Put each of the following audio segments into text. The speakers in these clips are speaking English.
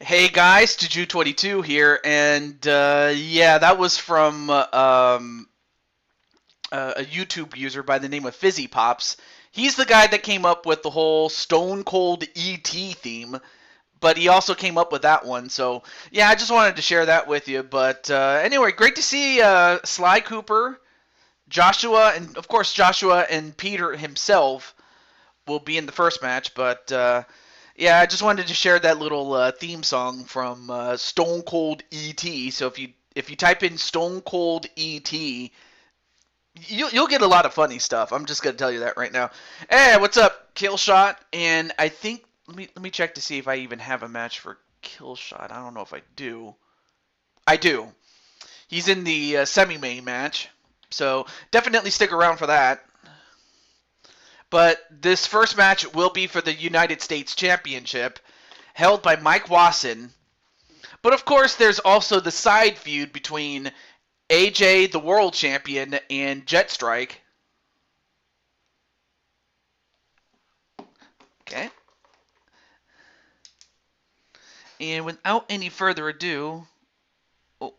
Hey guys, Juju22 here, and yeah, that was from a YouTube user by the name of Fizzy Pops. He's the guy that came up with the whole Stone Cold ET theme, but he also came up with that one. So yeah, I just wanted to share that with you. But anyway, great to see Sly Cooper, Joshua, and of course Joshua and Peter himself will be in the first match. But yeah, I just wanted to share that little theme song from Stone Cold ET. So if you type in Stone Cold ET, you'll get a lot of funny stuff. I'm just gonna tell you that right now. Hey, what's up, Killshot? And I think let me check to see if I even have a match for Killshot. I don't know if I do. I do. He's in the semi-main match, so definitely stick around for that. But this first match will be for the United States Championship, held by Mike Wasson. But of course, there's also the side feud between AJ, the world champion, and Jetstrike. Okay. And without any further ado, oh,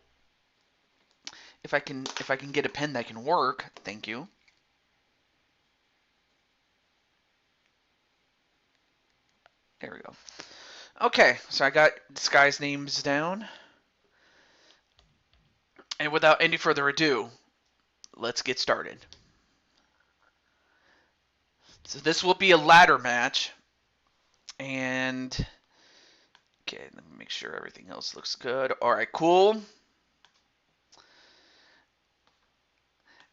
if I can get a pen that can work, thank you. There we go. Okay, so I got this guy's names down. And without any further ado, let's get started. So this will be a ladder match. And okay, let me make sure everything else looks good. All right, cool.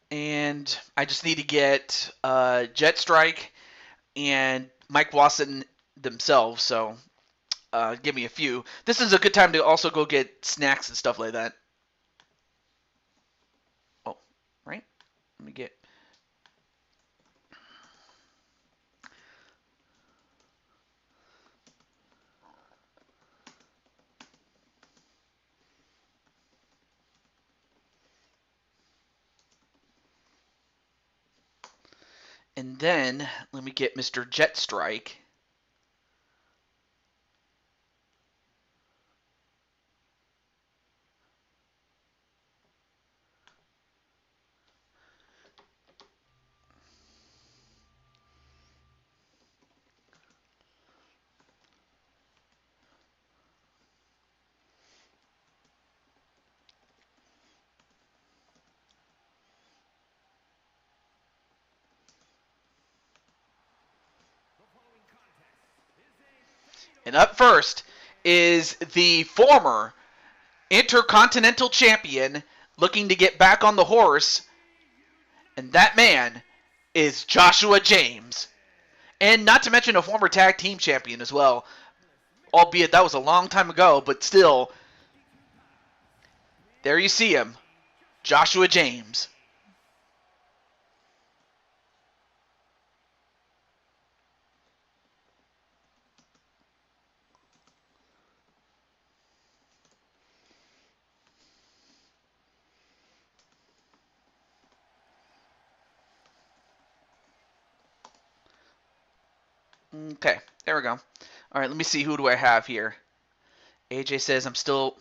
And I just need to get Jetstrike and Mike Wasson themselves. So give me a few. This is a good time to also go get snacks and stuff like that. Oh, right. Let me get. And then let me get Mr. Jetstrike. And up first is the former Intercontinental Champion looking to get back on the horse. And that man is Joshua James. And not to mention a former tag team champion as well. Albeit that was a long time ago, but still, there you see him, Joshua James. Okay, there we go. All right, let me see, who do I have here? AJ says I'm still...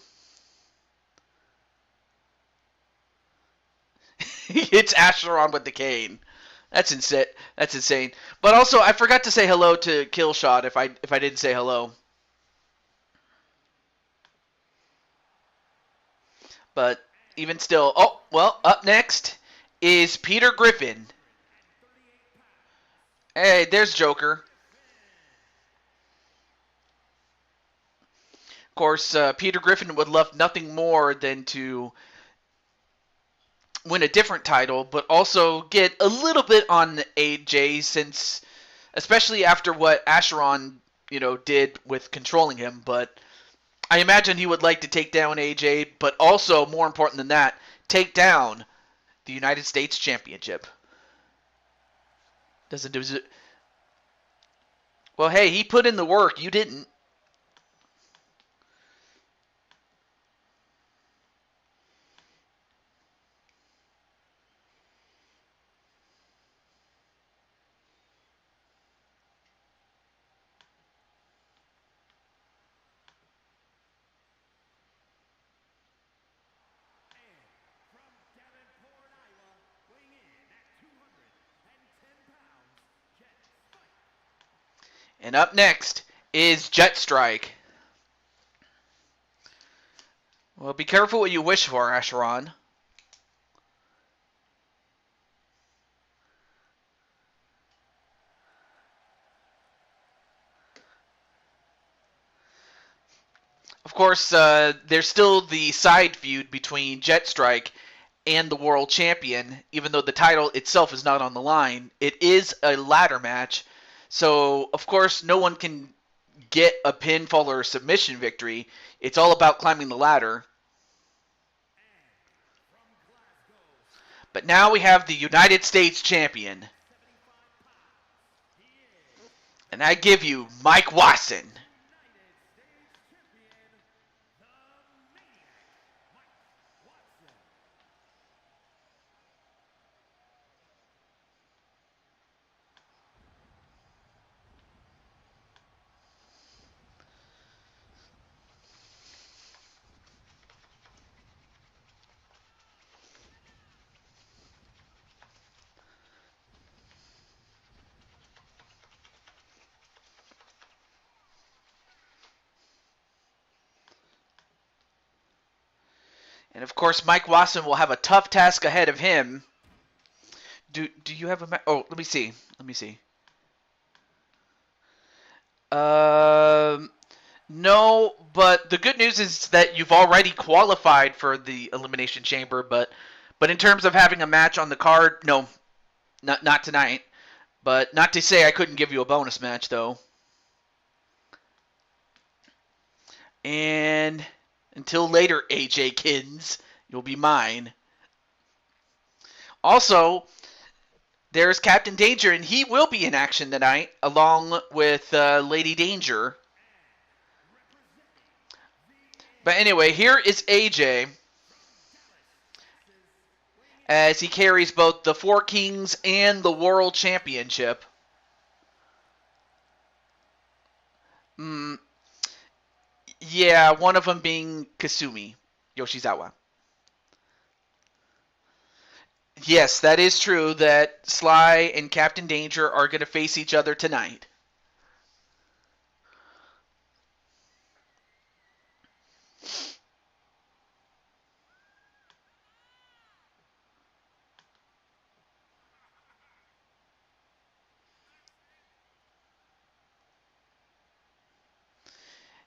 It's Asheron with the cane. That's insane. That's insane. But also, I forgot to say hello to Killshot if I didn't say hello. But even still, oh well. Up next is Peter Griffin. Hey, there's Joker. Of course, Peter Griffin would love nothing more than to win a different title, but also get a little bit on AJ, since, especially after what Asheron, did with controlling him. But I imagine he would like to take down AJ, but also, more important than that, take down the United States Championship. Does it? Well, hey, he put in the work. You didn't. And up next is Jet Strike. Well, be careful what you wish for, Asheron. Of course, there's still the side feud between Jet Strike and the world champion, even though the title itself is not on the line. It is a ladder match, so of course no one can get a pinfall or a submission victory. It's all about climbing the ladder. But now we have the United States champion. And I give you Mike Watson. And of course, Mike Watson will have a tough task ahead of him. Do you have a oh, let me see. Let me see. No, but the good news is that you've already qualified for the Elimination Chamber, but in terms of having a match on the card, no, not tonight. But not to say I couldn't give you a bonus match, though. And until later, AJ Kins, you'll be mine. Also, there's Captain Danger, and he will be in action tonight, along with Lady Danger. But anyway, here is AJ, as he carries both the Four Kings and the World Championship. Yeah, one of them being Kasumi Yoshizawa. Yes, that is true that Sly and Captain Danger are going to face each other tonight.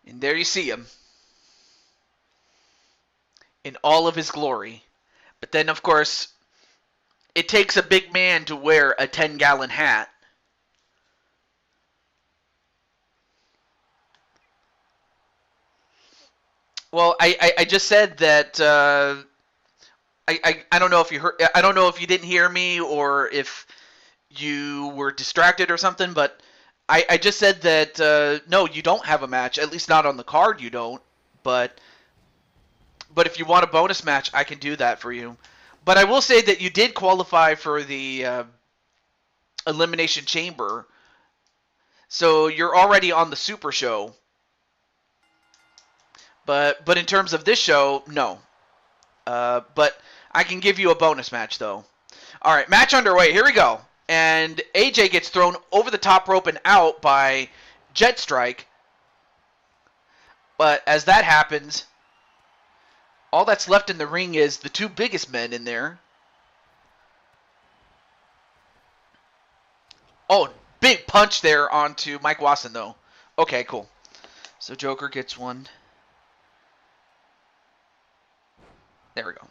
And there you see him in all of his glory. But then, of course, it takes a big man to wear a 10-gallon hat. Well, I just said that I don't know if you heard. I don't know if you didn't hear me or if you were distracted or something. But I just said that no, you don't have a match. At least not on the card. You don't. But if you want a bonus match, I can do that for you. But I will say that you did qualify for the Elimination Chamber, so you're already on the Super Show. But in terms of this show, no. But I can give you a bonus match, though. All right, match underway. Here we go. And AJ gets thrown over the top rope and out by Jet Strike. But as that happens, all that's left in the ring is the two biggest men in there. Oh, big punch there onto Mike Watson, though. Okay, cool. So Joker gets one. There we go.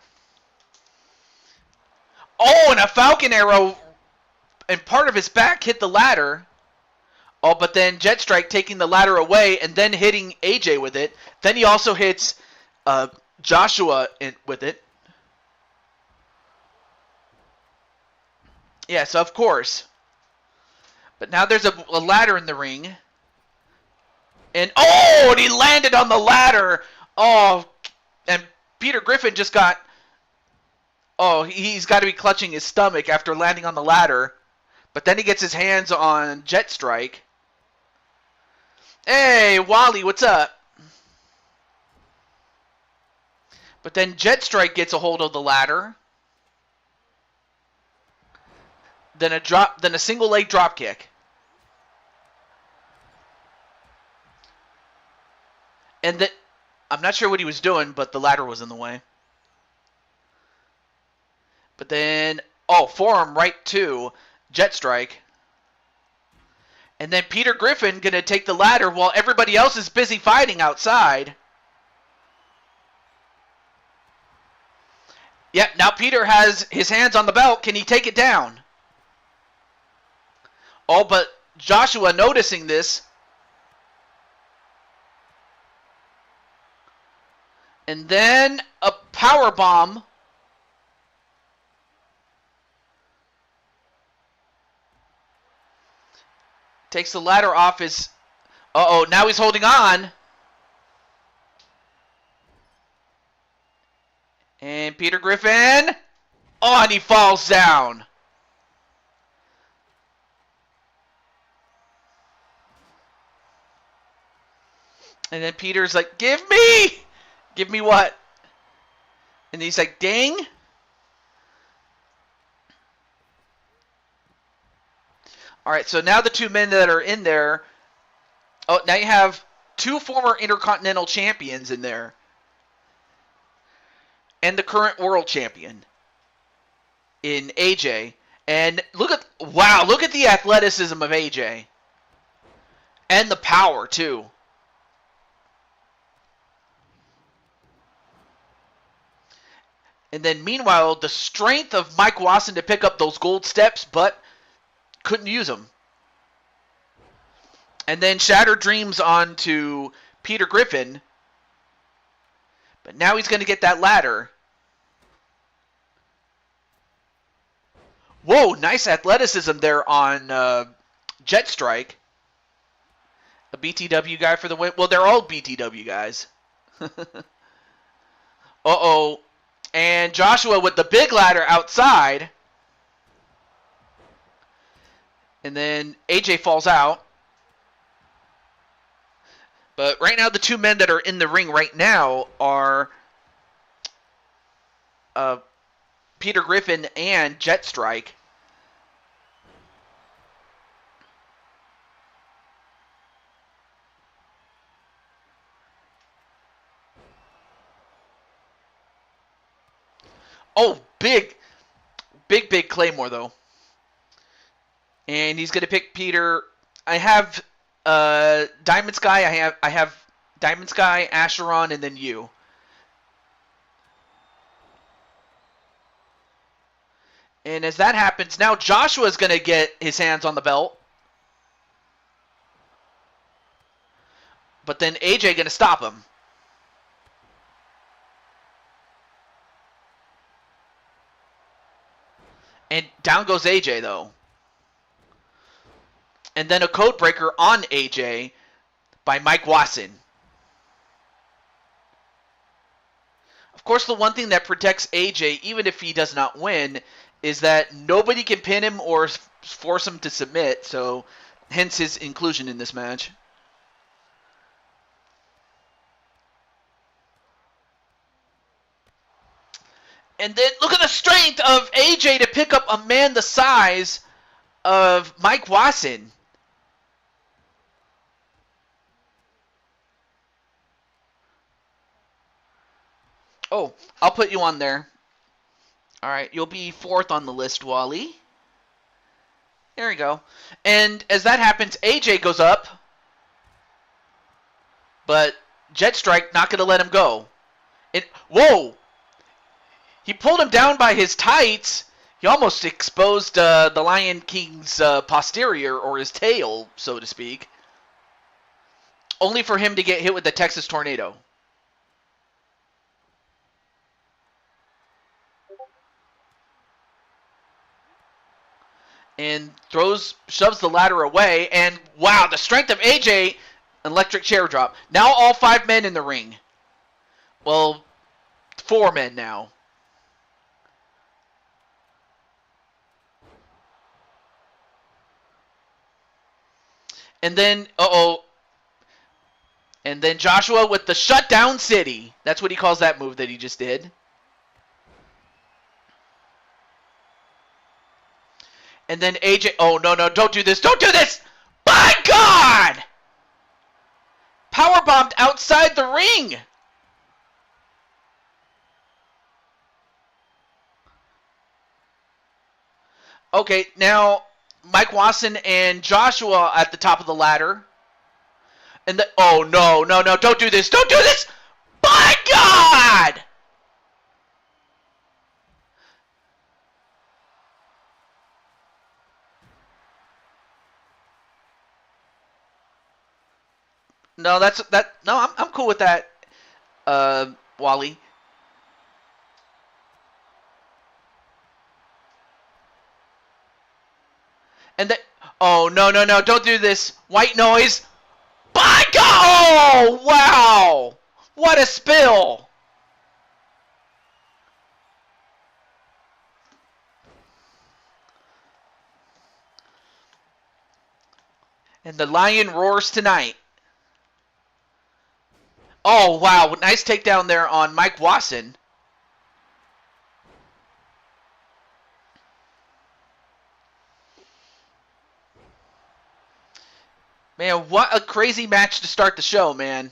Oh, and a Falcon Arrow, and part of his back hit the ladder. Oh, but then Jet Strike taking the ladder away and then hitting AJ with it. Then he also hits Joshua with it. Yes, of course. But now there's a ladder in the ring. And oh, and he landed on the ladder. Oh, and Peter Griffin just got... Oh, he's got to be clutching his stomach after landing on the ladder. But then he gets his hands on Jet Strike. Hey, Wally, what's up? But then Jet Strike gets a hold of the ladder. Then a single leg drop kick. And that I'm not sure what he was doing, but the ladder was in the way. But then, forearm right to Jet Strike. And then Peter Griffin going to take the ladder while everybody else is busy fighting outside. Yep, now Peter has his hands on the belt. Can he take it down? Oh, but Joshua noticing this. And then a power bomb. Takes the ladder off his... Uh-oh, now he's holding on. And Peter Griffin... Oh, and he falls down. And then Peter's like, give me! Give me what? And he's like, ding. Alright, so now the two men that are in there... Oh, now you have two former Intercontinental Champions in there. And the current World Champion in AJ. And look at... Wow, look at the athleticism of AJ. And the power, too. And then, meanwhile, the strength of Mike Wasson to pick up those gold steps, but couldn't use them. And then Shattered Dreams on to Peter Griffin. But now he's going to get that ladder. Whoa, nice athleticism there on Jet Strike. A BTW guy for the win. Well, they're all BTW guys. Uh-oh. And Joshua with the big ladder outside. And then AJ falls out. But right now, the two men that are in the ring right now are Peter Griffin and Jet Strike. Oh, big Claymore, though. And he's going to pick Peter. I have Diamond Sky. I have Diamond Sky, Acheron, and then you. And as that happens, now Joshua's going to get his hands on the belt. But then AJ going to stop him. And down goes AJ, though. And then a code breaker on AJ by Mike Wasson. Of course, the one thing that protects AJ, even if he does not win, is that nobody can pin him or force him to submit, so hence his inclusion in this match. And then look at the strength of AJ to pick up a man the size of Mike Wasson. Oh, I'll put you on there. All right, you'll be fourth on the list, Wally. There we go. And as that happens, AJ goes up. But Jet Strike not going to let him go. Whoa! He pulled him down by his tights. He almost exposed the Lion King's posterior, or his tail, so to speak. Only for him to get hit with the Texas Tornado. And shoves the ladder away. And wow, the strength of AJ, electric chair drop. Now all 5 men in the ring. Well, 4 men now. And then, and then Joshua with the Shutdown City. That's what he calls that move that he just did. And then AJ, oh, no, don't do this. Don't do this! My God! powerbombed outside the ring. Okay, now Mike Watson and Joshua at the top of the ladder. And oh no, no, no, don't do this. Don't do this. My God! No, no, I'm cool with that. Wally. And that oh no, no, no, don't do this. White noise. By God! Oh, wow! What a spill! And the lion roars tonight. Oh, wow. Nice takedown there on Mike Watson. Man, what a crazy match to start the show, man.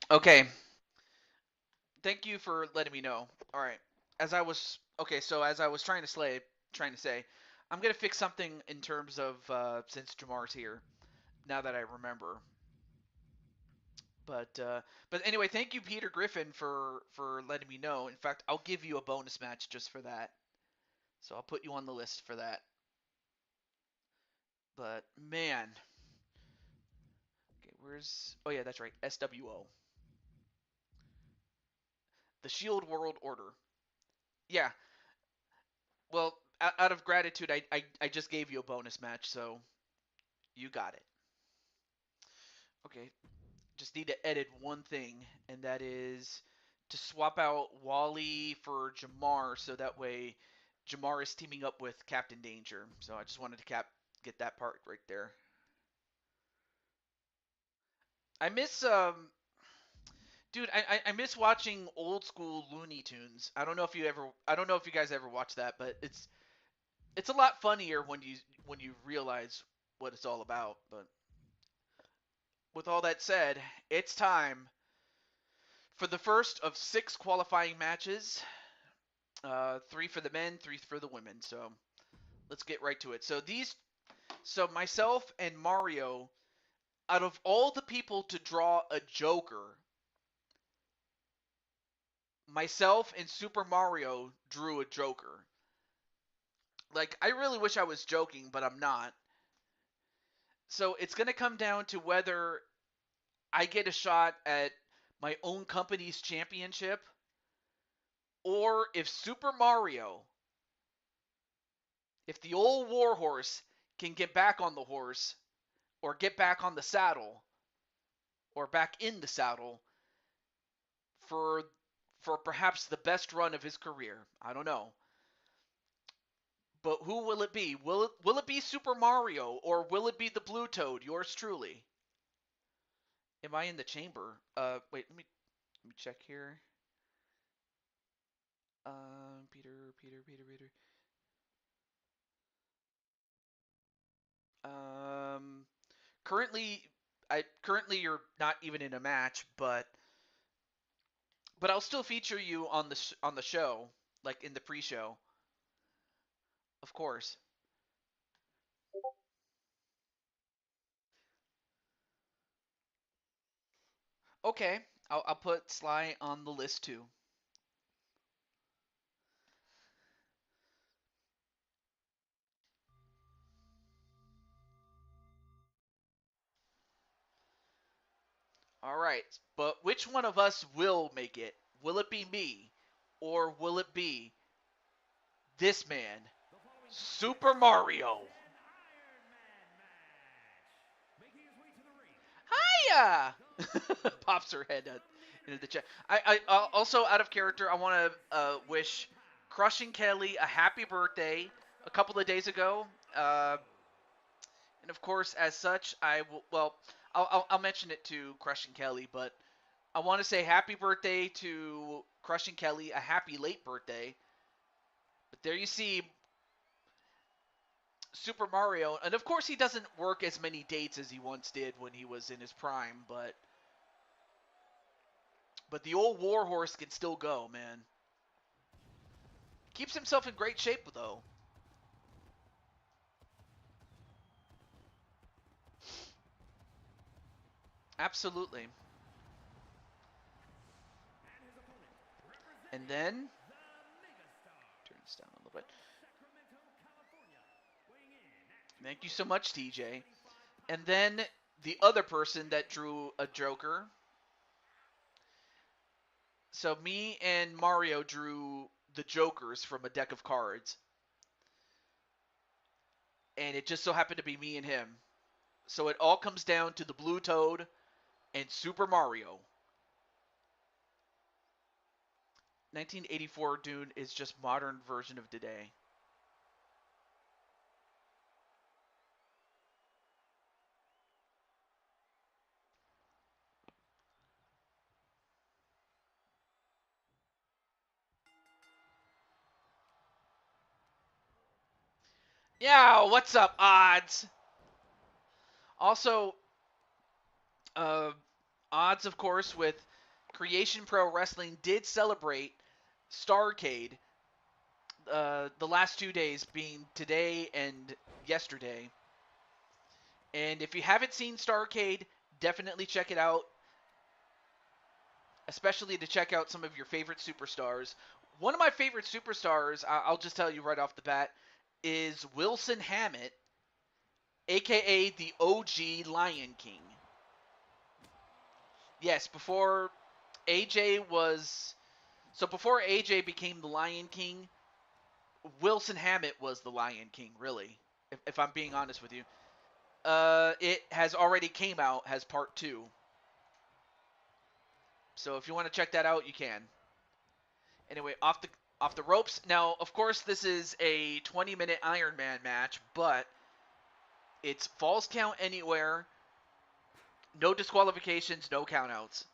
Okay. Thank you for letting me know. All right. As I was trying to say, I'm gonna fix something in terms of since Jamar's here. Now that I remember, but anyway, thank you, Peter Griffin, for letting me know. In fact, I'll give you a bonus match just for that. So I'll put you on the list for that. But man, okay, where's? Oh yeah, that's right. SWO, the Shield World Order. Yeah. Well, out of gratitude, I just gave you a bonus match, so you got it. Okay, just need to edit one thing, and that is to swap out Wally for Jamar, so that way Jamar is teaming up with Captain Danger. So I just wanted to get that part right there. I miss dude, I miss watching old school Looney Tunes. I don't know if you guys ever watched that, but it's a lot funnier when you realize what it's all about. But with all that said, it's time for the first of 6 qualifying matches. 3 for the men, 3 for the women. So let's get right to it. So myself and Mario, out of all the people to draw a Joker, myself and Super Mario drew a Joker. Like, I really wish I was joking, but I'm not. So it's going to come down to whether I get a shot at my own company's championship or if Super Mario, if the old warhorse can get back on the horse, or get back on the saddle, or back in the saddle for perhaps the best run of his career. I don't know. But who will it be? Will it be Super Mario, or will it be the Blue Toad? Yours truly. Am I in the chamber? Wait, let me check here. Peter. Um, currently you're not even in a match, but I'll still feature you on the show, like in the pre-show, of course. Okay, I'll put Sly on the list too. All right, but which one of us will make it? Will it be me, or will it be this man, Super Mario? Hiya! Pops her head into the chat. Also out of character. I want to wish Crushing Kelly a happy birthday a couple of days ago. And of course, as such, I will. Well, I'll mention it to Crushing Kelly, but I want to say happy birthday to Crushing Kelly, a happy late birthday. But there you see Super Mario, and of course he doesn't work as many dates as he once did when he was in his prime, but the old warhorse can still go, man. Keeps himself in great shape though. Absolutely. And then turn this down a little bit. Thank you so much, TJ. And then the other person that drew a Joker. So me and Mario drew the Jokers from a deck of cards. And it just so happened to be me and him. So it all comes down to the Blue Toad and Super Mario. 1984 Dune is just modern version of today. Yeah, what's up, odds? Also, uh, odds, of course, with Creation Pro Wrestling did celebrate Starcade the last 2 days, being today and yesterday. And if you haven't seen Starcade, definitely check it out, especially to check out some of your favorite superstars. One of my favorite superstars, I'll just tell you right off the bat, is Wilson Hammett, aka the OG Lion King. Yes, before AJ was before AJ became the Lion King, Wilson Hammett was the Lion King, really. If I'm being honest with you, it has already came out as part 2. So if you want to check that out, you can. Anyway, off the ropes. Now, of course, this is a 20-minute Iron Man match, but it's falls count anywhere, no disqualifications, no countouts.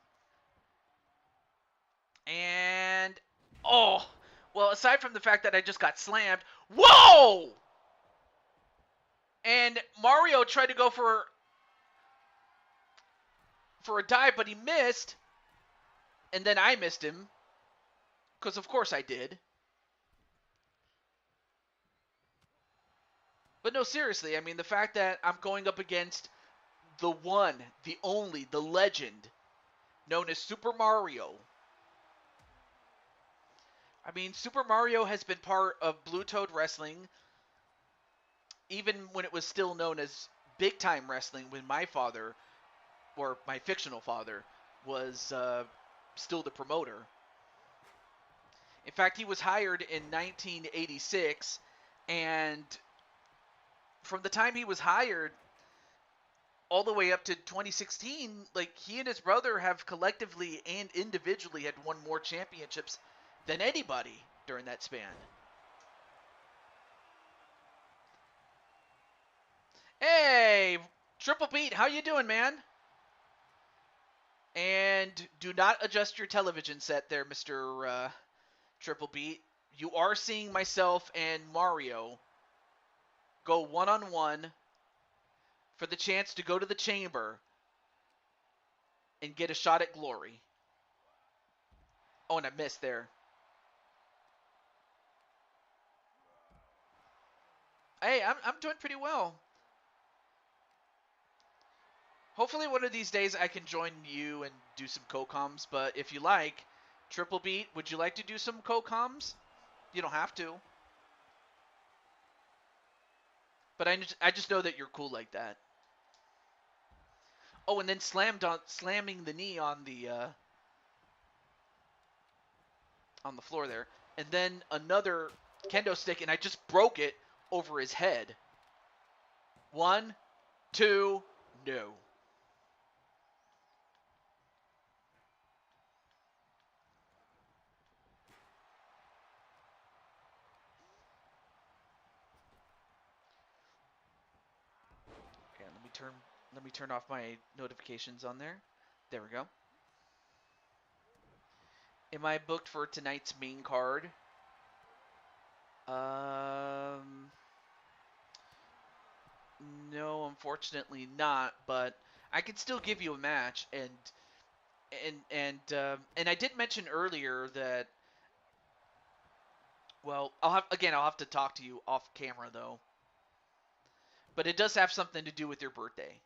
And oh, well, aside from the fact that I just got slammed, whoa! And Mario tried to go for a dive, but he missed. And then I missed him, because of course I did. But no, seriously, I mean, the fact that I'm going up against the one, the only, the legend, known as Super Mario. I mean, Super Mario has been part of Blue Toad Wrestling, even when it was still known as Big Time Wrestling, when my father, or my fictional father, was still the promoter. In fact, he was hired in 1986, and from the time he was hired all the way up to 2016, like he and his brother have collectively and individually had won more championships than anybody during that span. Hey, Triple Pete, how you doing, man? And do not adjust your television set there, Mr. Triple Beat. You are seeing myself and Mario go one-on-one for the chance to go to the chamber and get a shot at glory. Oh, and I missed there. Hey, I'm doing pretty well. Hopefully one of these days I can join you and do some co-coms, but if you like, Triple Beat, would you like to do some co-coms? You don't have to. But I just know that you're cool like that. Oh, and then slamming the knee on the floor there. And then another kendo stick, and I just broke it over his head. 1, 2, no. Okay, let me turn off my notifications on there. There we go. Am I booked for tonight's main card? No, unfortunately not. But I can still give you a match, and I did mention earlier that. Well, I'll have to talk to you off camera though. But it does have something to do with your birthday.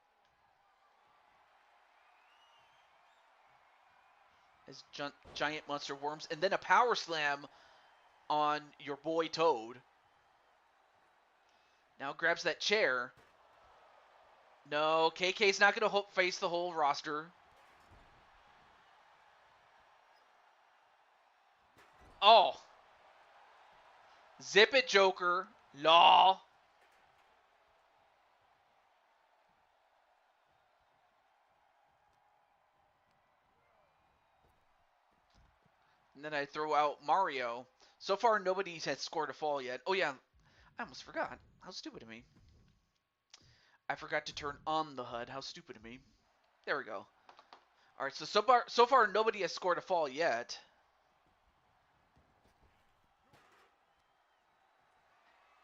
As giant monster worms, and then a power slam on your boy Toad. Now grabs that chair. No, KK's not going to face the whole roster. Oh. Zip it, Joker. Law. And then I throw out Mario. So far, nobody has scored a fall yet. Oh, yeah. I almost forgot. How stupid of me. I forgot to turn on the HUD. How stupid of me. There we go. All right, so far nobody has scored a fall yet.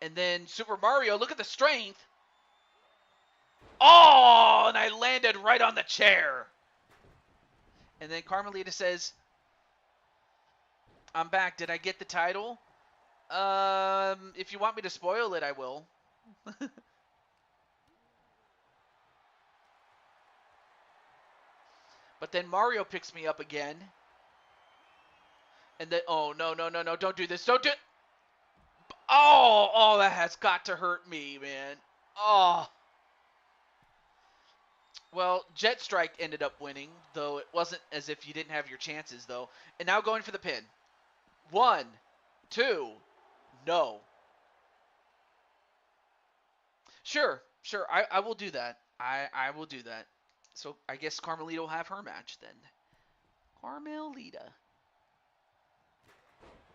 And then Super Mario, look at the strength. Oh, and I landed right on the chair. And then Carmelita says, I'm back. Did I get the title? If you want me to spoil it, I will. But then Mario picks me up again. And then, oh, no, don't do this. Don't do it. Oh, that has got to hurt me, man. Oh. Well, Jet Strike ended up winning, though it wasn't as if you didn't have your chances, though. And now going for the pin. 1, 2, no. Sure, I will do that. I will do that. So I guess Carmelita will have her match then. Carmelita.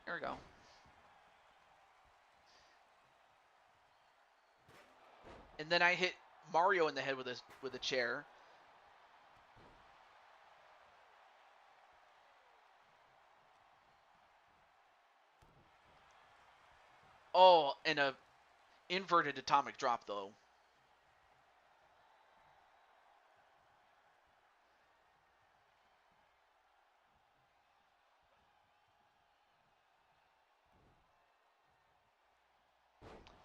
There we go. And then I hit Mario in the head with a chair. Oh, and a inverted atomic drop though.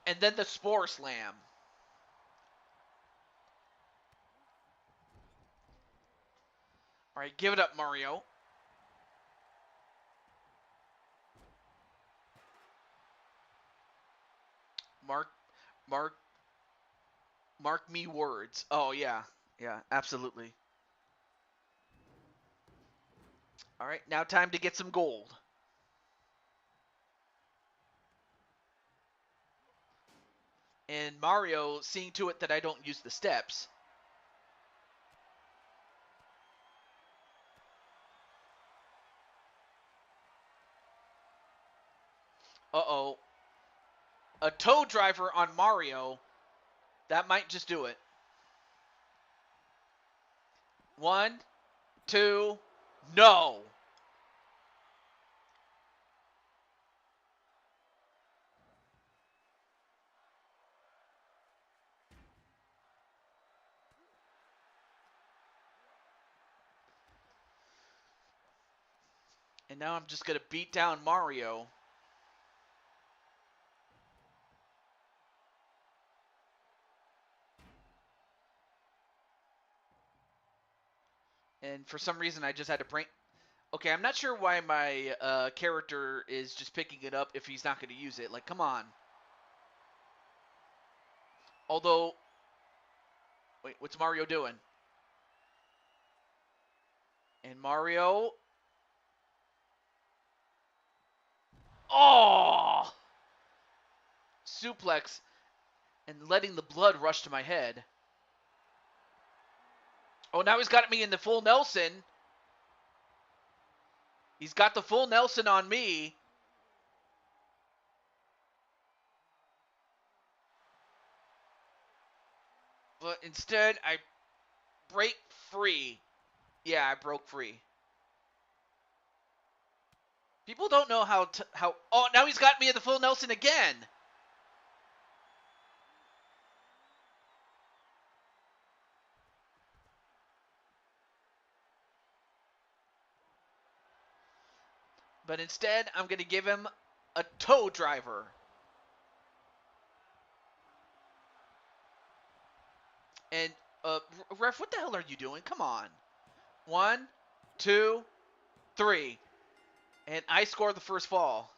And then the Spore Slam. All right, give it up, Mario. Mark me words. Oh, yeah. Yeah, absolutely. All right, now time to get some gold. And Mario seeing to it that I don't use the steps. Uh-oh. A toe driver on Mario. That might just do it. 1, 2, no. And now I'm just going to beat down Mario. And for some reason, I just had to bring... Okay, I'm not sure why my character is just picking it up if he's not going to use it. Like, come on. Although... Wait, what's Mario doing? And Mario... Oh! Suplex. And letting the blood rush to my head. Oh, now he's got me in the full Nelson. He's got the full Nelson on me. But instead, I break free. Yeah, I broke free. People don't know how... Oh, now he's got me in the full Nelson again. But instead, I'm going to give him a toe driver. And, ref, what the hell are you doing? Come on. 1, 2, 3. And I score the first fall.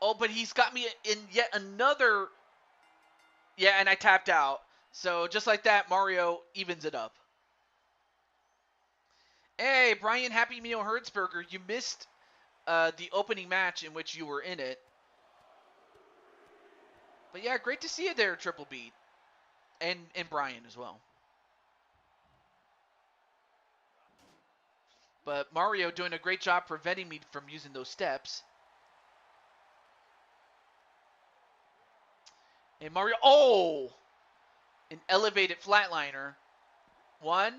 Oh, but he's got me in yet another... Yeah, and I tapped out. So, just like that, Mario evens it up. Hey, Brian Happy Meal Hertzberger, you missed the opening match in which you were in it. But yeah, great to see you there, Triple Beat. And Brian as well. But Mario doing a great job preventing me from using those steps. And Mario, oh! An elevated flatliner. 1,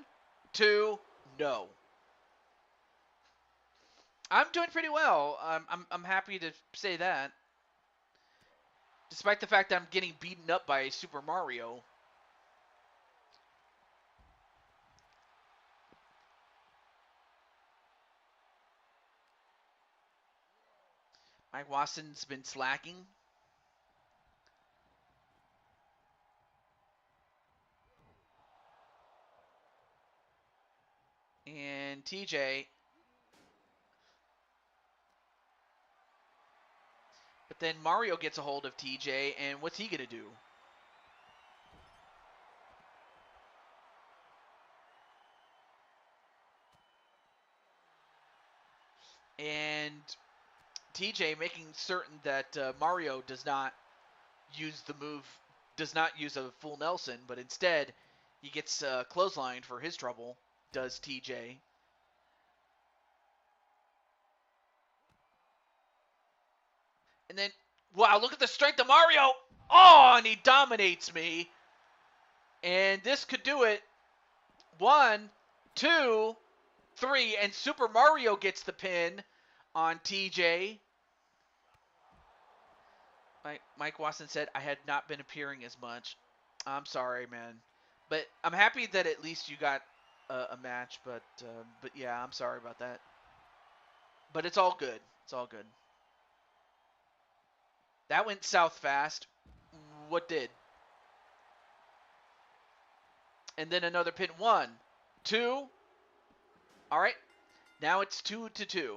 2, no. I'm doing pretty well. I'm happy to say that. Despite the fact that I'm getting beaten up by Super Mario. Mike Watson's been slacking. And TJ. But then Mario gets a hold of TJ, and what's he going to do? And TJ making certain that Mario does not use the move, does not use a full Nelson, but instead he gets clotheslined for his trouble, does TJ. And then, wow, look at the strength of Mario. Oh, and he dominates me. And this could do it. 1, 2, 3, and Super Mario gets the pin on TJ. Mike Watson said, I had not been appearing as much. I'm sorry, man. But I'm happy that at least you got a match. But yeah, I'm sorry about that. But it's all good. It's all good. That went south fast. What did? And then another pin. 1, 2. All right. Now it's 2-2.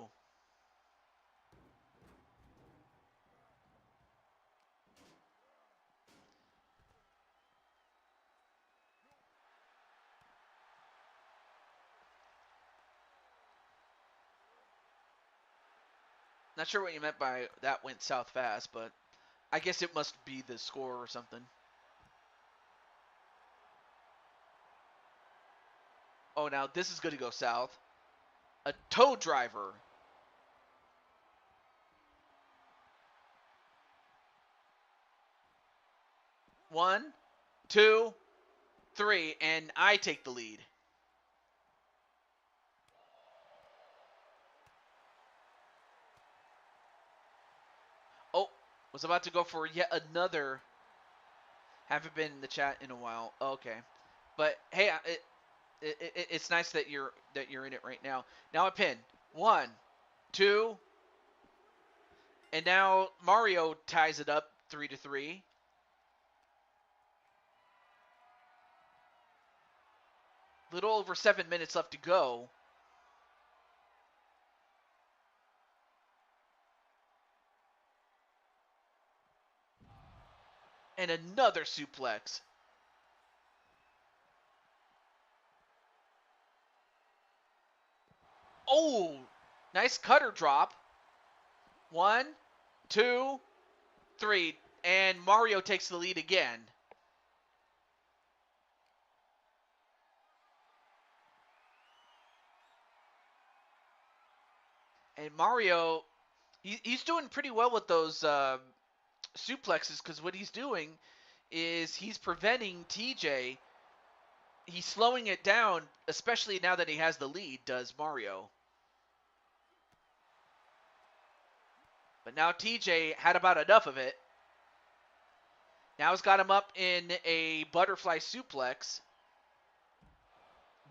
Not sure what you meant by that went south fast, but I guess it must be the score or something. Oh, now this is going to go south. A tow driver. One, two, three, and I take the lead. Oh, was about to go for yet another. Haven't been in the chat in a while. Okay, but hey, it's nice that you're in it right now. Now a pin. One, two, and now Mario ties it up 3-3. Little over 7 minutes left to go. And another suplex. Oh, nice cutter drop. One, two, three, and Mario takes the lead again. And Mario, he's doing pretty well with those suplexes, because what he's doing is he's preventing TJ. He's slowing it down, especially now that he has the lead, does Mario. But now TJ had about enough of it. Now he's got him up in a butterfly suplex.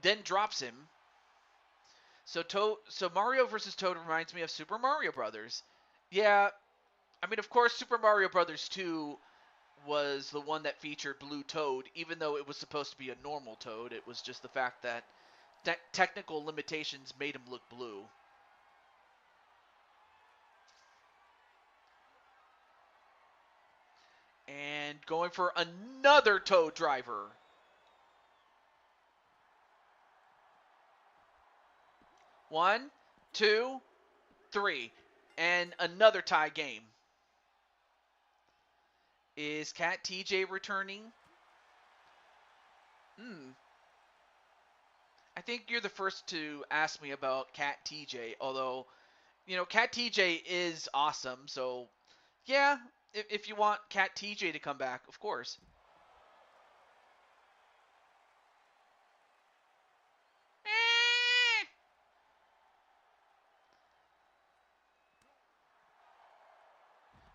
Then drops him. So Mario versus Toad reminds me of Super Mario Brothers. Yeah, I mean, of course, Super Mario Brothers 2 was the one that featured Blue Toad, even though it was supposed to be a normal Toad. It was just the fact that technical limitations made him look blue. And going for another Toad driver. One, two, three. And another tie game. Is Cat TJ returning? I think you're the first to ask me about Cat TJ, although, you know, Cat TJ is awesome, so yeah, if you want Cat TJ to come back, of course.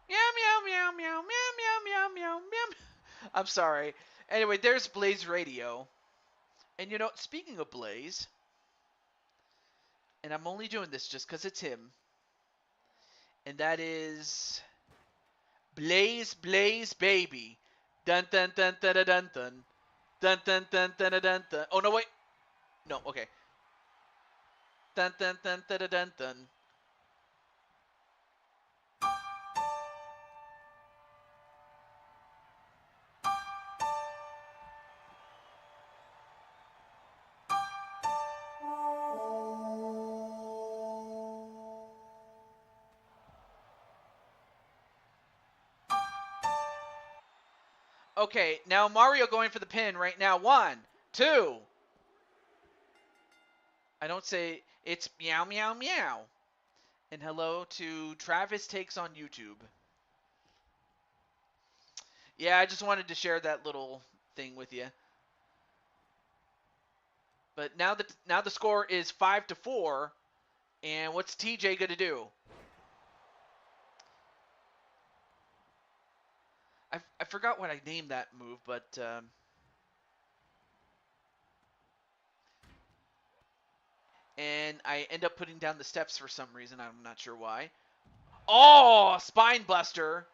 Meow, meow, meow, meow, meow, meow, meow, meow, meow. I'm sorry. Anyway, there's Blaze Radio. And you know, speaking of Blaze, and I'm only doing this just because it's him, and that is Blaze, Blaze, Baby. Dun dun dun dun dun dun dun. Dun dun dun dun dun dun dun. Oh no, wait. No, okay. Dun dun dun dun dun dun dun. Okay, now Mario going for the pin right now. One, two. I don't say it's meow meow meow. And hello to Travis Takes on YouTube. Yeah, I just wanted to share that little thing with you. But now the score is 5-4, and what's TJ gonna do? I forgot what I named that move, but and I end up putting down the steps for some reason. I'm not sure why. Oh, spine buster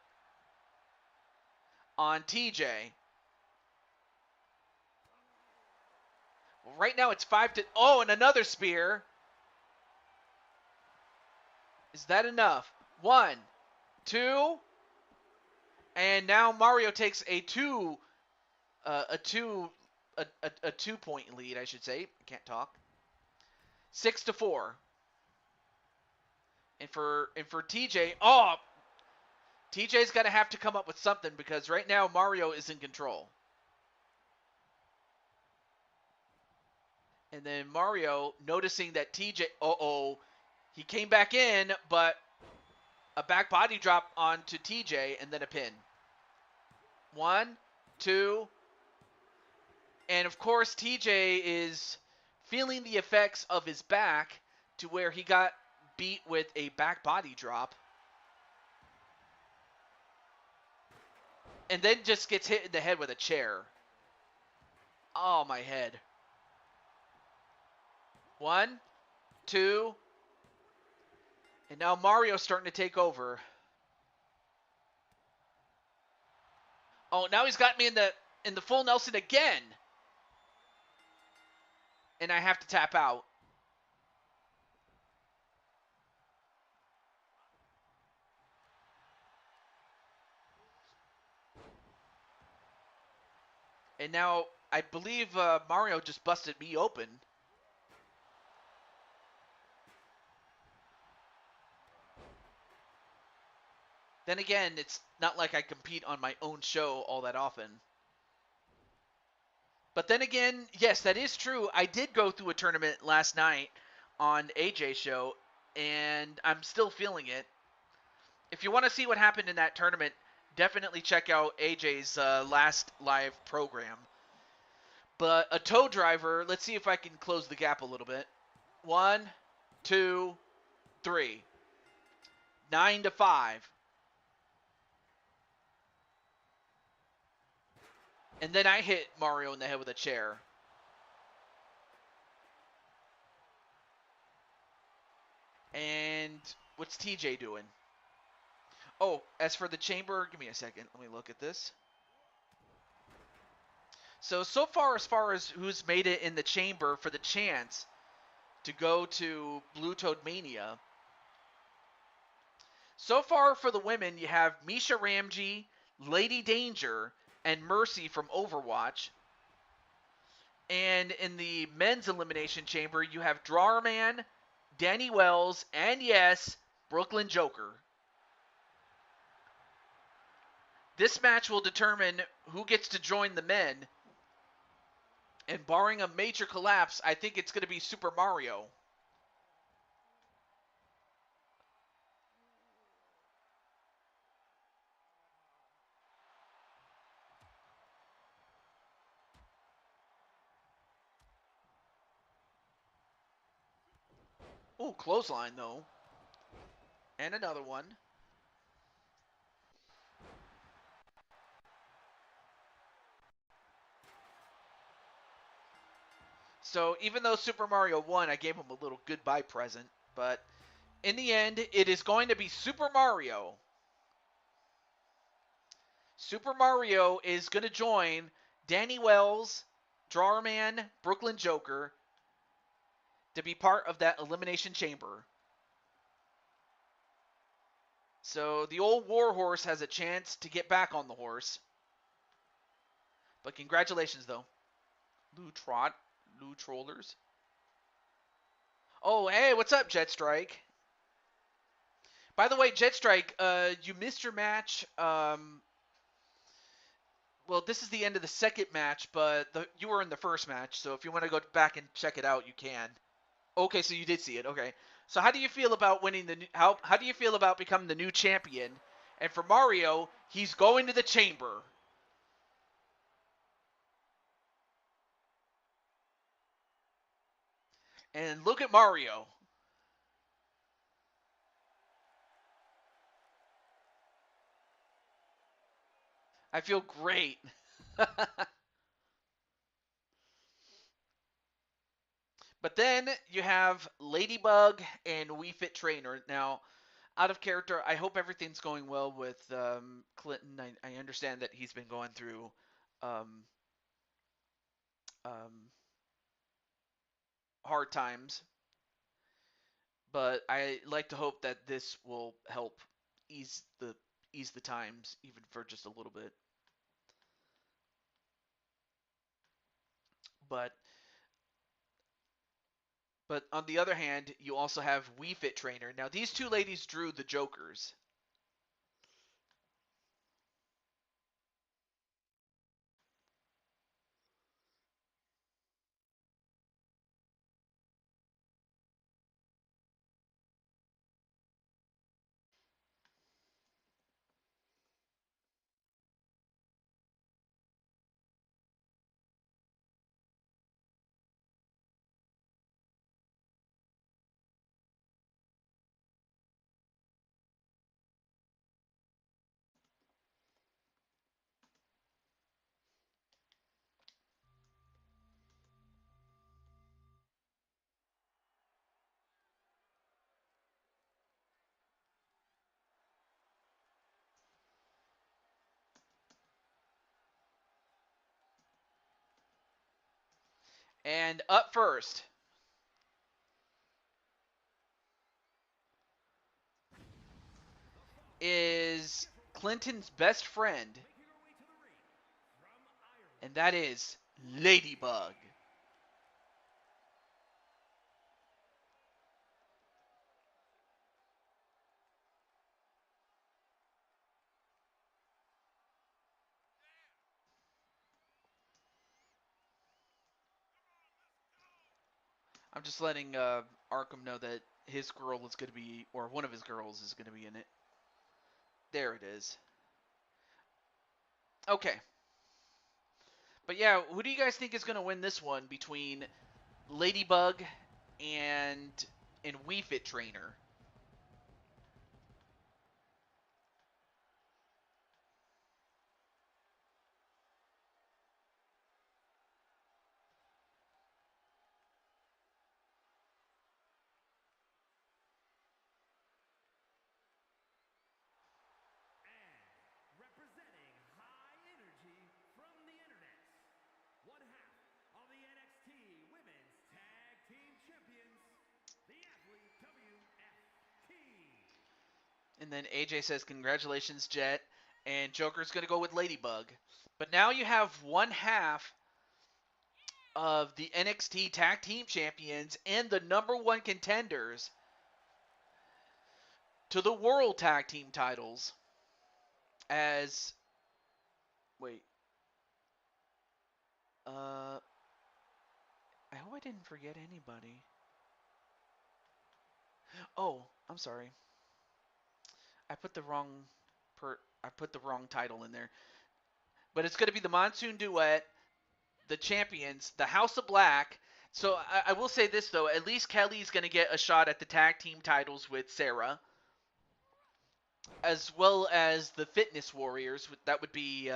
on TJ. Well, right now it's 5 to. Oh, and another spear. Is that enough? One, two, and now Mario takes a 2-point lead, I should say. I can't talk. 6-4. And for TJ, oh, TJ's gonna have to come up with something because right now Mario is in control. And then Mario noticing that TJ, he came back in, but a back body drop onto TJ and then a pin. 1, 2, and of course TJ is feeling the effects of his back to where he got beat with a back body drop. And then just gets hit in the head with a chair. Oh, my head. 1, 2, and now Mario's starting to take over. Oh, now he's got me in the full Nelson again. And I have to tap out. And now I believe Mario just busted me open. Then again, it's not like I compete on my own show all that often. But then again, yes, that is true. I did go through a tournament last night on AJ's show, and I'm still feeling it. If you want to see what happened in that tournament, definitely check out AJ's last live program. But a tow driver, let's see if I can close the gap a little bit. 1, 2, 3. 9-5. And then I hit Mario in the head with a chair. And what's TJ doing? Oh, as for the chamber, give me a second. Let me look at this. So far as who's made it in the chamber for the chance to go to Blue Toad Mania, so far for the women, you have Misha Ramji, Lady Danger, and Mercy from Overwatch. And in the men's elimination chamber, you have Drawerman, Danny Wells, and yes, Brooklyn Joker. This match will determine who gets to join the men. And barring a major collapse, I think it's going to be Super Mario. Ooh, clothesline, though. And another one. So even though Super Mario won, I gave him a little goodbye present. But in the end, it is going to be Super Mario. Super Mario is going to join Danny Wells, Drawerman, Brooklyn Joker to be part of that Elimination Chamber. So the old Warhorse has a chance to get back on the horse. But congratulations, though. Lou Trollers. Oh, hey, what's up, Jetstrike? By the way, Jetstrike, you missed your match. Well, this is the end of the second match, but you were in the first match, so if you want to go back and check it out, you can. Okay, so you did see it. Okay. So how do you feel about winning the how do you feel about becoming the new champion? And for Mario, he's going to the chamber. And look at Mario. I feel great. But then you have Ladybug and Wii Fit Trainer. Now, out of character, I hope everything's going well with Clinton. I understand that he's been going through um, um, hard times, but I like to hope that this will help ease the times even for just a little bit. But But on the other hand, you also have Wii Fit Trainer. Now, these two ladies drew the Jokers. And up first is Clinton's best friend, and that is Ladybug. I'm just letting Arkham know that his girl is going to be, or one of his girls is going to be in it. There it is. Okay. But yeah, who do you guys think is going to win this one between Ladybug and Wii Fit Trainer? Representing high energy from the internet, one half of the NXT Women's Tag Team Champions, the Athlete WFT. And then AJ says, congratulations, Jet. And Joker's going to go with Ladybug. But now you have one half of the NXT Tag Team Champions and the number one contenders to the World Tag Team titles as... Wait. I hope I didn't forget anybody. Oh, I'm sorry. I put the wrong title in there. But it's going to be the Monsoon Duet, the champions, the House of Black. So I will say this, though. At least Kelly's going to get a shot at the tag team titles with Sarah, as well as the Fitness Warriors. That would be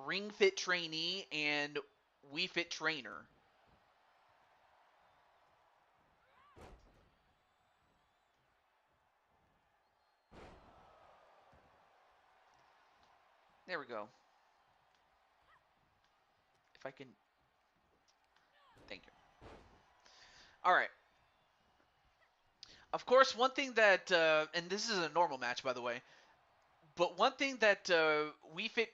Ring Fit Trainee and Wii Fit Trainer. There we go. If I can... Thank you. All right. Of course, one thing that... and this is a normal match, by the way. But one thing that Wii Fit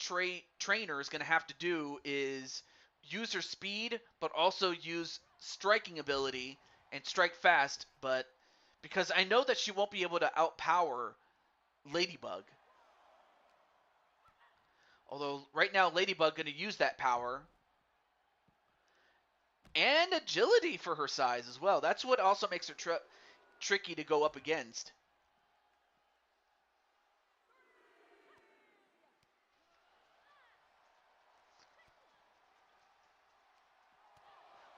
Trainer is going to have to do is use her speed, but also use striking ability and strike fast. But because I know that she won't be able to outpower Ladybug. Although right now Ladybug going to use that power and agility for her size as well. That's what also makes her tricky to go up against.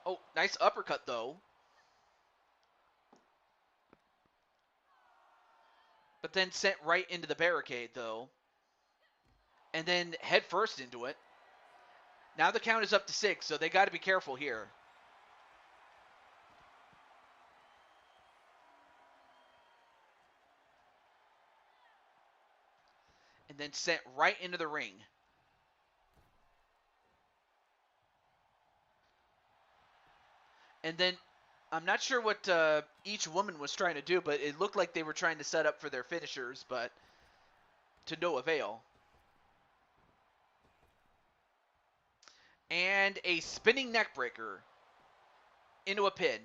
Oh, nice uppercut though. But then sent right into the barricade though. And then head first into it. Now the count is up to 6, so they got to be careful here. And then sent right into the ring. And then I'm not sure what each woman was trying to do, but it looked like they were trying to set up for their finishers, but to no avail. And a spinning neckbreaker into a pin.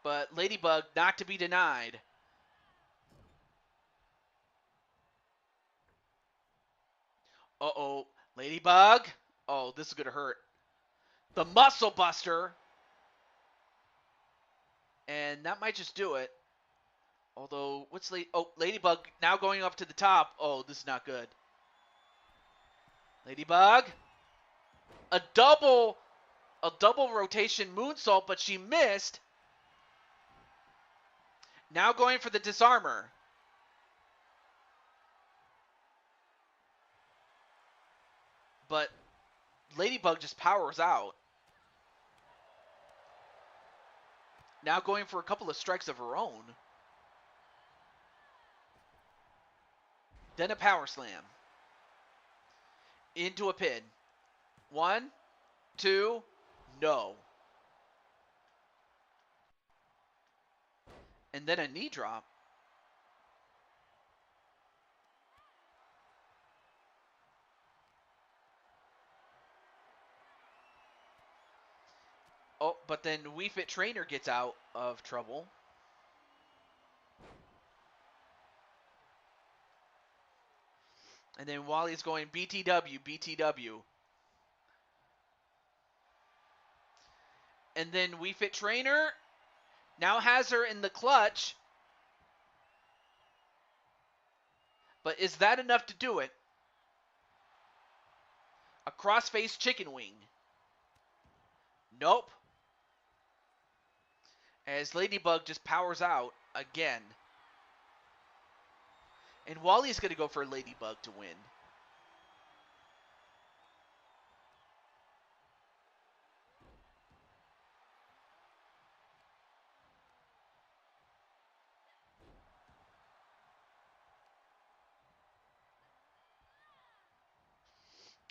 But Ladybug not to be denied. Uh-oh. Ladybug. Oh, this is going to hurt. The Muscle Buster. And that might just do it. Although, what's Ladybug now going up to the top. Oh, this is not good. Ladybug. A double rotation moonsault, but she missed. Now going for the disarmor. But Ladybug just powers out. Now going for a couple of strikes of her own. Then a power slam. Into a pin. 1, 2, no. And then a knee drop. Oh, but then Wii Fit Trainer gets out of trouble. And then Wally's going BTW, BTW. And then Wii Fit Trainer now has her in the clutch. But is that enough to do it? A crossface chicken wing. Nope. As Ladybug just powers out again. And Wally's going to go for Ladybug to win.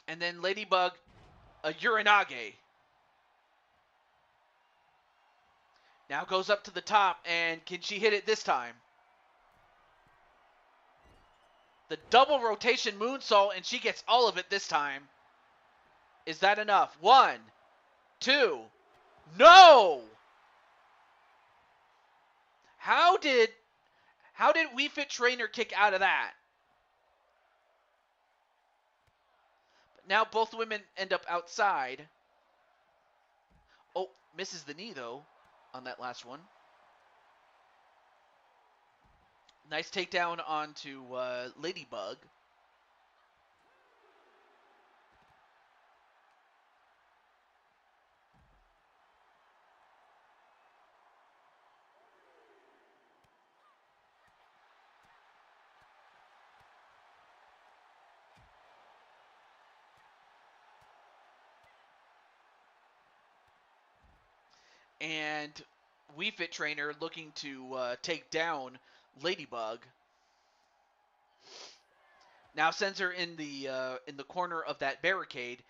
And then Ladybug, a Uranage. Now goes up to the top, and can she hit it this time? The double rotation moonsault, and she gets all of it this time. Is that enough? 1, 2, no! How did Wii Fit Trainer kick out of that? But now both women end up outside. Oh, misses the knee though on that last one. Nice takedown onto Ladybug. And Wii Fit Trainer looking to take down Ladybug. Now sends her in the corner of that barricade,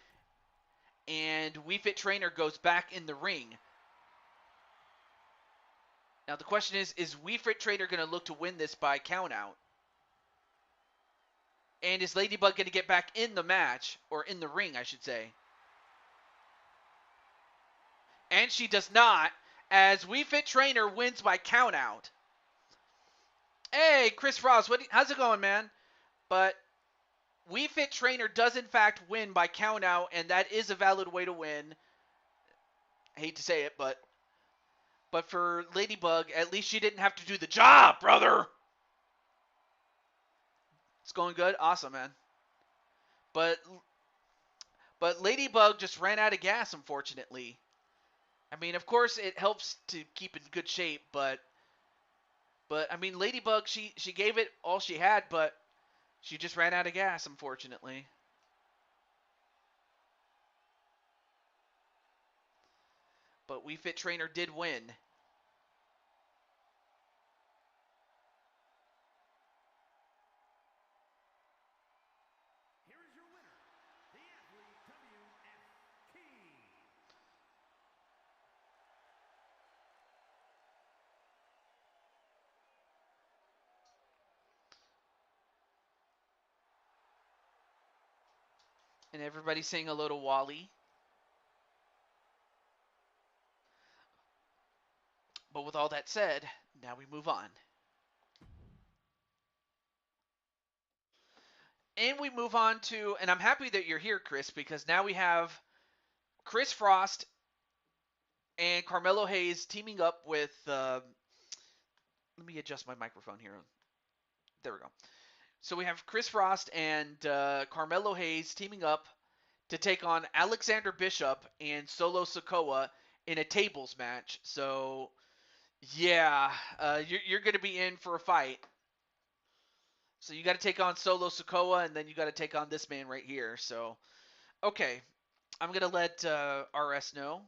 and Wii Fit Trainer goes back in the ring. Now the question is Wii Fit Trainer going to look to win this by countout? And is Ladybug going to get back in the match, or in the ring, I should say? And she does not, as Wii Fit Trainer wins by countout. Hey, Chris Frost, how's it going, man? But Wii Fit Trainer does in fact win by countout, and that is a valid way to win. I hate to say it, but for Ladybug, at least she didn't have to do the job, brother. It's going good, awesome, man. But Ladybug just ran out of gas, unfortunately. I mean, of course, it helps to keep in good shape, but I mean, Ladybug, she gave it all she had, but she just ran out of gas, unfortunately. But Wii Fit Trainer did win. Here is your winner, the athlete WFT. And everybody's saying hello to Wally. But with all that said, now we move on. And we move on to, and I'm happy that you're here, Chris, because now we have Chris Frost and Carmelo Hayes teaming up with. Let me adjust my microphone here. There we go. So we have Chris Frost and Carmelo Hayes teaming up to take on Alexander Bishop and Solo Sikoa in a tables match. So, yeah, you're going to be in for a fight. So you got to take on Solo Sikoa, and then you got to take on this man right here. So, okay, I'm going to let RS know.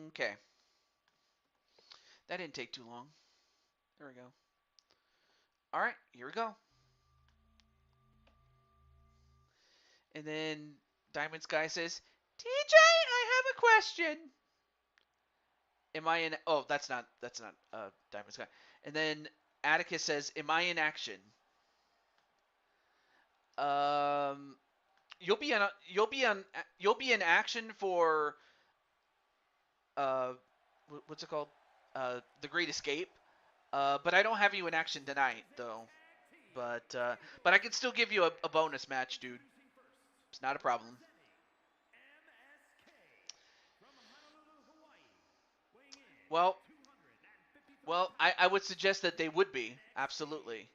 Okay. That didn't take too long. There we go. All right, here we go. And then Diamond's guy says, TJ, I have a question. Am I in? Oh, that's not Diamond's guy. And then Atticus says, "Am I in action?" Um, you'll be in action for uh, what's it called? The Great Escape. But I don't have you in action tonight, though. But I can still give you a bonus match, dude. It's not a problem. Well, I would suggest that they would be absolutely.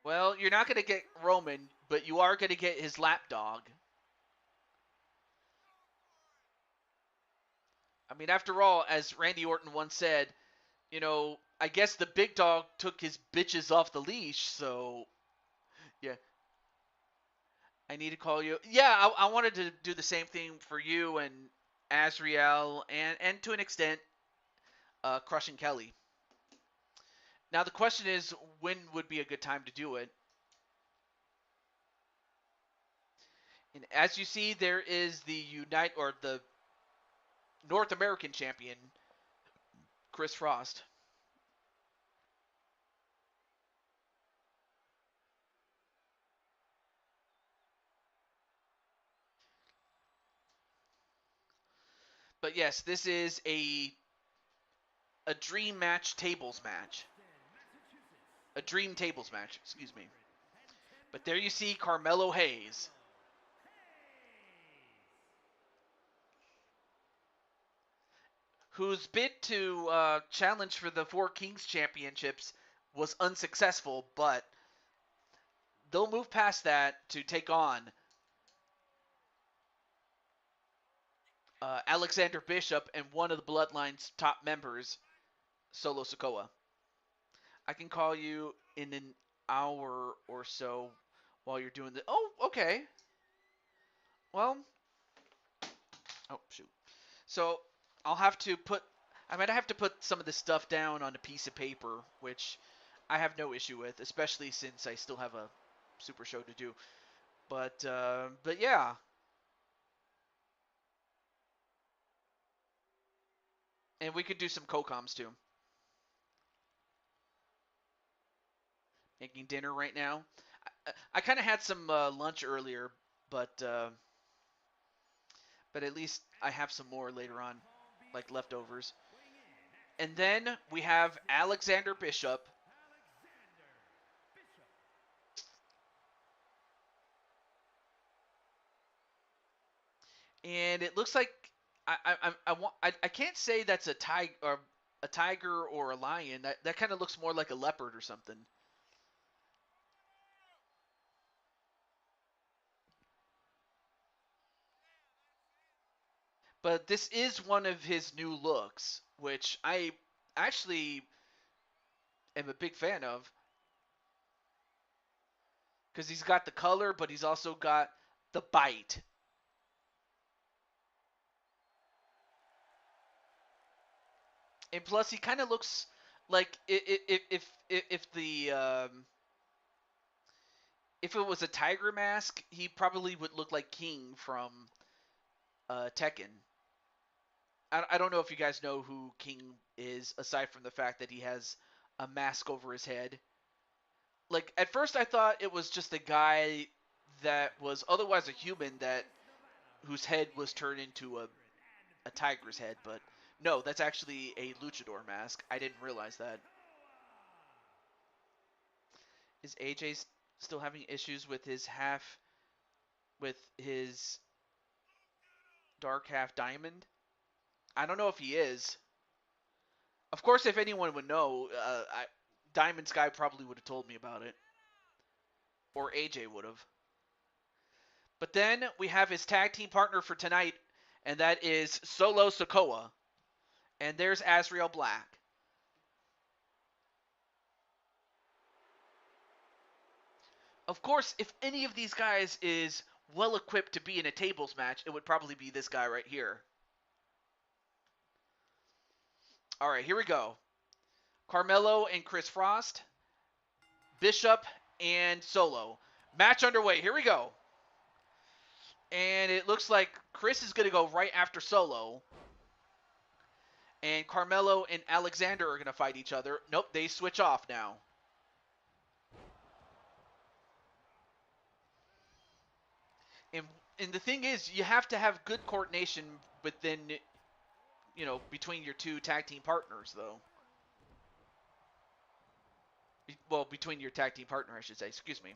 Well, you're not going to get Roman, but you are going to get his lapdog. I mean, after all, as Randy Orton once said, I guess the big dog took his bitches off the leash, so yeah. I need to call you. Yeah, I wanted to do the same thing for you and Azriel and to an extent, Crushing Kelly. Now the question is, when would be a good time to do it? And as you see, there is the North American champion, Chris Frost. But yes, this is a dream match tables match. A dream tables match, excuse me. But there you see Carmelo Hayes. Whose bid to challenge for the Four Kings Championships was unsuccessful, but they'll move past that to take on Alexander Bishop and one of the Bloodline's top members, Solo Sikoa. I can call you in an hour or so while you're doing the. Oh, okay. Well, oh shoot. So I'll have to put. I might have to put some of this stuff down on a piece of paper, which I have no issue with, especially since I still have a super show to do. But yeah, and we could do some co-coms too. Making dinner right now. I kind of had some lunch earlier, but but at least I have some more later on, like leftovers. And then we have Alexander Bishop. And it looks like I can't say that's a tiger or a lion. That kind of looks more like a leopard or something. But this is one of his new looks, which I actually am a big fan of because he's got the color, but he's also got the bite. And plus, he kind of looks like if the if it was a tiger mask, he probably would look like King from Tekken. I don't know if you guys know who King is, aside from the fact that he has a mask over his head. Like, at first I thought it was just a guy that was otherwise a human that whose head was turned into a tiger's head, but no, that's actually a luchador mask. I didn't realize that. Is AJ still having issues with his dark half diamond? I don't know if he is. Of course, if anyone would know, Diamond Sky probably would have told me about it, or AJ would have. But then we have his tag team partner for tonight, and that is Solo Sikoa. And there's Azrael Black. Of course, if any of these guys is well equipped to be in a tables match, it would probably be this guy right here. All right, here we go. Carmelo and Chris Frost, Bishop and Solo. Match underway. Here we go. And it looks like Chris is going to go right after Solo. And Carmelo and Alexander are going to fight each other. Nope, they switch off now. And and the thing is, you have to have good coordination within, between your two tag team partners, though. Well, between your tag team partner, I should say. Excuse me.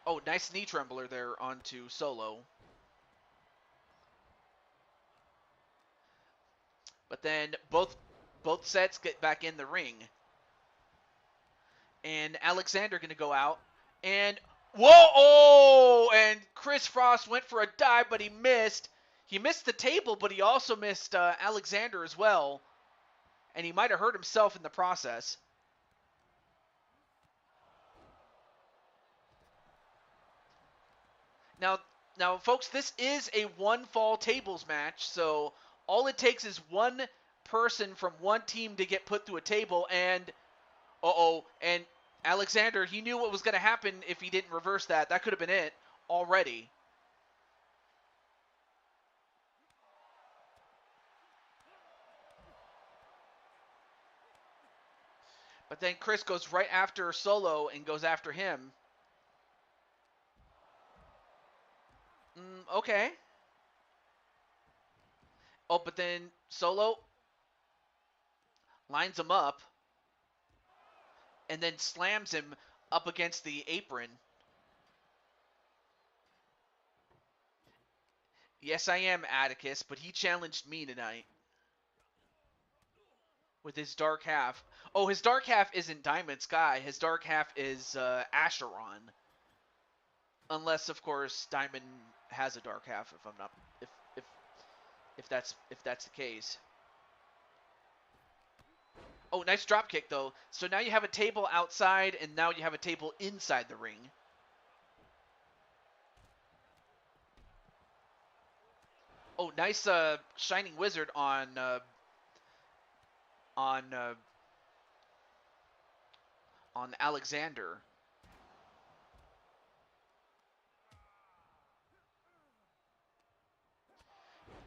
Oh, nice knee trembler there onto Solo. But then both sets get back in the ring. And Alexander going to go out. And whoa! Oh! And Chris Frost went for a dive, but he missed. He missed the table, but he also missed Alexander as well. And he might have hurt himself in the process. Now, folks, this is a one fall tables match, so all it takes is one person from one team to get put through a table, and and Alexander, he knew what was going to happen if he didn't reverse that. That could have been it already. But then Chris goes right after Solo and goes after him. Okay. Oh, but then Solo lines him up and then slams him up against the apron. Yes, I am Atticus, but he challenged me tonight with his dark half. Oh, his dark half isn't Diamond Sky. His dark half is Acheron. Unless, of course, Diamond has a dark half. If I'm not, if that's the case. Oh, nice drop kick though. So now you have a table outside, and now you have a table inside the ring. Oh, nice Shining Wizard on Alexander.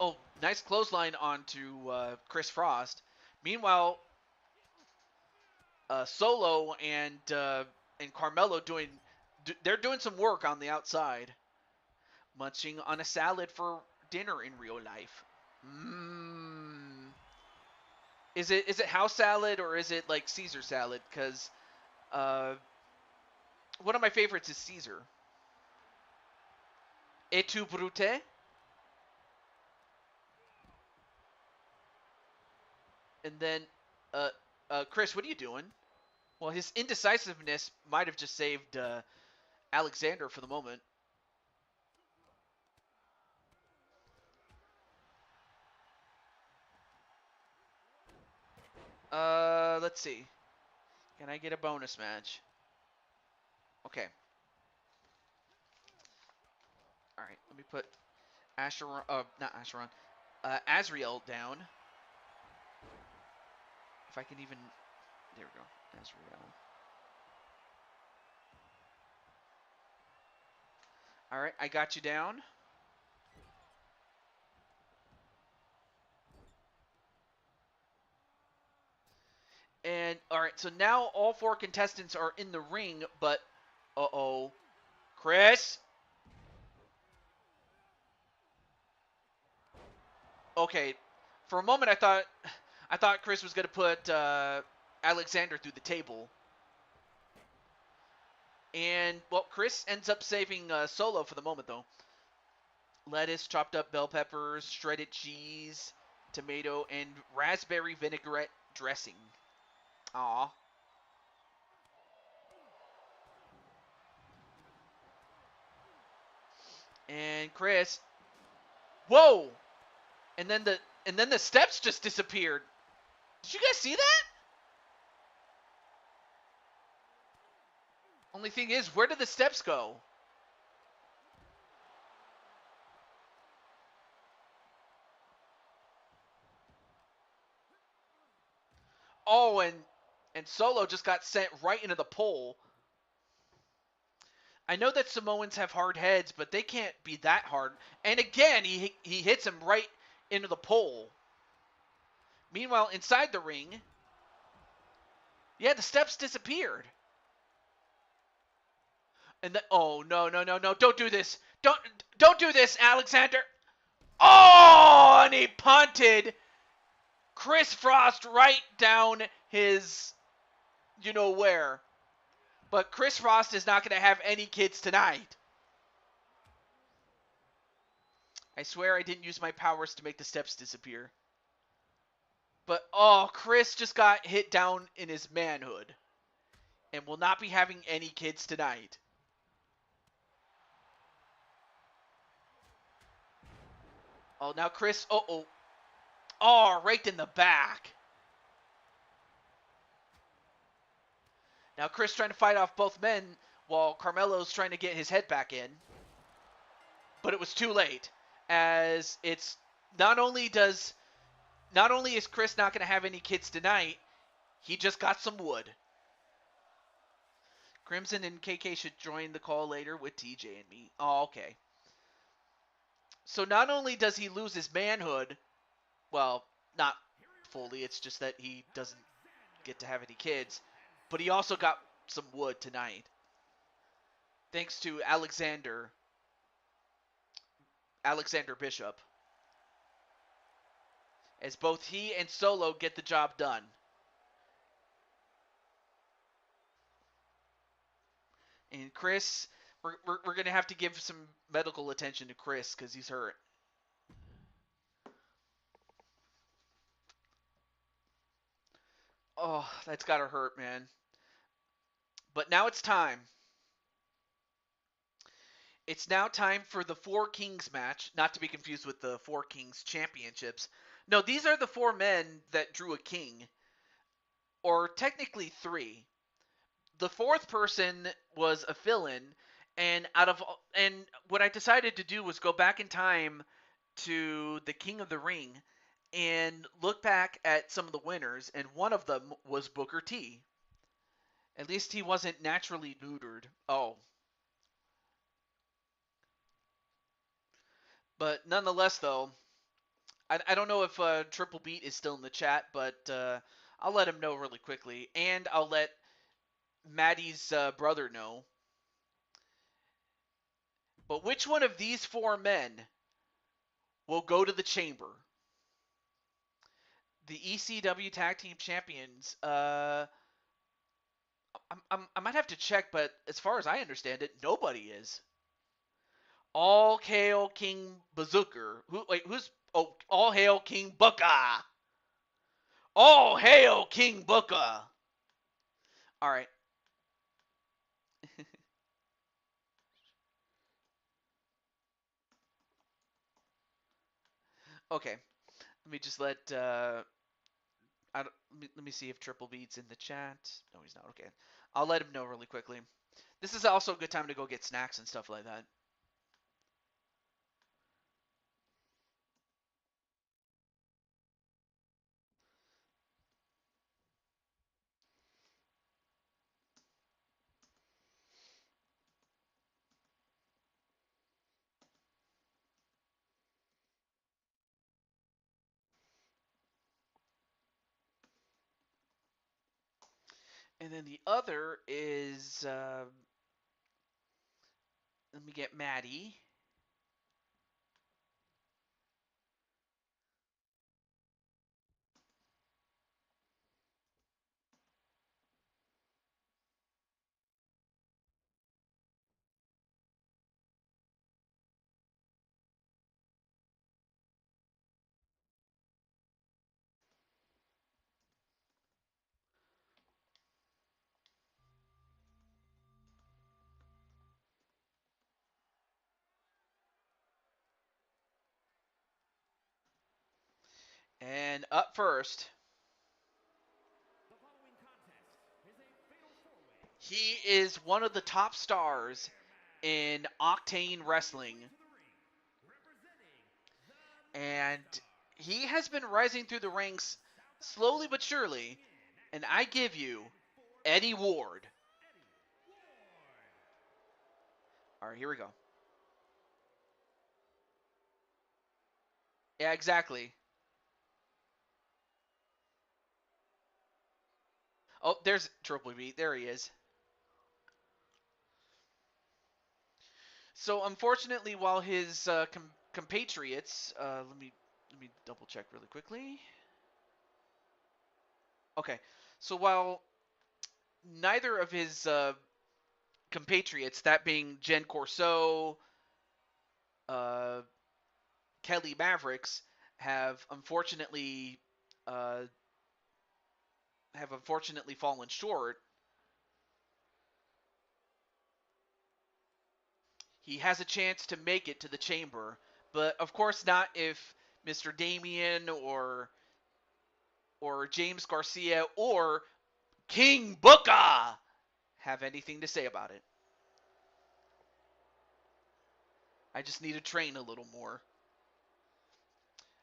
Oh, nice clothesline onto Chris Frost. Meanwhile, Solo and Carmelo they're doing some work on the outside, munching on a salad for dinner in real life. Mmm. Is it house salad or is it like Caesar salad? Because one of my favorites is Caesar. Et tu brute? And then, Chris, what are you doing? Well, his indecisiveness might have just saved Alexander for the moment. Let's see. Can I get a bonus match? Okay. me put Asheron, not Asheron, Azrael down. If I can even, there we go, Azrael. All right, I got you down. And all right, so now all 4 contestants are in the ring, but uh-oh, Chris. Okay, for a moment I thought Chris was gonna put Alexander through the table, and well, Chris ends up saving Solo for the moment though. Lettuce, chopped up bell peppers, shredded cheese, tomato, and raspberry vinaigrette dressing. Aw. And Chris, whoa! And then the steps just disappeared. Did you guys see that? Only thing is, where did the steps go? Oh, and Solo just got sent right into the pole. I know that Samoans have hard heads, but they can't be that hard. And again, he hits him right into the pole. Meanwhile, inside the ring, yeah, the steps disappeared. And then, oh no, don't do this, don't do this, Alexander. Oh, and he punted Chris Frost right down his, you know where. But Chris Frost is not going to have any kids tonight. I swear I didn't use my powers to make the steps disappear. But, oh, Chris just got hit down in his manhood. And will not be having any kids tonight. Oh, now Chris, uh-oh. Oh, right in the back. Now Chris trying to fight off both men while Carmelo's trying to get his head back in. But it was too late, as it's not only is Chris not going to have any kids tonight, he just got some wood. Crimson and KK should join the call later with TJ and me. Oh, okay. So not only does he lose his manhood, well, not fully, it's just that he doesn't get to have any kids, but he also got some wood tonight. Thanks to Alexander Bishop. As both he and Solo get the job done. And Chris, we're going to have to give some medical attention to Chris because he's hurt. Oh, that's got to hurt, man. But now it's time. It's now time for the Four Kings match, not to be confused with the Four Kings Championships. No, these are the 4 men that drew a king, or technically 3. The 4th person was a fill-in, and what I decided to do was go back in time to the King of the Ring and look back at some of the winners, and one of them was Booker T. At least he wasn't naturally neutered. Oh. But nonetheless, though, I don't know if Triple Beat is still in the chat, but I'll let him know really quickly. And I'll let Maddie's brother know. But which one of these 4 men will go to the chamber? The ECW Tag Team Champions. I might have to check, but as far as I understand it, nobody is. All hail King Bazooker. Who's? Oh, all hail King Booker. All hail King Booker. All right. Okay. Let me just let let me see if Triple Beat's in the chat. No, he's not. Okay. I'll let him know really quickly. This is also a good time to go get snacks and stuff like that. And then the other is, let me get Maddie. And up first, The following contest is a fatal four-way he is one of the top stars in Octane Wrestling. to the ring, representing the And Megastar he has been rising through the ranks slowly but surely. And I give you Eddie Ward. Eddie Ward. All right, here we go. Yeah, exactly. Oh, there's Triple B. There he is. So unfortunately, while his compatriots, let me double check really quickly. Okay, so while neither of his compatriots, that being Jen Corso, uh, Kelly Mavericks, have unfortunately uh, fallen short. He has a chance to make it to the chamber, but of course not if Mr. Damien or James Garcia or King Booker have anything to say about it. I just need to train a little more.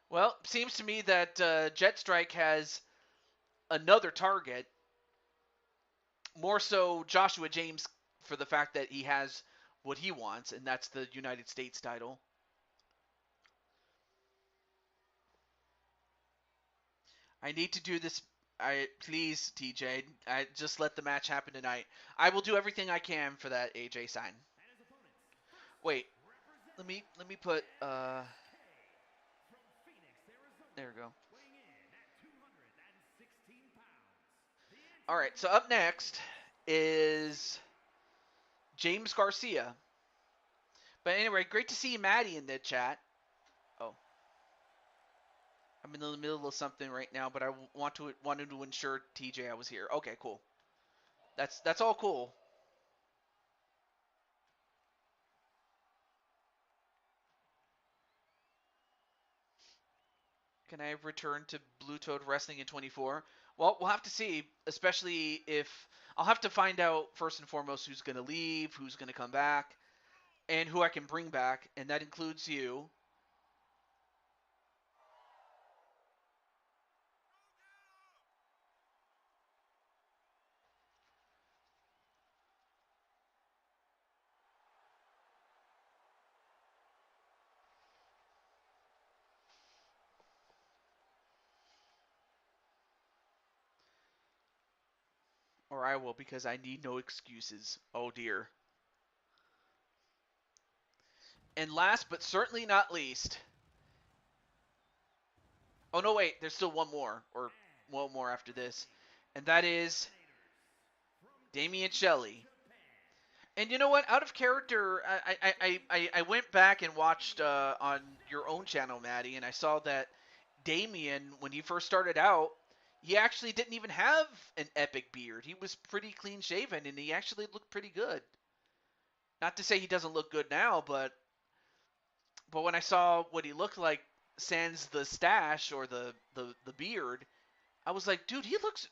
Well, seems to me that Jetstrike has another target, more so Joshua James, for the fact that he has what he wants, and that's the United States title. I need to do this. Please, TJ, I just let the match happen tonight. I will do everything I can for that AJ sign. And his opponents, Wait, let representing me put SK from Phoenix, there Arizona, we go. weighing in at 216 pounds. The All right, so anti-venom up next is James Garcia. But anyway, great to see Maddie in the chat. Oh, I'm in the middle of something right now, but I wanted to ensure TJ I was here. Okay, cool. That's all cool. Can I return to Blue Toad Wrestling in 24? Well, we'll have to see, especially if I'll have to find out first and foremost who's going to leave, who's going to come back, and who I can bring back, and that includes you. Or I will, because I need no excuses. Oh dear. And last but certainly not least. Oh no, wait, there's still one more, or one more after this. And that is Damian Shelley. And you know what? Out of character, I went back and watched on your own channel, Maddie, and I saw that Damien, when he first started out, he actually didn't even have an epic beard. He was pretty clean shaven, and he actually looked pretty good. Not to say he doesn't look good now, but when I saw what he looked like, sans the stash or the beard, I was like, dude, he looks.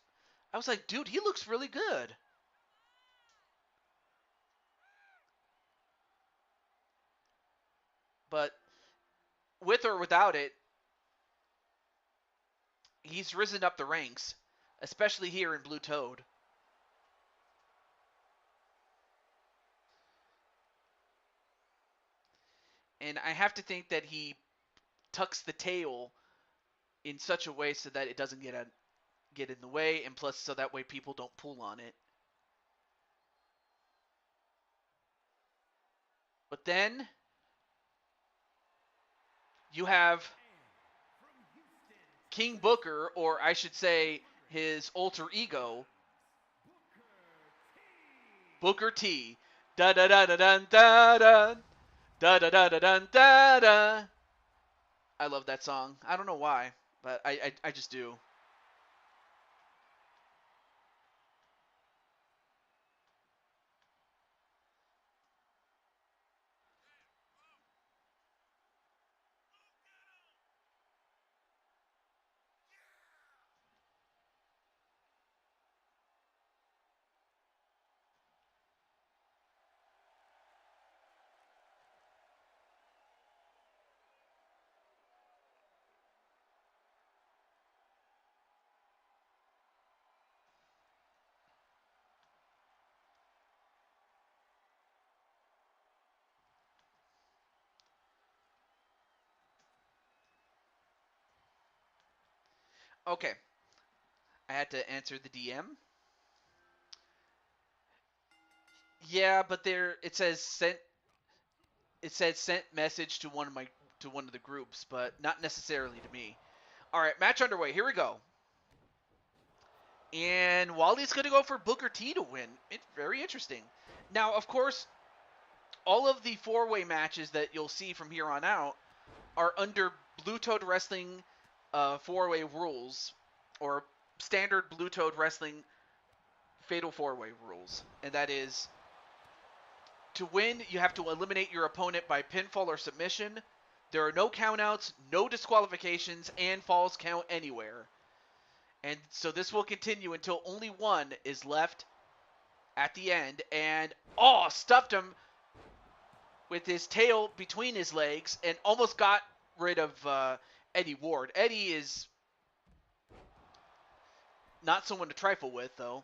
I was like, dude, he looks really good. But with or without it, he's risen up the ranks, especially here in Blue Toad. And I have to think that he tucks the tail in such a way so that it doesn't get in the way, and plus so that way people don't pull on it. But then you have King Booker, or I should say his alter ego, Booker T. Da da da da da da da da da da da da da da. I love that song. I don't know why, but I just do. Okay, I had to answer the DM. Yeah, but there it says sent. It said sent message to one of the groups, but not necessarily to me. All right, match underway. Here we go. And Wally's going to go for Booker T to win. It's very interesting. Now, of course, all of the four-way matches that you'll see from here on out are under Blue Toad Wrestling four-way rules, or standard Blue Toad Wrestling Fatal Four-Way rules. And that is, to win, you have to eliminate your opponent by pinfall or submission. There are no countouts, no disqualifications, and falls count anywhere. And so this will continue until only one is left at the end. And, oh, stuffed him with his tail between his legs and almost got rid of Eddie Ward. Eddie is not someone to trifle with, though.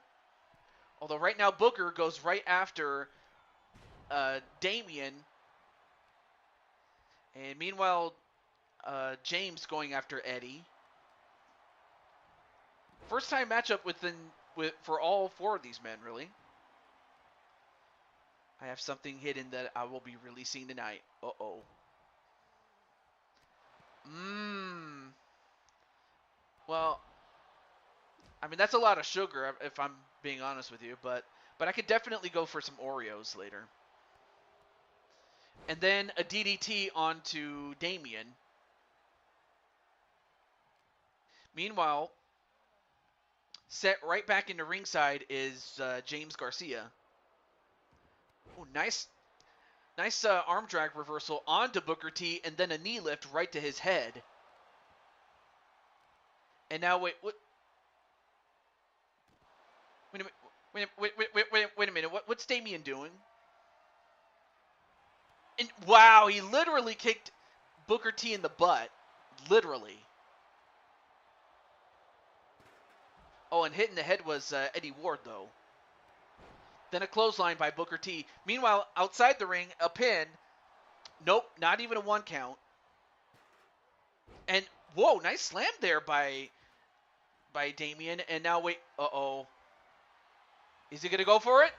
Although right now Booker goes right after Damien. And meanwhile, James going after Eddie. First time matchup for all four of these men, really. I have something hidden that I will be releasing tonight. Uh-oh. Well, I mean, that's a lot of sugar, if I'm being honest with you, but I could definitely go for some Oreos later. And then a DDT onto Damien. Meanwhile, set right back into ringside is James Garcia. Oh, nice arm drag reversal onto Booker T, and then a knee lift right to his head. And now wait a minute. What's Damien doing? And wow, he literally kicked Booker T in the butt, literally. Oh, and hitting the head was Eddie Ward, though. Then a clothesline by Booker T. Meanwhile, outside the ring, a pin. Nope, not even a one count. And, whoa, nice slam there by Damien. And now, wait, uh-oh. Is he going to go for it?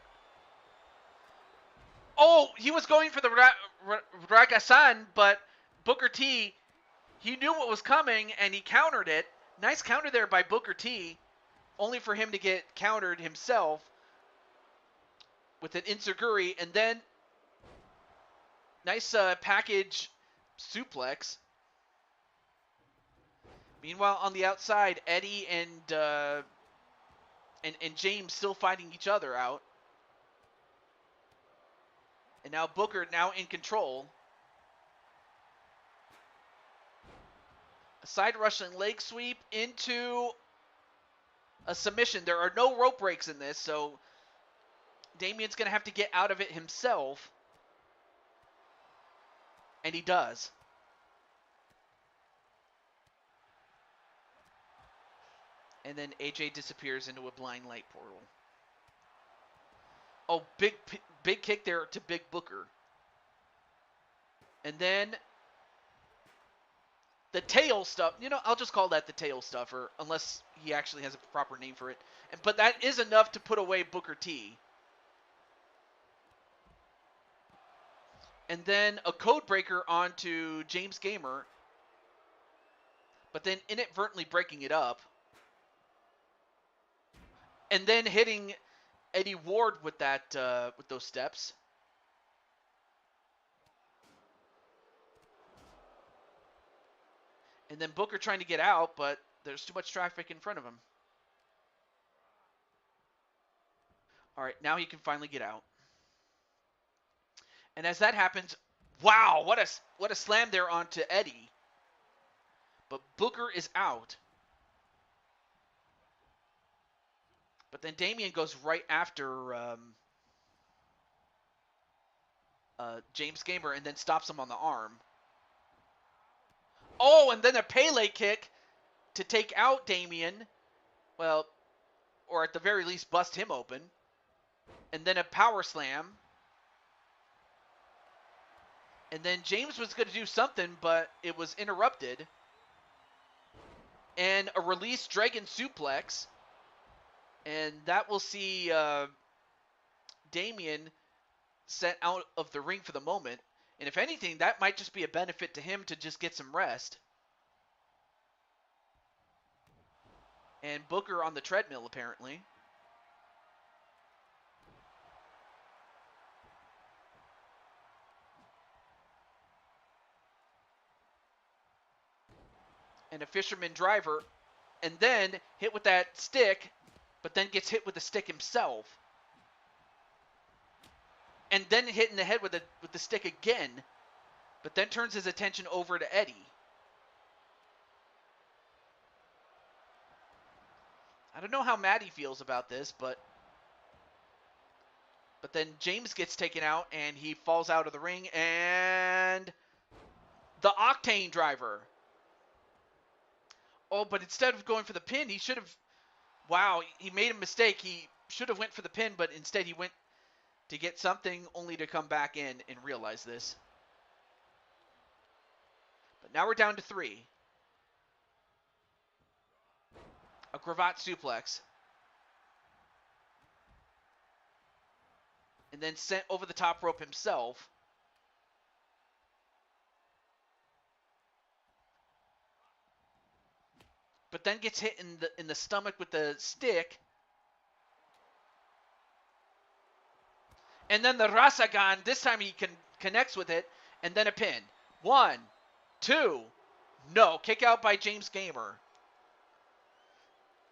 Oh, he was going for the Ragasan, but Booker T, he knew what was coming, and he countered it. Nice counter there by Booker T, only for him to get countered himself with an Insurguri, and then nice package suplex. Meanwhile, on the outside, Eddie and James still fighting each other out. And now Booker now in control. A side Russian leg sweep into a submission. There are no rope breaks in this, so Damien's going to have to get out of it himself. And he does. And then AJ disappears into a blind light portal. Oh, big kick there to Big Booker. And then the tail stuff. You know, I'll just call that the tail stuffer, unless he actually has a proper name for it. But that is enough to put away Booker T. And then a code breaker onto James Gamer, but then inadvertently breaking it up. And then hitting Eddie Ward with that with those steps. And then Booker trying to get out, but there's too much traffic in front of him. All right, now he can finally get out. And as that happens, wow, what a slam there onto Eddie. But Booker is out. But then Damian goes right after James Gamer and then stops him on the arm. Oh, and then a Pele kick to take out Damian. Well, or at the very least bust him open. And then a power slam. And then James was going to do something, but it was interrupted. And a release Dragon Suplex. And that will see Damian sent out of the ring for the moment. And if anything, that might just be a benefit to him to just get some rest. And Booker on the treadmill, apparently. And a fisherman driver. And then hit with that stick, but then gets hit with the stick himself. And then hit in the head with the stick again, but then turns his attention over to Eddie. I don't know how Maddie feels about this, but then James gets taken out and he falls out of the ring, and the Octane driver. Oh, but instead of going for the pin, he should have. Wow, he made a mistake. He should have went for the pin, but instead he went to get something only to come back in and realize this. But now we're down to 3. A cravat suplex. And then sent over the top rope himself. But then gets hit in the stomach with the stick. And then the Rasagan, this time he connects with it, and then a pin. 1, 2, no. Kick out by James Gamer.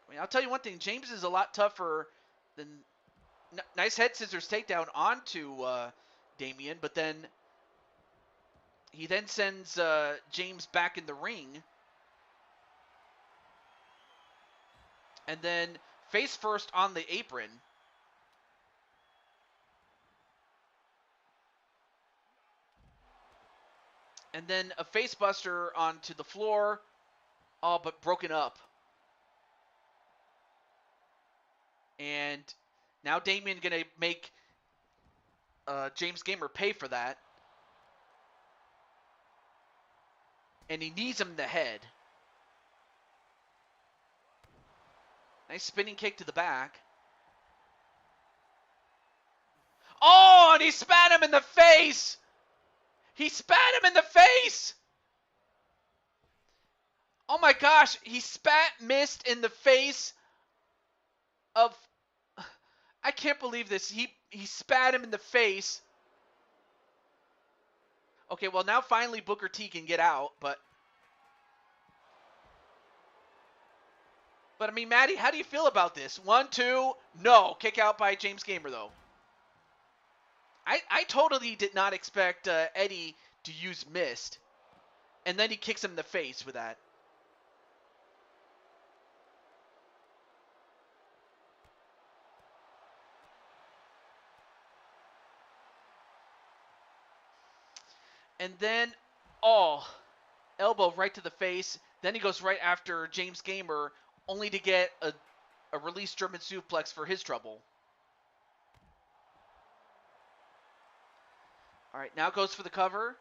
I mean, I'll tell you one thing. James is a lot tougher than... Nice head scissors takedown onto Damian, but then he then sends James back in the ring. And then face first on the apron. And then a face buster onto the floor, all but broken up. And now Damian going to make James Gamer pay for that. And he knees him in the head. Nice spinning kick to the back. Oh, and he spat him in the face! He spat him in the face! Oh my gosh, he spat mist in the face of... I can't believe this. He spat him in the face. Okay, well now finally Booker T can get out, but... But I mean, Maddie, how do you feel about this? 1, 2, no. Kick out by James Gamer, though. I totally did not expect Eddie to use Mist. And then he kicks him in the face with that. And then, oh, elbow right to the face. Then he goes right after James Gamer, only to get a release German suplex for his trouble. All right, now goes for the cover.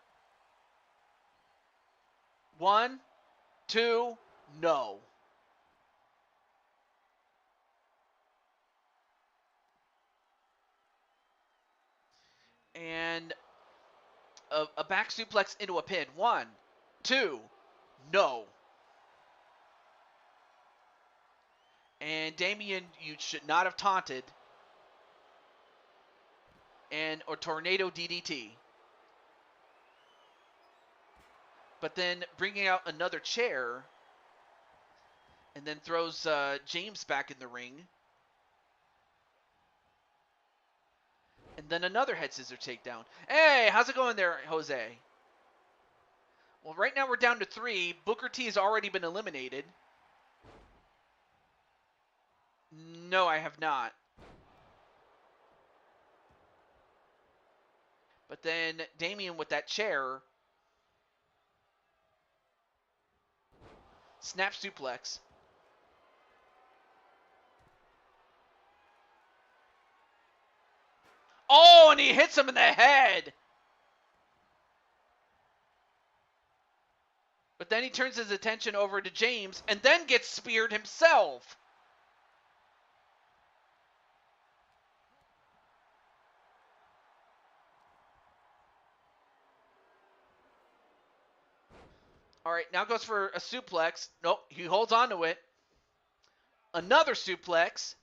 1, 2, no. And a back suplex into a pin. 1, 2, no. And Damien, you should not have taunted. And or tornado DDT. But then bringing out another chair, and then throws James back in the ring. And then another head scissor takedown. Hey, how's it going there, Jose? Well, right now we're down to 3. Booker T has already been eliminated. No, I have not. But then Damien with that chair. Snap suplex. Oh, and he hits him in the head. But then he turns his attention over to James and then gets speared himself. All right, now goes for a suplex. Nope, he holds on to it. Another suplex.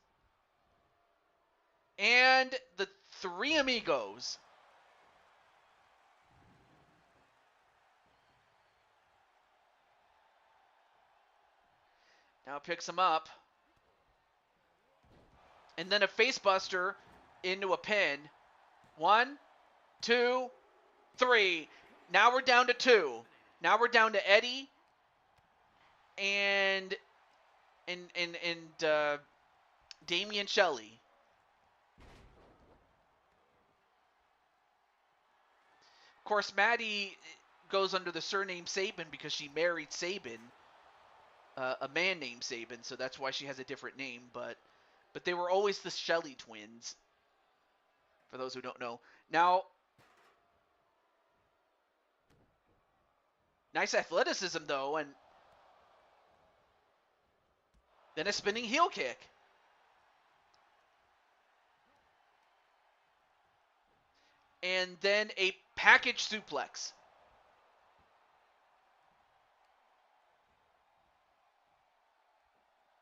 And the 3 amigos. Now picks him up. And then a facebuster into a pin. 1, 2, 3. Now we're down to 2. Now we're down to Eddie and Damian Shelley. Of course, Maddie goes under the surname Sabin because she married Sabin, a man named Sabin, so that's why she has a different name. But they were always the Shelley twins, for those who don't know. Now, nice athleticism, though, and then a spinning heel kick. And then a package suplex.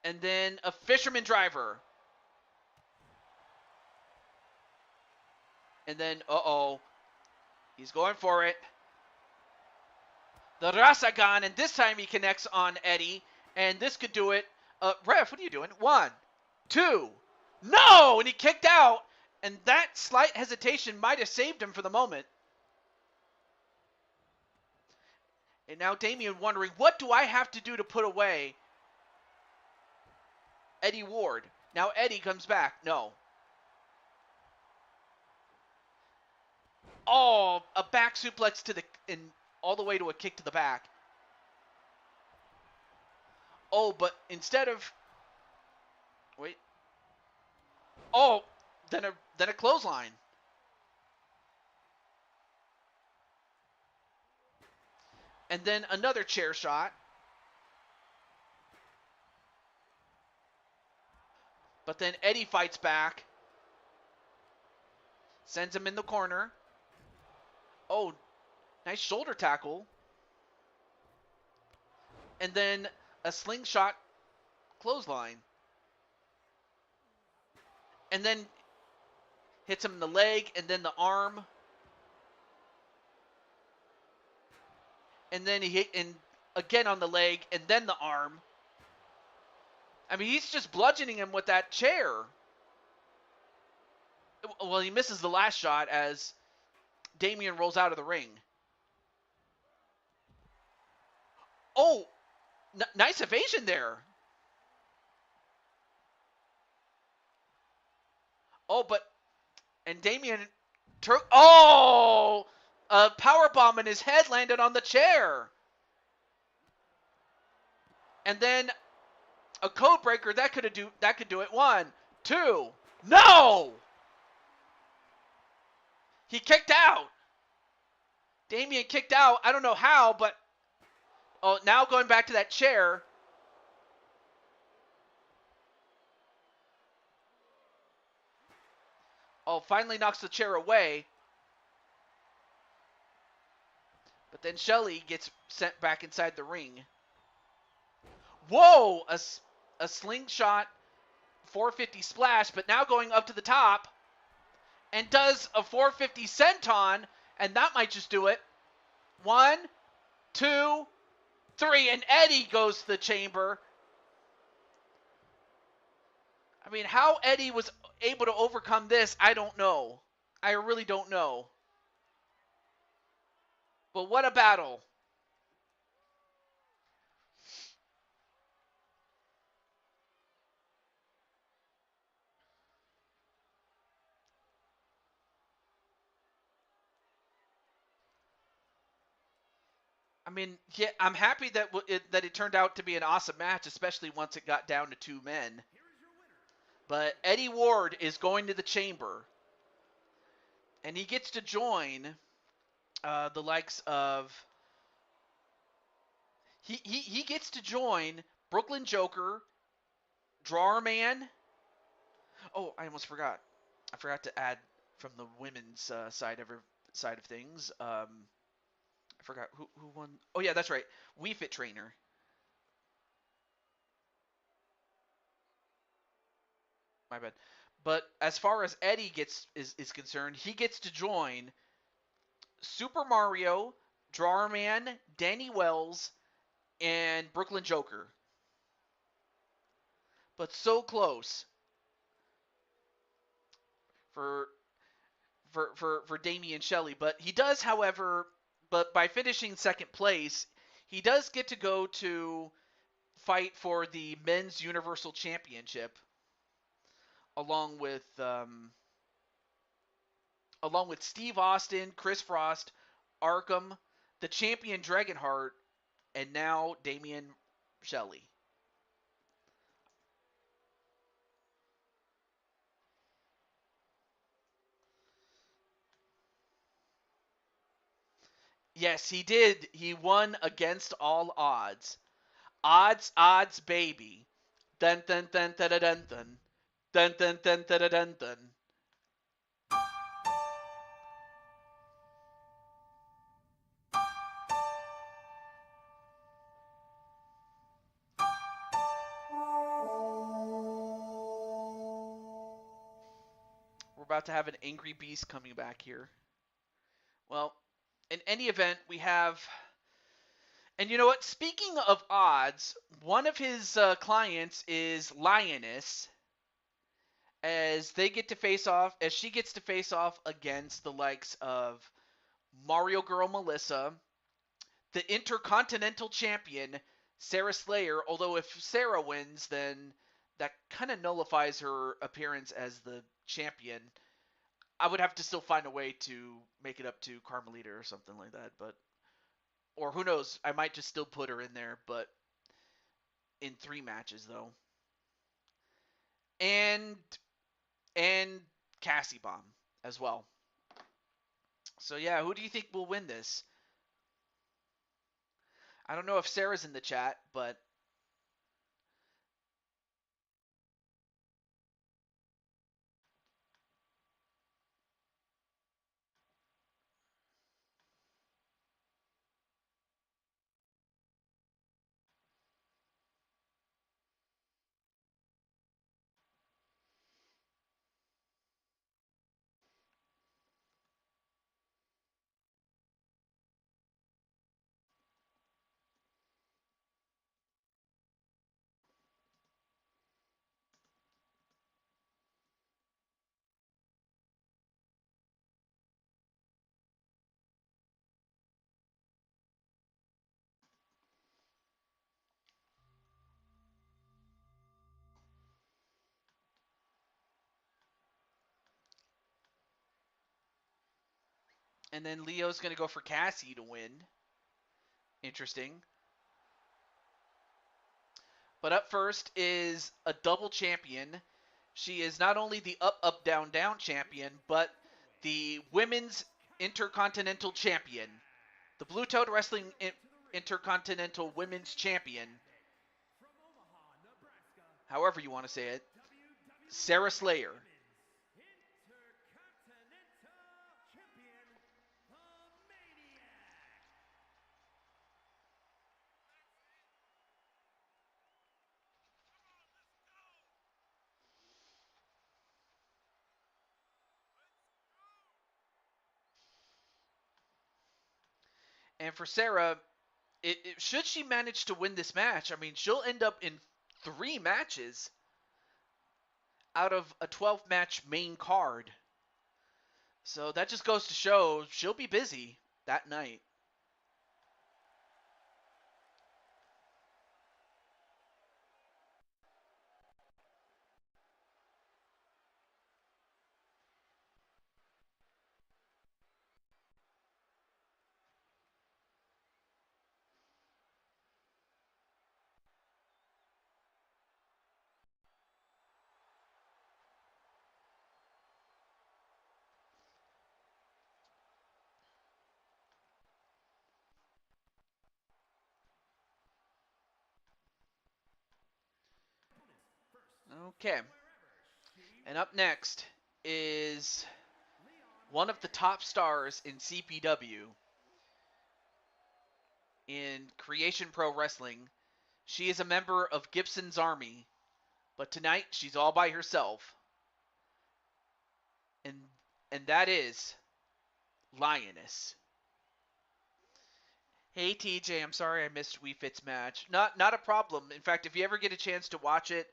And then a fisherman driver. And then, uh-oh, he's going for it. The Rasagan, and this time he connects on Eddie, and this could do it. Ref, what are you doing? 1, 2, no! And he kicked out, and that slight hesitation might have saved him for the moment. And now Damien wondering, what do I have to do to put away Eddie Ward? Now Eddie comes back. No. Oh, a back suplex to the all the way to a kick to the back. Oh, but instead of wait. Oh, then a clothesline. And then another chair shot. But then Eddie fights back. Sends him in the corner. Oh, nice shoulder tackle. And then a slingshot clothesline. And then hits him in the leg and then the arm. And then he hit again on the leg and then the arm. I mean, he's just bludgeoning him with that chair. Well, he misses the last shot as Damien rolls out of the ring. Oh, nice evasion there. Oh, and Damien, a powerbomb in his head landed on the chair. And then a code breaker that could do it. 1, 2, no! He kicked out. Damien kicked out. I don't know how, but Oh, now going back to that chair. Oh, finally knocks the chair away. But then Shelly gets sent back inside the ring. Whoa! A slingshot 450 splash, but now going up to the top. And does a 450 senton, and that might just do it. 1, 2, 3, and Eddie goes to the chamber. I mean, how Eddie was able to overcome this, I don't know. I really don't know. But what a battle. I mean, yeah, I'm happy that that it turned out to be an awesome match, especially once it got down to 2 men. But Eddie Ward is going to the chamber, and he gets to join the likes of he gets to join Brooklyn Joker, Drawer Man. Oh, I almost forgot. I forgot to add from the women's side of things. I forgot who won. Oh yeah, that's right. We Fit Trainer. My bad. But as far as Eddie is concerned, he gets to join Super Mario, Drawer Man, Danny Wells, and Brooklyn Joker. But so close for Damian Shelley. But he does, however, but by finishing second place, he does get to go to fight for the men's Universal Championship along with Steve Austin, Chris Frost, Arkham, the champion Dragonheart, and now Damian Shelley. Yes, he did. He won against all odds. Odds, baby. Dun dun dun dun dun dun dun dun dun dun dun dun. We're about to have an angry beast coming back here. Well, in any event, we have. And you know what? Speaking of odds, one of his clients is Lioness, as she gets to face off against the likes of Mario Girl Melissa, the Intercontinental Champion Sarah Slayer. Although if Sarah wins, then that kind of nullifies her appearance as the champion. I would have to still find a way to make it up to Carmelita or something like that, but or who knows, I might just still put her in there, but in 3 matches though. And Cassie Bomb as well. So yeah, who do you think will win this? I don't know if Sarah's in the chat, but and then Leo's going to go for Cassie to win. Interesting. But up first is a double champion. She is not only the up, up, down, down champion, but the women's intercontinental champion. The Blue Toad Wrestling Intercontinental Women's Champion, from Omaha, Nebraska, however you want to say it, WWE Sarah Slayer. Intercontinental Champion, the Maniac. And for Sarah, should she manage to win this match, I mean, she'll end up in 3 matches out of a 12-match main card. So that just goes to show she'll be busy that night. Okay. And up next is one of the top stars in CPW, in Creation Pro Wrestling. She is a member of Gibson's Army, but tonight she's all by herself. And that is Lioness. Hey TJ, I'm sorry I missed Wii Fit's match. Not a problem. In fact, if you ever get a chance to watch it,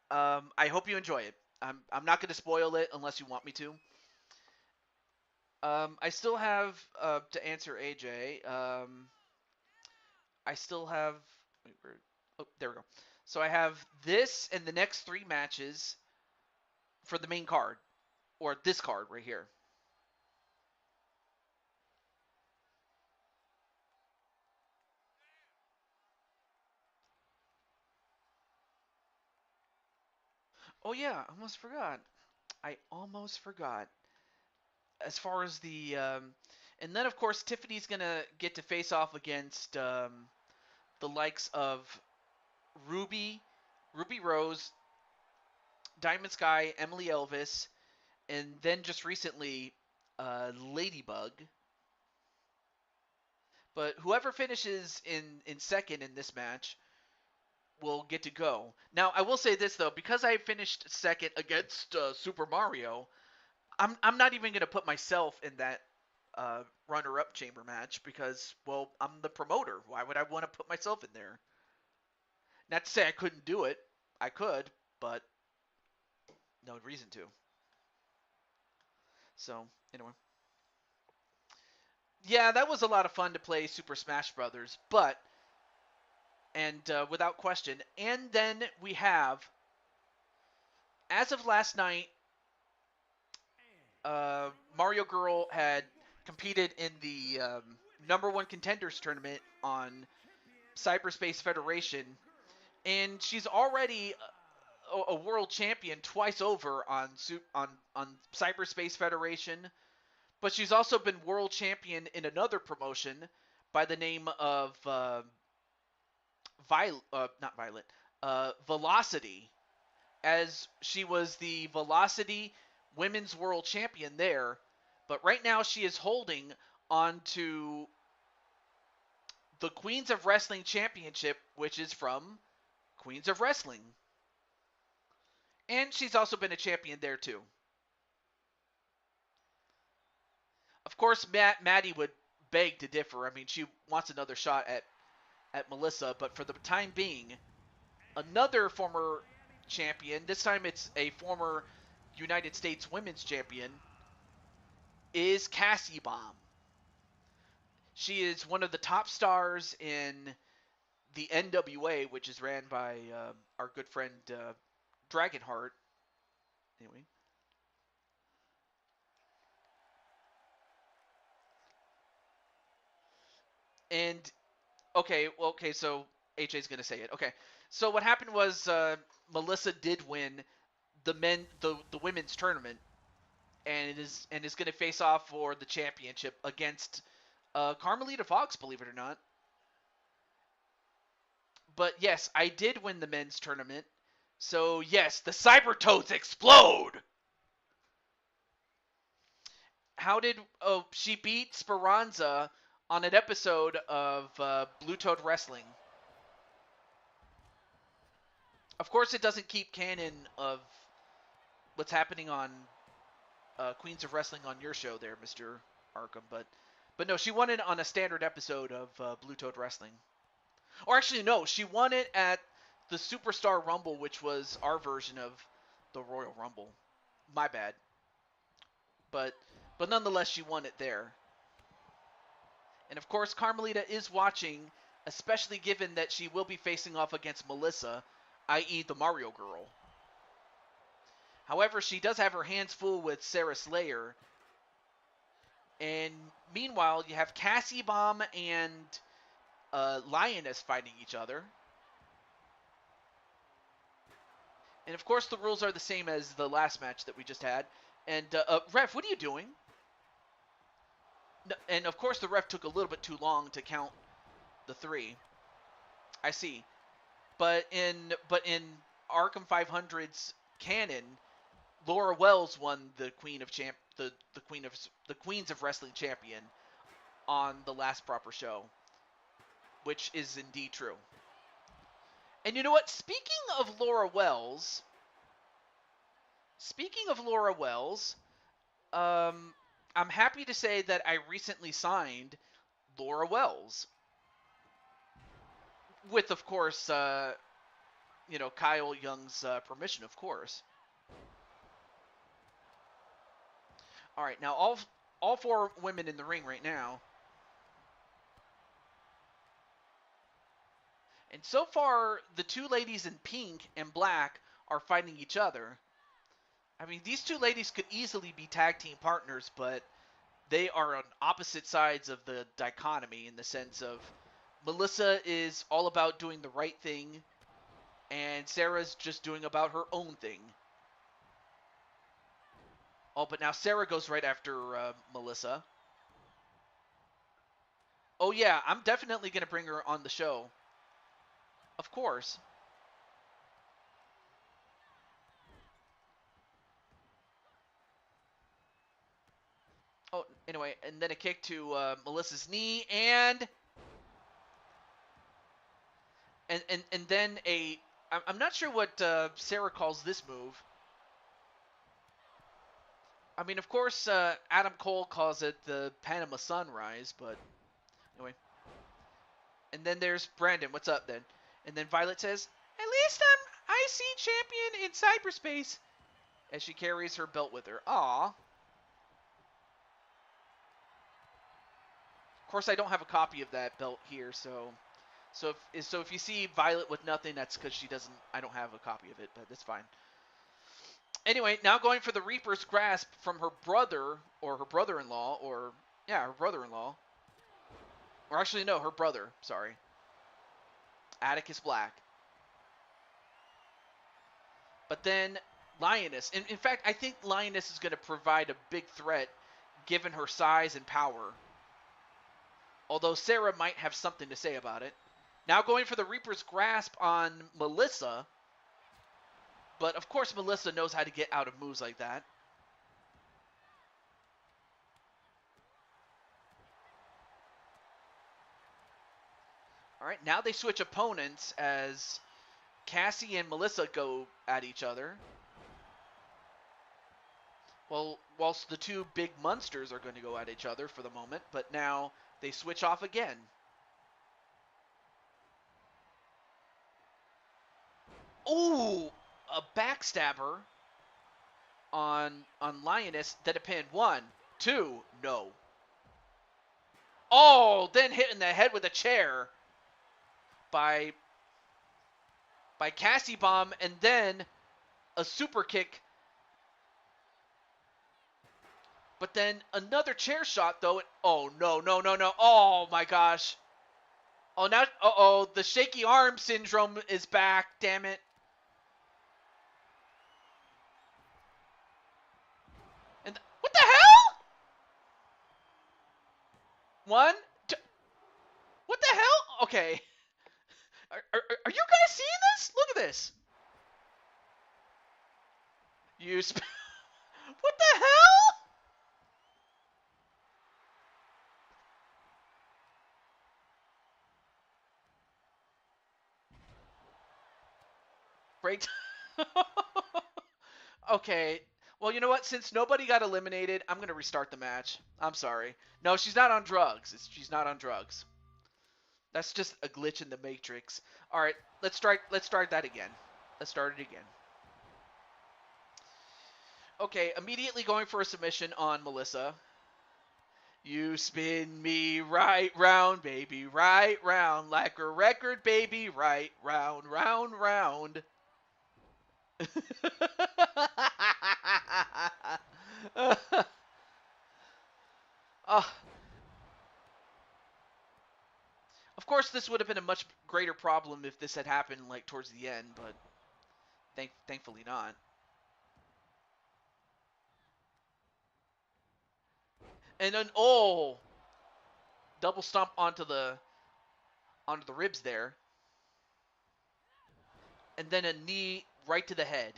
I hope you enjoy it. I'm not going to spoil it unless you want me to. I still have to answer AJ. I still have. Wait, oh, there we go. So I have this and the next 3 matches for the main card, or this card right here. Oh yeah, I almost forgot. I almost forgot. As far as the, and then of course Tiffany's gonna get to face off against the likes of Ruby, Ruby Rose, Diamond Sky, Emily Elvis, and then just recently Ladybug. But whoever finishes in second in this match will get to go. Now, I will say this though, because I finished second against Super Mario, I'm not even gonna put myself in that runner-up chamber match because, well, I'm the promoter. Why would I want to put myself in there? Not to say I couldn't do it. I could, but no reason to. So anyway, yeah, that was a lot of fun to play Super Smash Brothers, but and without question. And then we have, as of last night, Mario Girl had competed in the number 1 contenders tournament on Cyberspace Federation, and she's already a world champion twice over on Cyberspace Federation. But she's also been world champion in another promotion by the name of Velocity, as she was the Velocity Women's World Champion there. But right now she is holding on to the Queens of Wrestling Championship, which is from Queens of Wrestling. And she's also been a champion there too. Of course, Maddie would beg to differ. I mean, she wants another shot at Melissa, but for the time being, another former champion, this time it's a former United States Women's Champion, is Cassie Bomb. She is one of the top stars in the NWA, which is ran by our good friend Dragonheart. Anyway. And okay, so HA's gonna say it. Okay, so what happened was Melissa did win the women's tournament, and is gonna face off for the championship against Carmelita Fox, believe it or not. But yes, I did win the men's tournament. So yes, the Cyber Toads explode. How did she beat Speranza on an episode of Blue Toad Wrestling? Of course, it doesn't keep canon of what's happening on Queens of Wrestling on your show there, Mr. Arkham, but no, she won it on a standard episode of Blue Toad Wrestling. Or actually, no, she won it at the Superstar Rumble, which was our version of the Royal Rumble. My bad. But nonetheless, she won it there. And of course, Carmelita is watching, especially given that she will be facing off against Melissa, i.e. the Mario Girl. However, she does have her hands full with Sarah Slayer. And meanwhile, you have Cassie Bomb and Lioness fighting each other. And of course, the rules are the same as the last match that we just had. And ref, what are you doing? And of course, the ref took a little bit too long to count the 3. I see. But in Arkham 500's canon, Laura Wells won the Queens of Wrestling champion on the last proper show, which is indeed true. And you know what? Speaking of Laura Wells, I'm happy to say that I recently signed Laura Wells. With, of course, Kyle Young's permission, of course. All right, now all 4 women in the ring right now. And so far, the 2 ladies in pink and black are fighting each other. I mean, these 2 ladies could easily be tag team partners, but they are on opposite sides of the dichotomy in the sense of Melissa is all about doing the right thing, and Sarah's just doing about her own thing. Oh, but now Sarah goes right after Melissa. Oh yeah, I'm definitely going to bring her on the show. Of course. Oh, anyway, and then a kick to Melissa's knee, and then I'm not sure what Sarah calls this move. I mean, of course, Adam Cole calls it the Panama Sunrise, but anyway. And then there's Brandon. What's up, then? And then Violet says, "At least I'm IC champion in cyberspace," as she carries her belt with her. Aww. Of course, I don't have a copy of that belt here, so if you see Violet with nothing, that's because I don't have a copy of it, but that's fine. Anyway, now going for the Reaper's Grasp from her brother, or her brother-in-law, her brother-in-law. Or actually, no, her brother, sorry. Atticus Black. But then Lioness. In fact, I think Lioness is going to provide a big threat given her size and power. Although Sarah might have something to say about it. Now going for the Reaper's Grasp on Melissa. But of course Melissa knows how to get out of moves like that. Alright, now they switch opponents as Cassie and Melissa go at each other. Well, whilst the 2 big monsters are going to go at each other for the moment, but now they switch off again. Ooh, a backstabber on Lioness, then a pin. 1, 2, no. Oh, then hit in the head with a chair by Cassie Bomb, and then a super kick. But then another chair shot, though. Oh, no. Oh, my gosh. Oh, now, the shaky arm syndrome is back. Damn it. And what the hell? 1, 2. What the hell? Okay. Are you guys seeing this? Look at this. What the hell? Break. Okay. Well, you know what? Since nobody got eliminated, I'm gonna restart the match. I'm sorry. No, she's not on drugs. She's not on drugs. That's just a glitch in the matrix. All right, let's start that again. Let's start it again. Okay, immediately going for a submission on Melissa. You spin me right round, baby, right round, like a record, baby, right round, round, round. uh, of course, this would have been a much greater problem if this had happened like towards the end, but thankfully not. And then double stomp onto the ribs there, and then a knee right to the head.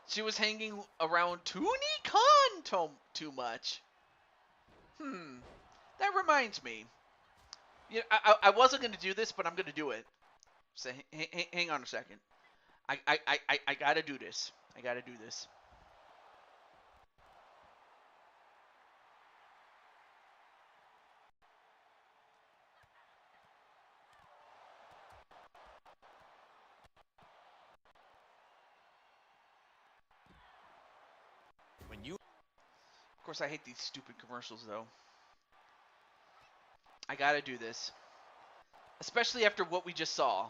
She was hanging around Toonie Khan too much. That reminds me. Yeah, I wasn't going to do this, but I'm going to do it. So hang on a second. I got to do this. I got to do this. Of course, I hate these stupid commercials, though. I got to do this. Especially after what we just saw.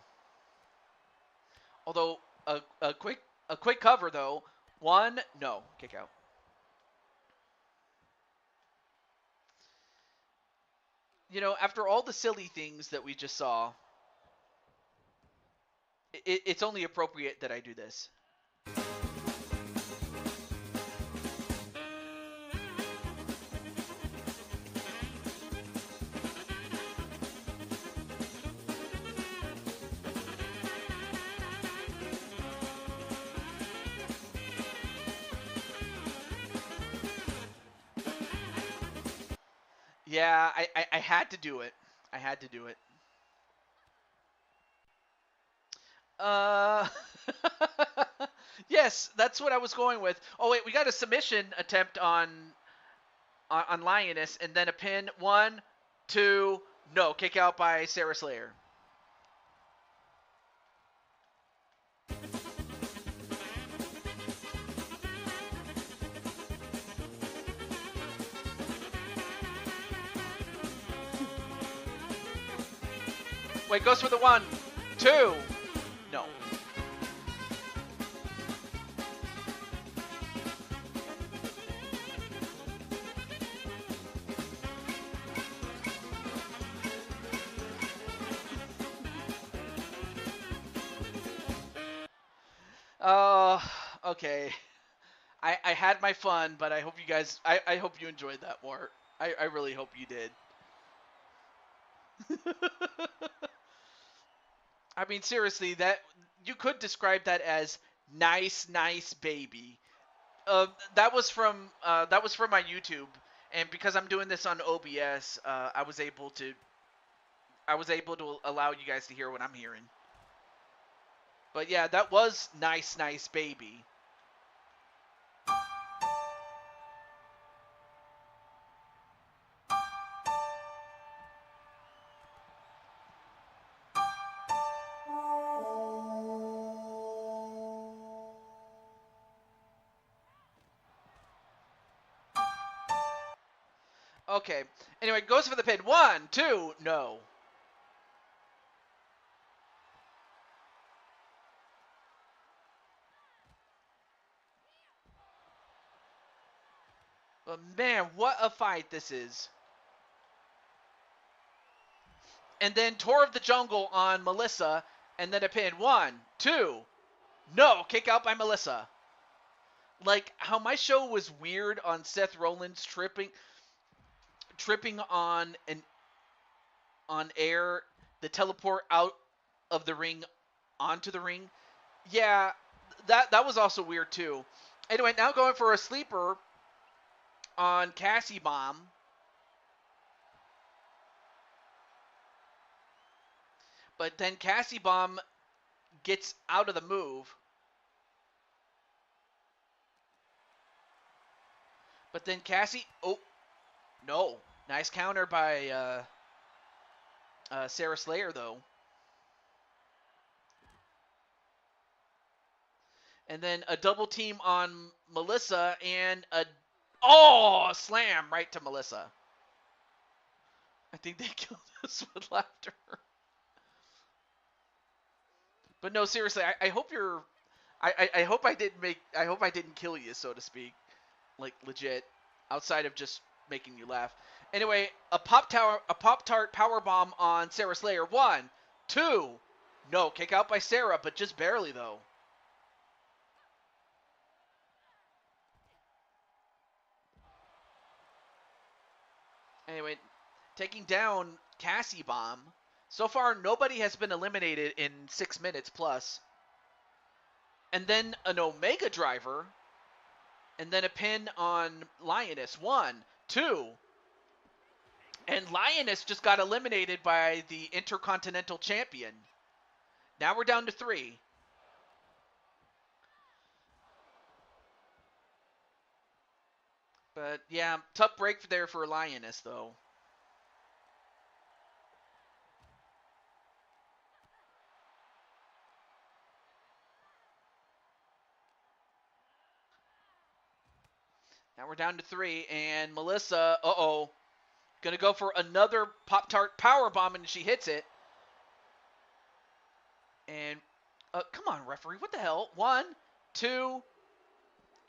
Although, a quick cover, though. One, no. Kick out. You know, after all the silly things that we just saw, it's only appropriate that I do this. Yeah, I had to do it. I had to do it. Uh, yes, that's what I was going with. Oh wait, we got a submission attempt on Lioness, and then a pin. 1, 2, no, kick out by Sarah Slayer. Wait, goes for the 1, 2, no. Okay. I had my fun, but I hope you guys, I hope you enjoyed that more. I really hope you did. I mean, seriously, that you could describe that as nice baby. That was from my YouTube, and because I'm doing this on OBS, I was able to allow you guys to hear what I'm hearing. But yeah, that was nice baby. Okay. Anyway, goes for the pin. 1, 2, no. But man, what a fight this is. and then Tour of the Jungle on Melissa, and then a pin. 1, 2. No, kick out by Melissa. Like how my show was weird on Seth Rollins tripping on air, the teleport out of the ring onto the ring. Yeah, that was also weird too. Anyway, now going for a sleeper on Cassie Bomb. But then Cassie Bomb gets out of the move. But then Cassie, oh no, nice counter by Sarah Slayer though. And then a double team on Melissa and a slam right to Melissa. I think they killed us with laughter. But no, seriously, I hope you're. I hope I didn't kill you, so to speak, like legit, outside of just making you laugh. Anyway, a Pop-Tart power bomb on Sarah Slayer. 1, 2, no, kick out by Sarah, but just barely though. Anyway, taking down Cassie Bomb. So far, nobody has been eliminated in 6 minutes plus. And then an Omega Driver. And then a pin on Lioness. 1, 2. And Lioness just got eliminated by the Intercontinental Champion. Now we're down to 3. But yeah, tough break there for Lioness though. Now we're down to 3, and Melissa, gonna go for another Pop-Tart powerbomb, and she hits it. And, come on, referee, what the hell? 1, 2,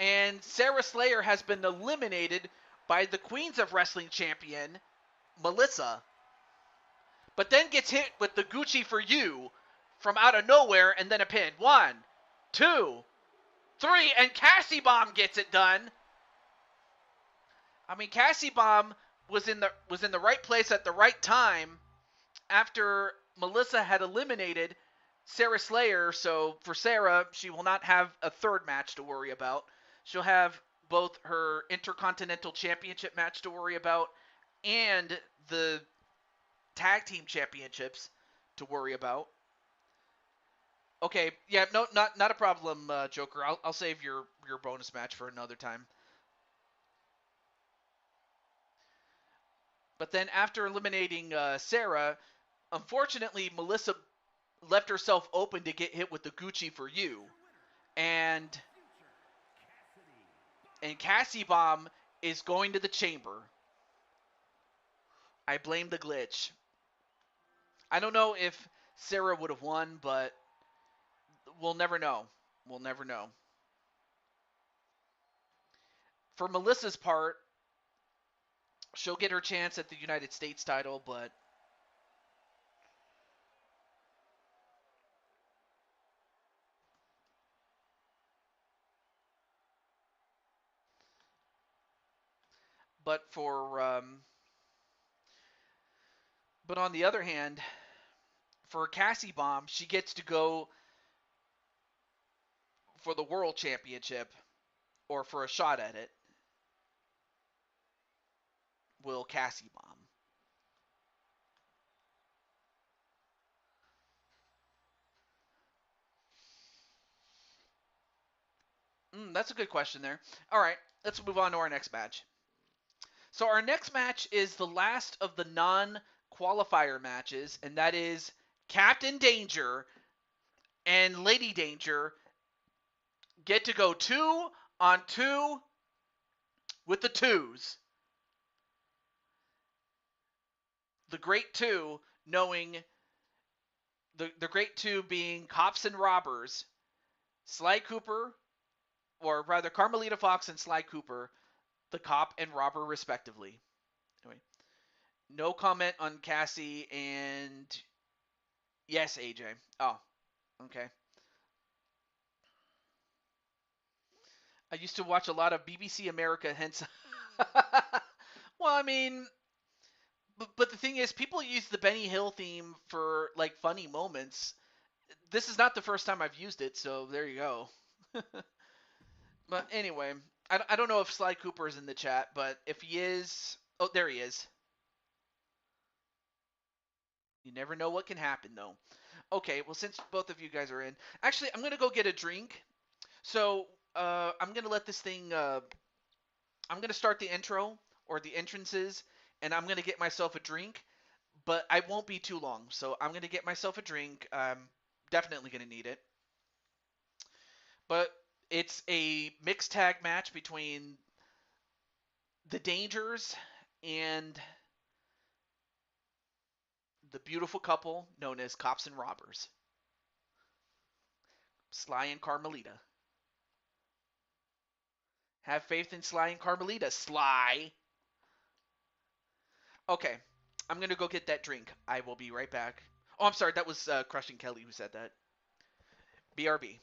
and Sarah Slayer has been eliminated by the Queens of Wrestling champion, Melissa. But then gets hit with the Gucci for You from out of nowhere, and then a pin. 1, 2, 3, and Cassie Bomb gets it done. I mean, Cassie Bomb was in the right place at the right time after Melissa had eliminated Sarah Slayer. So for Sarah, she will not have a third match to worry about. She'll have both her Intercontinental Championship match to worry about and the Tag Team Championships to worry about. Okay, yeah, no, not a problem, Joker. I'll save your bonus match for another time. But then after eliminating Sarah, unfortunately, Melissa left herself open to get hit with the Gucci for You. And Cassie Bomb is going to the chamber. I blame the glitch. I don't know if Sarah would have won, but we'll never know. We'll never know. For Melissa's part, she'll get her chance at the United States title, but but on the other hand, for Cassie Bomb, she gets to go for the World Championship or for a shot at it. Will Cassie Bomb? That's a good question there. All right, let's move on to our next match. So our next match is the last of the non-qualifier matches, and that is Captain Danger and Lady Danger get to go 2-on-2 with the twos. The Great Two, knowing the Great Two being Cops and Robbers, Sly Cooper, or rather Carmelita Fox and Sly Cooper, the cop and robber respectively. Anyway, No comment on Cassie and yes, AJ. Oh, okay. I used to watch a lot of BBC America, hence. Well, I mean, but the thing is, people use the Benny Hill theme for like funny moments. This is not the first time I've used it, so there you go. But anyway, I don't know if Sly Cooper is in the chat, but if he is, oh, there he is. You never know what can happen, though. Okay, well, since both of you guys are in, actually, I'm gonna go get a drink. So I'm gonna let this thing. I'm gonna start the intro or the entrances, and I'm gonna get myself a drink. But I won't be too long, so I'm gonna get myself a drink. I'm definitely gonna need it. But it's a mixed tag match between the Dangers and the beautiful couple known as Cops and Robbers, Sly and Carmelita. Have faith in Sly and Carmelita, Sly. Okay, I'm gonna go get that drink. I will be right back. Oh, I'm sorry, that was Crushing Kelly who said that. BRB.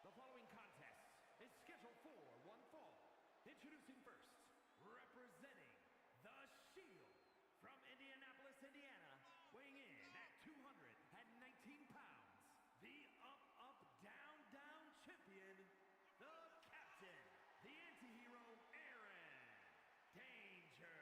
The following contest is scheduled for one fall. Introducing first, representing the Shield from Indianapolis, Indiana, weighing in at 219 pounds, the Up, Up, Down, Down champion, the Captain, the anti-hero, Aaron Danger.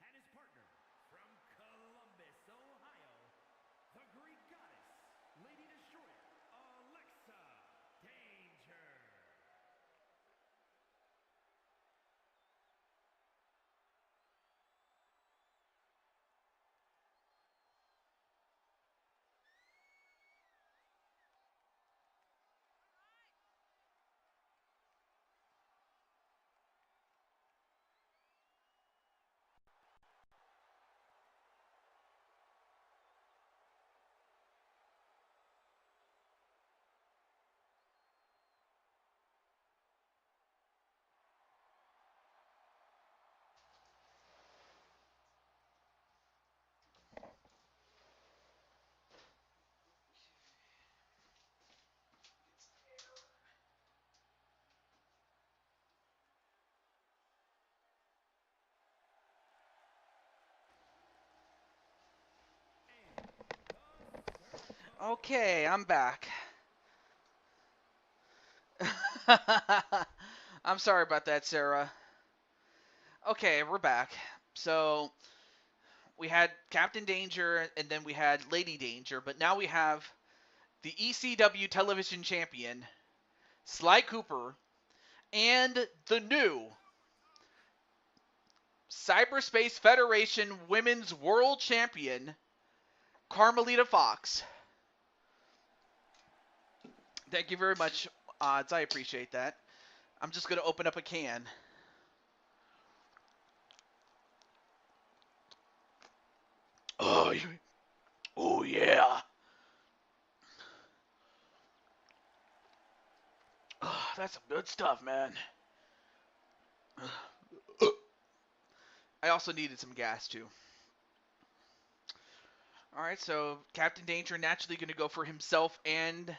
And his partner from Columbus, Ohio, the Greek goddess, Lady Destroyer, Alexa Danger. Okay, I'm back. I'm sorry about that, Sarah. Okay, we're back. So we had Captain Danger and then we had Lady Danger, but now we have the ECW television champion, Sly Cooper, and the new Cyberspace Federation Women's World Champion, Carmelita Fox. Thank you very much, Odds. I appreciate that. I'm just going to open up a can. Oh, oh yeah. Oh, that's some good stuff, man. I also needed some gas, too. All right, so Captain Danger naturally going to go for himself and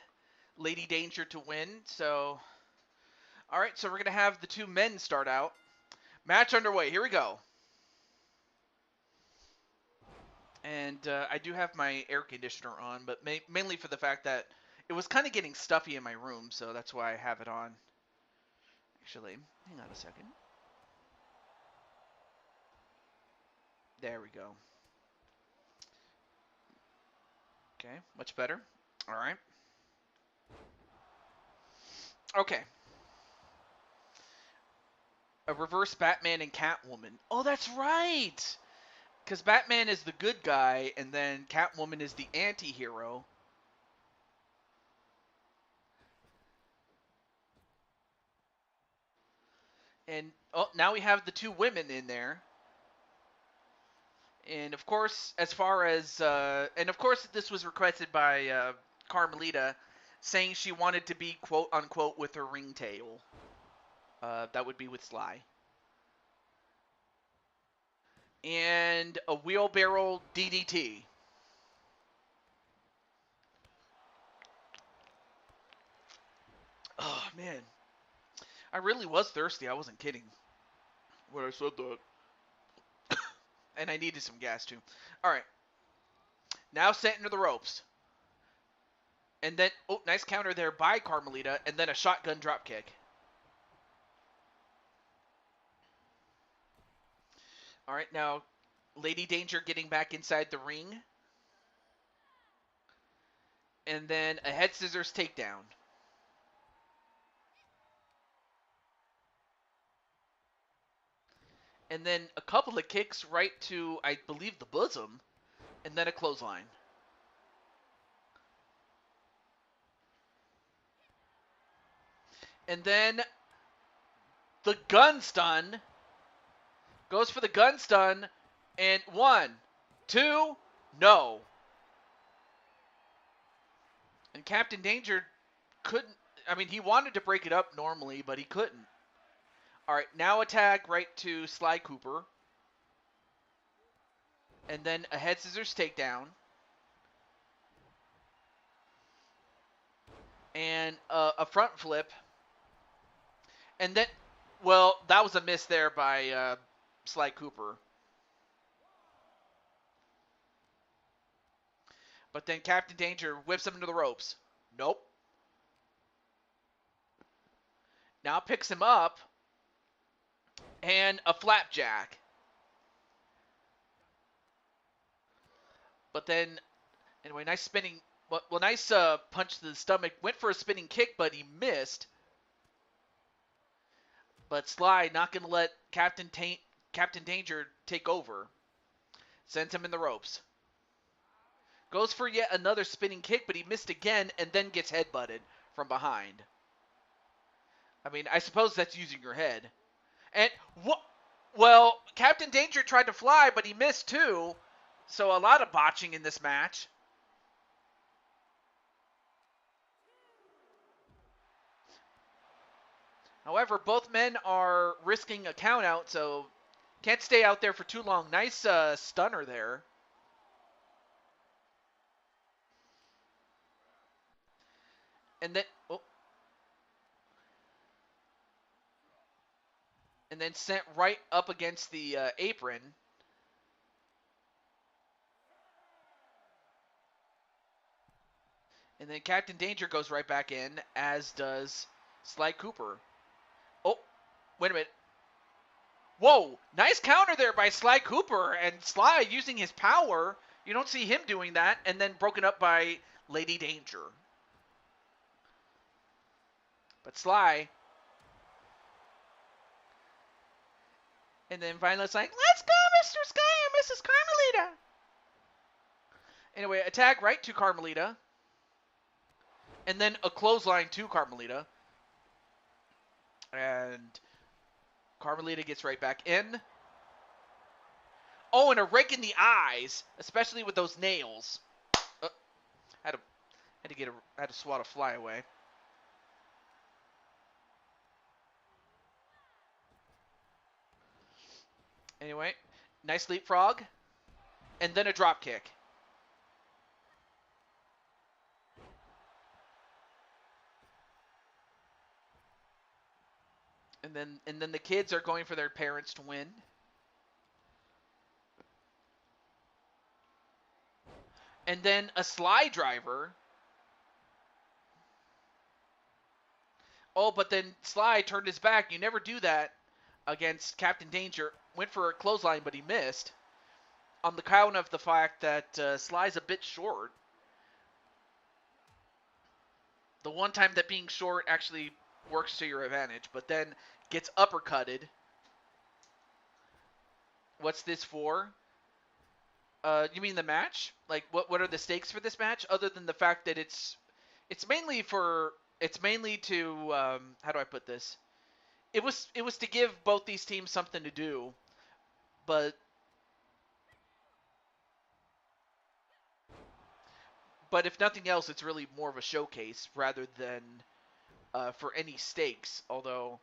Lady Danger to win. So, all right, so we're going to have the two men start out. Match underway. Here we go. And I do have my air conditioner on, but mainly for the fact that it was kind of getting stuffy in my room, so that's why I have it on. Actually, hang on a second. There we go. Okay, much better. All right. Okay. A reverse Batman and Catwoman. Oh, that's right! Because Batman is the good guy, and then Catwoman is the anti-hero. And oh, now we have the two women in there. And of course, as far as and of course, this was requested by Carmelita, saying she wanted to be quote unquote with her ringtail. That would be with Sly. And a wheelbarrow DDT. Oh man, I really was thirsty. I wasn't kidding when I said that. And I needed some gas too. All right, now sent into the ropes. And then, oh, nice counter there by Carmelita, and then a shotgun dropkick. All right, now Lady Danger getting back inside the ring. And then a head scissors takedown. And then a couple of kicks right to, I believe, the bosom. And then a clothesline. And then the gun stun. Goes for the gun stun. And 1, 2, no. And Captain Danger couldn't, I mean, he wanted to break it up normally, but he couldn't. All right, now a tag right to Sly Cooper. And then a head scissors takedown. And a front flip. And then, well, that was a miss there by Sly Cooper. But then Captain Danger whips him into the ropes. Nope. Now picks him up. And a flapjack. But then, anyway, nice spinning. Well, nice punch to the stomach. Went for a spinning kick, but he missed. But Sly not going to let Captain Danger take over. Sends him in the ropes. Goes for yet another spinning kick, but he missed again and then gets headbutted from behind. I mean, I suppose that's using your head. And, well, Captain Danger tried to fly, but he missed too. So a lot of botching in this match. However, both men are risking a count out, so can't stay out there for too long. Nice stunner there. And then, oh. And then sent right up against the apron. And then Captain Danger goes right back in, as does Sly Cooper. Oh, wait a minute. Whoa, nice counter there by Sly Cooper. And Sly using his power. You don't see him doing that. And then broken up by Lady Danger. But Sly. And then Violet's like, let's go, Mr. Sky and Mrs. Carmelita. Anyway, attack right to Carmelita. And then a clothesline to Carmelita. And Carmelita gets right back in. Oh, and a rake in the eyes, especially with those nails. Had to swat a fly away. Anyway, nice leapfrog, and then a drop kick. And then the kids are going for their parents to win. And then a slide driver. Oh, but then Sly turned his back. You never do that against Captain Danger. Went for a clothesline, but he missed. On the count of the fact that Sly's a bit short. The one time that being short actually works to your advantage, but then gets uppercutted. What's this for? You mean the match? Like, what are the stakes for this match? Other than the fact that it's mainly to how do I put this? It was to give both these teams something to do, but if nothing else, it's really more of a showcase rather than for any stakes. Although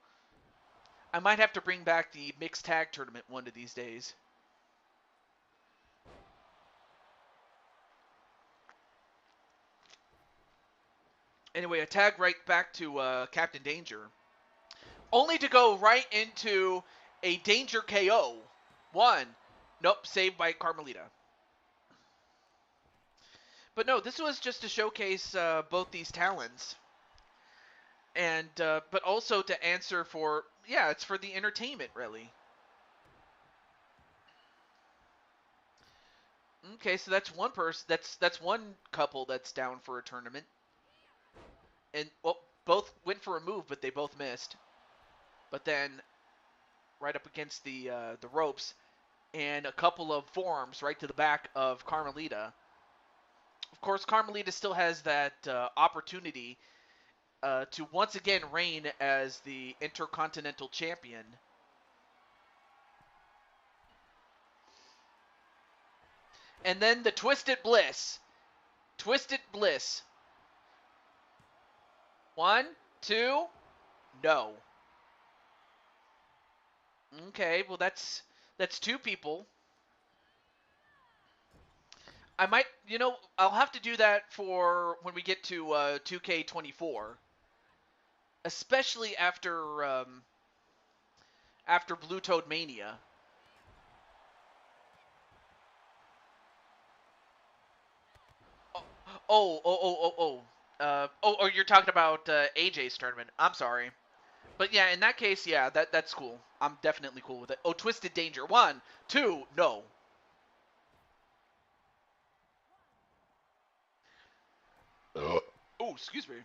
I might have to bring back the mixed tag tournament one of these days. Anyway, a tag right back to Captain Danger. Only to go right into a Danger KO. One. Nope, saved by Carmelita. But no, this was just to showcase both these talents. And but also to answer for, yeah, it's for the entertainment, really. Okay, so that's one person. That's one couple that's down for a tournament. And well, both went for a move, but they both missed. But then, right up against the ropes, and a couple of forearms right to the back of Carmelita. Of course, Carmelita still has that opportunity to once again reign as the Intercontinental Champion. And then the Twisted Bliss. Twisted Bliss. 1, 2, no. Okay, well that's two people. I might, I'll have to do that for when we get to 2K24, especially after Blue Toad Mania. Oh, you're talking about AJ's tournament. I'm sorry. But yeah, in that case, yeah, that's cool. I'm definitely cool with it. Oh, Twisted Danger. 1, 2, no. Oh, excuse me.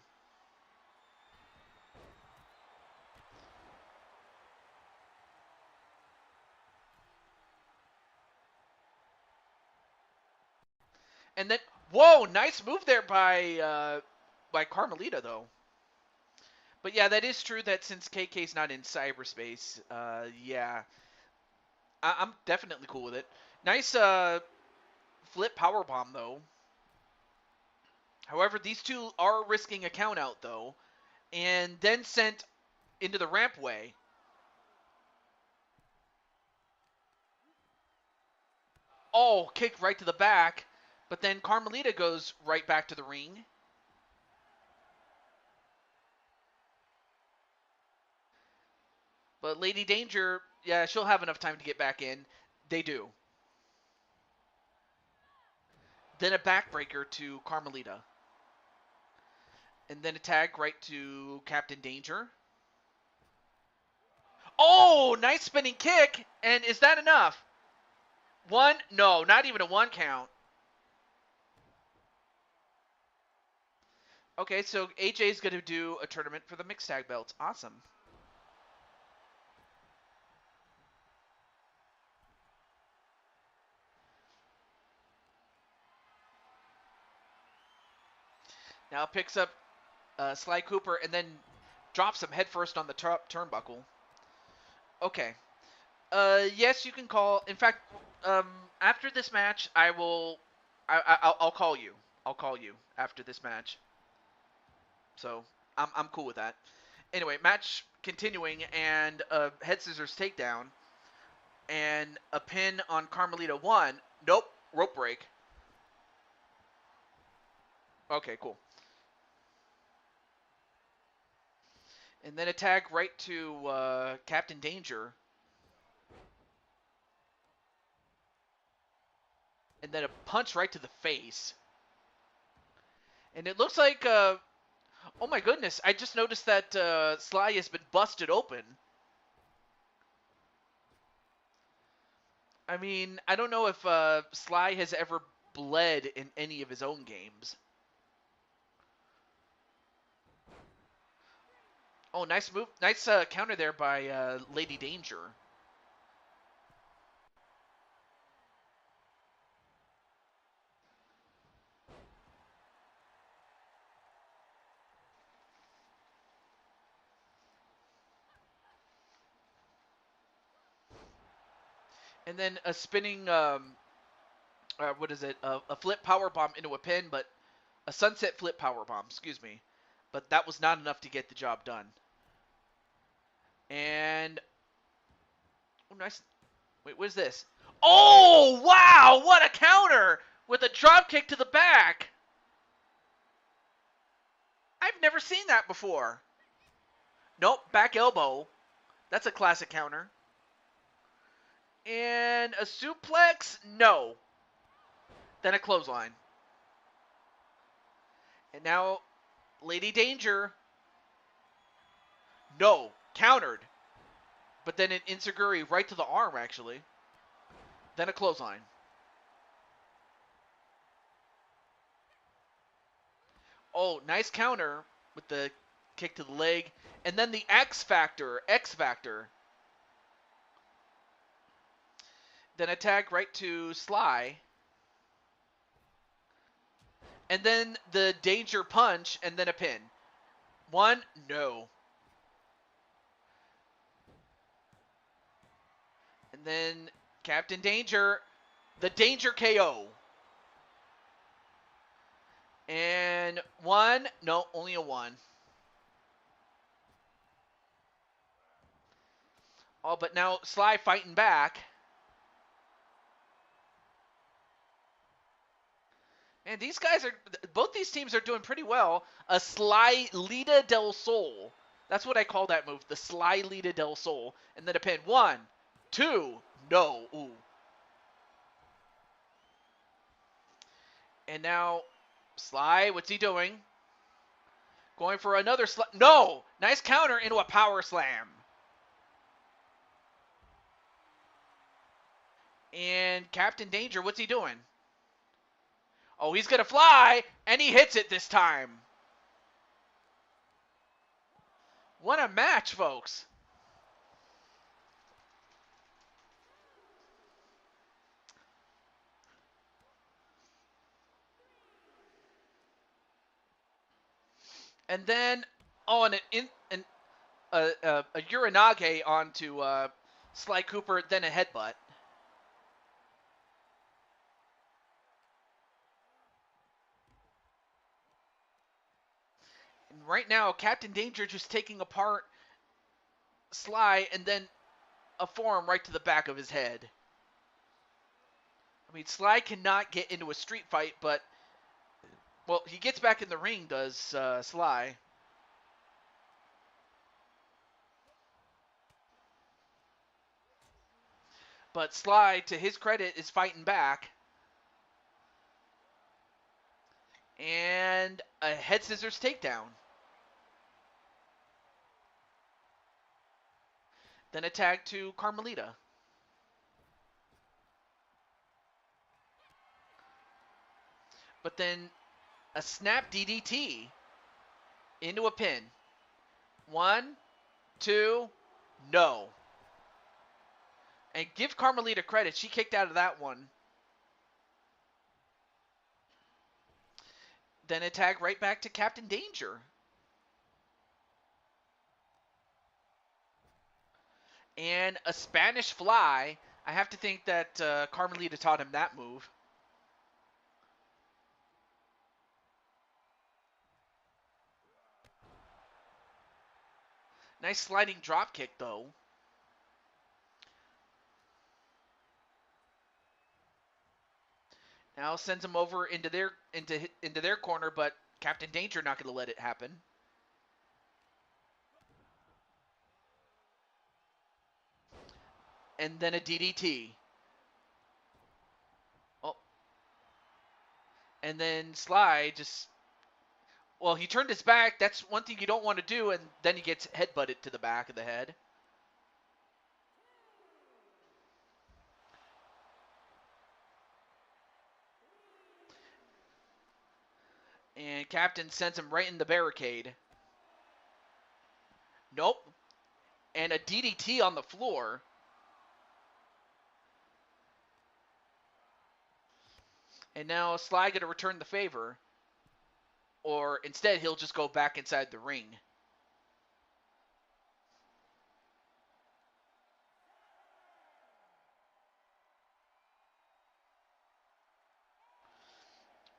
And then, whoa, nice move there by Carmelita, though. But yeah, that is true that since KK's not in cyberspace, yeah. I'm definitely cool with it. Nice flip powerbomb, though. However, these two are risking a count out, though. And then sent into the rampway. Oh, kick right to the back. But then Carmelita goes right back to the ring. But Lady Danger, yeah, she'll have enough time to get back in. They do. Then a backbreaker to Carmelita. And then a tag right to Captain Danger. Oh, nice spinning kick. And is that enough? 1? No, not even a 1 count. Okay, so AJ's going to do a tournament for the mixed tag belts. Awesome. Now picks up Sly Cooper and then drops him headfirst on the top turnbuckle. Okay. Yes, you can call. In fact, after this match, I'll call you. I'll call you after this match. So I'm cool with that. Anyway, match continuing and a head scissors takedown and a pin on Carmelita 1. Nope, rope break. Okay, cool. And then a tag right to Captain Danger. And then a punch right to the face. And it looks like, oh my goodness, I just noticed that Sly has been busted open. I mean, I don't know if Sly has ever bled in any of his own games. Oh, nice move. Nice counter there by Lady Danger. And then a spinning, what is it? A flip power bomb into a pin, but a sunset flip power bomb, excuse me. But that was not enough to get the job done. And, oh, nice. Wait, what is this? Oh, wow! What a counter! With a drop kick to the back. I've never seen that before. Nope, back elbow. That's a classic counter. And a suplex? No. Then a clothesline. And now, Lady Danger. No. Countered. But then an Insiguri right to the arm, actually. Then a clothesline. Oh, nice counter with the kick to the leg. And then the X Factor. Then a tag right to Sly. And then the Danger punch, and then a pin. One, no. And then Captain Danger, the Danger KO. And one, no, only a one. Oh, but now Sly fighting back. And these guys are, both these teams are doing pretty well. A Sly Lita del Sol. That's what I call that move, the Sly Lita del Sol. And then a pin. One, two, no. Ooh. And now Sly, what's he doing? Going for another no! Nice counter into a power slam. And Captain Danger, what's he doing? Oh, he's going to fly, and he hits it this time. What a match, folks. And then, oh, and a Uranage onto Sly Cooper, then a headbutt. And right now, Captain Danger just taking apart Sly and then a forearm right to the back of his head. I mean, Sly cannot get into a street fight, but, well, he gets back in the ring, does Sly. But Sly, to his credit, is fighting back. And a head scissors takedown. Then a tag to Carmelita. But then a snap DDT. Into a pin. 1, 2, no. And give Carmelita credit. She kicked out of that one. Then a tag right back to Captain Danger. And a Spanish fly. I have to think that Carmelita taught him that move. Nice sliding drop kick, though. Now sends him over into their corner, but Captain Danger not going to let it happen. And then a DDT. Oh. And then Sly just... Well, he turned his back. That's one thing you don't want to do, and then he gets headbutted to the back of the head. And Captain sends him right in the barricade. Nope. And a DDT on the floor. And now Sly going to return the favor. Or instead, he'll just go back inside the ring.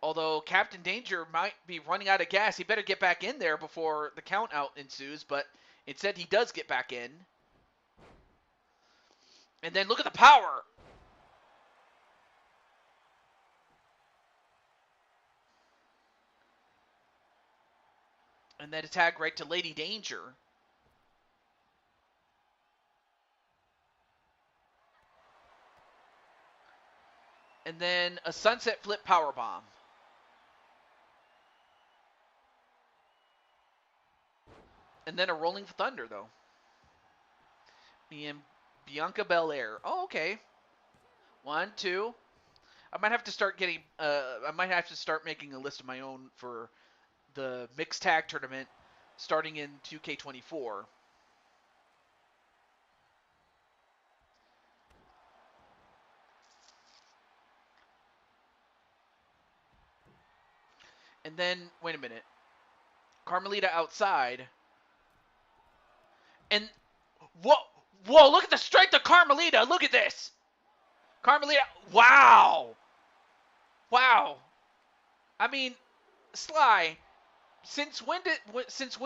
Although Captain Danger might be running out of gas. He better get back in there before the count out ensues. But instead, he does get back in. And then look at the power. And then a tag right to Lady Danger. And then a sunset flip powerbomb. And then a rolling thunder, though. And Bianca Belair. Oh, okay. 1, 2. I might have to start getting. I might have to start making a list of my own for the mixed tag tournament starting in 2K24. And then, wait a minute. Carmelita outside. And, whoa, look at the strength of Carmelita. Look at this. Carmelita, wow. Wow. I mean, Sly, since when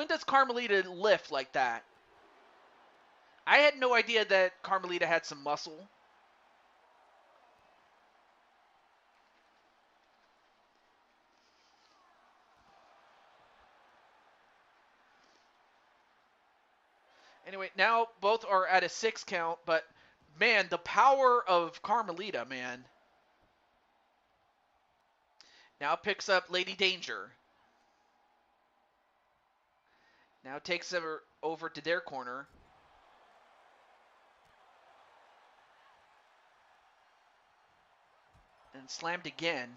does Carmelita lift like that? I had no idea that Carmelita had some muscle. Anyway, now both are at a 6 count, but man, the power of Carmelita, man. Now picks up Lady Danger. Now takes her over to their corner. And slammed again.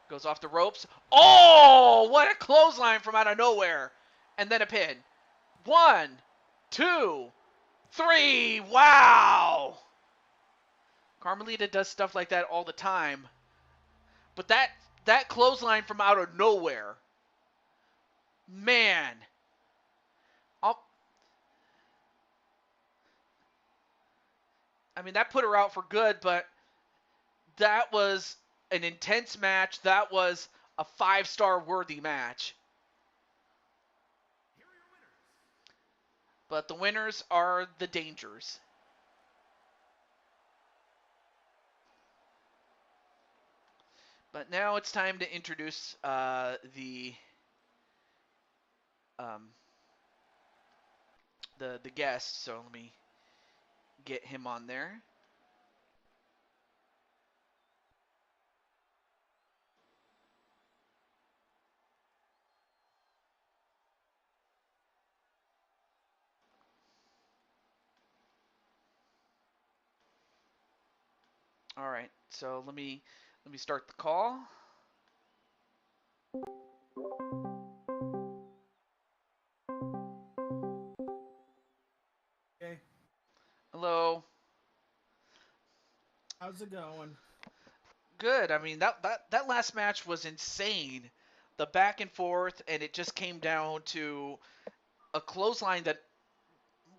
Goes off the ropes. Oh, what a clothesline from out of nowhere. And then a pin. 1, 2, 3. Wow. Carmelita does stuff like that all the time. But that clothesline from out of nowhere. Man. I mean, that put her out for good, but that was an intense match. That was a 5-star worthy match. But the winners are the Dangers. But now it's time to introduce the guest. So let me get him on there. All right. So let me start the call. Okay, Hello. how's it going? Good. I mean, that last match was insane. The back and forth, and it just came down to a clothesline that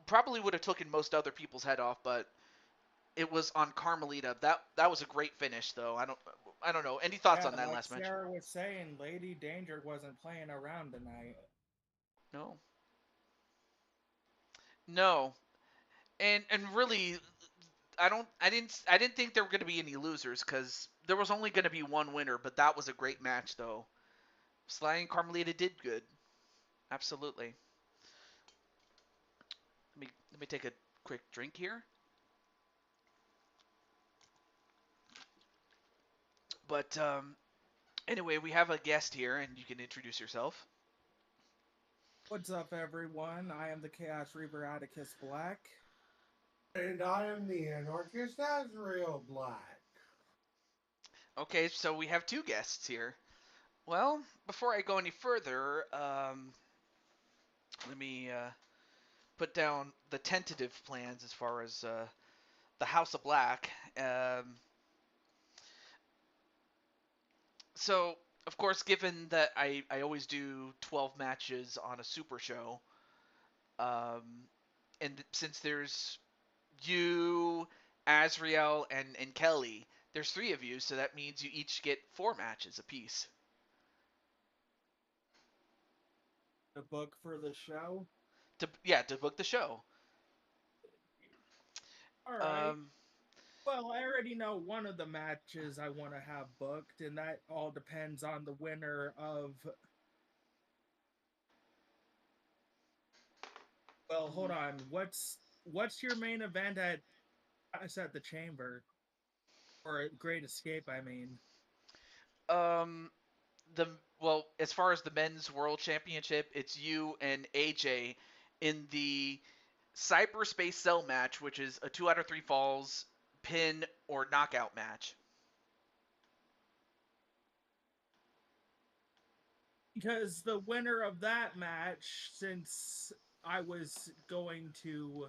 probably would have taken most other people's head off, but it was on Carmelita. That was a great finish, though. I don't know. Any thoughts Yeah, on that like last match? Sarah was saying, Lady Danger wasn't playing around tonight. No. No. And really, I didn't think there were going to be any losers because there was only going to be one winner. But that was a great match, though. Sly and Carmelita did good. Absolutely. Let me take a quick drink here. But anyway, we have a guest here, and you can introduce yourself. What's up, everyone? I am the Chaos Reaper Atticus Black. And I am the anarchist Azrael Black. Okay, so we have two guests here. Well, before I go any further, let me put down the tentative plans as far as the House of Black. So, of course, given that I always do 12 matches on a super show, and since there's you, Azrael, and Kelly, there's three of you, so that means you each get 4 matches apiece. The book for the show. To book the show. All right. Um, Well, I already know one of the matches I want to have booked, and that all depends on the winner of. Well, hold on. What's your main event at? I said the Chamber or at Great Escape. I mean. um, the well, as far as the men's world championship, it's you and AJ in the cyberspace cell match, which is a 2 out of 3 falls pin or knockout match. Because the winner of that match, since I was going to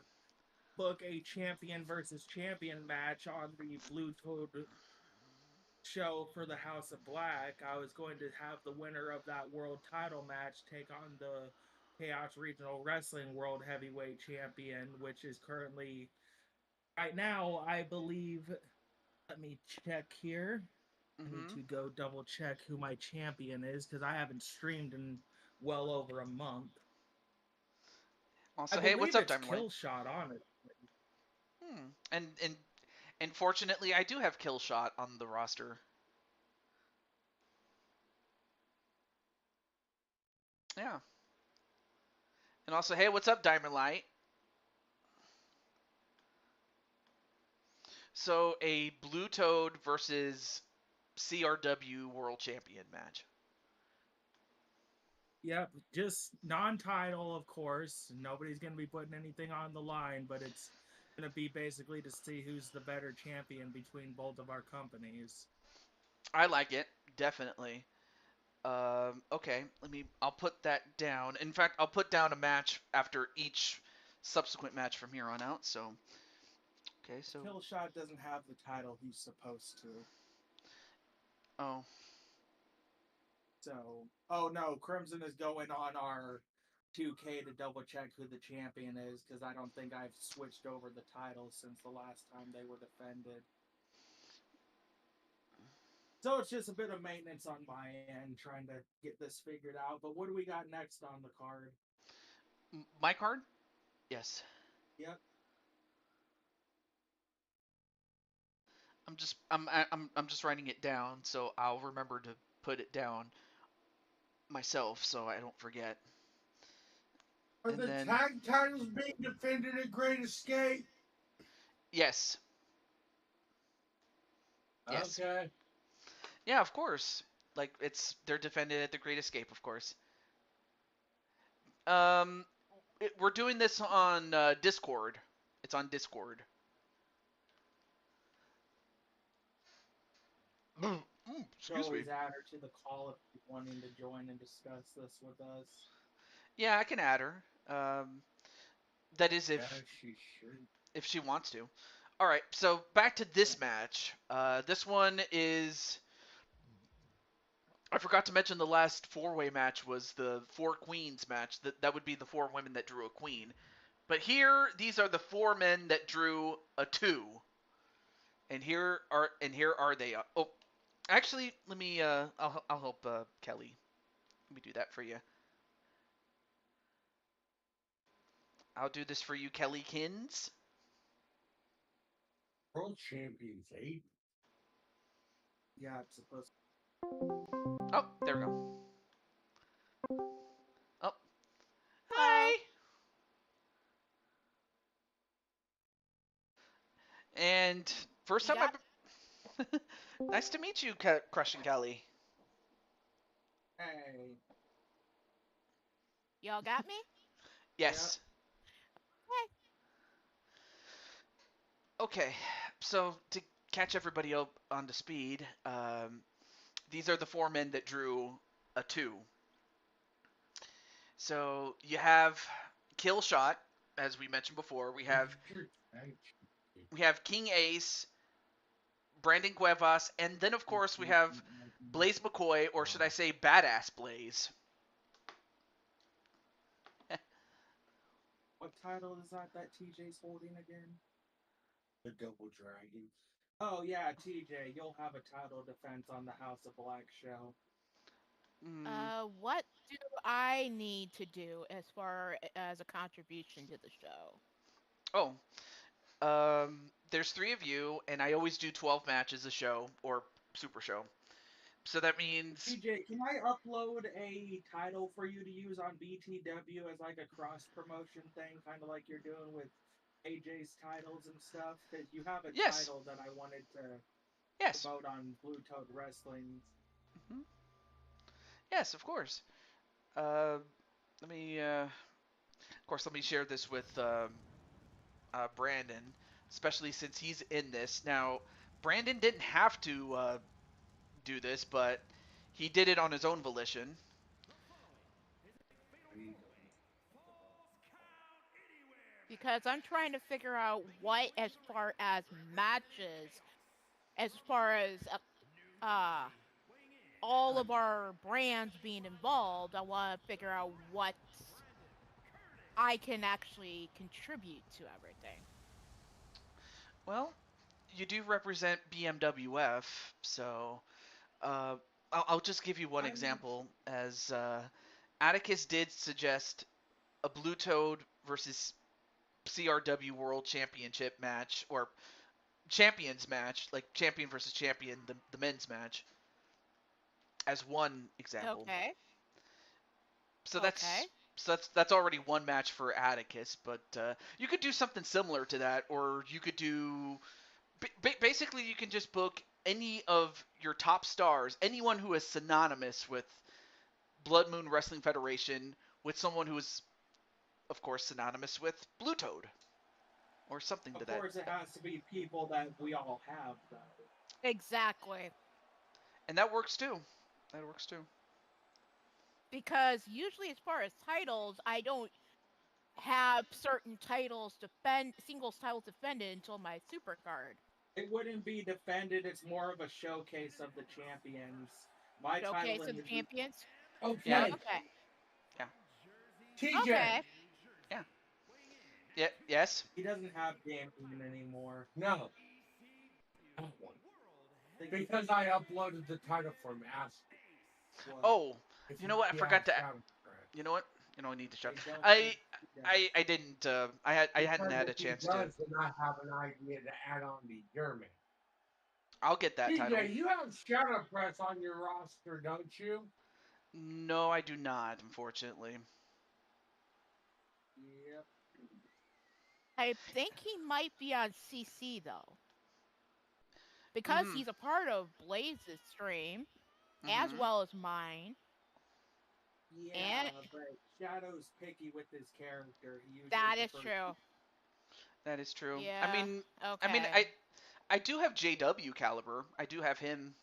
book a champion versus champion match on the Blue Toad show for the House of Black, I was going to have the winner of that world title match take on the Chaos Regional Wrestling World Heavyweight Champion, which is currently, right now, I believe, let me check here. I need Mm-hmm. to go double check who my champion is because I haven't streamed in well over a month. I Also, hey, what's believe up, it's Diamond Light? Killshot on it. And fortunately, I do have Killshot on the roster. Yeah. And also, hey, what's up, Diamond Light? So a Blue Toad versus CRW World Champion match. Yep, just non-title, of course. Nobody's going to be putting anything on the line, but it's going to be basically to see who's the better champion between both of our companies. I like it, definitely. Okay, I'll put that down. In fact, I'll put down a match after each subsequent match from here on out. So, okay, so Killshot doesn't have the title he's supposed to. oh, So, oh no, Crimson is going on our 2K to double check who the champion is because I don't think I've switched over the titles since the last time they were defended. So it's just a bit of maintenance on my end trying to get this figured out. But what do we got next on the card? my card? Yes. Yep. I'm just writing it down so I'll remember to put it down myself so I don't forget. Are And the then tag titles being defended at Great Escape? yes. Yes. Okay. Yeah, of course. Like they're defended at the Great Escape, of course. Um we're doing this on Discord. It's on Discord. Excuse me. always add her to the call if you're wanting to join and discuss this with us. Yeah, I can add her. That is Yeah, she should. if she wants to. All right, so back to this match. This one is. I forgot to mention the last four-way match was the four queens match. That would be the four women that drew a queen. But here, these are the four men that drew a two. And here are they. Oh, actually, let me. I'll help Kelly. Let me do that for you. I'll do this for you, Kelly Kins. World Champions 8. Yeah, it's supposed Oh, there we go. Oh, Hello. hi. And first You time got I've. Nice to meet you, Crushing Kelly. Hey. y'all got me? Yes. Hey. Okay. So to catch everybody up onto speed, these are the four men that drew a two. So you have Kill Shot, as we mentioned before. We have King Ace, Brandon Cuevas, and then of course we have Blaze McCoy, or should I say Badass Blaze. What title is that TJ's holding again? The Double Dragon. Oh yeah, TJ, you'll have a title defense on the House of Black show. What do I need to do as far as a contribution to the show? There's three of you, and I always do 12 matches a show, or super show. So that means TJ, can I upload a title for you to use on BTW as like a cross promotion thing, kind of like you're doing with AJ's titles and stuff? Because you have a yes, title that I wanted to yes, promote on Blue Toad Wrestling. hmm yes, of course. Let me, of course, let me share this with Brandon, especially since he's in this. Now, Brandon didn't have to do this, but he did it on his own volition. Because I'm trying to figure out what, as far as matches, as far as all of our brands being involved, I want to figure out what I can actually contribute to everything. Well, you do represent BMWF, so I'll just give you one example. As Atticus did suggest a Blue Toad versus CRW World Championship match, or champions match, like champion versus champion, the men's match, as one example. Okay. So Okay. that's already one match for Atticus, but you could do something similar to that, or you could do basically you can just book any of your top stars, anyone who is synonymous with Blood Moon Wrestling Federation, with someone who is, of course, synonymous with Blue Toad, or something to Of that. course, it has to be people that we all have, though. Exactly. And that works too. That works too. Because usually, as far as titles, I don't have certain singles titles defended until my super card. It wouldn't be defended. It's more of a showcase of the champions. My title Showcase in of the champions. Okay. Yeah. Okay. Yeah. TJ. Okay. Yeah. Yeah. Yes. he doesn't have Damien anymore. No. That one. Because I uploaded the title from Ask. Oh, If you know what? I forgot to. shout for it. You know what? You know I need to shut. They don't I think he does. I didn't. I hadn't Because had a if he chance to. does, then I have an idea to add on to your man. I'll get that title. TJ, you have Shadow Press on your roster, don't you? No, I do not, unfortunately. Yep. I think he might be on CC though. Because Mhm. he's a part of Blaze's stream, as Mhm. well as mine. Yeah, And but Shadow's picky with his character. He usually that is prefers- true. That is true. Yeah. I mean, Okay. I do have JW Caliber. I do have him.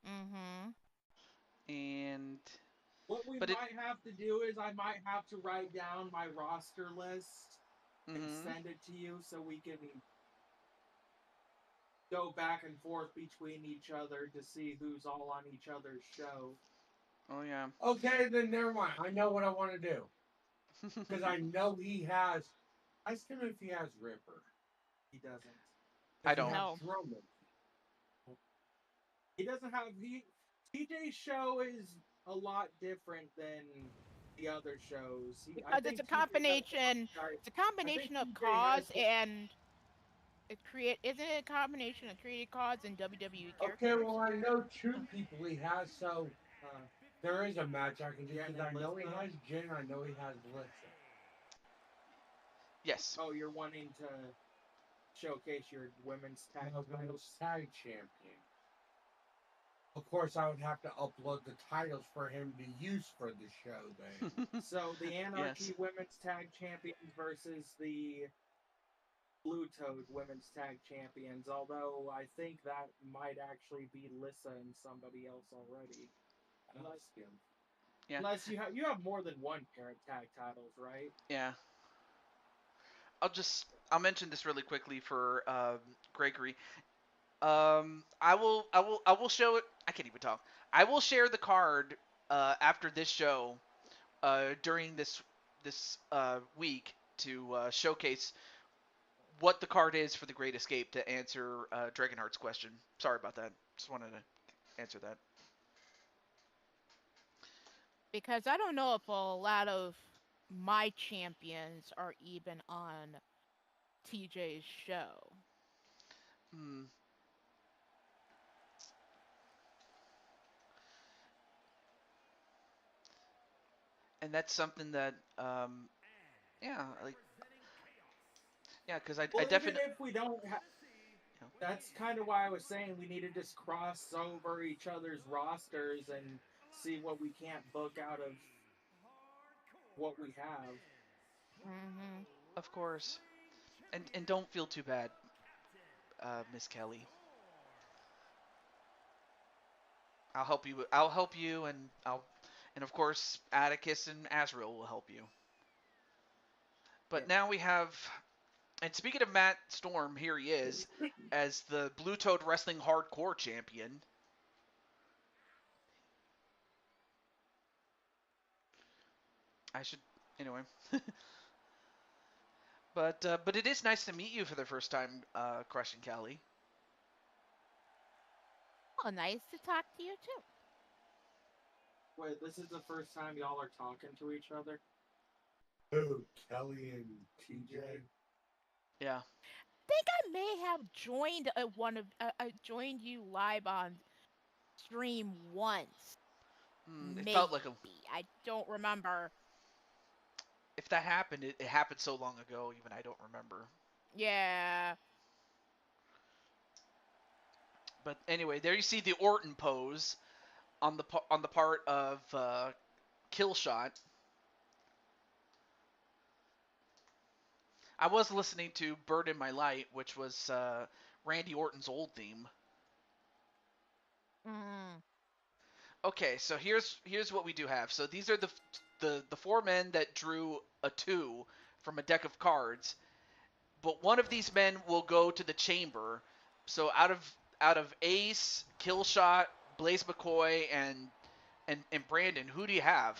Mm-hmm. And What we but it might have to do is I might have to write down my roster list and mhm. send it to you so we can go back and forth between each other to see who's all on each other's show. Oh yeah. Okay, then never mind. I know what I want to do. Because I know he has. I still know if he has Ripper. He doesn't. I If he don't. has No. Drummond. He doesn't have TJ's show is a lot different than the other shows. I Because it's think a TJ has, combination. sorry, It's a I think combination of TJ has. cause and it create. Isn't it a combination of created cause and WWE Okay, characters? well, I know two people he has, so there is a match I can do. Jen Because and I know he Lisa. has Jen, I know he has Blitzer. Yes. Oh, you're wanting to showcase your women's tag No, titles. women's tag champion. Of course, I would have to upload the titles for him to use for the show then. So the Anarchy Yes. Women's Tag Champions versus the Blue Toad Women's Tag Champions. Although I think that might actually be Lissa and somebody else already. Unless him. Yeah. Unless you have more than one pair of tag titles, right? Yeah. I'll mention this really quickly for Gregory. I will show it. I can't even talk. I will share the card after this show during this week to showcase what the card is for the Great Escape to answer Dragonheart's question. Sorry about that. Just wanted to answer that. Because I don't know if a lot of my champions are even on TJ's show. Hmm. And that's something that yeah, like yeah, because I Well, even definitely if we don't have, you know, that's kind of why I was saying we need to just cross over each other's rosters and see what we can't book out of what we have. Mm-hmm. of course, and don't feel too bad, Miss Kelly. I'll help you. I'll help you, and of course Atticus and Azrael will help you. But Yeah. now we have, and speaking of Matt Storm, here he is as the Blue Toad Wrestling Hardcore Champion. I should anyway. But it is nice to meet you for the first time, Crush and Kelly. Well, nice to talk to you too. Wait, this is the first time y'all are talking to each other? Who? Kelly and TJ? Yeah. Think I may have joined joined you live on stream once. It felt like Maybe. I don't remember. if that happened, it happened so long ago. Even I don't remember. Yeah. But anyway, there you see the Orton pose on the part of Killshot. I was listening to "Bird in My Light," which was Randy Orton's old theme. Mm. Okay, so here's what we do have. So these are the four men that drew a 2 from a deck of cards, but one of these men will go to the chamber. So out of Ace, Killshot, Blaze McCoy, and Brandon, who do you have?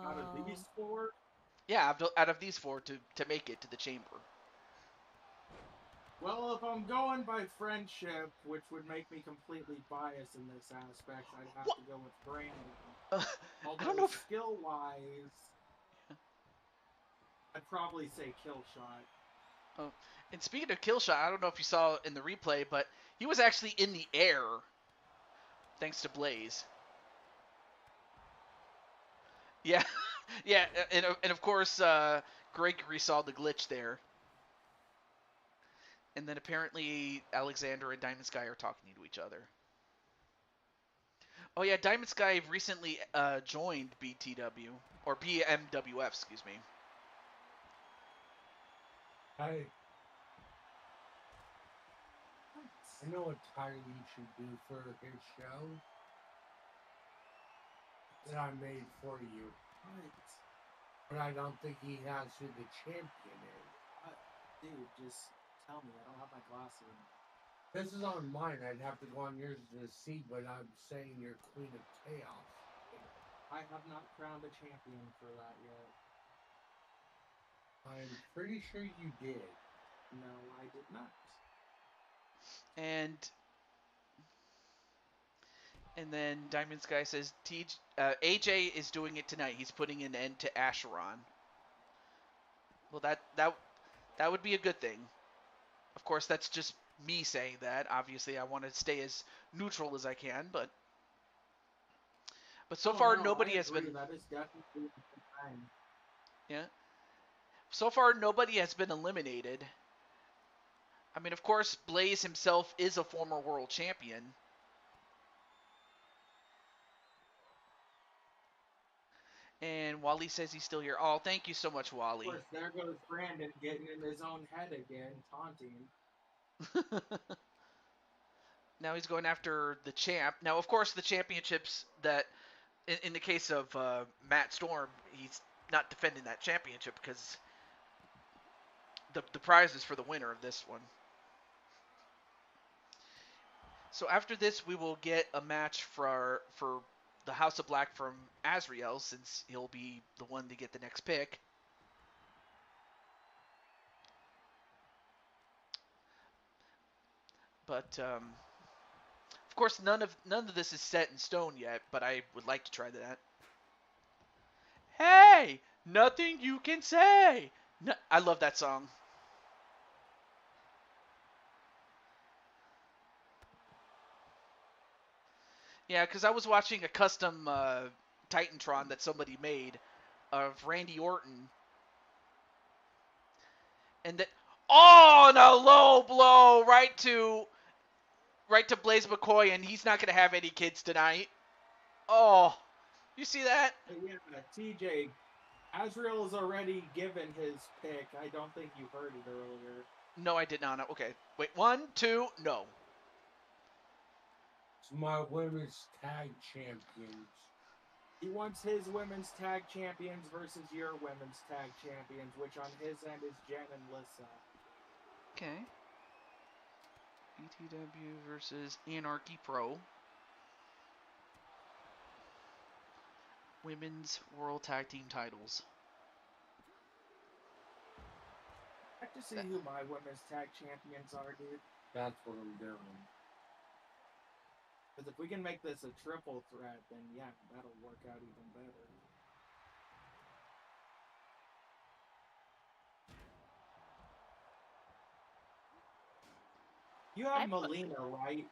Out of Um. these four, Yeah, out of these four to make it to the chamber. well, if I'm going by friendship, which would make me completely biased in this aspect, I'd have What? to go with Brandon. I don't know Although if skill-wise, I'd probably say Killshot. oh, and speaking of Killshot, I don't know if you saw in the replay, but he was actually in the air thanks to Blaze. Yeah, yeah, and of course Gregory saw the glitch there, and then apparently Alexander and Diamond Sky are talking to each other. Oh yeah, Diamond Sky recently joined BTW or BMWF, excuse me. Hey. I know what title you should do for his show that I made for you, What? but I don't think he has who the champion is. Dude, just tell me. I don't have my glasses. This is on mine. I'd have to go on yours to see, but I'm saying you're Queen of Chaos. I have not crowned a champion for that yet. I'm pretty sure you did. No, I did not. And then Diamond Sky says AJ is doing it tonight. He's putting an end to Acheron. Well, that would be a good thing. Of course, that's just me saying that. Obviously, I want to stay as neutral as I can, but so far no, nobody I has agree. been. That is definitely the time. Yeah. So far, nobody has been eliminated. I mean, of course, Blaze himself is a former world champion. And Wally says he's still here. Oh, thank you so much, Wally. Of course, there goes Brandon getting in his own head again, taunting. Now he's going after the champ. Now, of course, the championships that, in the case of Matt Storm, he's not defending that championship because the prize is for the winner of this one. So after this, we will get a match for the House of Black from Azrael, since he'll be the one to get the next pick. But of course, none of this is set in stone yet. But I would like to try that. Hey, nothing you can say. No, I love that song. Yeah, because I was watching a custom Titantron that somebody made of Randy Orton. And that, oh, and a low blow right to Blaze McCoy, and he's not going to have any kids tonight. Oh, you see that? Yeah, TJ, Azrael has already given his pick. I don't think you heard it earlier. No, I did not. Okay, wait, 1, 2, no. It's my women's tag champions. He wants his women's tag champions versus your women's tag champions, which on his end is Jen and Lissa. Okay. BTW versus Anarchy Pro. Women's World Tag Team titles. I have to see who my women's tag champions are, dude. That's what I'm doing. Because if we can make this a triple threat, then yeah, that'll work out even better. You have Melina, right?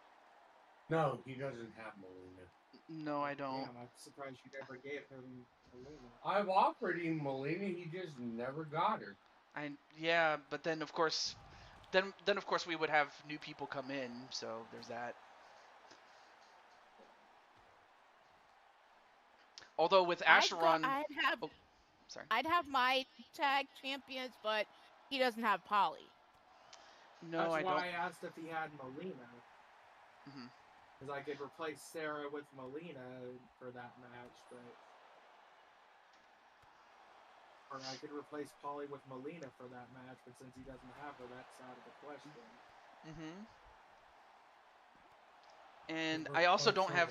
No, he doesn't have Melina. No, I don't. Damn, I'm surprised you never gave him Melina. I've offered him Melina, he just never got her. Yeah, but then of course, we would have new people come in, so there's that. Although with Acheron, I'd have my tag champions, but he doesn't have Polly. No, That's I don't. why I asked if he had Melina. Mhm. Because I could replace Sarah with Melina for that match, but... Or I could replace Polly with Melina for that match, but since he doesn't have her, that's out of the question. And I also don't have...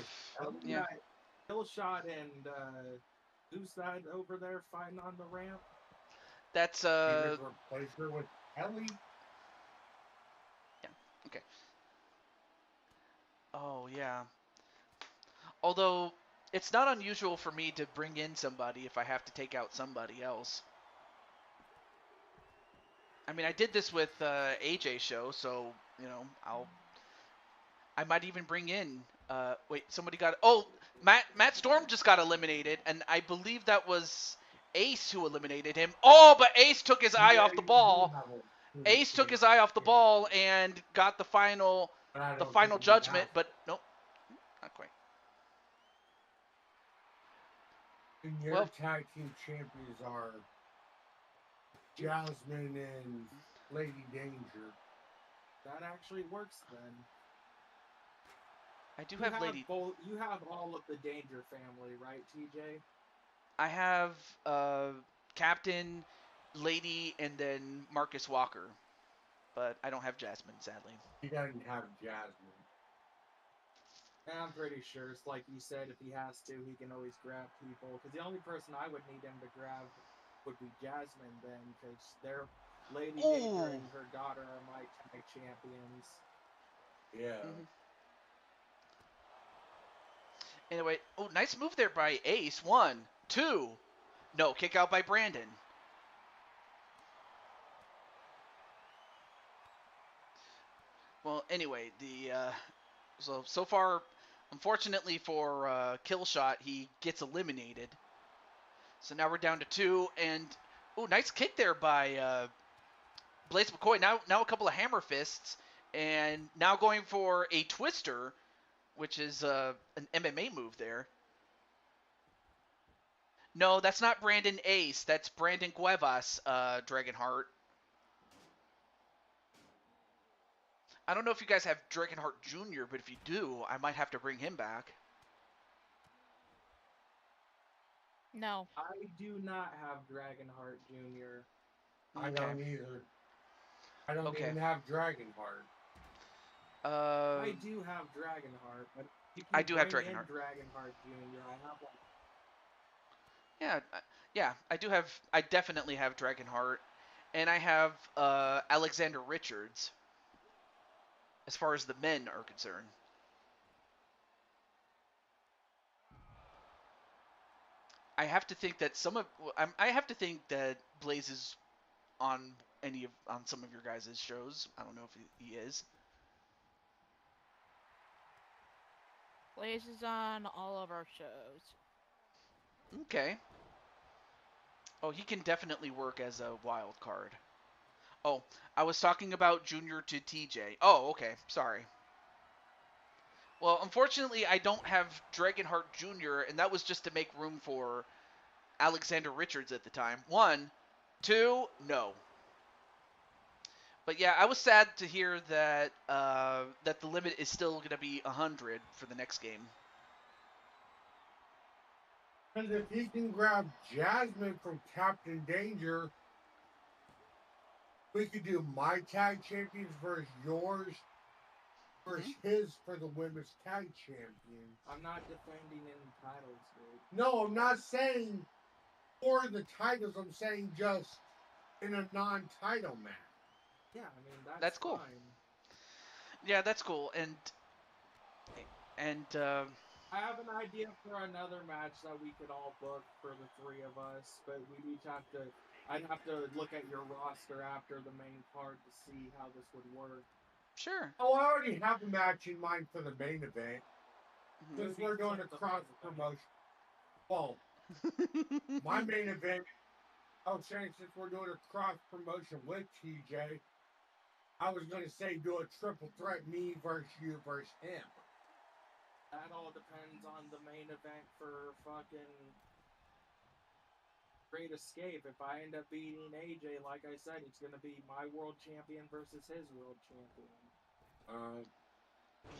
Yeah. Killshot and, who's that over there fighting on the ramp? That's, replace her with Ellie. Yeah, okay. Oh, yeah. Although, it's not unusual for me to bring in somebody if I have to take out somebody else. I mean, I did this with AJ's show, so, you know, I might even bring in... wait, somebody got... Oh, Matt Storm just got eliminated, and I believe that was Ace who eliminated him. Oh, but Ace took his eye off the ball. Ace took his eye off the ball and got the final judgment, but nope, not quite. And your tag team champions are Jasmine and Lady Danger. That actually works then. I do You have have Lady. both. You have all of the Danger family, right, TJ? I have Captain, Lady, and then Marcus Walker, but I don't have Jasmine, sadly. He doesn't have Jasmine. And I'm pretty sure, it's like you said, if he has to, he can always grab people. Because the only person I would need him to grab would be Jasmine then, because their Lady Danger Ooh. and her daughter are my tag champions. Yeah. Mhm. Anyway, oh, nice move there by Ace. 1, 2. No, kick out by Brandon. Well, anyway, the so far, unfortunately for Killshot, he gets eliminated. So now we're down to 2, and oh, nice kick there by Blaze McCoy. Now a couple of hammer fists, and now going for a twister, which is an MMA move there. No, that's not Brandon Ace. That's Brandon Cuevas, Dragonheart. I don't know if you guys have Dragonheart Jr., but if you do, I might have to bring him back. No. I do not have Dragonheart Jr. I Okay. don't either. I don't Okay. even have Dragonheart. I do have Dragonheart, but if I you do have bring in Dragonheart. Dragonheart Jr., I have like Yeah, I do have. I definitely have Dragonheart, and I have Alexander Richards. As far as the men are concerned, I have to think that I have to think that Blaze is on on some of your guys' shows. I don't know if he is. Blaze is on all of our shows. Okay. Oh, he can definitely work as a wild card. Oh, I was talking about Junior to TJ. Oh, okay. Sorry. Well, unfortunately, I don't have Dragonheart Jr., and that was just to make room for Alexander Richards at the time. 1, 2, no. But yeah, I was sad to hear that that the limit is still going to be 100 for the next game. Because if he can grab Jasmine from Captain Danger, we could do my tag champions versus yours versus his for the women's tag champion. I'm not defending any titles, dude. No, I'm not saying for the titles. I'm saying just in a non-title match. Yeah, I mean That's cool. fine. Yeah, that's cool. And I have an idea for another match that we could all book for the three of us, but we'd each have to. I'd have to look at your roster after the main card to see how this would work. sure. Oh, I already have a match in mind for the main event. Mhm. Since we're doing a cross promotion. Well, my main event, I was saying since we're doing a cross promotion with TJ, I was going to say do a triple threat, me versus you versus him. That all depends on the main event for fucking Great Escape. If I end up beating AJ, like I said, it's going to be my world champion versus his world champion.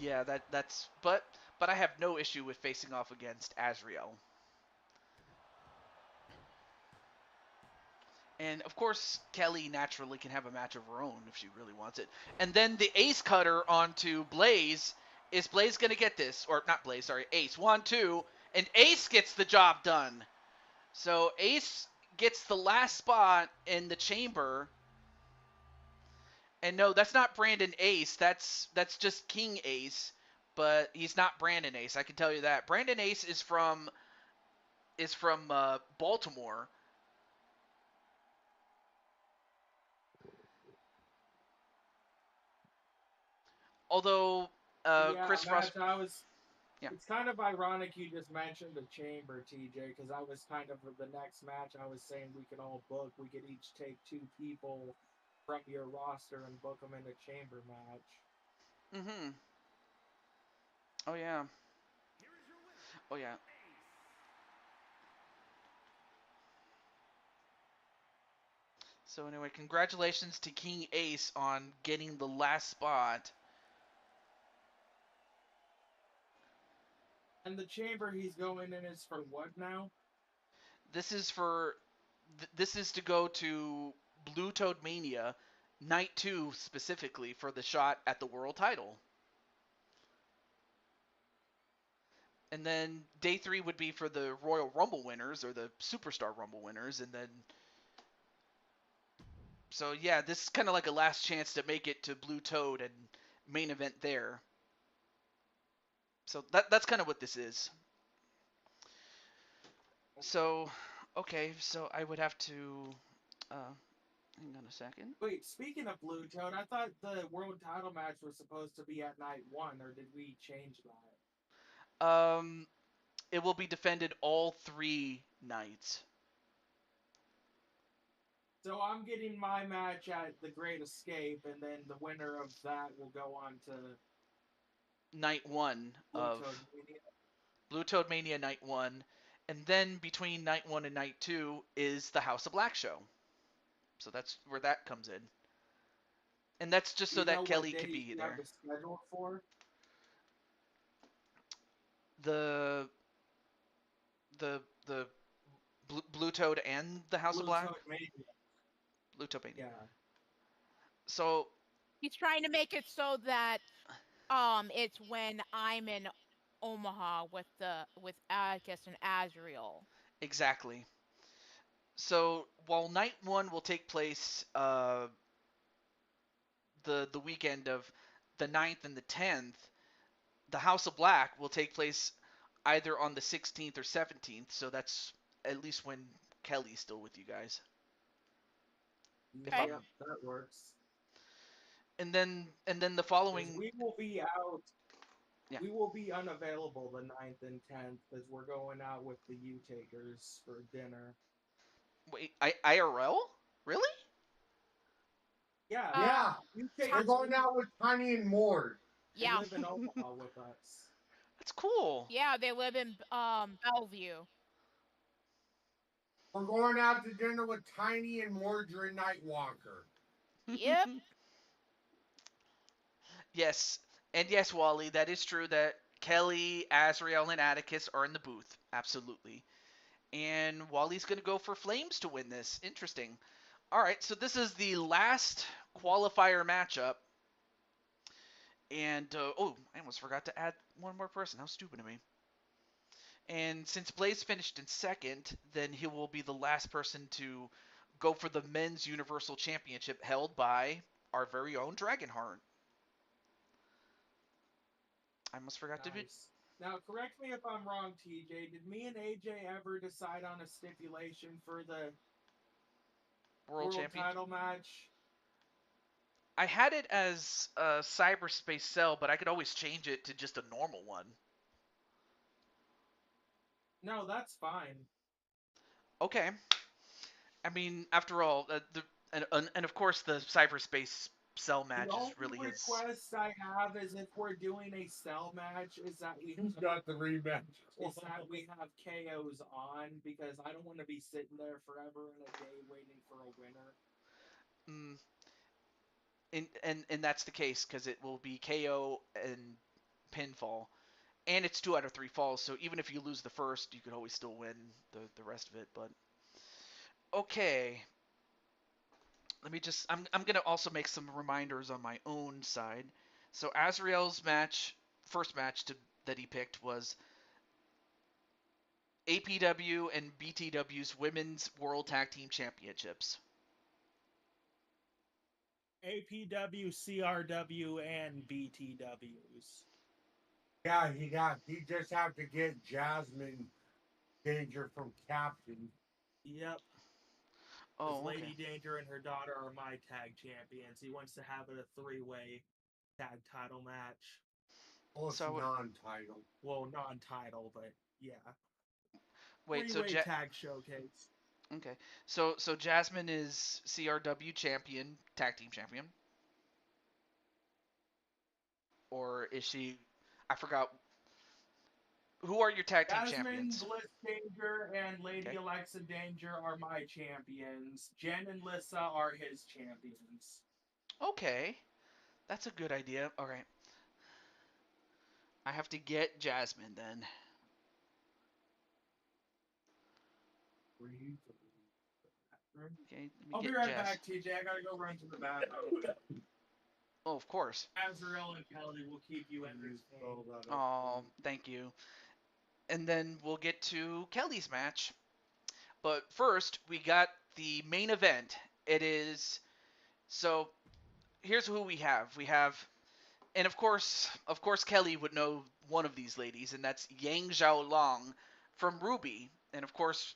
Yeah, that's but I have no issue with facing off against Azrael. And of course, Kelly naturally can have a match of her own if she really wants it. And then the Ace Cutter onto Blaze. Is Blaze going to get this? Or not Blaze, sorry, Ace. 1, 2. And Ace gets the job done. So Ace gets the last spot in the chamber. And no, that's not Brandon Ace. That's just King Ace. But he's not Brandon Ace. I can tell you that. Brandon Ace is from Baltimore. Although Yeah, Chris match. Frost. Yeah. It's kind of ironic you just mentioned the chamber, TJ, because I was kind of the next match. I was saying we could all book. We could each take 2 people from your roster and book them in a chamber match. Mm-hmm. Oh yeah. Oh yeah. So anyway, congratulations to King Ace on getting the last spot. And the chamber he's going in is for what now? This is for this is to go to Blue Toad Mania Night 2 specifically for the shot at the world title. And then day 3 would be for the Royal Rumble winners or the Superstar Rumble winners, and then so yeah, this is kind of like a last chance to make it to Blue Toad and main event there. So that's kind of what this is. So okay, so I would have to hang on a second. Wait, speaking of Blue Toad, I thought the world title match was supposed to be at night 1, or did we change that? It will be defended all 3 nights. So I'm getting my match at the Great Escape, and then the winner of that will go on to Night 1 Blue of Toad Mania. Blue Toad Mania Night 1, and then between Night 1 and Night 2 is the House of Black show. So that's where that comes in. And that's just so You know that what Kelly day can be you there. have it scheduled for? The Blue Toad and the House of Blue Black? Toad Mania. Blue Toad Mania. Yeah. So He's trying to make it so that it's when I'm in Omaha with Atticus and Azrael. exactly. So while Night 1 will take place the weekend of the 9th and the 10th, the House of Black will take place either on the 16th or 17th. So that's at least when Kelly's still with you guys. If Okay. I'm, Yep, that works. and then the Because following, we will be out. yeah. We will be unavailable the 9th and 10th because we're going out with the U Takers for dinner. Wait, IRL? Really? Yeah. Yeah, You we're Takers going out with Tiny and Mord. they Yeah. live in Omaha with us. That's cool. Yeah, they live in Bellevue. We're going out to dinner with Tiny and Mordred Nightwalker. Yep. Yes, and yes, Wally, that is true that Kelly, Azrael, and Atticus are in the booth. Absolutely. And Wally's going to go for Flames to win this. Interesting. All right, so this is the last qualifier matchup. And, oh, I almost forgot to add one more person. How stupid of me. And since Blaze finished in second, then he will be the last person to go for the Men's Universal Championship held by our very own Dragonheart. I almost forgot to be. Nice. Now, correct me if I'm wrong, TJ. Did me and AJ ever decide on a stipulation for the World champion. title match? I had it as a cyberspace cell, but I could always change it to just a normal one. No, that's fine. Okay. I mean, after all, and of course the cyberspace cell match The is only really his. request I have is if we're doing a cell match, is that we Who's got the rematch? is that we have KOs on because I don't want to be sitting there forever in a day waiting for a winner. Mm, and that's the case because it will be KO and pinfall, and it's 2 out of 3 falls. So even if you lose the first, you could always still win the rest of it. But okay, let me just. I'm gonna also make some reminders on my own side. So Azrael's first match that he picked was APW and BTW's Women's World Tag Team Championships. APW, CRW, and BTWs. Yeah, he just have to get Jasmine Danger from Captain. Yep. Oh, okay. Lady Danger and her daughter are my tag champions. He wants to have it a 3-way tag title match. Well, it's So non-title. Well, non-title, but yeah. wait, so 3-way tag showcase. okay, so Jasmine is CRW champion, tag team champion, or is she? I forgot. Who are your tag team Jasmine, champions? Bliss Danger, and Lady Okay. Alexa Danger are my champions. Jen and Lissa are his champions. Okay, that's a good idea. All right, I have to get Jasmine then. Okay, let me I'll get be right Jess. back, TJ. I gotta go run to the bathroom. Oh, of course. Azrael and Kelly will keep you entertained. Oh, thank you. And then we'll get to Kelly's match. But first, we got the main event. It is so. Here's who we have. We have, and of course, Kelly would know one of these ladies, and that's Yang Xiaolong from Ruby. And of course,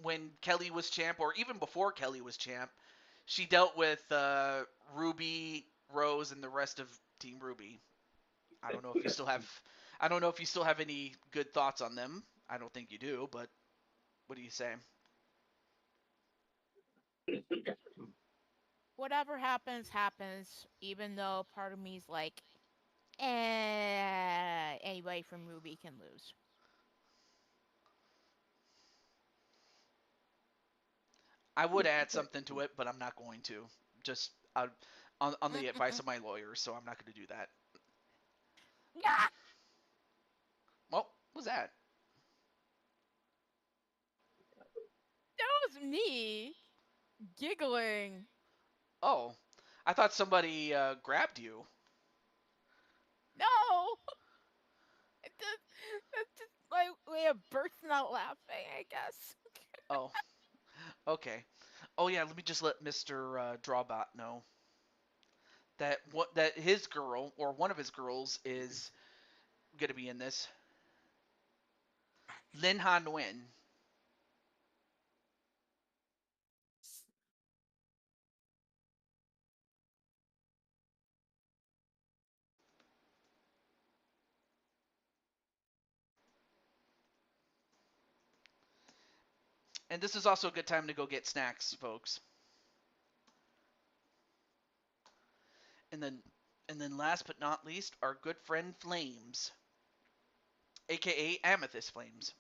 when Kelly was champ, or even before Kelly was champ, she dealt with Ruby, Rose, and the rest of Team Ruby. I don't know if you still have. I don't know if you still have any good thoughts on them. I don't think you do, but what do you say? Whatever happens, happens. Even though part of me's like, anybody from Ruby can lose. I would add something to it, but I'm not going to. Just on the advice of my lawyers, so I'm not going to do that. Ah! Well, what was that? That was me giggling. Oh, I thought somebody grabbed you. No! That's just my way of bursting out laughing, I guess. Oh, okay. Oh yeah, let me just let Mr. Drawbot know that his girl or one of his girls is gonna be in this. Lin Han Nguyen. And this is also a good time to go get snacks, folks. And then last but not least, our good friend Flames, aka Amethyst Flames.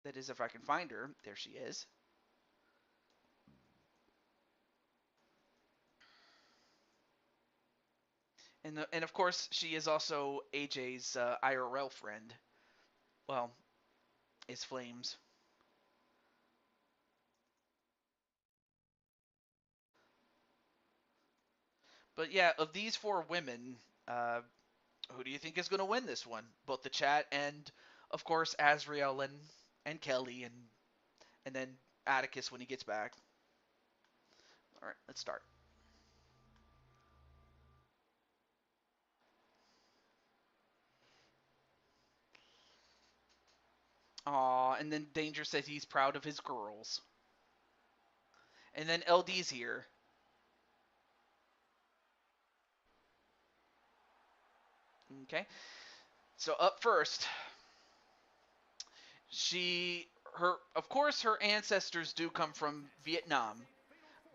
That is, if I can find her. There she is. And of course, she is also AJ's IRL friend. Well, is Flames. But yeah, of these four women, who do you think is going to win this one? Both the chat and, of course, Azrael and Kelly and then Atticus when he gets back. All right, let's start. Aw, and then Danger says he's proud of his girls. And then LD's here. Okay. So up first, of course her ancestors do come from Vietnam,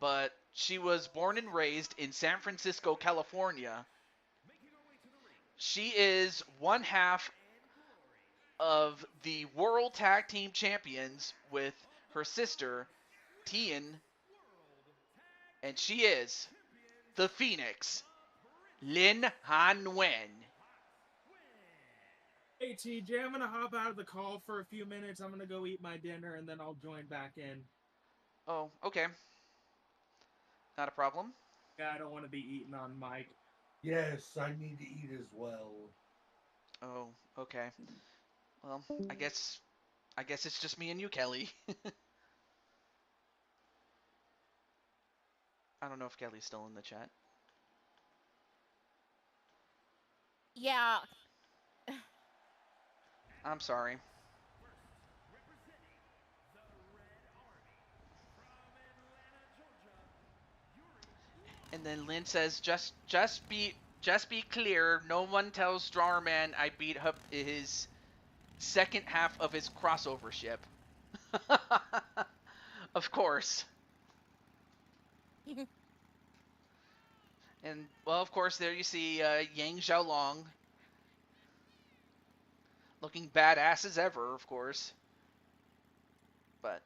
but she was born and raised in San Francisco, California. She is one half of the World Tag Team Champions with her sister, Tien, and she is the Phoenix, Lin Han Nguyen. Hey, TJ, I'm gonna hop out of the call for a few minutes. I'm gonna go eat my dinner and then I'll join back in. Oh, okay. Not a problem. Yeah, I don't want to be eating on mic. Yes, I need to eat as well. Oh, okay. Well, I guess it's just me and you, Kelly. I don't know if Kelly's still in the chat. Yeah. I'm sorry. And then Lynn says, just be clear. No one tells Strawman I beat up his second half of his crossover ship. Of course. And well, of course, there you see Yang Xiaolong, looking badass as ever, of course. But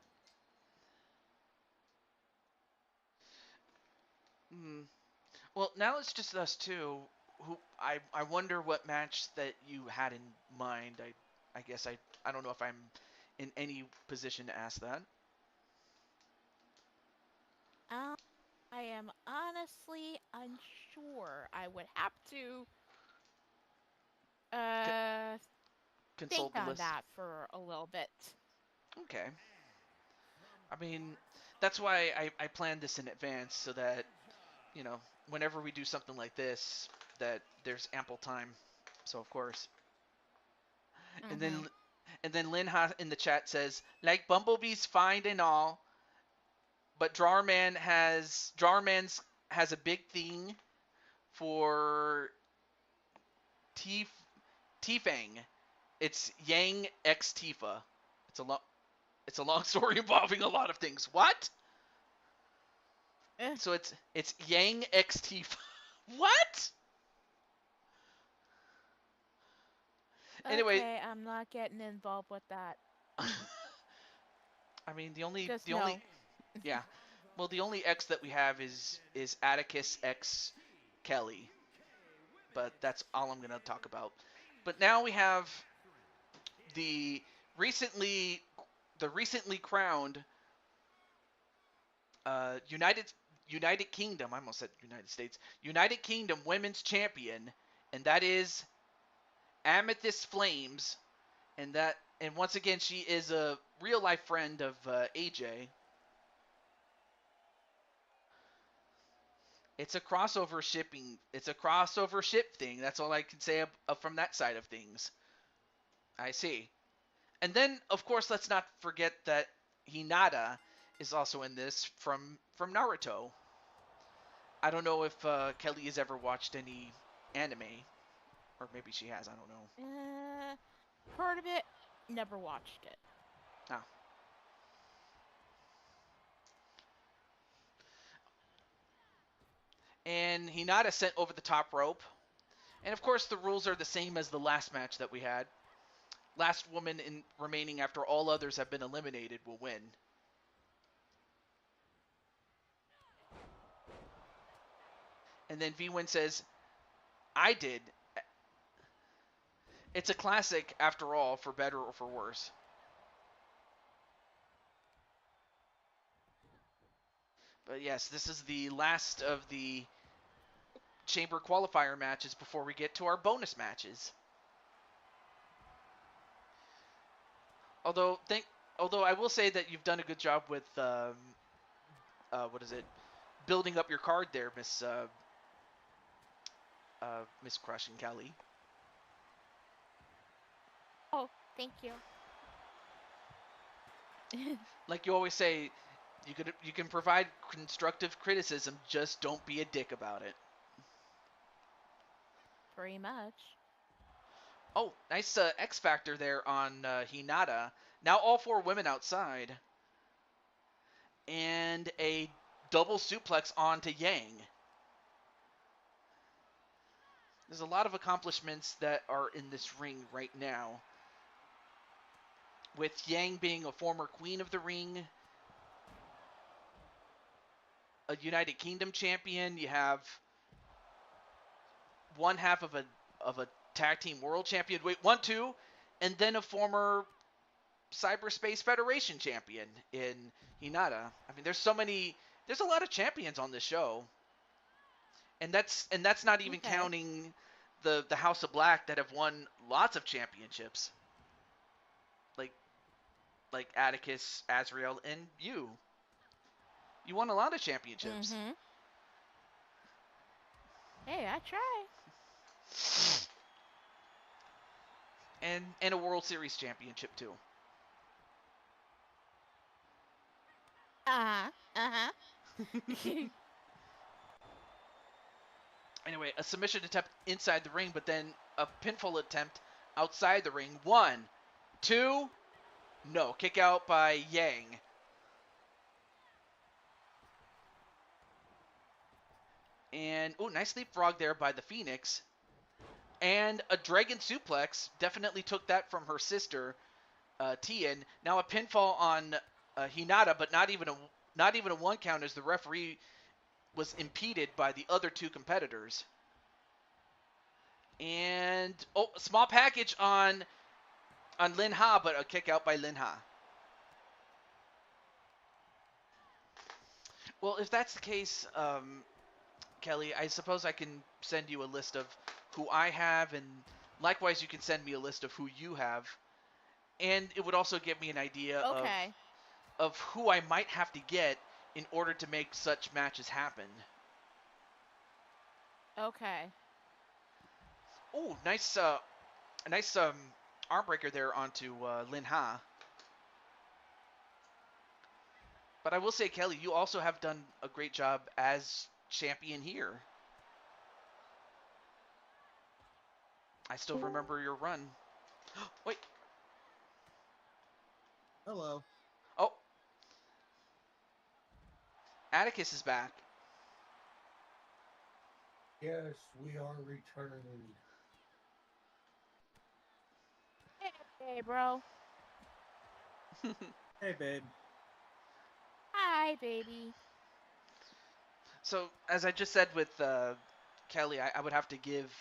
well, now it's just us two. Who I wonder what match that you had in mind. I guess I I don't know if I'm in any position to ask that. I am honestly unsure. I would have to Consult think the on list. that for a little bit. Okay. I mean, that's why I planned this in advance so that, you know, whenever we do something like this, that there's ample time. So of course. And Mm-hmm. then Lynn in the chat says, like Bumblebee's fine and all, but Jarman's has a big thing for Tifang. It's Yang X Tifa. It's a long story involving a lot of things. What? So it's Yang X Tifa. What? Anyway, Okay, I'm not getting involved with that. I mean Just the no. only yeah. Well, the only X that we have is Atticus X Kelly. But that's all I'm going to talk about. But now we have the recently crowned United Kingdom. I almost said United States. United Kingdom Women's Champion, and that is Amethyst Flames, and once again she is a real life friend of AJ. It's a crossover shipping. It's a crossover ship thing. That's all I can say from that side of things. I see. And then, of course, let's not forget that Hinata is also in this from Naruto. I don't know if Kelly has ever watched any anime, or maybe she has. I don't know. Heard of it, never watched it. Ah. And Hinata sent over the top rope. And of course, the rules are the same as the last match that we had. Last woman remaining after all others have been eliminated will win. And then V-Win says, I did. It's a classic after all, for better or for worse. But yes, this is the last of the chamber qualifier matches before we get to our bonus matches. Although I will say that you've done a good job with building up your card there, Miss Crush and Kelly. Oh, thank you. Like you always say, you can provide constructive criticism, just don't be a dick about it. Pretty much. Oh, nice X Factor there on Hinata. Now all 4 women outside. And a double suplex onto Yang. There's a lot of accomplishments that are in this ring right now. With Yang being a former queen of the ring, a United Kingdom champion, you have one half of a tag team world champion. Wait, 1-2, and then a former Cyberspace Federation champion in Hinata. I mean, there's a lot of champions on this show. And that's not even counting the House of Black that have won lots of championships. Like Atticus, Azrael, and you. You won a lot of championships. Mm-hmm. Hey, I try. And a World Series championship too. Uh-huh. Anyway, a submission attempt inside the ring, but then a pinfall attempt outside the ring. 1, 2, no. Kick out by Yang. And, nice leapfrog there by the Phoenix. And a dragon suplex. Definitely took that from her sister, Tien. Now a pinfall on Hinata, but not even a 1 count, as the referee was impeded by the other 2 competitors. And, small package on on Lin Ha, but a kick out by Lin Ha. Well, if that's the case, Kelly, I suppose I can send you a list of who I have, and likewise you can send me a list of who you have. And it would also give me an idea Okay. of who I might have to get in order to make such matches happen. Okay. Oh, nice arm breaker there onto Lin Ha. But I will say, Kelly, you also have done a great job as champion here. I still remember your run. Wait. Hello. Oh. Atticus is back. Yes, we are returning. Hey, bro. Hey, babe. Hi, baby. So, as I just said with Kelly, I would have to give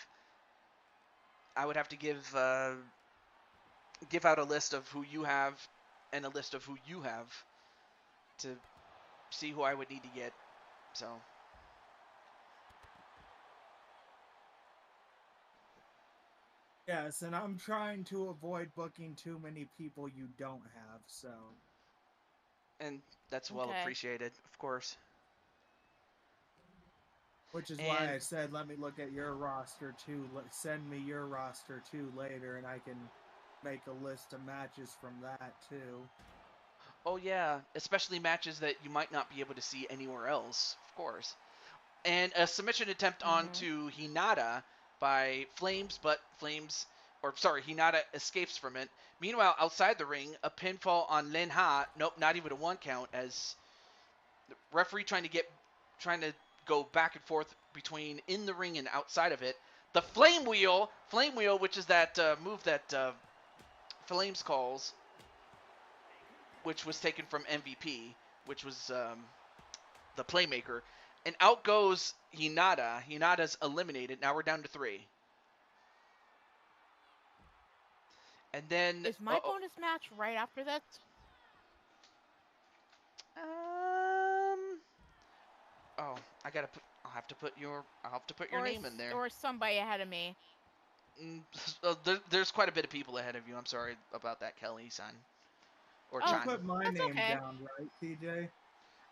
give out a list of who you have and a list of who you have to see who I would need to get. So, Yes, and I'm trying to avoid booking too many people you don't have, so. and that's well Okay. appreciated, of course. Which is why And I said, let me look at your roster too. Send me your roster too later, and I can make a list of matches from that too. oh yeah, especially matches that you might not be able to see anywhere else, of course. And a submission attempt onto Hinata by Flames, but Hinata escapes from it. Meanwhile, outside the ring, a pinfall on Lin Ha. Nope, not even a one count, as the referee trying to go back and forth between in the ring and outside of it. The flame wheel, which is that move that Flames calls, which was taken from MVP, which was the playmaker. And out goes Hinata. Hinata's eliminated. Now we're down to 3. And then Is my bonus match right after this? Oh, I'll have to put your Or name in there. Or is somebody ahead of me? There's quite a bit of people ahead of you. I'm sorry about that, Kelly-san. Or Oh, You Chan. put my that's name okay. down, right, TJ?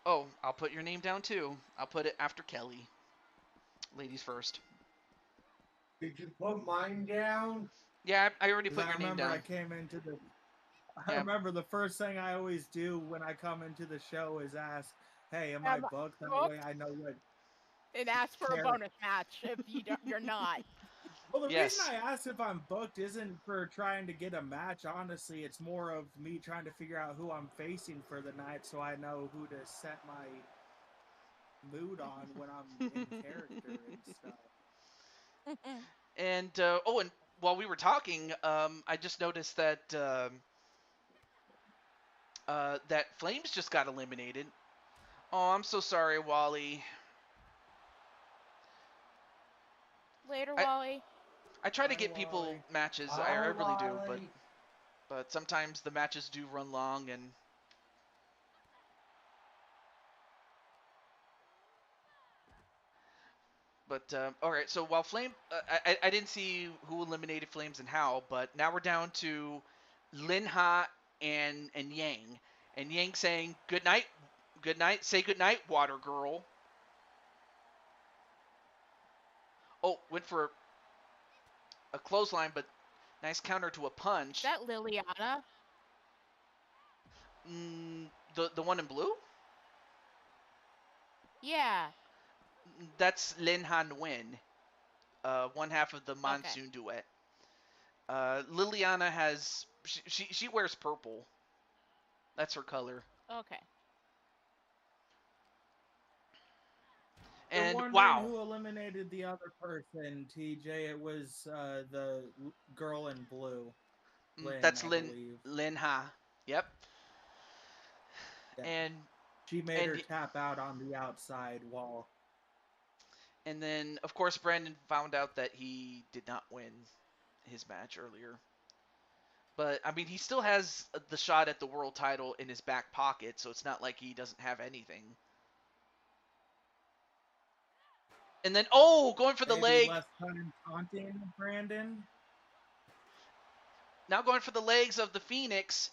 Oh, I'll put your name down too. I'll put it after Kelly. Ladies first. Did you put mine down? Yeah, I already 'Cause put I your name remember I down. came into the. I Yeah. remember the first thing I always do when I come into the show is ask, "Hey, am I Am I booked?" That way booked? I know what. And ask for a Character. bonus match if you're not. Well, the reason Yes. I asked if I'm booked isn't for trying to get a match. Honestly, it's more of me trying to figure out who I'm facing for the night, so I know who to set my mood on when I'm in character and stuff. And and while we were talking, I just noticed that that Flames just got eliminated. Oh, I'm so sorry, Wally. Later, I Wally. I try to Hi, get people Wally. matches. I Hi, really do, Wally. but sometimes the matches do run long and. But all right, so while Flame, I didn't see who eliminated Flames and how, but now we're down to Lin Ha and Yang, and Yang saying good night, say good night, Water Girl. Oh, went for a clothesline, but nice counter to a Is punch. that Liliana? The one in blue? Yeah. That's Lin Ha Nguyen, one half of the Okay. Monsoon duet. Liliana has she wears purple. That's her color. Okay. You're And wondering wow, who eliminated the other person, TJ? It was the girl in blue, Lynn, that's I believe. Lin Ha. Yep. Yeah. And She made her and tap out on the outside wall. and then of course Brandon found out that he did not win his match earlier. But I mean, he still has the shot at the world title in his back pocket, so it's not like he doesn't have anything. And then, oh, going for the Maybe leg. less time taunting Brandon. Now going for the legs of the Phoenix.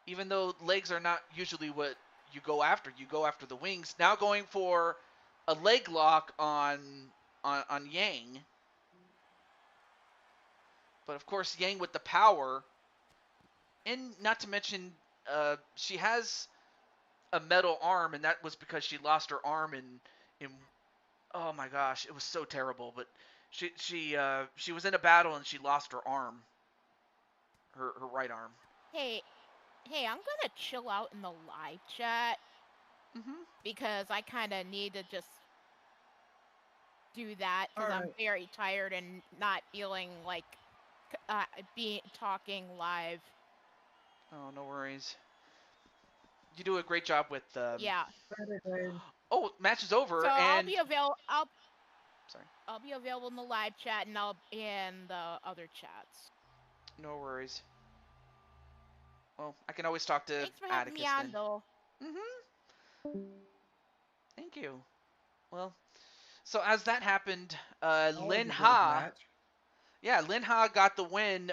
Even though legs are not usually what you go after. You go after the wings. Now going for a leg lock on Yang. But of course, Yang with the power. And not to mention, she has a metal arm, and that was because she lost her arm in oh my gosh, it was so terrible. But she was in a battle and she lost her arm, her right arm. Hey, I'm gonna chill out in the live chat Mm-hmm. because I kind of need to just do that because I'm Alright. very tired and not feeling like talking live. Oh, no worries. You do a great job with. Yeah. Oh, match is over, So I'll and be available. sorry, I'll be available in the live chat and I'll in the other chats. no worries. Well, I can always talk to Thanks for having me Atticus on, then. though. Mm-hmm. Thank you. Well, so as that happened, Always Lin a good Ha, match. yeah, Lin Ha got the win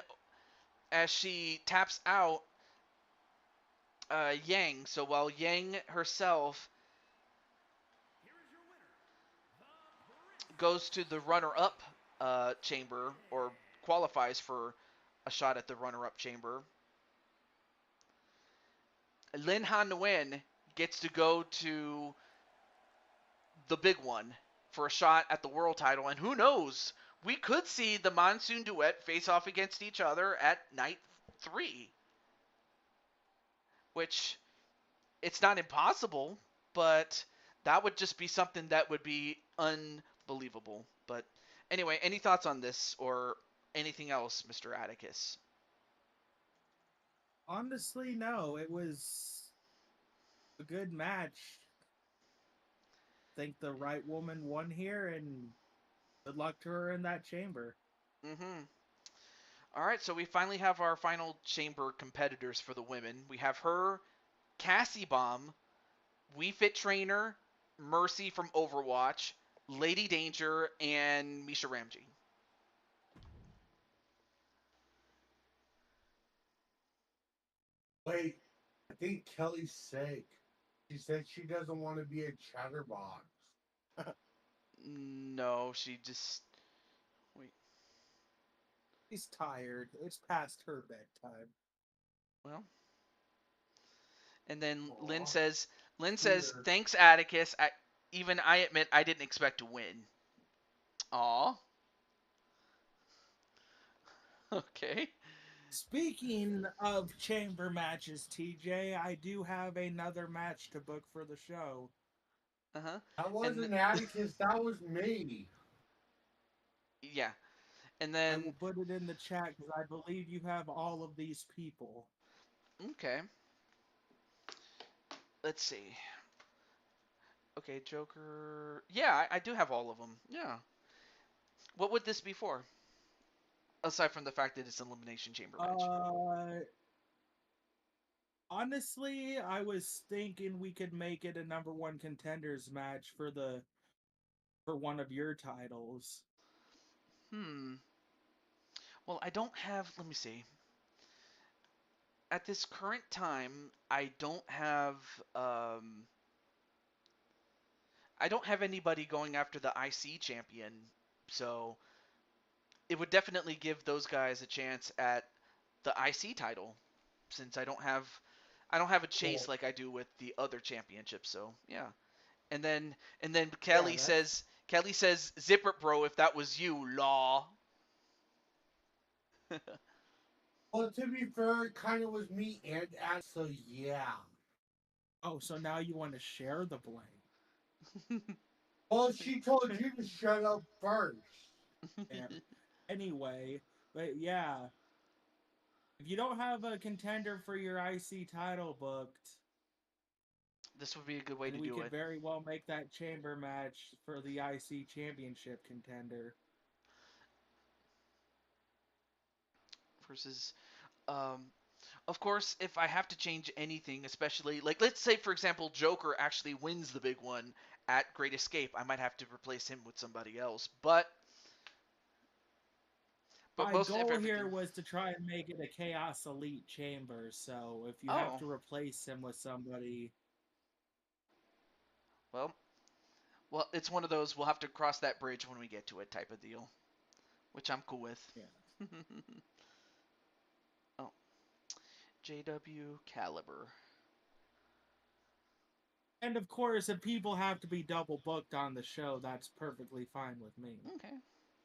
as she taps out Yang. So while Yang herself Here is your winner, goes to the runner-up chamber or qualifies for a shot at the runner-up chamber, Lin Ha Nguyen gets to go to the big one for a shot at the world title, and who knows? We could see the Monsoon Duet face off against each other at night 3, which it's not impossible, but that would just be something that would be unbelievable. But anyway, any thoughts on this or anything else, Mr. Atticus? Honestly, no. It was a good match. Think the right woman won here, and good luck to her in that chamber. Mm-hmm. All right, so we finally have our final chamber competitors for the women. We have her, Cassie Bomb, We Fit Trainer, Mercy from Overwatch, Lady Danger, and Misha Ramji. Wait, I think Kelly's sick. She said she doesn't want to be a chatterbox. No, she just wait. She's tired. It's past her bedtime. Well, and then Aw, Lynn sweet says, her. "Thanks, Atticus. Even I admit I didn't expect to win." Aw. Okay. Speaking of chamber matches, TJ, I do have another match to book for the show. Uh huh. That And wasn't Atticus, that was me. yeah, and I then will put it in the chat because I believe you have all of these people. okay. Let's see. Okay, Joker. Yeah, I do have all of them. Yeah. What would this be for? Aside from the fact that it's an elimination chamber match. Honestly, I was thinking we could make it a number one contenders match for one of your titles. Hmm. Well, I don't have. Let me see. At this current time, Um, I don't have anybody going after the IC champion, so it would definitely give those guys a chance at the IC title, since I don't have a chase Well, like I do with the other championships. So yeah, and then yeah, that's Kelly says zip it, bro. If that was you, law. well. To be fair, it kind of was me and Atticus. So yeah. Oh, so now you want to share the blame? Well, she told you to shut up first. Yeah. Anyway, but yeah, if you don't have a contender for your IC title booked, This would be a good way then to we do could it. very well make that chamber match for the IC championship contender. versus. Of course, if I have to change anything, especially like let's say for example Joker actually wins the big one at Great Escape, I might have to replace him with somebody else. But My most of goal here everything. was to try and make it a Chaos Elite chamber, so if you have Oh, to replace him with somebody, well, well, it's one of those we'll have to cross that bridge when we get to it type of deal, which I'm cool with. yeah. Oh, JW Caliber. And of course, if people have to be double booked on the show, that's perfectly fine with me. Okay.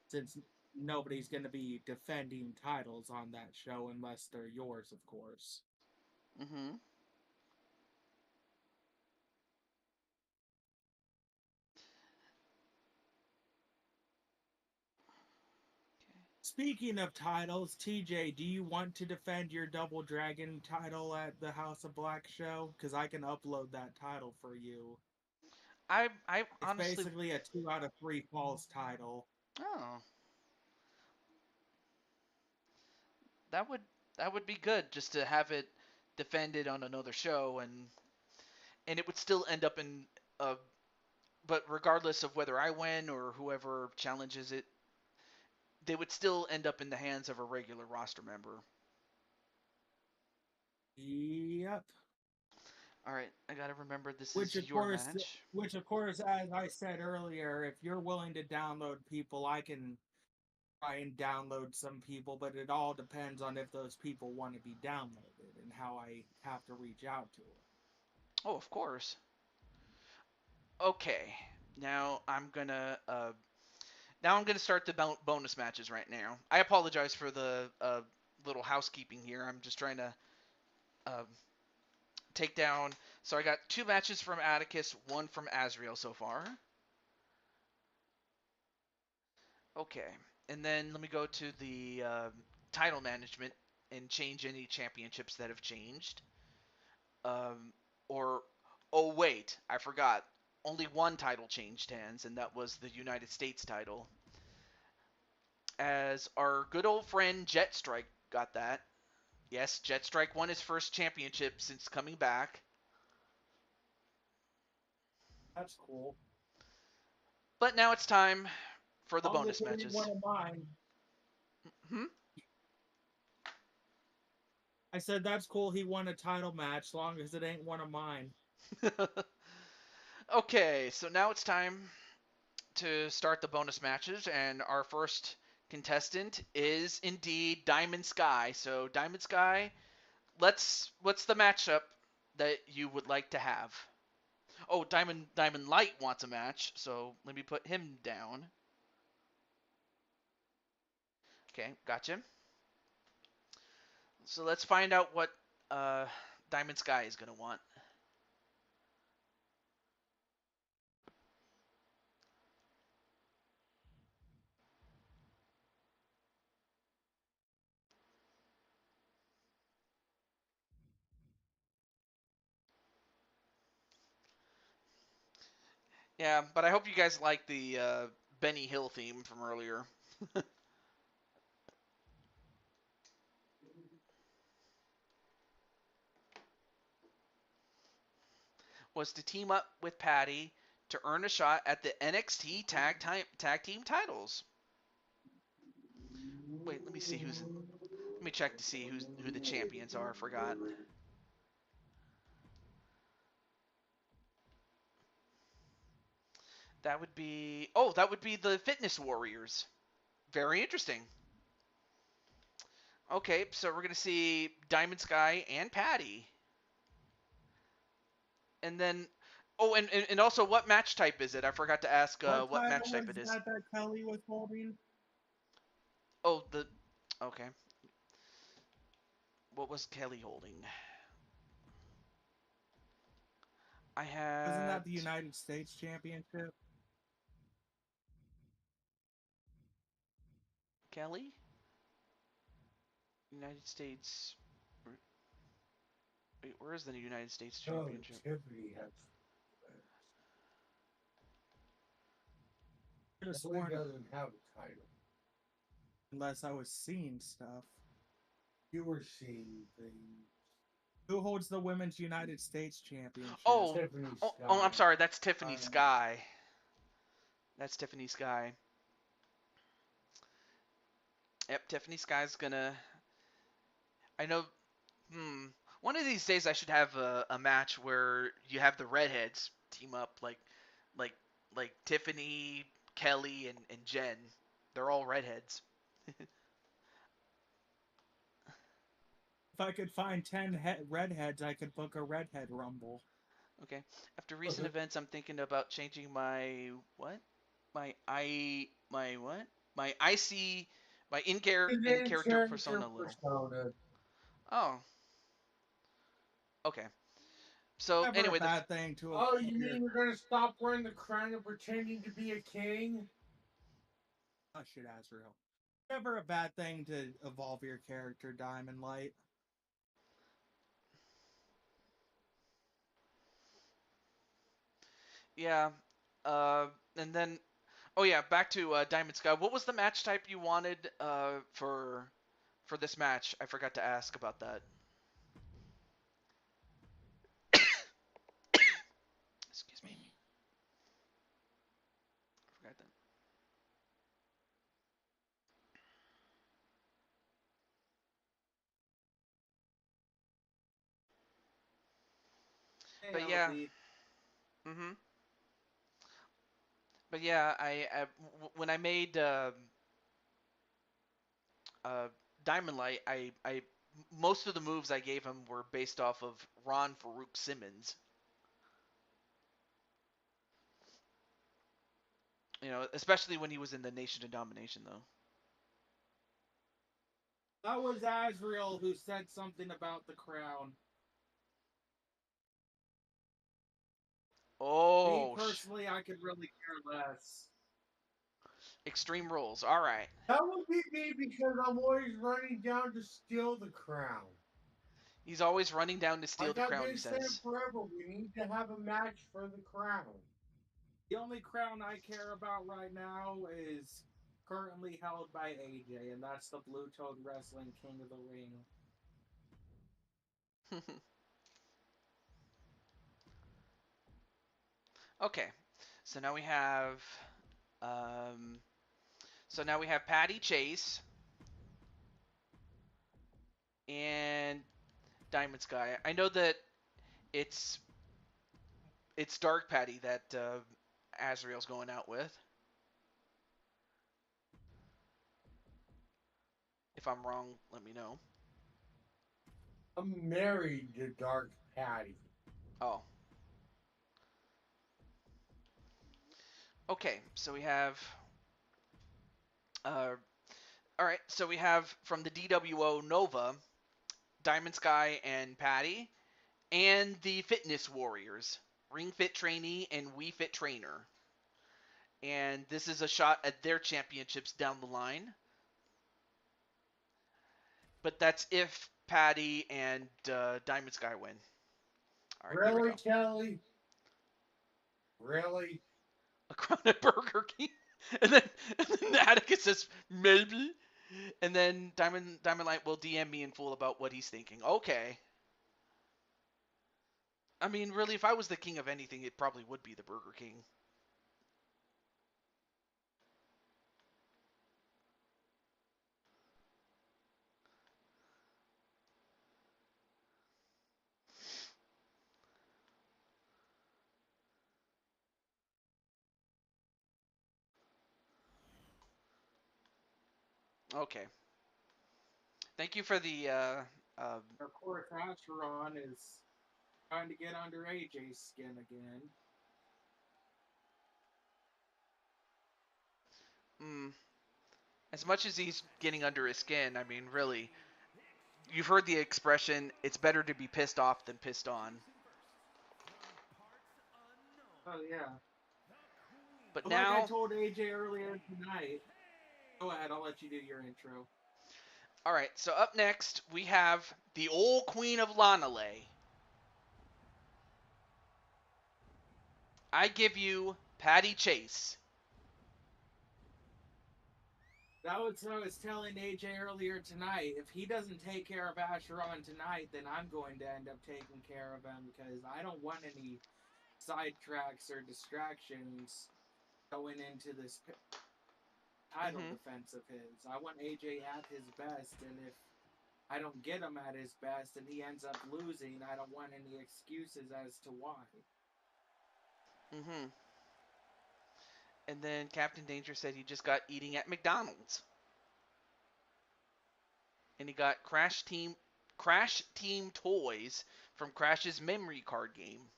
Since nobody's going to be defending titles on that show unless they're yours, of course. Mm-hmm. Speaking of titles, TJ, do you want to defend your Double Dragon title at the House of Black show? Because I can upload that title for you. I It's honestly. basically a 2 out of 3 falls title. Oh, that would that would be good just to have it defended on another show, and it would still end up in but regardless of whether I win or whoever challenges it, they would still end up in the hands of a regular roster member. Yep. All right, I gotta remember this Which is of your course, match. which of course, as I said earlier, if you're willing to download people, I can try and download some people, but it all depends on if those people want to be downloaded and how I have to reach out to them. Oh, of course. Okay, now I'm gonna start the bonus matches right now. I apologize for the little housekeeping here. I'm just trying to uh, take down. So I got 2 matches from Atticus, 1 from Azrael so far. Okay, and then let me go to the title management and change any championships that have changed. Um, or, oh wait, I forgot. Only one title changed hands, and that was the United States title. As our good old friend Jetstrike got that. Yes, Jetstrike won his first championship since coming back. That's cool. But now it's time for the Long as bonus it ain't one matches. of mine. Hmm? I said that's cool. He won a title match, long as it ain't one of mine. Okay, so now it's time to start the bonus matches, and our first contestant is indeed Diamond Sky. So Diamond Sky, what's the matchup that you would like to have? Oh, Diamond Light wants a match, so let me put him down. Okay, gotcha. So let's find out what uh, Diamond Sky is gonna want. Yeah, but I hope you guys like the Benny Hill theme from earlier. Was to team up with Patty to earn a shot at the NXT tag team titles. Wait, let me see who's in. Let me check to see who the champions are. I forgot. That would be that would be the Fitness Warriors. Very interesting. Okay, so we're gonna see Diamond Sky and Patty, and then and also what match type is it? I forgot to ask What what title match type was it is. that Kelly was holding? Oh, the okay. What was Kelly holding? I Wasn't had that the United States Championship? Kelly, United States. Wait, where is the United States Oh, Championship? Tiffany has. Could have Tiffany sworn, doesn't have a title. unless I was seeing stuff. You were seeing things. Who holds the Women's United States Championship? Oh, Tiffany oh, I'm Scott. sorry. That's Tiffany Sky. That's Tiffany Sky. Yep, Tiffany Sky's gonna. I know. One of these days I should have a match where you have the redheads team up, like, like Tiffany, Kelly, and Jen. They're all redheads. If I could find 10 redheads, I could book a redhead rumble. Okay. After recent events, I'm thinking about changing my what? My what? My IC my in character persona a little. Oh, okay. So Never anyway, a bad thing to Oh, evolve you mean you're gonna stop wearing the crown and pretending to be a king? Oh shit, Azrael. Never a bad thing to evolve your character, Diamond Light. yeah. And then oh yeah, back to Diamond Sky. What was the match type you wanted for this match? I forgot to ask about that. Excuse me. I forgot that. Hey, But yeah. LB. Mhm. But yeah, when I made uh, Diamond Light, I most of the moves I gave him were based off of Ron Farouk Simmons. You know, especially when he was in the Nation of Domination, though. That was Azrael who said something about the crown. Me Oh, personally, I could really care less. Extreme Rules. All right. That would be me because I'm always running down to steal the crown. He's always running down to steal Like the I've crown, he been saying says. forever, we need to have a match for the crown. The only crown I care about right now is currently held by AJ, and that's the Blue Toad Wrestling King of the Ring. Okay. So now we have um so now we have Patty Chase and Diamond Sky. I know that it's it's Dark Patty that Azrael's going out with. If I'm wrong, let me know. I'm married to Dark Patty. Oh. Okay, so we have all right, so we have from the DWO Nova, Diamond Sky and Patty, and the Fitness Warriors, Ring Fit Trainee and We Fit Trainer. And this is a shot at their championships down the line. But that's if Patty and Diamond Sky win. All right, here we Really, go. Kelly? Really? A crown at Burger King, and then Atticus says maybe, and then Diamond Light will DM me in full about what he's thinking. Okay. I mean, really, if I was the king of anything, it probably would be the Burger King. Okay. Thank you for the. Of course, Acheron is trying to get under AJ's skin again. mm, as much as he's getting under his skin, I mean, really, you've heard the expression, it's better to be pissed off than pissed on. Oh, yeah. But Like I now, told AJ earlier tonight. Go ahead, I'll let you do your intro. all right, so up next, we have the old queen of Lanale. I give you Patty Chase. That was what I was telling AJ earlier tonight. If he doesn't take care of Asheron tonight, then I'm going to end up taking care of him because I don't want any sidetracks or distractions going into this title Mm-hmm. defense of his. I want AJ at his best, and if I don't get him at his best and he ends up losing, I don't want any excuses as to why. Mm-hmm. And then Captain Danger said he just got eating at McDonald's. And he got Crash Team toys from Crash's memory card game.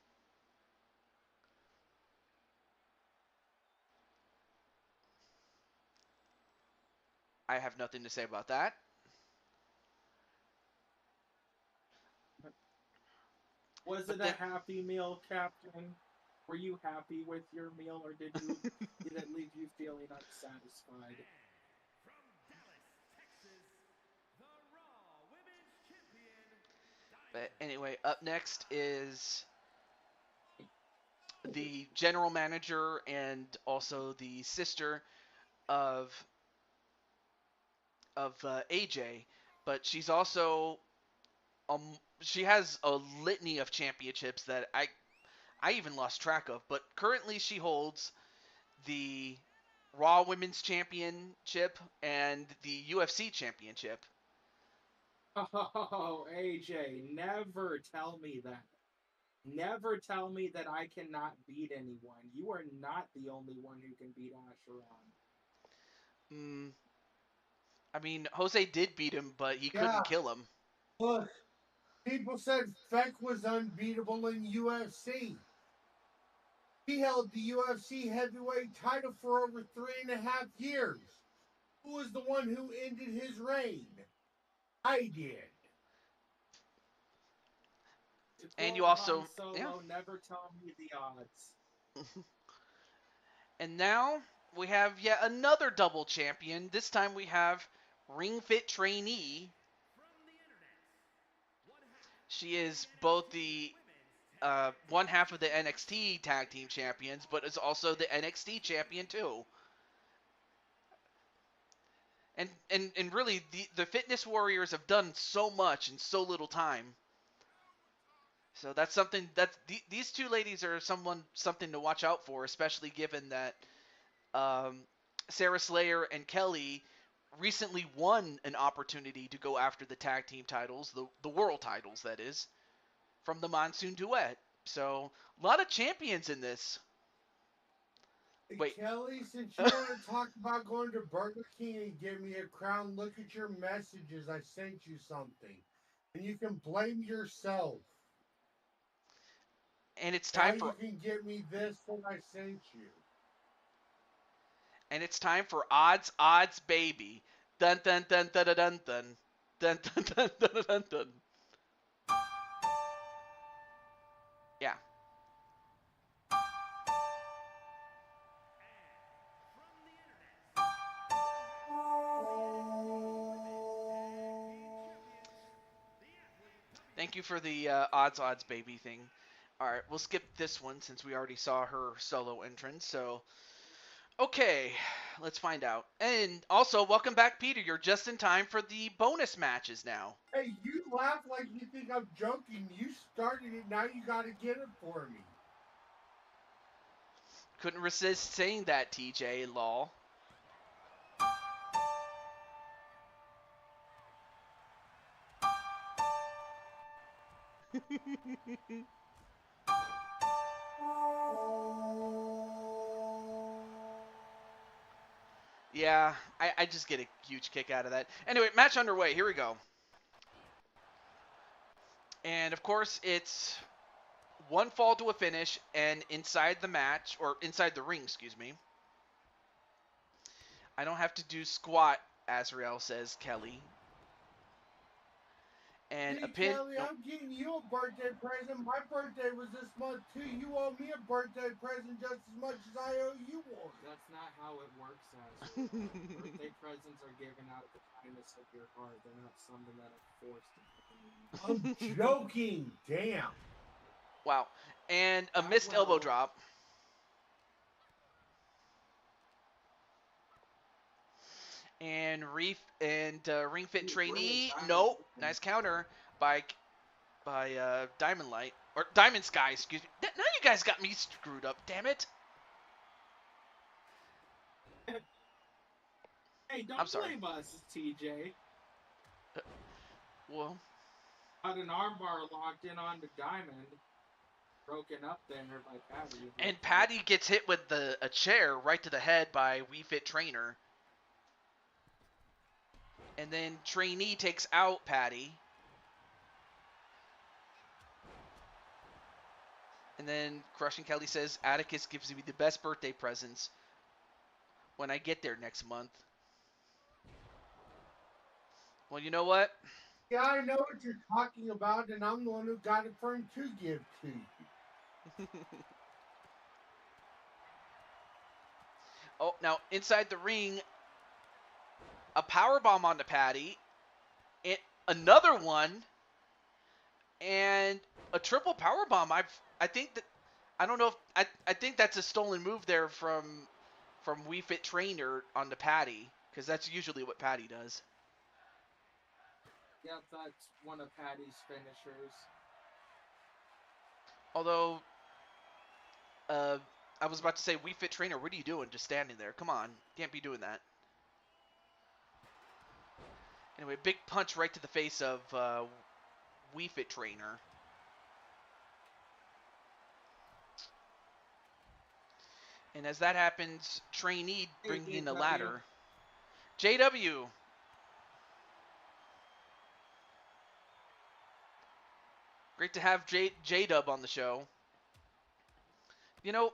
I have nothing to say about that. Was But it a then happy meal, Captain? Were you happy with your meal, or did it leave you feeling unsatisfied? From Dallas, Texas, the Raw Women's Champion, But Diamond. anyway, up next is the general manager and also the sister of AJ, but she's also she has a litany of championships that I even lost track of. But currently, she holds the Raw Women's Championship and the UFC Championship. Oh, AJ, never tell me that. Never tell me that I cannot beat anyone. You are not the only one who can beat Asheron. Mm, I mean, Jose did beat him, but he couldn't Yeah, kill him. look, people said Feck was unbeatable in UFC. He held the UFC heavyweight title for over 3.5 years. Who was the one who ended his reign? I did. To And you quote Han also, yeah. Solo, never tell me the odds. And now we have yet another double champion. This time we have Ring Fit Trainee. From the internet, one half She of is the both NXT the Women's Tag one Team half of the Champions. NXT Tag Team Champions, but is also the NXT Champion too. And really, the Fitness Warriors have done so much in so little time. So that's something that these two ladies are something to watch out for, especially given that um, Sarah Slayer and Kelly recently won an opportunity to go after the tag team titles, the world titles, that is, from the Monsoon Duet. So a lot of champions in this. Hey, Wait. Kelly, since you want to talk about going to Burger King and give me a crown, look at your messages. I sent you something. And you can blame yourself. and it's Now time you for can give me this that I sent you. and it's time for odds baby. Dun dun dun dun dun dun dun dun dun dun dun dun dun. Yeah. From the internet, one half of the NXT Women's Tag Team Champions, the athlete coming Thank you in for the at odds baby thing. All right, we'll skip this one since we already saw her solo entrance. So okay, let's find out. And also, welcome back, Peter. You're just in time for the bonus matches now. Hey, you laugh like you think I'm joking. You started it, now you got to get it for me. Couldn't resist saying that, TJ. Lol. Yeah, I just get a huge kick out of that. Anyway, match underway. Here we go. And of course, it's one fall to a finish, and inside the match, or inside the ring, excuse me. I don't have to do squat, Azrael says Kelly. And a See, pin. Kelly, Nope. I'm getting you a birthday present. My birthday was this month, too. You owe me a birthday present just as much as I owe you one. That's not how it works, Azrael. Birthday presents are given out of the kindness of your heart. They're not something that are forced upon you. I'm joking. Damn. Wow. And a Ah, missed elbow well. drop. And Ring Fit Trainee. Nope. Nice counter by Diamond Light. Or Diamond Sky, excuse me. Now you guys got me screwed up, damn it. Hey, don't I'm sorry. blame us, TJ. Well, Got an armbar locked in onto Diamond. Broken up there by Patty. and Patty gets hit with a chair right to the head by Wii Fit Trainer. And then Trainee takes out Patty. And then Crushing Kelly says, Atticus gives me the best birthday presents when I get there next month. Well, you know what? Yeah, I know what you're talking about, and I'm the one who got it for him to give to you. Oh, now inside the ring, a power bomb onto Patty, and another one, and a triple power bomb. I think that I don't know if I think that's a stolen move there from Wii Fit Trainer onto Patty, because that's usually what Patty does. Yep, that's one of Patty's finishers. Although, I was about to say, Wii Fit Trainer, what are you doing? Just standing there. Come on. Can't be doing that. Anyway, big punch right to the face of Wii Fit Trainer. And as that happens, Trainee bringing in a ladder. JW. Great to have J-Dub on the show. You know,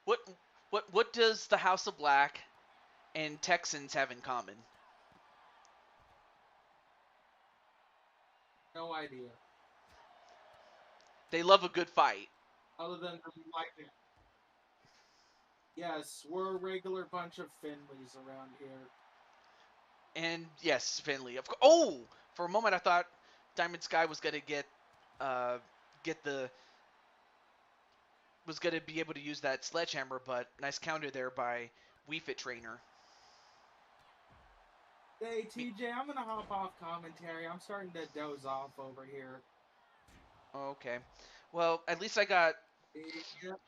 what does the House of Black and Texans have in common? No idea. They love a good fight. Other than like it. Yes, we're a regular bunch of Finleys around here. And yes, Finley. Of course. Oh, for a moment I thought Diamond Sky was gonna was gonna be able to use that sledgehammer, but nice counter there by Wii Fit Trainer. Hey, TJ, I'm gonna hop off commentary. I'm starting to doze off over here. Okay. Well, at least I got Yep.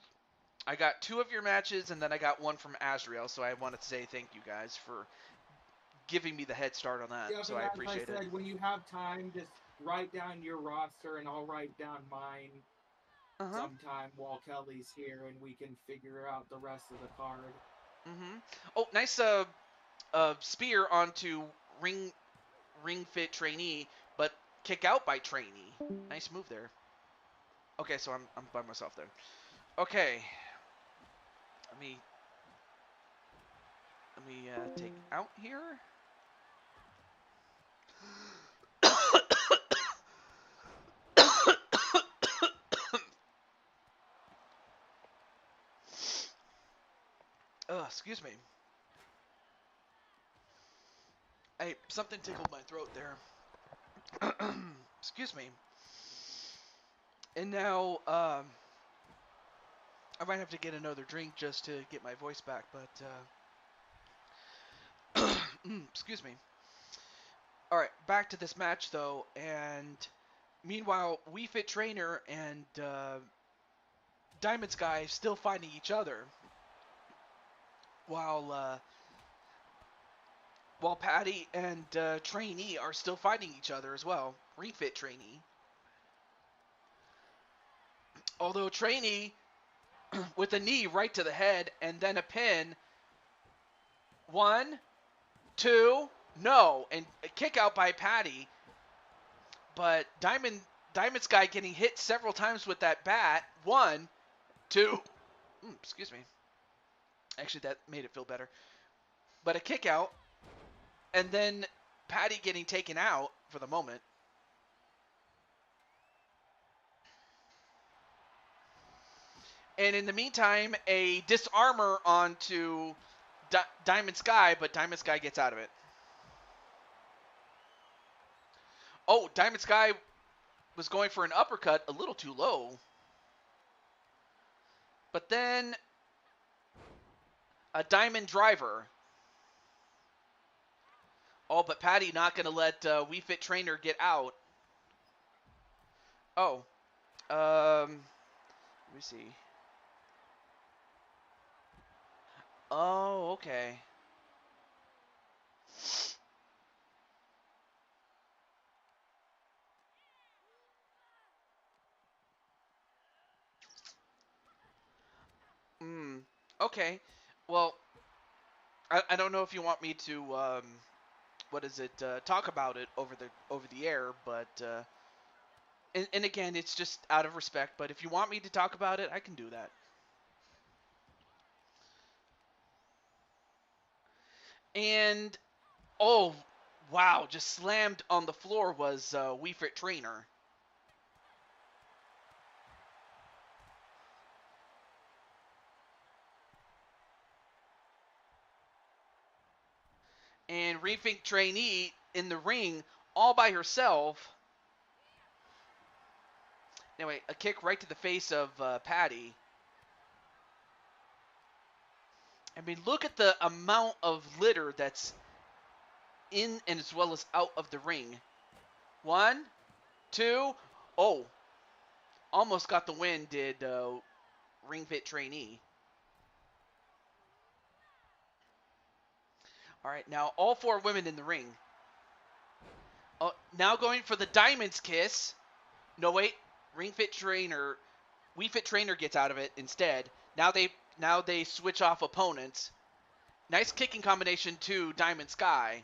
2 of your matches, and then I got 1 from Azrael, so I wanted to say thank you guys for giving me the head start on that. Yeah, So but I as appreciate I said, it. when you have time, just write down your roster, and I'll write down mine sometime while Kelly's here, and we can figure out the rest of the card. Oh, nice spear onto Ring Fit Trainee, but kick out by Trainee. Nice move there. Okay, so I'm by myself there. Okay. Let me take out here. Excuse me. Hey, something tickled my throat there. Excuse me. And now, I might have to get another drink just to get my voice back, but, excuse me. Alright, back to this match, though, and meanwhile, Wii Fit Trainer and, Diamond Sky still fighting each other, while Patty and, Trainee are still fighting each other as well. Ring Fit Trainee. Although Trainee, with a knee right to the head, and then a pin. 1, 2, no, and a kick out by Patty. But Diamond Sky getting hit several times with that bat. 1, 2, excuse me. Actually, that made it feel better. But a kick out, and then Patty getting taken out for the moment. And in the meantime, a disarmor onto Diamond Sky, but Diamond Sky gets out of it. Oh, Diamond Sky was going for an uppercut a little too low. But then a Diamond Driver. Oh, but Patty not going to let We Fit Trainer get out. Oh. Let me see. Oh, okay. Hmm. Okay. Well, I don't know if you want me to what is it talk about it over the air, but and again, it's just out of respect. But if you want me to talk about it, I can do that. And oh, wow! Just slammed on the floor was We Fit Trainer. And Refink Trainee in the ring all by herself. Anyway, a kick right to the face of Patty. I mean, look at the amount of litter that's in and as well as out of the ring. 1, 2, oh, almost got the win, did Ring Fit Trainee. All right, now all 4 women in the ring. Oh, now going for the Diamond's Kiss. No, wait, Ring Fit Trainer, We Fit Trainer gets out of it instead. Now they switch off opponents. Nice kicking combination to Diamond Sky.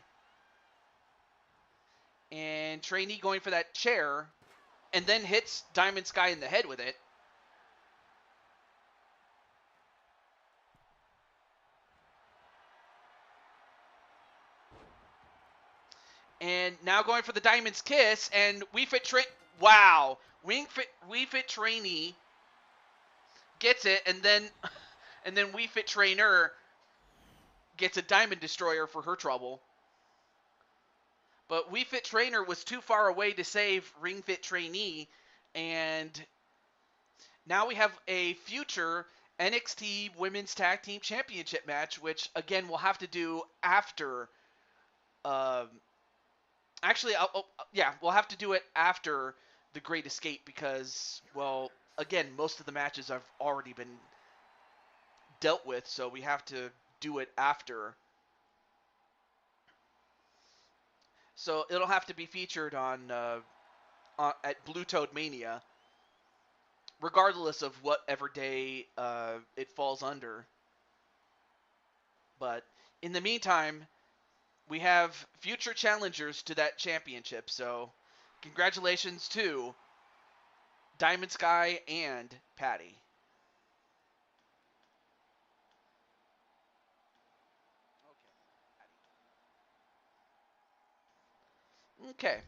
And Trainee going for that chair, and then hits Diamond Sky in the head with it. And now going for the Diamond's Kiss, and wow, We Fit Trainee gets it, and then We Fit Trainer gets a Diamond Destroyer for her trouble. But We Fit Trainer was too far away to save Ring Fit Trainee, and now we have a future NXT Women's Tag Team Championship match, which again we'll have to do after. Actually, we'll have to do it after the Great Escape because, well, again, most of the matches have already been dealt with, so we have to do it after. So it'll have to be featured on at Blue Toad Mania, regardless of whatever day it falls under. But in the meantime, we have future challengers to that championship. So congratulations to Diamond Sky and Patty. Okay.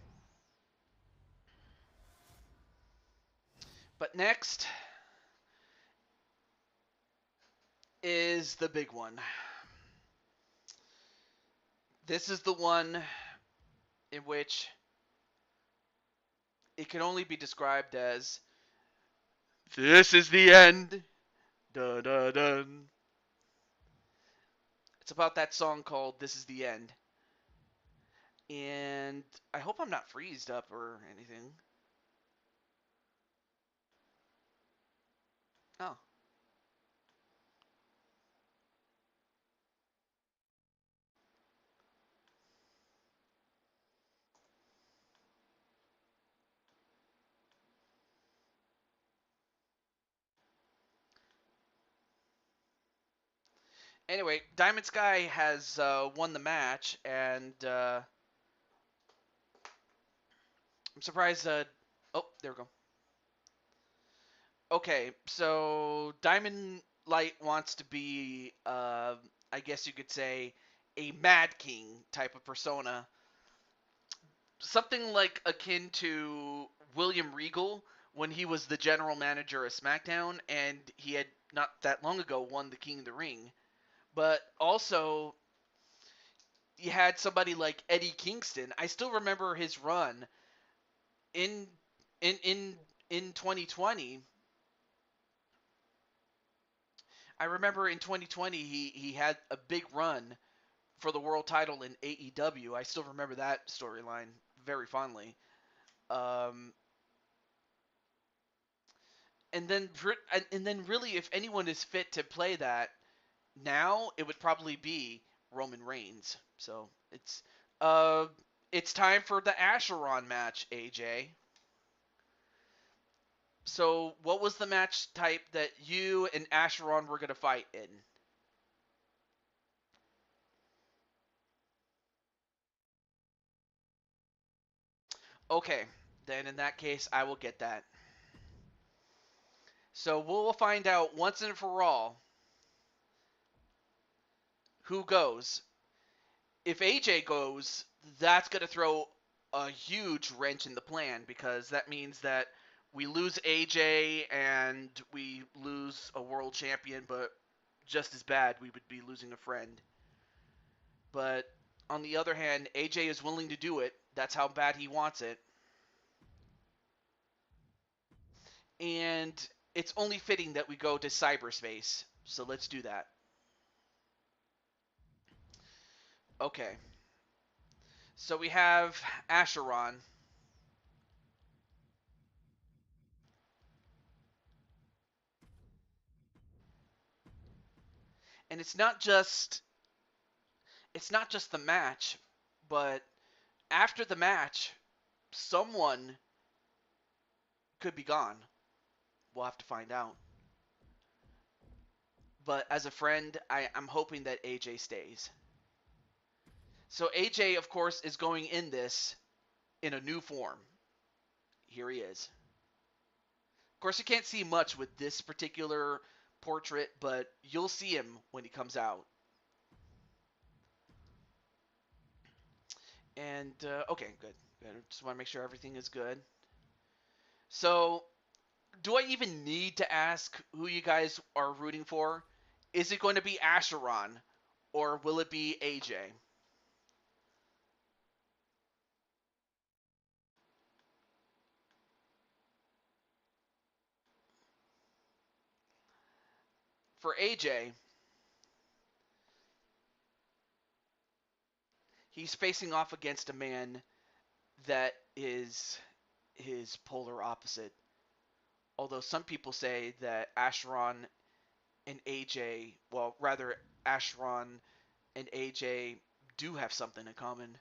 But next is the big one. This is the one in which it can only be described as this is the end. Dun, dun, dun. It's about that song called This Is the End. And I hope I'm not freezed up or anything. Oh. Anyway, Diamond Sky has won the match, and I'm surprised. Oh, there we go. Okay, so Diamond Light wants to be, I guess you could say, a Mad King type of persona. Something like akin to William Regal when he was the general manager of SmackDown, and he had not that long ago won the King of the Ring. But also, you had somebody like Eddie Kingston. I still remember his run in in in in 2020. I remember in 2020 he had a big run for the world title in AEW. I still remember that storyline very fondly. Um, and then really, if anyone is fit to play that now, it would probably be Roman Reigns. So it's time for the Asheron match, AJ. So what was the match type that you and Asheron were gonna fight in? Okay, then in that case, I will get that. So we'll find out once and for all who goes. If AJ goes, that's going to throw a huge wrench in the plan, because that means that we lose AJ and we lose a world champion, but just as bad, we would be losing a friend. But on the other hand, AJ is willing to do it. That's how bad he wants it. And it's only fitting that we go to cyberspace. So let's do that. Okay. So we have Asheron. And it's not just the match, but after the match, someone could be gone. We'll have to find out. But as a friend, I'm hoping that AJ stays. So AJ, of course, is going in this in a new form. Here he is. Of course, you can't see much with this particular portrait, but you'll see him when he comes out. And, okay, good. I just want to make sure everything is good. So, do I even need to ask who you guys are rooting for? Is it going to be Asheron, or will it be AJ? For AJ, he's facing off against a man that is his polar opposite. Although some people say that Asheron and AJ, well, rather Asheron and AJ do have something in common.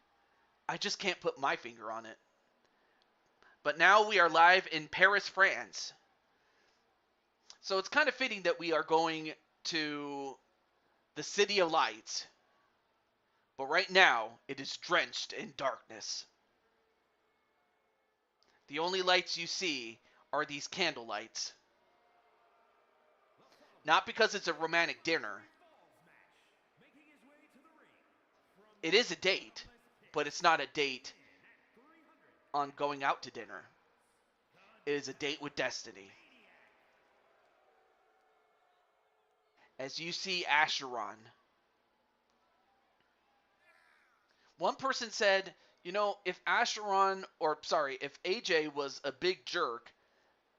I just can't put my finger on it. But now we are live in Paris, France. So it's kind of fitting that we are going to the City of Lights. But right now, it is drenched in darkness. The only lights you see are these candle lights. Not because it's a romantic dinner. It is a date, but it's not a date on going out to dinner. It is a date with destiny. As you see Asheron. One person said, if if AJ was a big jerk,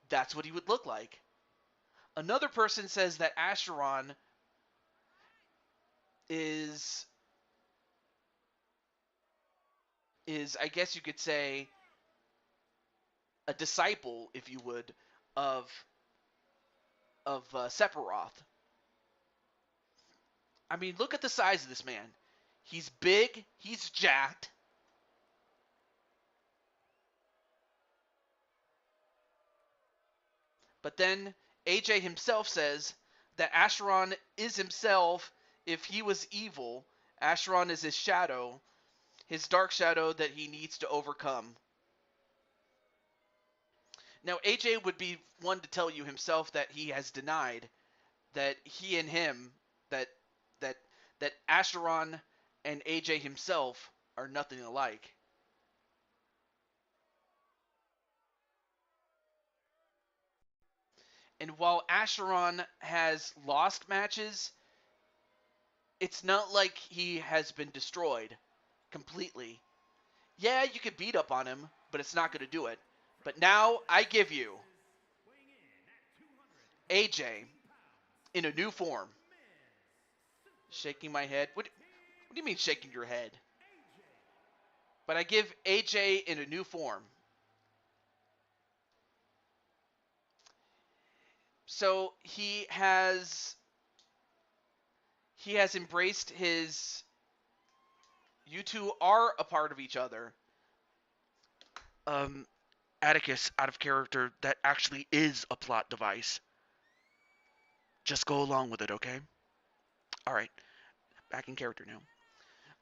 that's what he would look like. Another person says that Asheron is I guess you could say a disciple, if you would, of Sephiroth. I mean, look at the size of this man. He's big. He's jacked. But then AJ himself says that Asheron is himself. If he was evil, Asheron is his shadow, his dark shadow that he needs to overcome. Now, AJ would be one to tell you himself that he has denied that he and him, that Asheron and AJ himself are nothing alike. And while Asheron has lost matches, it's not like he has been destroyed completely. Yeah, you could beat up on him, but it's not going to do it. But now I give you AJ in a new form. Shaking my head. What do you mean shaking your head? But I give AJ in a new form. So he has embraced his. You two are a part of each other. Atticus, out of character, that actually is a plot device. Just go along with it, okay? Alright, back in character now.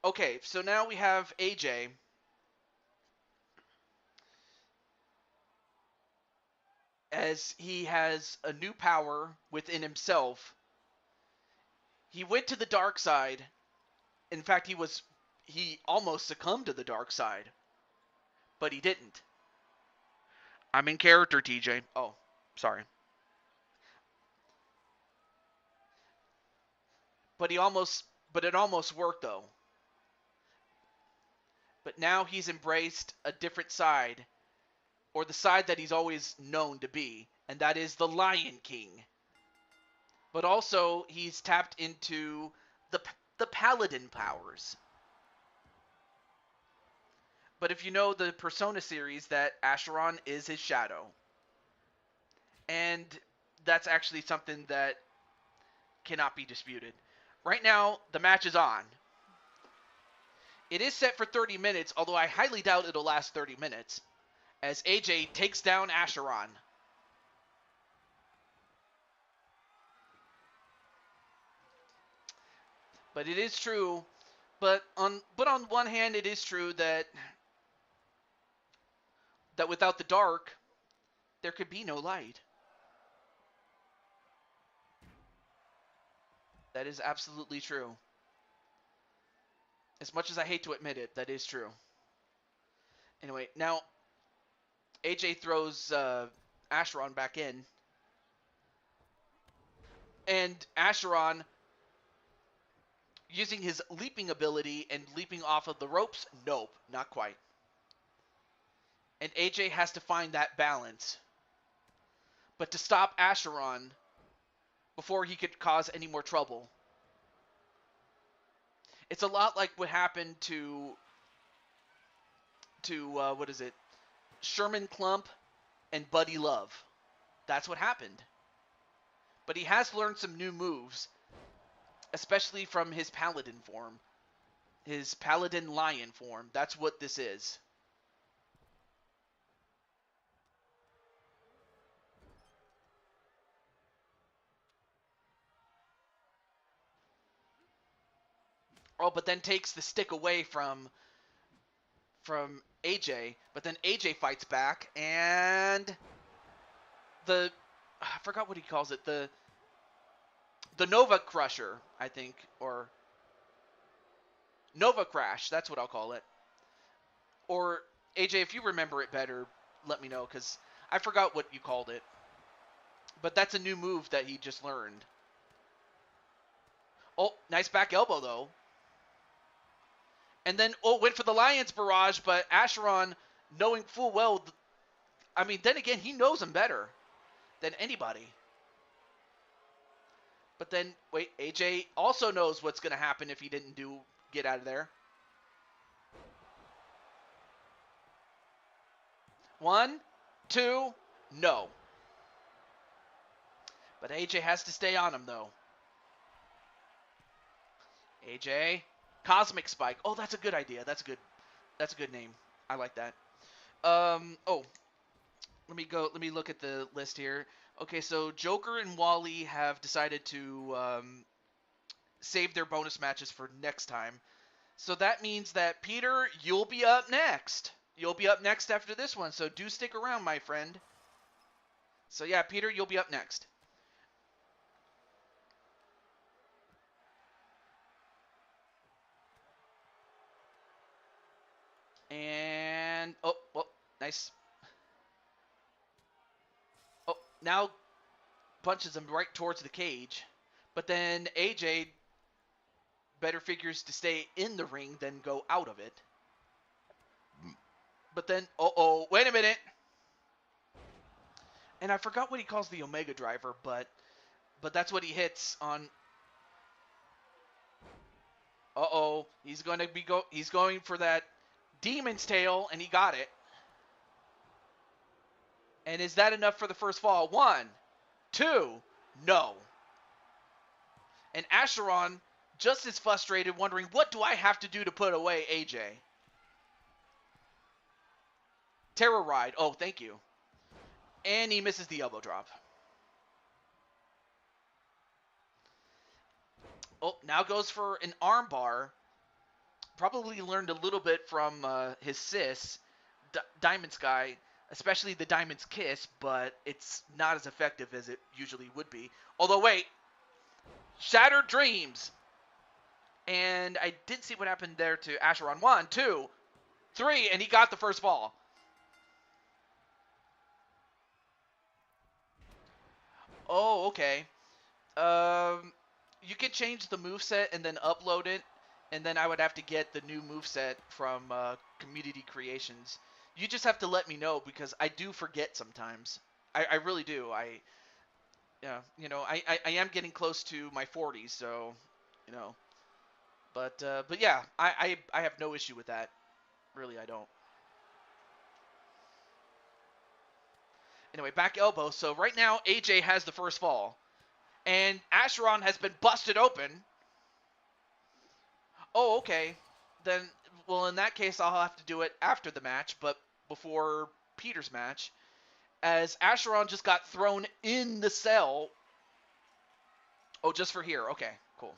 Okay, so now we have AJ. As he has a new power within himself. He went to the dark side. In fact, he almost succumbed to the dark side. But he didn't. I'm in character, TJ. Oh, sorry. But it almost worked though. But now he's embraced a different side, or the side that he's always known to be, and that is the Lion King. But also he's tapped into the Paladin powers. But if you know the Persona series, that Acheron is his shadow. And that's actually something that cannot be disputed. Right now, the match is on. It is set for 30 minutes, although I highly doubt it'll last 30 minutes, as AJ takes down Acheron. But it is true, but on one hand, it is true that without the dark, there could be no light. That is absolutely true. As much as I hate to admit it, that is true. Anyway, now AJ throws Acheron back in. And Acheron, using his leaping ability and leaping off of the ropes, nope, not quite. And AJ has to find that balance. But to stop Acheron before he could cause any more trouble. It's a lot like what happened to what is it? Sherman Klump and Buddy Love. That's what happened. But he has learned some new moves, especially from his Paladin form. His Paladin Lion form. That's what this is. Oh, but then takes the stick away from AJ, but then AJ fights back, and I forgot what he calls it, the Nova Crusher, I think, or Nova Crash, that's what I'll call it. Or AJ, if you remember it better, let me know, because I forgot what you called it. But that's a new move that he just learned. Oh, nice back elbow, though. And then, went for the Lion's Barrage, but Acheron, knowing full well, I mean, then again, he knows him better than anybody. But then, wait, AJ also knows what's going to happen if he didn't get out of there. 1, 2, no. But AJ has to stay on him, though. AJ, Cosmic Spike. Oh, that's a good idea. That's a good name. I like that. Oh, let me look at the list here. Okay, so Joker and Wally have decided to save their bonus matches for next time. So that means that, Peter, you'll be up next. You'll be up next after this one, so do stick around, my friend. So yeah, Peter, you'll be up next. And, oh, nice. Oh, now punches him right towards the cage. But then AJ better figures to stay in the ring than go out of it. But then, wait a minute. And I forgot what he calls the Omega Driver, but that's what he hits on. Uh-oh. He's going for that demon's tail, and he got it. And is that enough for the first fall? 1, 2, no. And Acheron just as frustrated, wondering, what do I have to do to put away AJ? Terror Ride. Oh, thank you. And he misses the elbow drop. Oh, now goes for an armbar. Probably learned a little bit from his sis, Diamond Sky, especially the Diamond's Kiss, but it's not as effective as it usually would be. Although, wait. Shattered Dreams. And I did see what happened there to Acheron. 1, 2, 3, and he got the first fall. Oh, okay. You could change the moveset and then upload it, and then I would have to get the new moveset from Community Creations. You just have to let me know, because I do forget sometimes. I really do. I am getting close to my 40s, so, But yeah, I have no issue with that. Really, I don't. Anyway, back elbow. So right now, AJ has the first fall. And Acheron has been busted open. Oh, okay. Then, well, in that case, I'll have to do it after the match, but before Peter's match. As Acheron just got thrown in the cell. Oh, just for here. Okay, cool.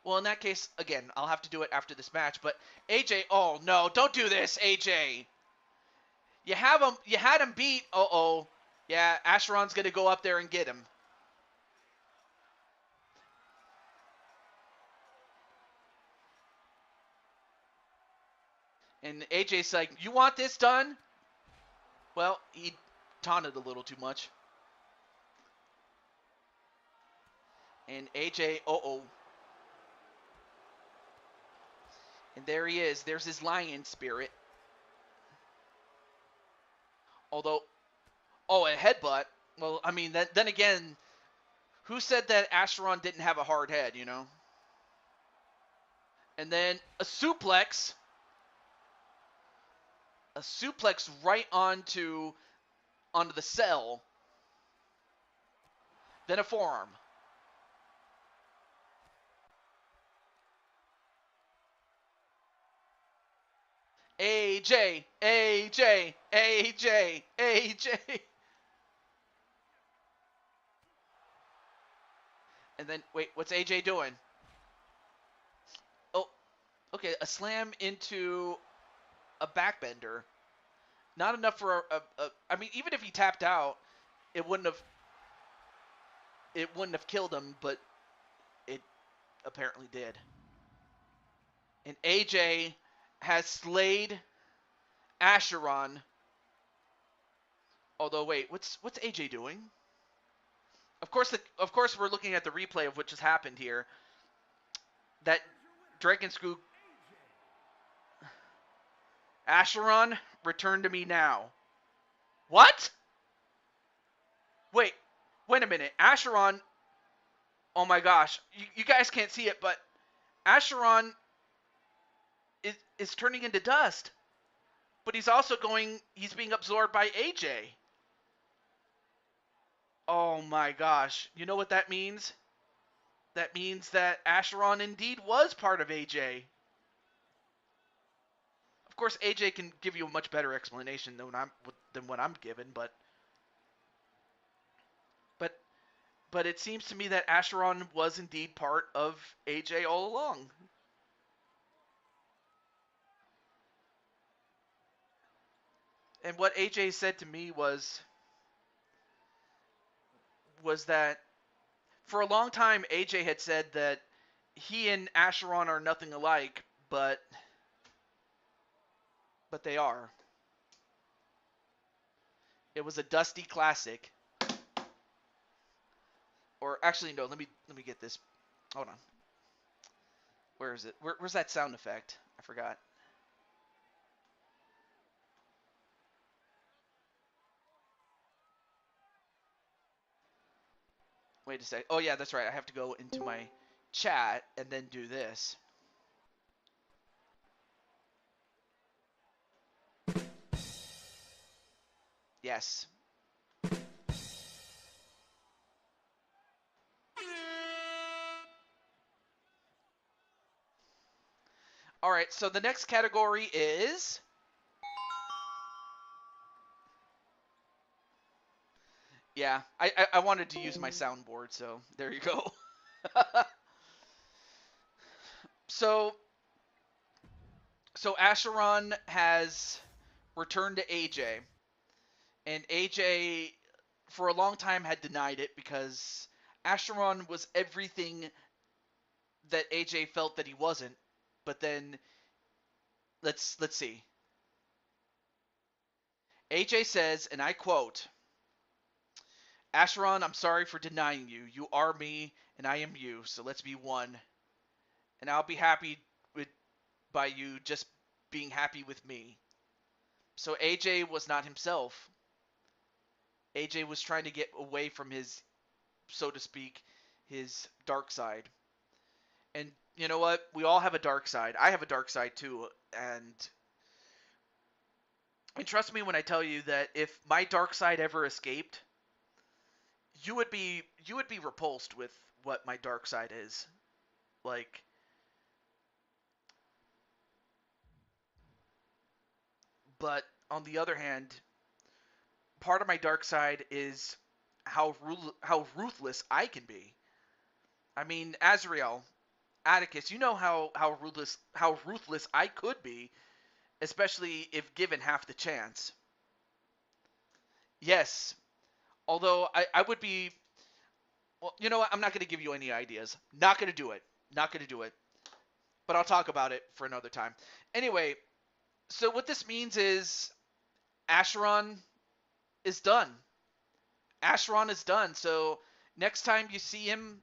Well, in that case, again, I'll have to do it after this match. But AJ, oh no, don't do this, AJ. You had him beat. Uh-oh. Yeah, Acheron's gonna go up there and get him. And AJ's like, you want this done? Well, he taunted a little too much. And AJ, uh-oh. And there he is. There's his lion spirit. Although, oh, a headbutt. Well, I mean, then again, who said that Acheron didn't have a hard head, And then a suplex. A suplex right onto the cell. Then a forearm. AJ, AJ, AJ, AJ. And then, wait, what's AJ doing? Oh, okay, a slam into a backbender. Not enough for I mean, even if he tapped out, it wouldn't have killed him, but it apparently did. And AJ has slayed Acheron. Although, wait, what's AJ doing? Of course, we're looking at the replay of what just happened here. That Dragon Screw. Acheron, return to me now. What? Wait a minute. Acheron. Oh my gosh, you guys can't see it, but Acheron is turning into dust. But he's being absorbed by AJ. Oh my gosh. You know what that means? That means that Acheron indeed was part of AJ. Of course, AJ can give you a much better explanation than what I'm given, but it seems to me that Acheron was indeed part of AJ all along. And what AJ said to me was that for a long time AJ had said that he and Acheron are nothing alike, but they are. It was a dusty classic. Or actually, no. Let me get this. Hold on. Where is it? Where's that sound effect? I forgot. Wait a sec. Oh yeah, that's right. I have to go into my chat and then do this. Yes. All right, so the next category is... Yeah, I wanted to use my soundboard, so there you go. so Acheron has returned to AJ, and AJ for a long time had denied it because Acheron was everything that AJ felt that he wasn't. But then let's see. AJ says, and I quote, Acheron, I'm sorry for denying you. You are me, and I am you, so let's be one. And I'll be happy by you just being happy with me. So AJ was not himself. AJ was trying to get away from his, so to speak, his dark side. And you know what? We all have a dark side. I have a dark side too. And trust me when I tell you that if my dark side ever escaped, you would be repulsed with what my dark side is. Like, but on the other hand, part of my dark side is how ruthless I can be. I mean, Azrael, Atticus, you know how ruthless I could be, especially if given half the chance. Yes, although I would be. Well, you know what? I'm not going to give you any ideas. Not going to do it. Not going to do it. But I'll talk about it for another time. Anyway, so what this means is Acheron is done. Acheron is done. So next time you see him,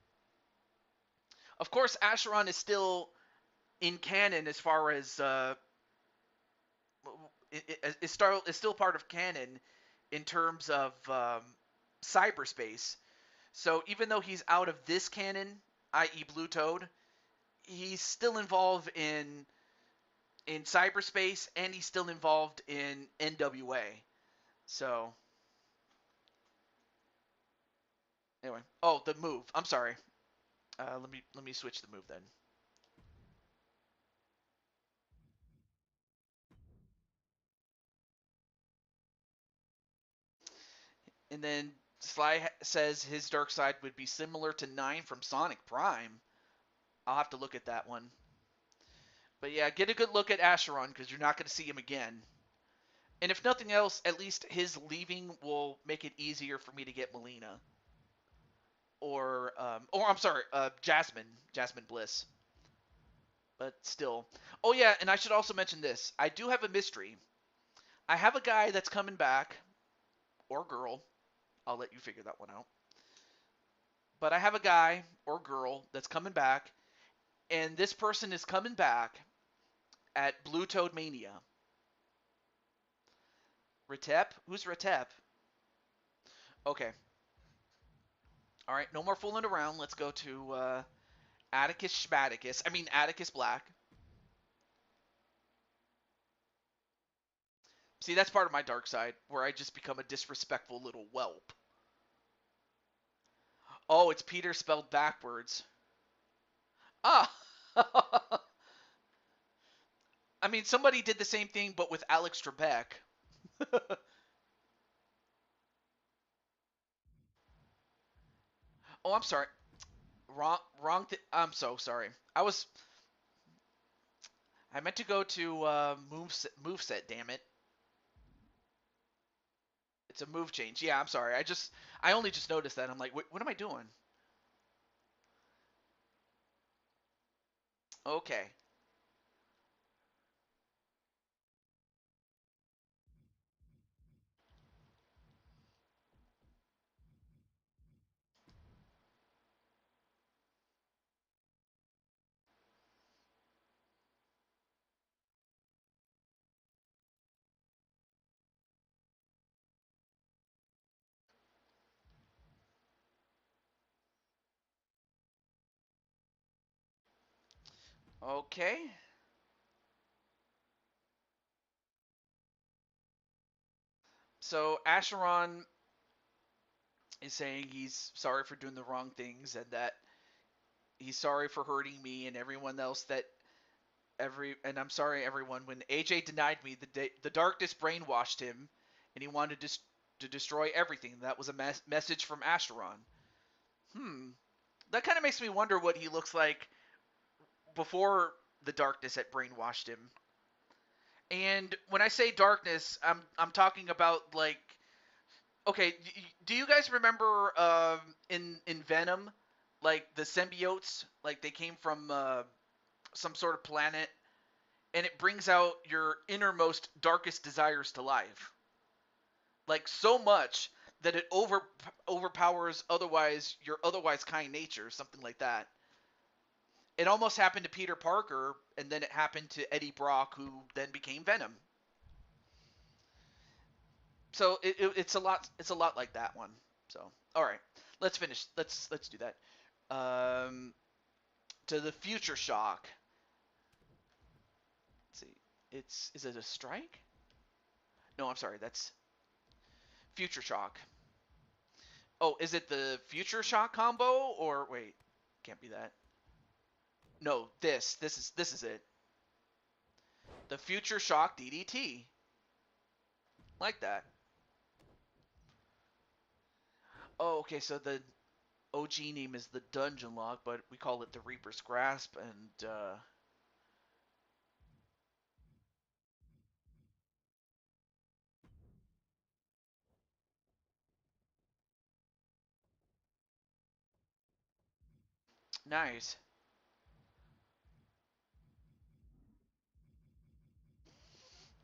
of course, Acheron is still in canon as far as is still part of canon in terms of cyberspace. So even though he's out of this canon, i.e., Blue Toad, he's still involved in cyberspace, and he's still involved in NWA. So anyway, oh, the move. I'm sorry. Let me switch the move then. And then Sly says his dark side would be similar to Nine from Sonic Prime. I'll have to look at that one. But yeah, get a good look at Acheron because you're not going to see him again. And if nothing else, at least his leaving will make it easier for me to get Melina. Or I'm sorry, Jasmine Bliss. But still. Oh yeah, and I should also mention this. I do have a mystery. I have a guy that's coming back, or girl. I'll let you figure that one out. But I have a guy or girl that's coming back, and this person is coming back at Blue Toad Mania. Retep? Who's Retep? Okay. All right, no more fooling around. Let's go to Atticus Schmaticus. I mean, Atticus Black. See, that's part of my dark side, where I just become a disrespectful little whelp. Oh, it's Peter spelled backwards. Ah! I mean, somebody did the same thing, but with Alex Trebek. Oh, I'm sorry. Wrong. I'm so sorry. I meant to go to moveset. Damn it. It's a move change. Yeah, I'm sorry. I only just noticed that. I'm like, what am I doing? Okay. Okay. So Acheron is saying he's sorry for doing the wrong things and that he's sorry for hurting me and everyone else that and I'm sorry everyone when AJ denied me the darkness brainwashed him and he wanted to destroy everything. That was a message from Acheron. That kind of makes me wonder what he looks like before the darkness had brainwashed him. And when I say darkness, I'm talking about like, okay, do you guys remember in Venom, like the symbiotes, like they came from some sort of planet, and it brings out your innermost darkest desires to life, like so much that it overpowers your otherwise kind nature, something like that. It almost happened to Peter Parker, and then it happened to Eddie Brock, who then became Venom. So it's a lot. It's a lot like that one. So all right, let's finish. Let's do that. Um, to the Future Shock. Let's see. Is it a strike? No, I'm sorry. That's Future Shock. Oh, is it the Future Shock combo or wait? Can't be that. No, this is it. The Future Shock DDT. Like that. Oh, okay. So the OG name is the Dungeon Lock, but we call it the Reaper's Grasp, and nice.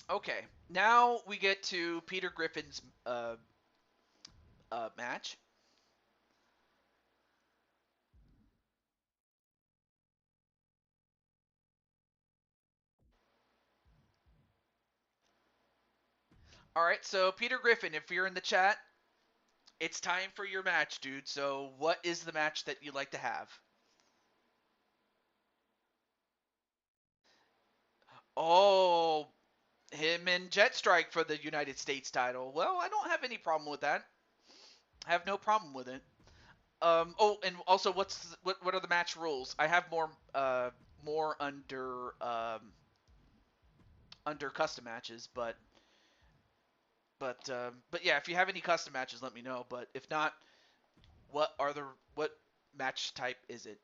Okay, now we get to Peter Griffin's match. All right, so Peter Griffin, if you're in the chat, it's time for your match, dude. So, what is the match that you'd like to have? Oh, him and Jetstrike for the United States title. Well, I don't have any problem with that. I have no problem with it. Oh, and also, what are the match rules? I have more under custom matches, but yeah, if you have any custom matches, let me know. But if not, what match type is it?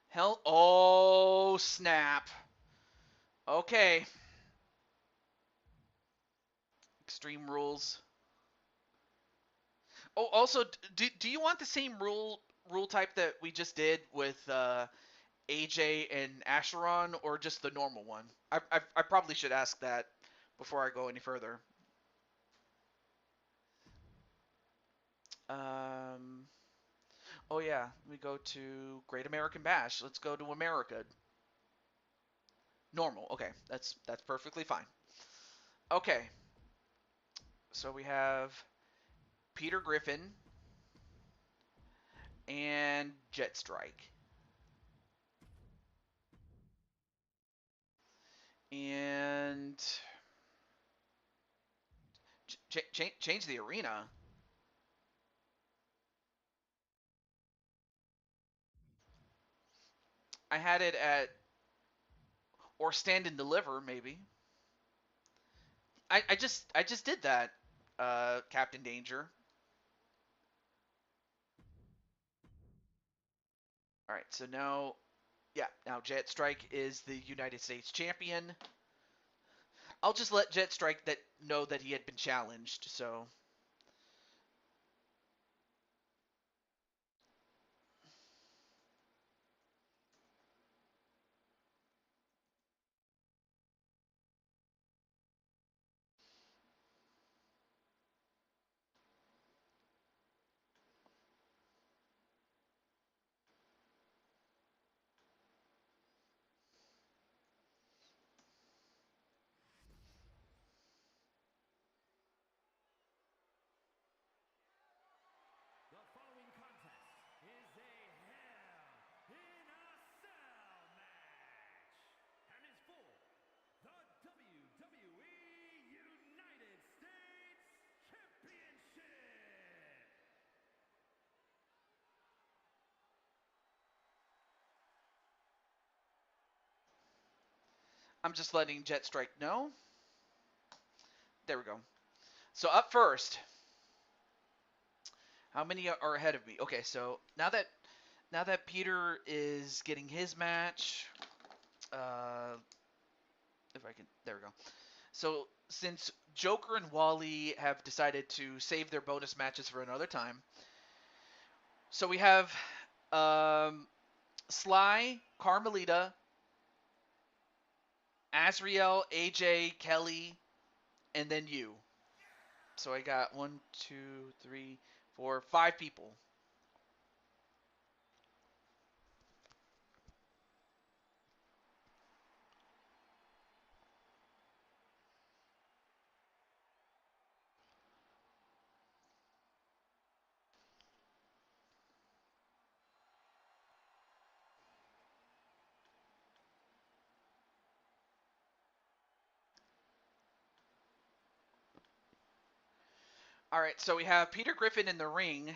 Hell, oh snap. Okay, Extreme Rules. Oh, also, do you want the same rule type that we just did with AJ and Acheron, or just the normal one? I probably should ask that before I go any further. Um. Oh yeah, we go to Great American Bash. Let's go to America. Normal. Okay, that's perfectly fine. Okay, so we have Peter Griffin and Jetstrike. And change the arena. I had it at or Stand and Deliver maybe. I just did that, Captain Danger. All right, so now Jetstrike is the United States champion. I'll just let Jetstrike know that he had been challenged. So I'm just letting Jet Strike know. There we go. So up first. How many are ahead of me? Okay, so now that Peter is getting his match, if I can, there we go. So since Joker and Wally have decided to save their bonus matches for another time, so we have Sly, Carmelita, Azriel, AJ, Kelly, and then you. So I got 1, 2, 3, 4, 5 people. All right, so we have Peter Griffin in the ring,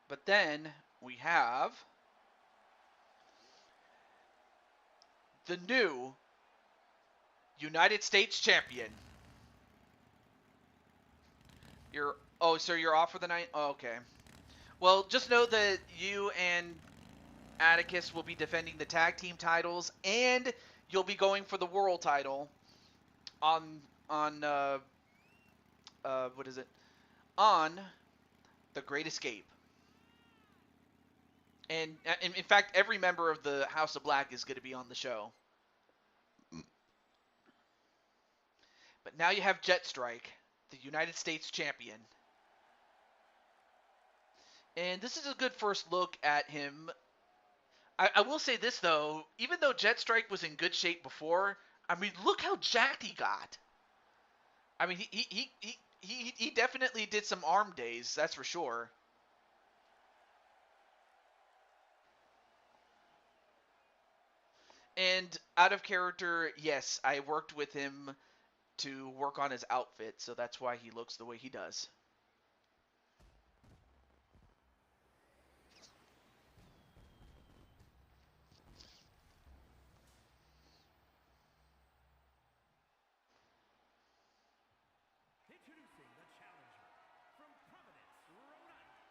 but then we have the new United States champion. So you're off for the night? Oh, okay. Well, just know that you and Atticus will be defending the tag team titles, and you'll be going for the world title on what is it? On the Great Escape. And in fact, every member of the House of Black is going to be on the show. But now you have Jet Strike, the United States champion. And this is a good first look at him. I will say this, though. Even though Jet Strike was in good shape before, I mean, look how jacked he got. I mean, he definitely did some arm days, that's for sure. And out of character, yes, I worked with him to work on his outfit, so that's why he looks the way he does. Introducing the challenger from Providence, Rhode Island,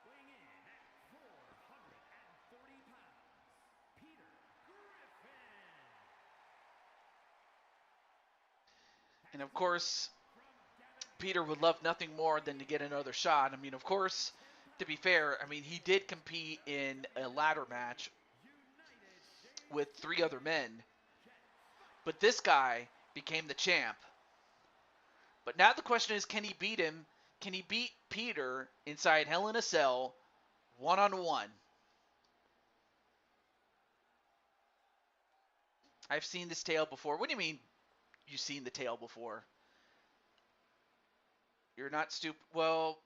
weighing in at 440 pounds, Peter Griffin. And of course, Peter would love nothing more than to get another shot. I mean, of course, to be fair, I mean, he did compete in a ladder match with 3 other men. But this guy became the champ. But now the question is, can he beat him? Can he beat Peter inside Hell in a Cell one-on-one? I've seen this tale before. What do you mean you've seen the tale before? You're not stupid. Well,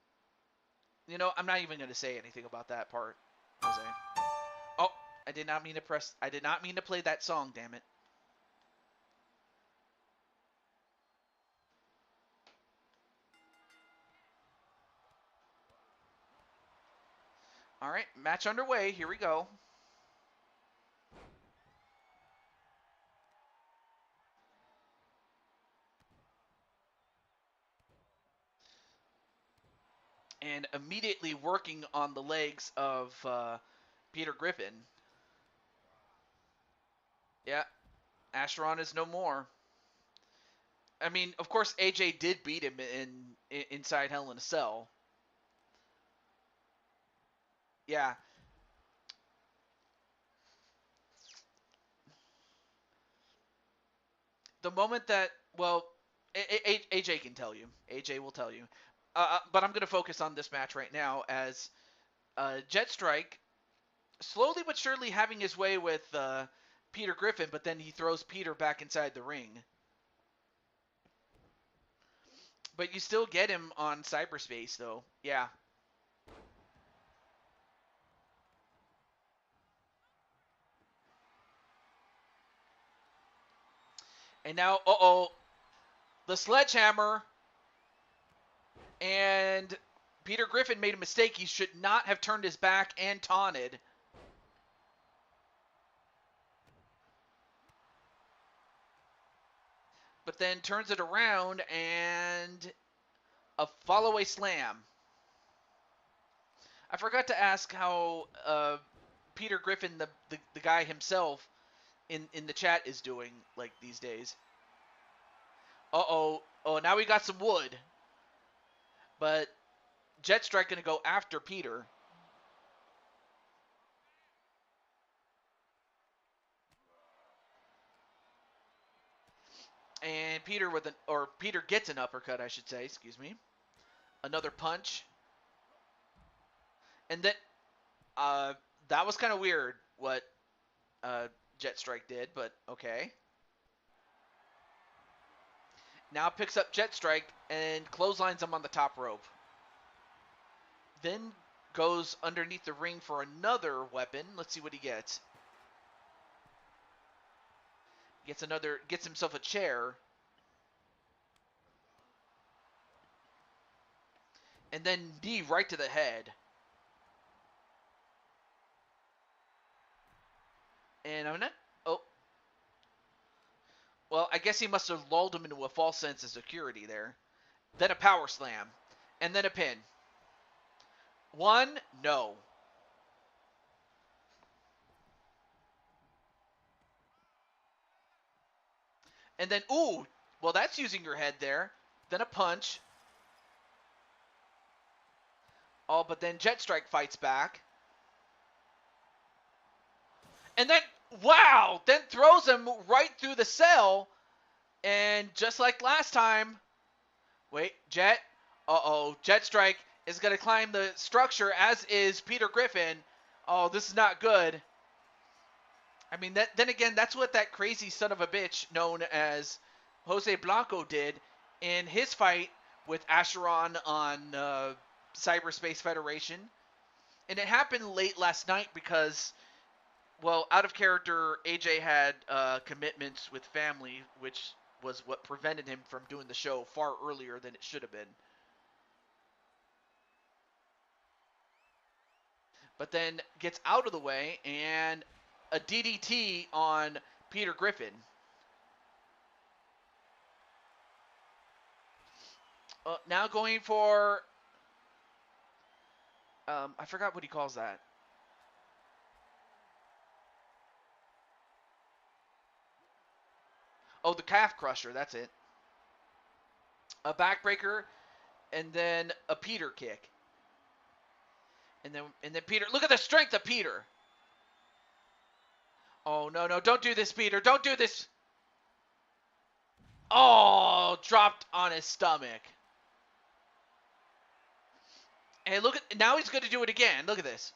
you know, I'm not even going to say anything about that part, Jose. Oh, I did not mean to play that song, damn it. All right, match underway. Here we go. And immediately working on the legs of Peter Griffin. Yeah, Acheron is no more. I mean, of course, AJ did beat him inside Hell in a Cell. Yeah. The moment that, well, AJ can tell you. AJ will tell you. But I'm going to focus on this match right now as Jet Strike slowly but surely having his way with Peter Griffin, but then he throws Peter back inside the ring. But you still get him on cyberspace, though. Yeah. And now, the sledgehammer. And Peter Griffin made a mistake. He should not have turned his back and taunted. then turns it around and a follow-away slam. I forgot to ask how Peter Griffin, the guy himself, in the chat is doing like these days. Uh-oh. Oh, now we got some wood. But Jet Strike going to go after Peter. And Peter gets an uppercut, I should say, excuse me. Another punch. And then that was kind of weird what Jet Strike did, but okay. Now picks up Jet Strike and clotheslines him on the top rope. Then goes underneath the ring for another weapon. Let's see what he gets. Gets himself a chair. And then knee right to the head. And I'm not... Oh. Well, I guess he must have lulled him into a false sense of security there. Then a power slam. And then a pin. One, no. And then, ooh, well, that's using your head there. Then a punch. Oh, but then Jet Strike fights back. And then, wow, then throws him right through the cell. And just like last time, wait, Jet, Jet Strike is going to climb the structure, as is Peter Griffin. Oh, this is not good. I mean, then again, that's what that crazy son of a bitch known as Jose Blanco did in his fight with Acheron on Cyberspace Federation. And it happened late last night because, well, out of character, AJ had commitments with family, which was what prevented him from doing the show far earlier than it should have been. But then gets out of the way, and a DDT on Peter Griffin. Now going for... I forgot what he calls that. Oh, the calf crusher, that's it. A backbreaker, and then a Peter kick. And then Peter, look at the strength of Peter. Oh, no, don't do this, Peter. Don't do this. Oh, dropped on his stomach. And look at, now he's going to do it again. Look at this.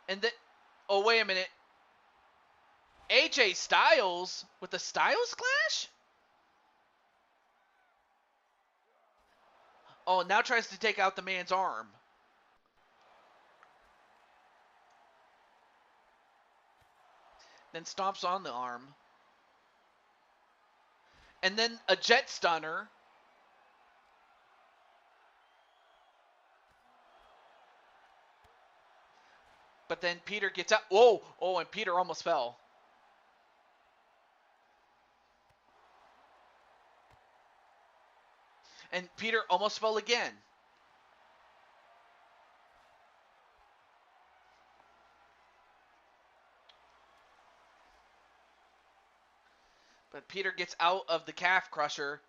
And then, oh, wait a minute. AJ Styles with the Styles Clash? Oh, now tries to take out the man's arm. Then stomps on the arm. And then a jet stunner. But then Peter gets up. Oh, and Peter almost fell. And Peter almost fell again. But Peter gets out of the calf crusher.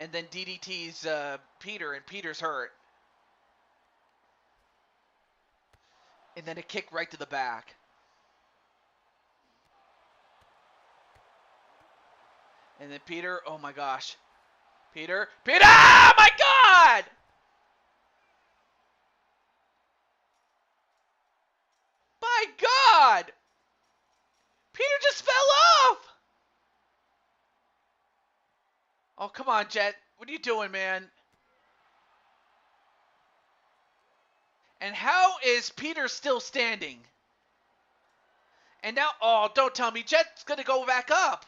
And then DDT's Peter, and Peter's hurt. And then a kick right to the back. And then Peter, oh my gosh. Peter, oh my God! My God! Peter just fell off! Oh, come on, Jet. What are you doing, man? And how is Peter still standing? And now, oh, don't tell me Jet's going to go back up.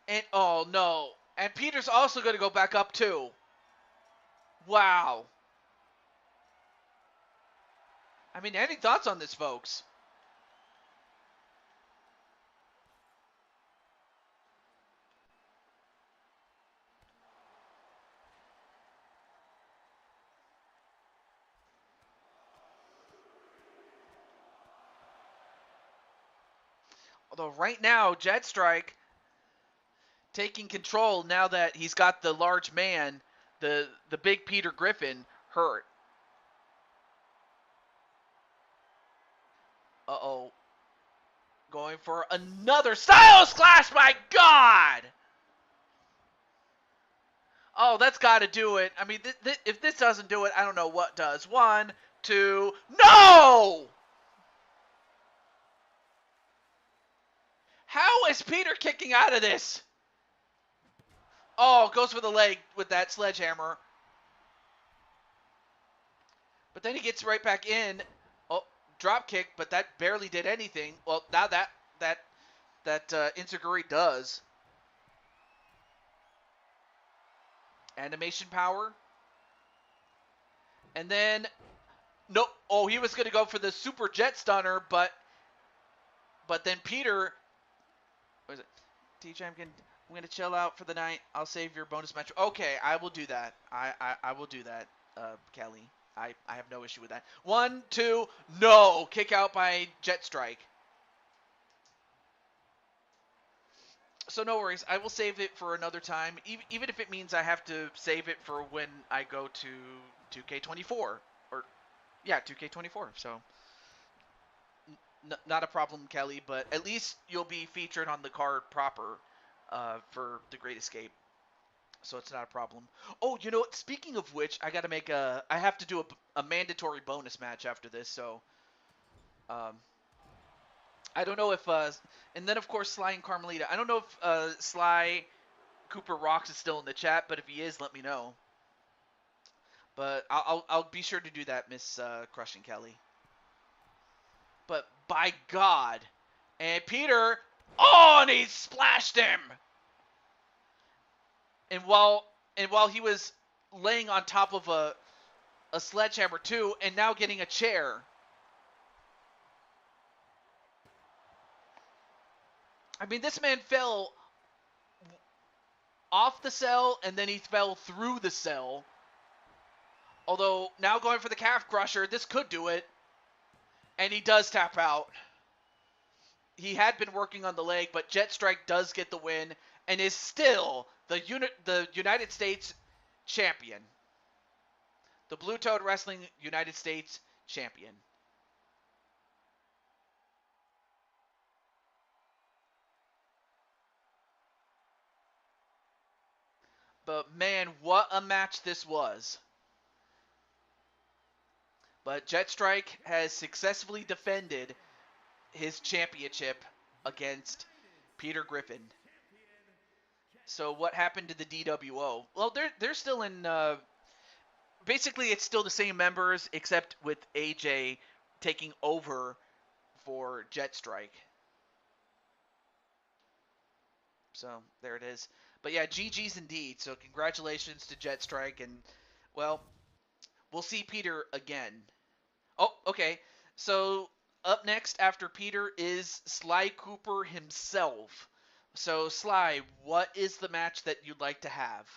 And oh no. And Peter's also going to go back up too. Wow. I mean, any thoughts on this, folks? Although right now, Jet Strike taking control now that he's got the large man, the big Peter Griffin, hurt. Uh-oh. Going for another Styles Clash, my God! Oh, that's got to do it. I mean, if this doesn't do it, I don't know what does. 1, 2, no! How is Peter kicking out of this? Oh, goes for the leg with that sledgehammer. But then he gets right back in. Oh, drop kick, but that barely did anything. Well, now that Enziguri does. Animation power. And then, nope. Oh, he was going to go for the super jet stunner, but then Peter, what is it? TJ, I'm gonna chill out for the night. I'll save your bonus match. Okay, I will do that. I will do that, Kelly. I have no issue with that. 1, 2, no! Kick out by Jet Strike. So no worries. I will save it for another time, even if it means I have to save it for when I go to 2K24. Or, yeah, 2K24. So, not a problem, Kelly, but at least you'll be featured on the card proper for the Great Escape. So it's not a problem. Oh, you know what? Speaking of which, I have to do a mandatory bonus match after this, so I don't know if and then of course Sly and Carmelita. I don't know if Sly Cooper Rocks is still in the chat, but if he is, let me know. But I'll be sure to do that, Miss Crushing Kelly. But by God, and Peter, oh, and he splashed him. And while he was laying on top of a sledgehammer too, and now getting a chair. I mean, this man fell off the cell, and then he fell through the cell. Although, now going for the calf crusher, this could do it. And he does tap out. He had been working on the leg, but Jet Strike does get the win, and is still the United States champion. The Blue Toad Wrestling United States champion. But man, what a match this was. But Jet Strike has successfully defended his championship against Peter Griffin. So what happened to the DWO? Well, they're still in. Basically, it's still the same members, except with AJ taking over for Jet Strike. So there it is. But yeah, GG's indeed. So congratulations to Jet Strike, and well, we'll see Peter again. Oh, okay. So up next after Peter is Sly Cooper himself. So Sly, what is the match that you'd like to have?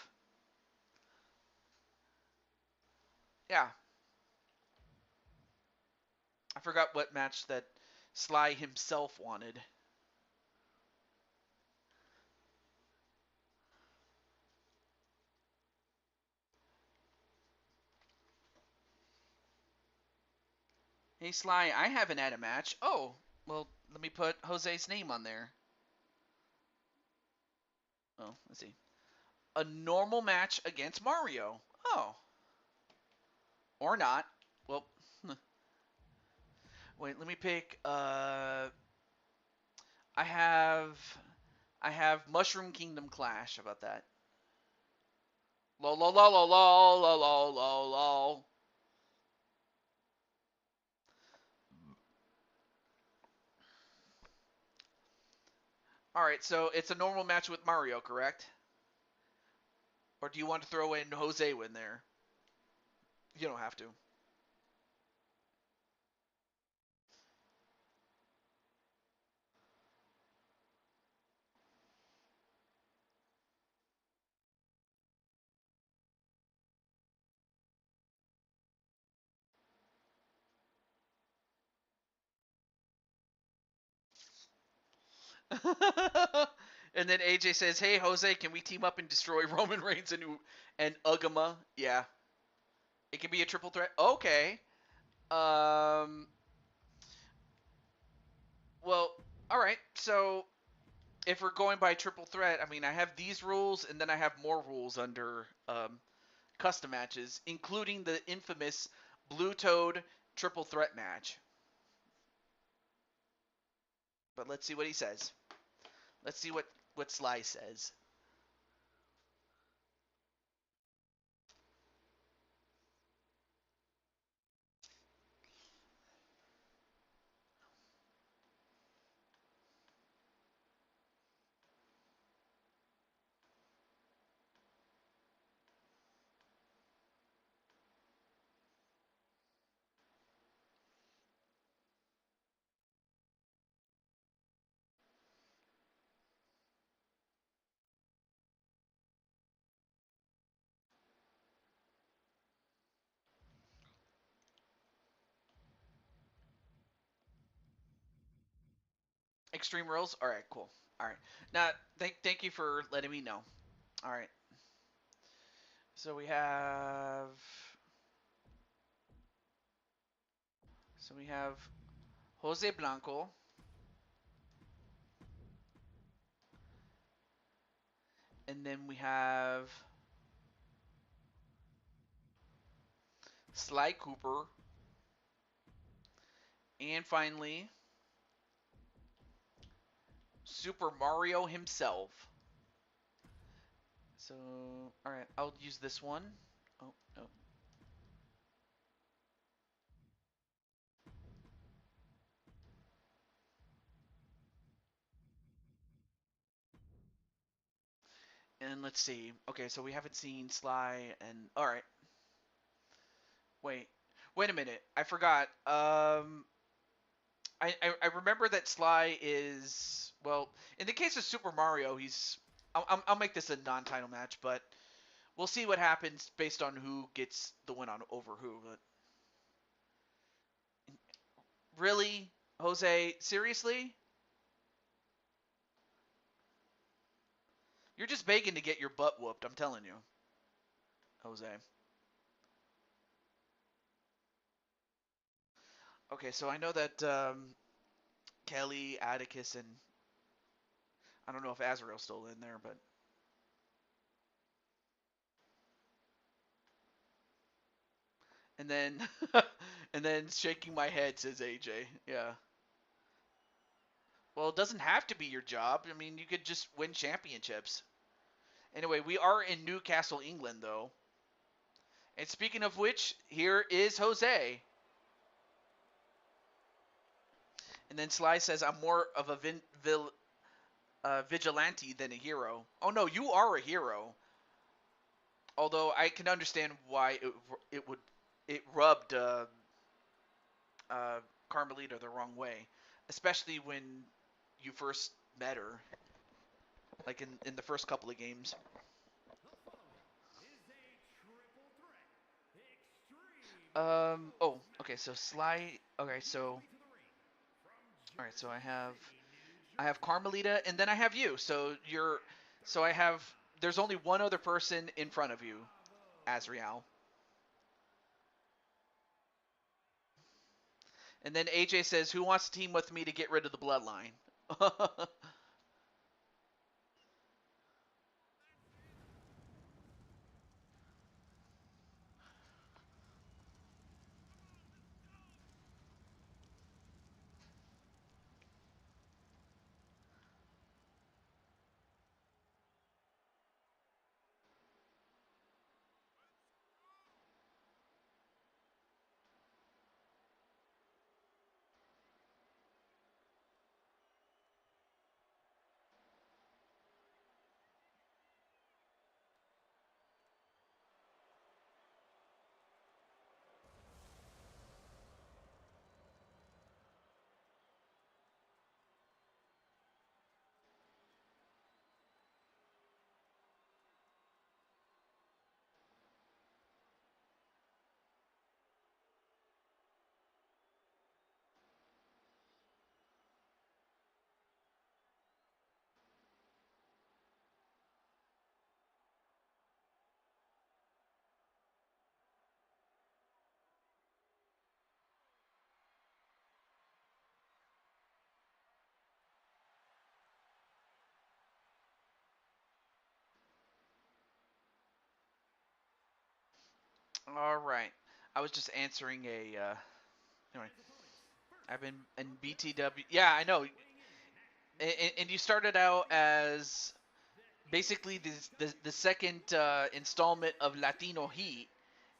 Yeah. I forgot what match that Sly himself wanted. Hey Sly, I haven't had a match. Oh, well, let me put Jose's name on there. Oh, let's see. A normal match against Mario. Oh. Or not. Well, wait, let me pick I have Mushroom Kingdom Clash. How about that? Lol lol lol lol lol lol lol lol. All right, so it's a normal match with Mario, correct? Or do you want to throw in Jose in there? You don't have to. And then AJ says, "Hey Jose, can we team up and destroy Roman Reigns and Ugama?" Yeah, it can be a triple threat. Okay. Um. Well, all right. So if we're going by triple threat, I mean, I have these rules, and then I have more rules under custom matches, including the infamous Blue Toad triple threat match. But let's see what he says. Let's see what Sly says. Extreme rules. All right, cool. All right. Now, thank you for letting me know. All right. So we have. So we have Jose Blanco. And then we have Sly Cooper. And finally, Super Mario himself. So, alright, I'll use this one. Oh, no. And let's see. Okay, so we haven't seen Sly and. Alright. Wait a minute. I forgot. I remember that Sly is. Well, in the case of Super Mario, he's. I'll make this a non title match, but we'll see what happens based on who gets the win on over who. But really, Jose? Seriously? You're just begging to get your butt whooped. I'm telling you, Jose. Okay, so I know that Kelly, Atticus, and I don't know if Azrael's still in there, but and then and then shaking my head says AJ. Yeah. Well, it doesn't have to be your job. I mean, you could just win championships. Anyway, we are in Newcastle, England, though. And speaking of which, here is Jose. And then Sly says, "I'm more of a vigilante than a hero." Oh no, you are a hero. Although I can understand why it would it rubbed Carmelita the wrong way, especially when you first met her, like in the first couple of games. The following is a triple threat. Extreme Oh. Rules Okay. match. So Sly. Okay. So. Making his way to the ring from All right. So I Jersey have. City, New I have Jersey. Carmelita, and then I have you. So you're. So I have. There's only one other person in front of you, Bravo. Azrael. And then AJ says, "Who wants to team with me to get rid of the bloodline?" All right. I was just answering a. Anyway, I've been in BTW. Yeah, I know. And you started out as basically the second installment of Latino Heat,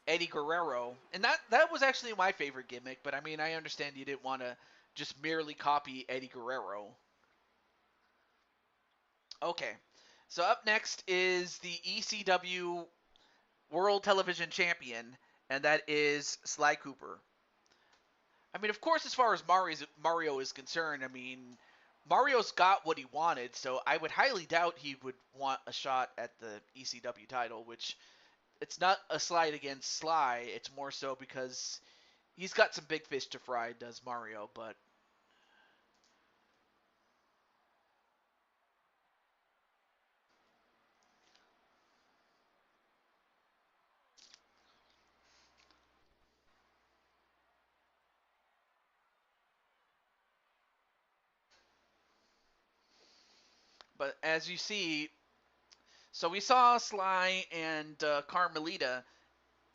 Eddie Guerrero, and that was actually my favorite gimmick. But I mean, I understand you didn't want to just merely copy Eddie Guerrero. Okay, so up next is the ECW World Television Champion, and that is Sly Cooper. I mean, of course, as far as Mario is concerned, I mean, Mario's got what he wanted, so I would highly doubt he would want a shot at the ECW title, which it's not a slight against Sly, it's more so because he's got some big fish to fry, does Mario, but as you see, so we saw Sly and Carmelita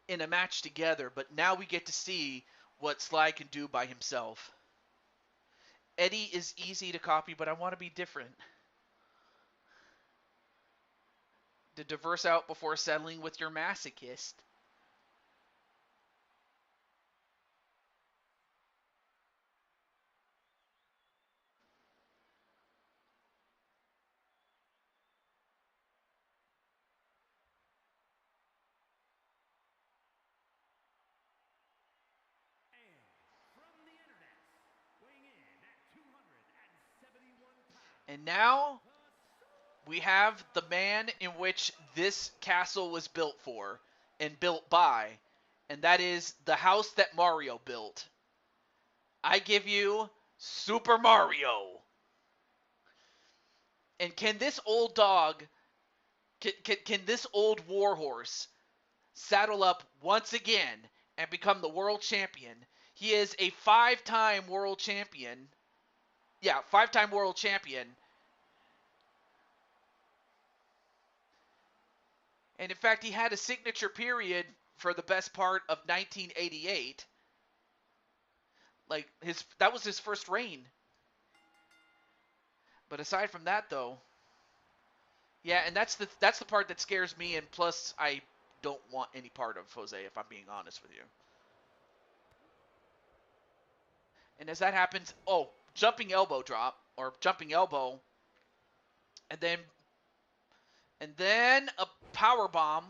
in a match together, but now we get to see what Sly can do by himself. Eddie is easy to copy, but I want to be different. To diverse out before settling with your masochist. And from the internet, weighing in at 271 pounds, And now the we have the man in which this castle was built for and built by, and that is the house that Mario built. I give you Super Mario. And can this old dog, can this old warhorse saddle up once again and become the world champion? He is a 5-time world champion. Yeah, 5-time world champion. And in fact, he had a signature period for the best part of 1988. Like that was his first reign. But aside from that, though, yeah, and that's the part that scares me. And plus, I don't want any part of Jose, if I'm being honest with you. And as that happens, oh, jumping elbow drop or jumping elbow, and then a power bomb.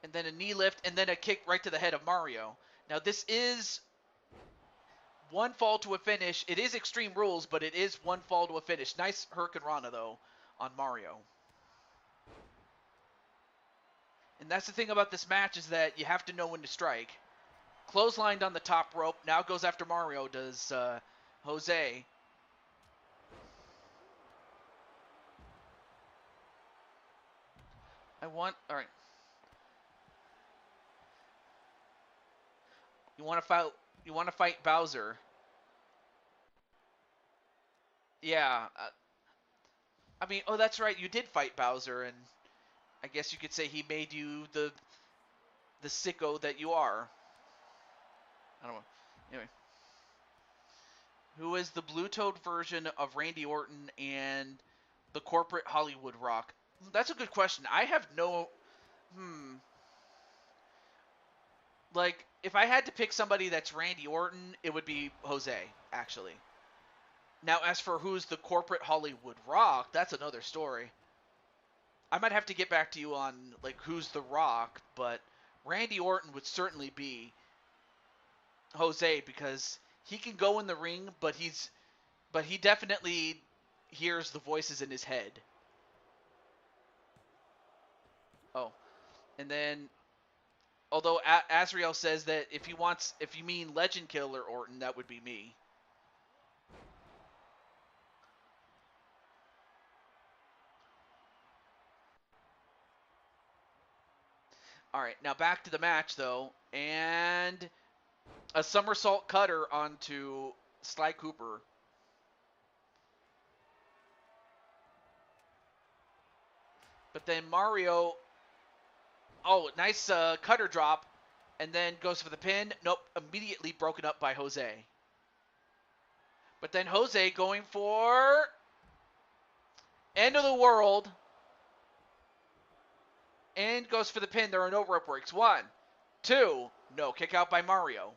And then a knee lift, and then a kick right to the head of Mario. Now, this is one fall to a finish. It is Extreme Rules, but it is one fall to a finish. Nice Hurricane Rana, though, on Mario. And that's the thing about this match is that you have to know when to strike. Clotheslined on the top rope. Now goes after Mario, does Jose. All right. You want to fight Bowser. Yeah. I mean, oh, that's right. You did fight Bowser, and I guess you could say he made you the sicko that you are. I don't know. Anyway. Who is the Blue Toad version of Randy Orton and the corporate Hollywood Rock? That's a good question. I have no... Like, if I had to pick somebody that's Randy Orton, it would be Jose, actually. Now, as for who's the corporate Hollywood Rock, that's another story. I might have to get back to you on, like, who's the Rock, but Randy Orton would certainly be Jose because he can go in the ring, but he definitely hears the voices in his head. Oh, and then although Azrael says that if you mean Legend Killer Orton, that would be me. All right, now back to the match though, and a somersault cutter onto Sly Cooper. But then Mario, oh, nice cutter drop, and then goes for the pin. Nope, immediately broken up by Jose. But then Jose going for end of the world, and goes for the pin. There are no rope breaks. 1, 2, no kick out by Mario.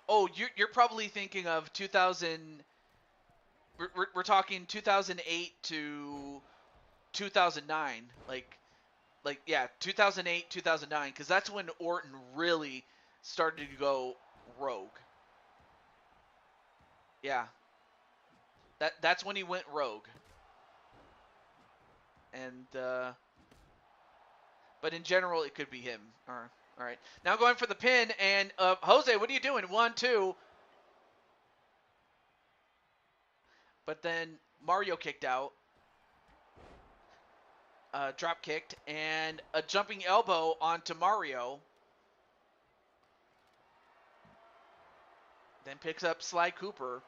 Oh, you're probably thinking of 2000. We're talking 2008 to 2009, yeah, 2008, 2009, because that's when Orton really started to go rogue. Yeah, that's when he went rogue. And but in general, it could be him. All right, now going for the pin, and Jose, what are you doing? 1, 2. But then Mario kicked out, drop kicked, and a jumping elbow onto Mario. Then picks up Sly Cooper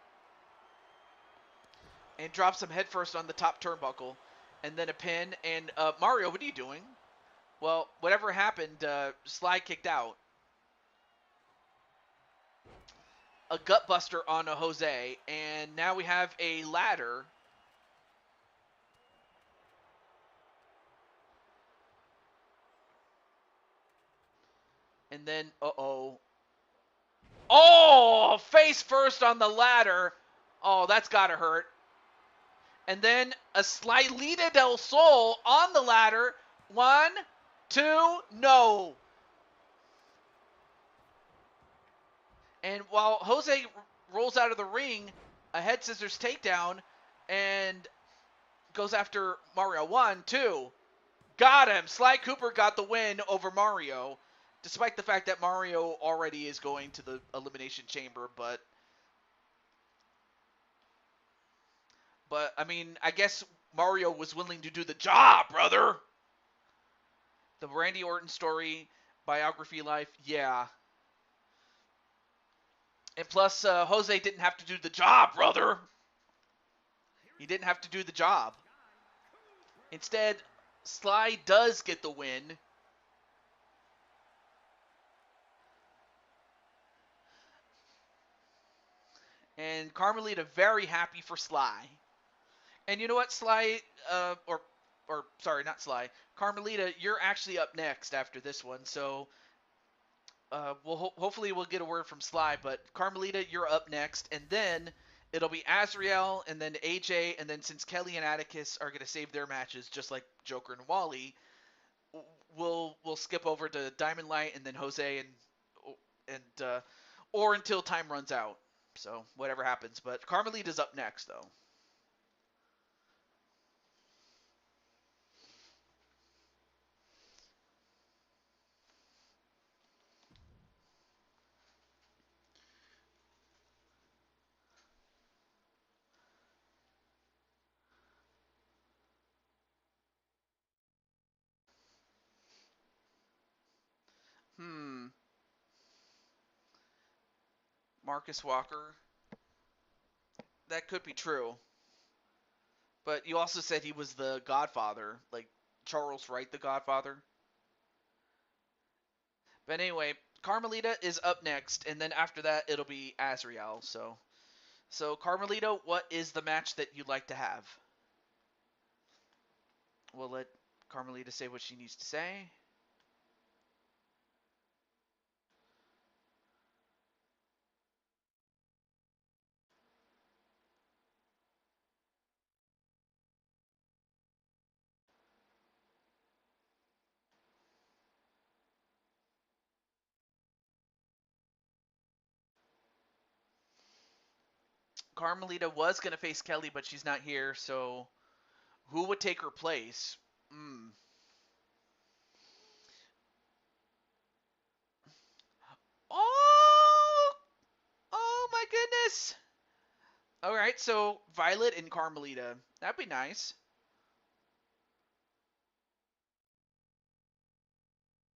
and drops him headfirst on the top turnbuckle. And then a pin. And Mario, what are you doing? Well, whatever happened, Sly kicked out. A gutbuster on a Jose. And now we have a ladder. And then, uh-oh. Oh, face first on the ladder. Oh, that's got to hurt. And then a Slilita del Sol on the ladder. 1, 2, no. And while Jose rolls out of the ring, a head scissors takedown and goes after Mario. 1, 2. Got him. Sly Cooper got the win over Mario, despite the fact that Mario already is going to the Elimination Chamber. But I mean, I guess Mario was willing to do the job, brother. The Randy Orton story, biography life, yeah. And plus, Jose didn't have to do the job, brother. He didn't have to do the job. Instead, Sly does get the win. And Carmelita very happy for Sly. And you know what, Sly, or sorry, not Sly. Carmelita, you're actually up next after this one, so hopefully we'll get a word from Sly, but Carmelita, you're up next, and then it'll be Azrael, and then AJ, and then since Kelly and Atticus are going to save their matches, just like Joker and Wally, we'll skip over to Diamond Light, and then Jose, and or until time runs out. So whatever happens, but Carmelita's up next, though. Marcus Walker. That could be true. But you also said he was the Godfather, like Charles Wright, the Godfather. But anyway, Carmelita is up next, and then after that, it'll be Azrael. So Carmelita, what is the match that you'd like to have? We'll let Carmelita say what she needs to say. Carmelita was going to face Kelly, but she's not here, so who would take her place? Oh! Oh my goodness! Alright, so Violet and Carmelita. That'd be nice.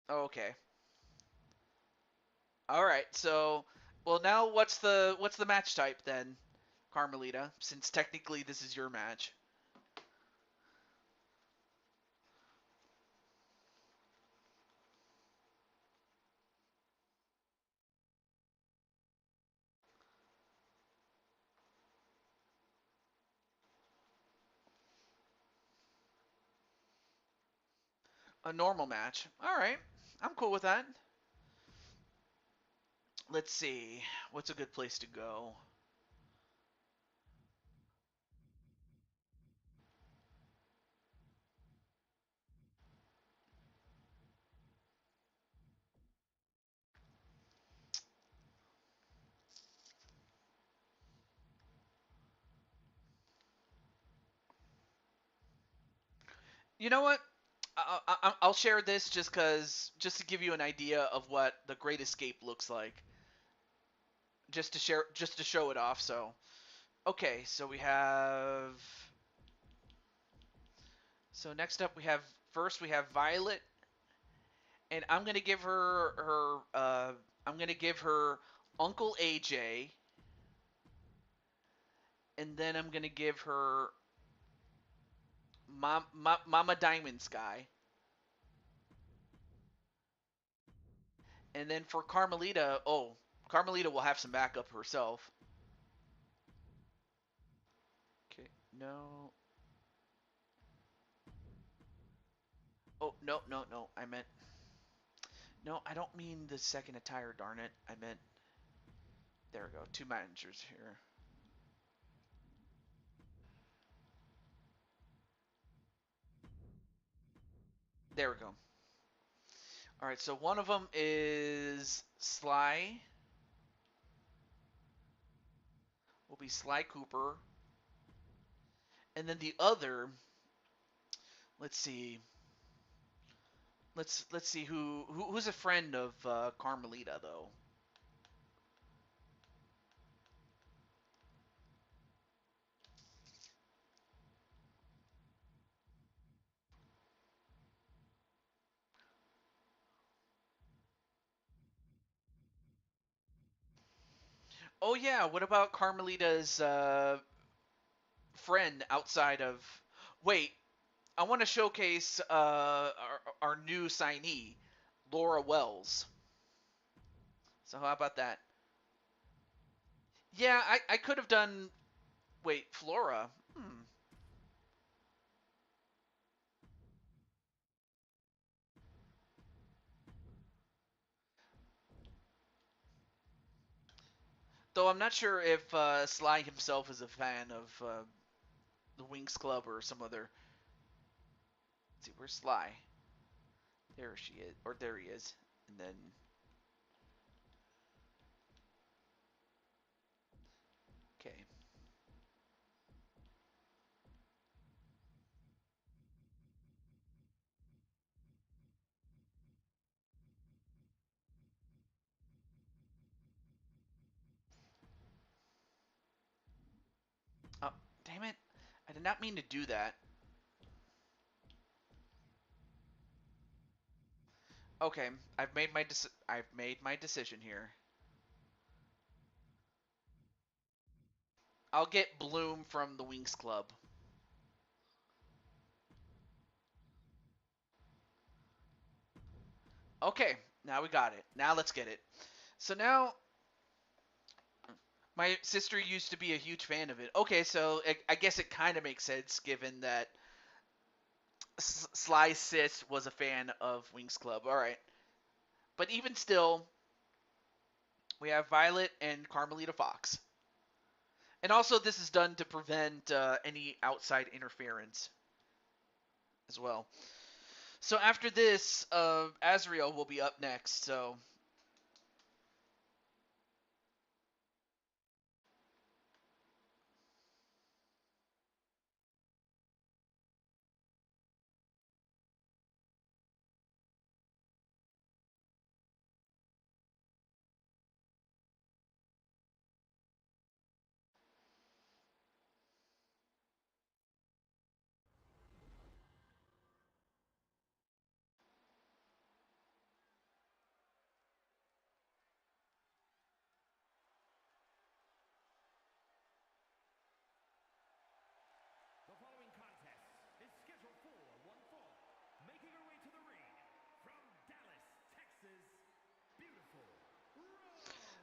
Oh, okay. All right. So, well, now what's the match type then, Carmelita? Since technically this is your match. A normal match. All right. I'm cool with that. Let's see. What's a good place to go? You know what? I'll share this just to give you an idea of what the Great Escape looks like. Just to show it off. So, okay, so we have. So next up we have Violet, and I'm gonna give her Uncle AJ, and then I'm gonna give her Mama Diamond Sky, and then for Carmelita, Carmelita will have some backup herself. Okay, no. Oh, no, no, no. I meant. No, I don't mean the second attire, darn it. I meant. There we go. Two managers here. There we go. Alright, so one of them is Sly. Will be Sly Cooper. And then the other. Let's see. Let's see who's a friend of Carmelita though. Oh yeah, what about Carmelita's friend outside of? Wait, I want to showcase our new signee, Laura Wells. So how about that? Yeah, I could have done. Wait, Flora. Though I'm not sure if Sly himself is a fan of the Winx Club or some other. Let's see, where's Sly? There she is, or there he is, and then. Okay. Oh, damn it! I did not mean to do that. Okay, I've made my decision here. I'll get Bloom from the Winx Club. Okay, now we got it. Now let's get it. So now my sister used to be a huge fan of it. Okay, so I guess it kind of makes sense given that Sly Sis was a fan of Winx Club. All right, but even still, we have Violet and Carmelita Fox, and also this is done to prevent any outside interference as well. So after this, Azrael will be up next. So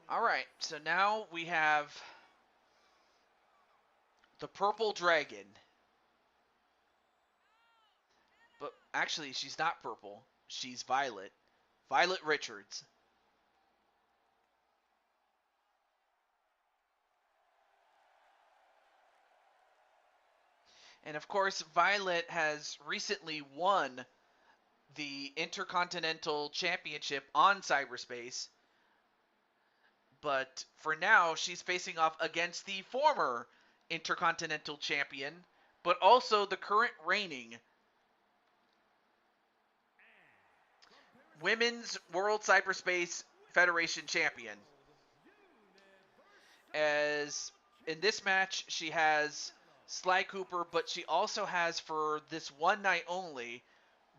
All right, so now we have the Purple Dragon. But actually, she's not purple. She's violet. Violet Richards. And of course, Violet has recently won the Intercontinental Championship on cyberspace. But for now, she's facing off against the former Intercontinental Champion, but also the current reigning Women's World Cyberspace Federation Champion. As in this match, she has Sly Cooper, but she also has, for this one night only,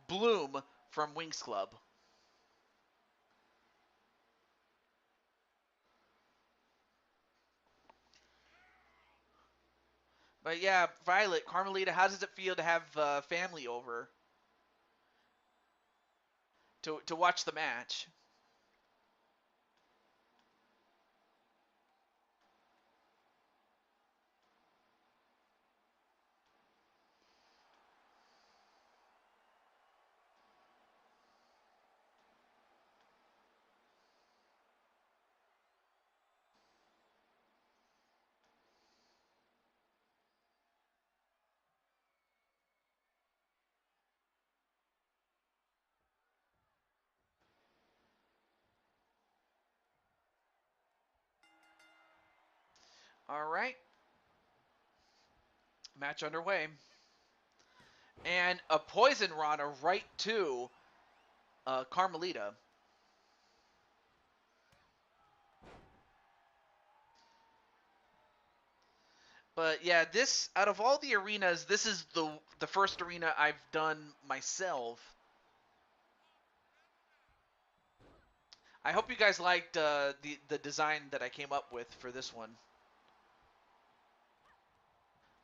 Bloom from Wings Club. But yeah, Violet, Carmelita, how does it feel to have family over to watch the match? All right. Match underway. And a poison Rana right to Carmelita. But yeah, this, out of all the arenas, this is the first arena I've done myself. I hope you guys liked the design that I came up with for this one.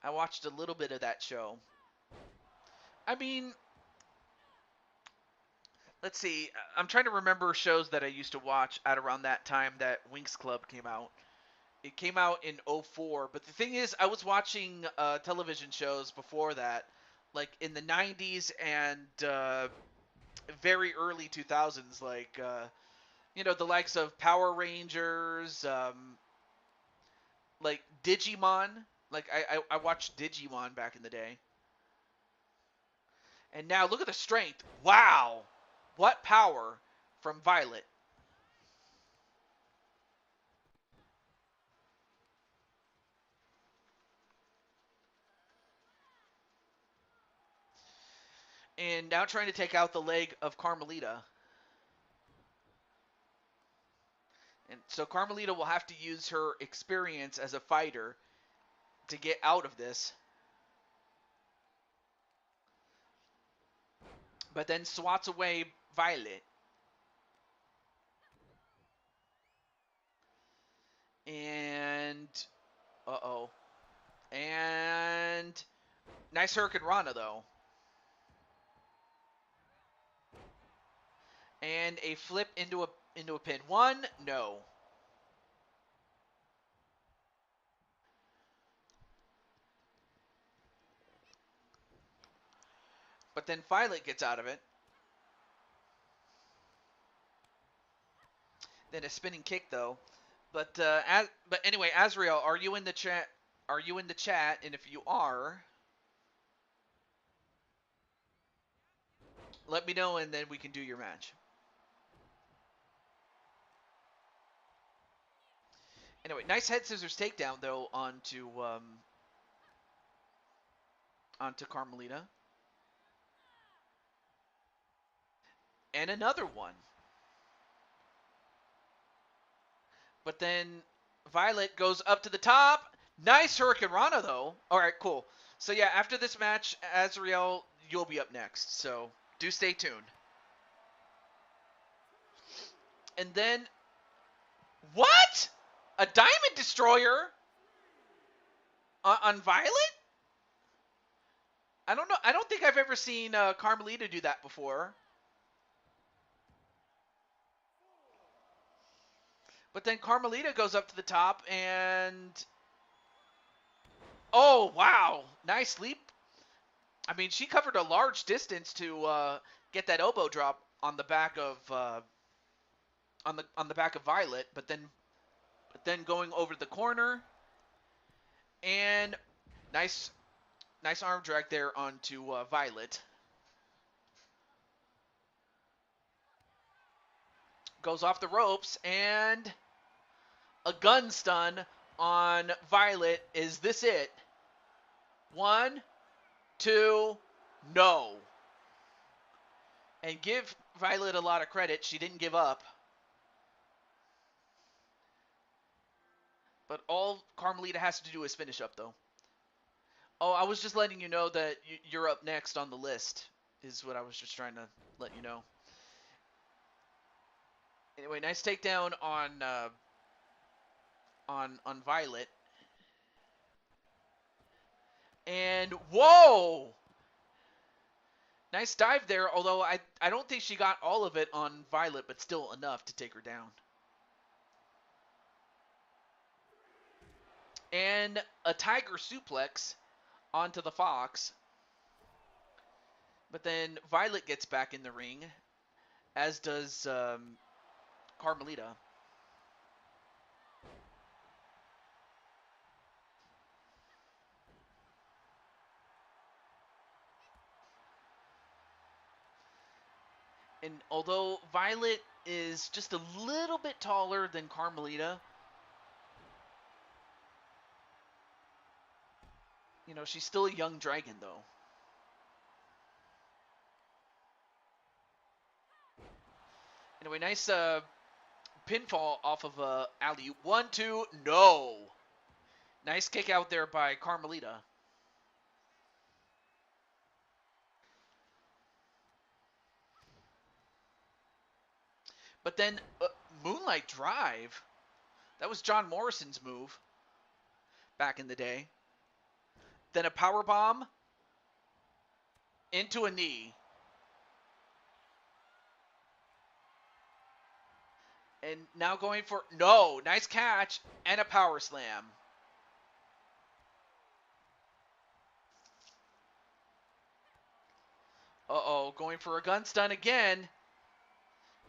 I watched a little bit of that show. I mean, let's see. I'm trying to remember shows that I used to watch at around that time that Winx Club came out. It came out in 04, but the thing is, I was watching television shows before that, like in the 90s and very early 2000s, like the likes of Power Rangers, like Digimon. Like I watched Digimon back in the day. And now look at the strength. Wow, what power from Violet. And now trying to take out the leg of Carmelita. And so Carmelita will have to use her experience as a fighter to get out of this. But then swats away Violet. And uh-oh. And nice Hurricane Rana though. And a flip into a pin. One, no. But then Violet gets out of it. Then a spinning kick though. But anyway, Azrael, are you in the chat? Are you in the chat? And if you are, let me know, and then we can do your match. Anyway, nice head scissors takedown though onto Carmelita. And another one. But then Violet goes up to the top. Nice Hurricane Rana though. All right, cool. So yeah, after this match, Azrael, you'll be up next. So do stay tuned. And then, what? A Diamond Destroyer on Violet? I don't know. I don't think I've ever seen Carmelita do that before. But then Carmelita goes up to the top and... Oh, wow. Nice leap. I mean, she covered a large distance to get that elbow drop on the back of on the back of Violet, but then going over the corner and nice arm drag there onto Violet. Goes off the ropes and a gun stun on Violet. Is this it? 1, 2, no. And give Violet a lot of credit. She didn't give up. But all Carmelita has to do is finish up, though. Oh, I was just letting you know that you're up next on the list, is what I was just trying to let you know. Anyway, nice takedown on Violet. And whoa! Nice dive there, although I don't think she got all of it on Violet, but still enough to take her down. And a tiger suplex onto the Fox. But then Violet gets back in the ring, as does Carmelita. And although Violet is just a little bit taller than Carmelita, you know, she's still a young dragon, though. Anyway, nice pinfall off of alley-oop. 1, 2, no. Nice kick out there by Carmelita. But then Moonlight Drive. That was John Morrison's move back in the day. Then a power bomb into a knee. And now going for... No! Nice catch and a power slam. Uh-oh, going for a gun stun again.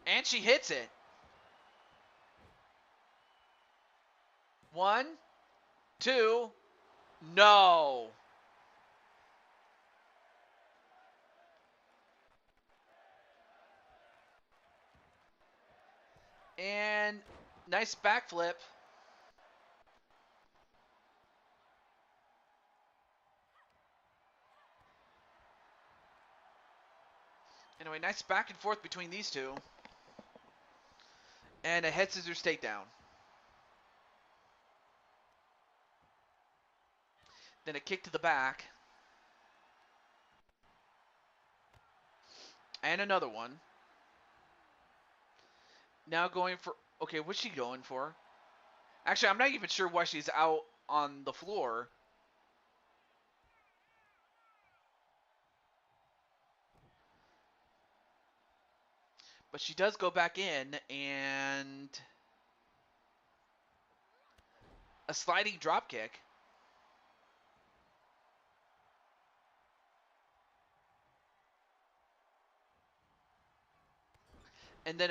And she hits it. 1, 2, no. And nice backflip. Anyway, nice back and forth between these two. And a head scissors takedown. Then a kick to the back. And another one. Now going for... Okay, what's she going for? Actually, I'm not even sure why she's out on the floor. But she does go back in, and... a sliding drop kick. And then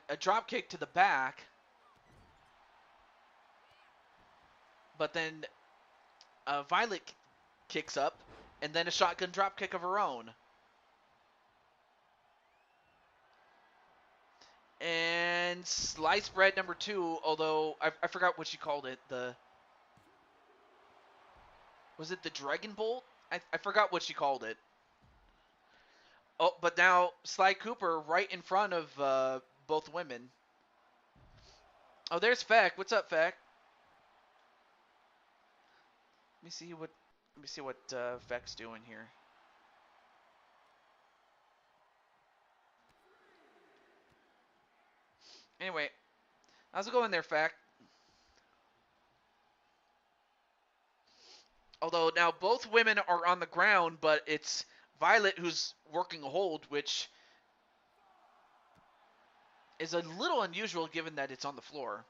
a drop kick to the back. But then Violet kicks up, and then a shotgun drop kick of her own. And sliced bread number 2, although I forgot what she called it. Was it the Dragon Bolt? I forgot what she called it. Oh, but now Sly Cooper right in front of both women. Oh, there's Feck. What's up, Feck? Let me see what Feck's doing here. Anyway, how's it going there, Feck? Although now both women are on the ground, but it's Violet who's working a hold, which is a little unusual given that it's on the floor.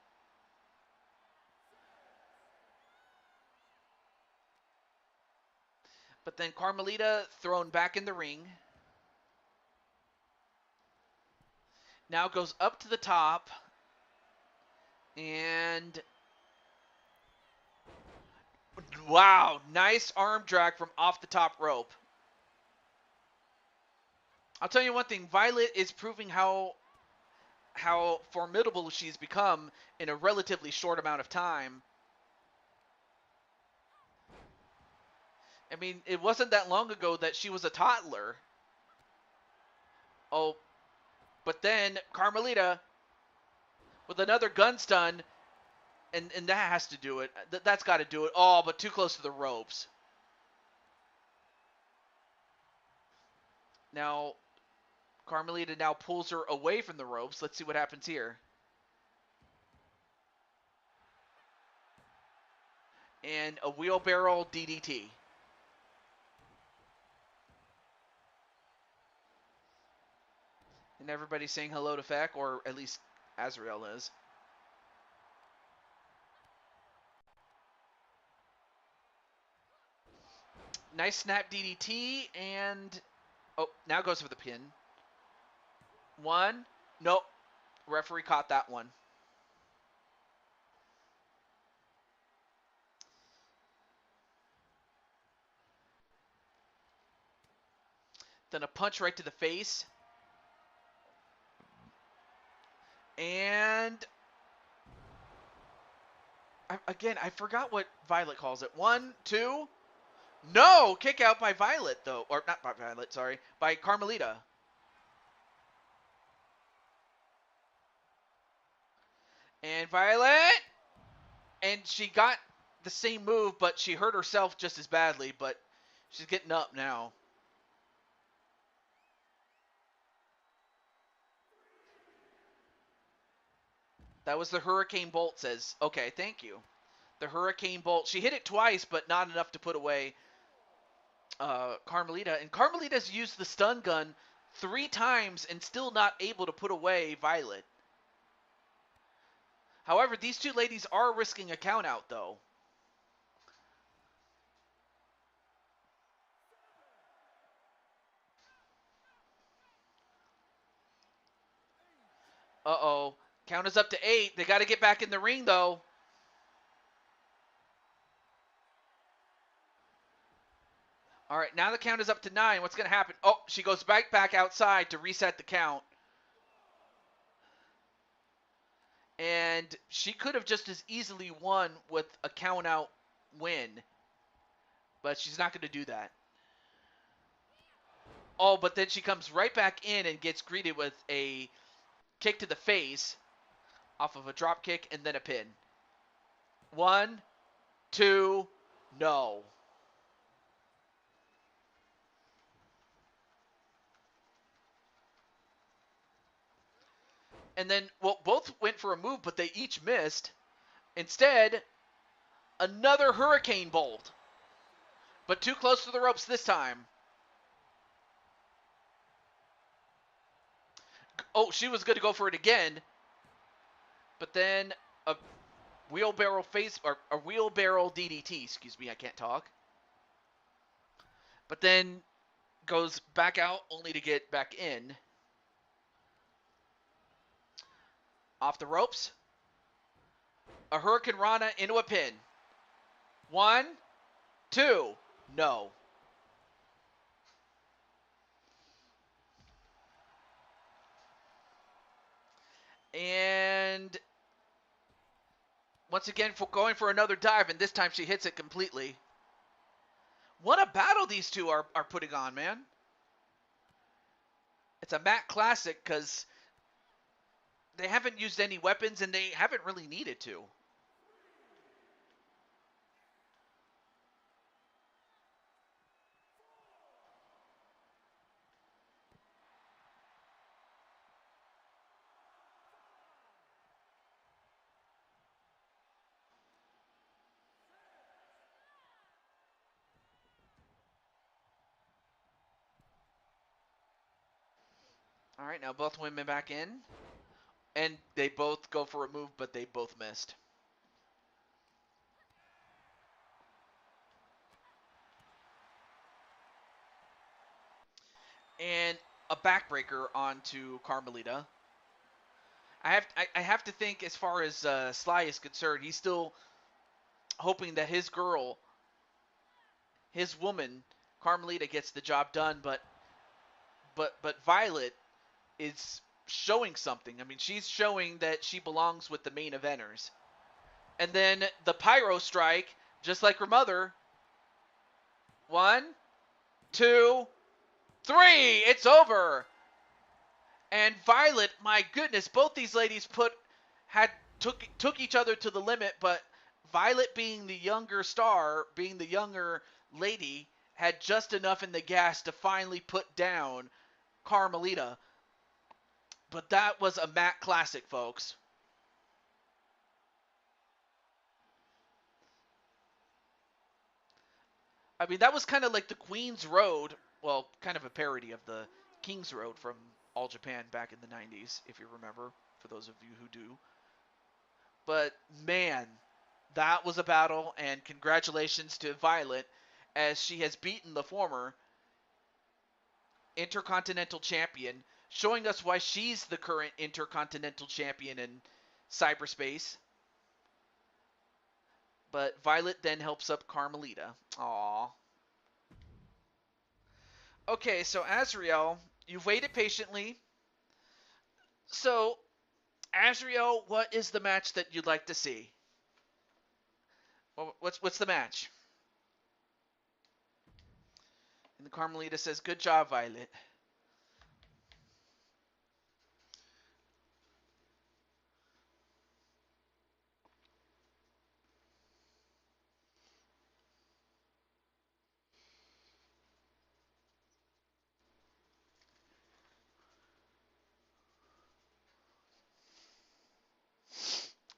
But then Carmelita thrown back in the ring. Now goes up to the top. And wow, nice arm drag from off the top rope. I'll tell you one thing, Violet is proving how formidable she's become in a relatively short amount of time. I mean, it wasn't that long ago that she was a toddler. Oh, but then Carmelita with another gun stun, and that has to do it. That's got to do it. Oh, but too close to the ropes. Now, Carmelita now pulls her away from the ropes. Let's see what happens here. And a wheelbarrow DDT. And everybody's saying hello to Feck, or at least Azrael is. Nice snap DDT, and oh, now goes for the pin. One. Nope. Referee caught that one. Then a punch right to the face. And I forgot what Violet calls it. 1, 2. No! Kick out by Violet, though. Or not by Violet, sorry. By Carmelita. And Violet! And she got the same move, but she hurt herself just as badly. But she's getting up now. That was the Hurricane Bolt, says. Okay, thank you. The Hurricane Bolt. She hit it twice, but not enough to put away Carmelita. And Carmelita's used the stun gun 3 times and still not able to put away Violet. However, these two ladies are risking a count out, though. Uh-oh. Count is up to 8. They got to get back in the ring, though. All right, now the count is up to 9. What's going to happen? Oh, she goes back outside to reset the count. And she could have just as easily won with a count-out win. But she's not going to do that. Oh, but then she comes right back in and gets greeted with a kick to the face off of a drop kick and then a pin. 1, 2, no. And then, well, both went for a move, but they each missed. Instead, another Hurricane Bolt. But too close to the ropes this time. Oh, she was going to go for it again. But then a wheelbarrow face, or a wheelbarrow DDT, excuse me, I can't talk. But then goes back out only to get back in. Off the ropes. A Hurricane Rana into a pin. 1, 2, no. And once again, going for another dive, and this time she hits it completely. What a battle these two are putting on, man. It's a Matt Classic because they haven't used any weapons, and they haven't really needed to. All right, now both women back in. And they both go for a move, but they both missed. and a backbreaker onto Carmelita. I have to think, as far as Sly is concerned, he's still hoping that his girl, his woman, Carmelita, gets the job done. But Violet is showing something. I mean, she's showing that she belongs with the main eventers. And then the pyro strike, just like her mother. 1, 2, 3. It's over. And Violet, my goodness, both these ladies took each other to the limit, but Violet, being the younger star, being the younger lady, had just enough in the gas to finally put down Carmelita. But that was a Matt classic, folks. I mean, that was kind of like the Queen's Road, well, kind of a parody of the King's Road from All Japan back in the 90s, if you remember, for those of you who do. But man, that was a battle, and congratulations to Violet, as she has beaten the former Intercontinental Champion, showing us why she's the current Intercontinental Champion in cyberspace. But Violet then helps up Carmelita. Aww. Okay, so Azriel, you've waited patiently. So, Azriel, what is the match that you'd like to see? What's the match? And the Carmelita says, "Good job, Violet."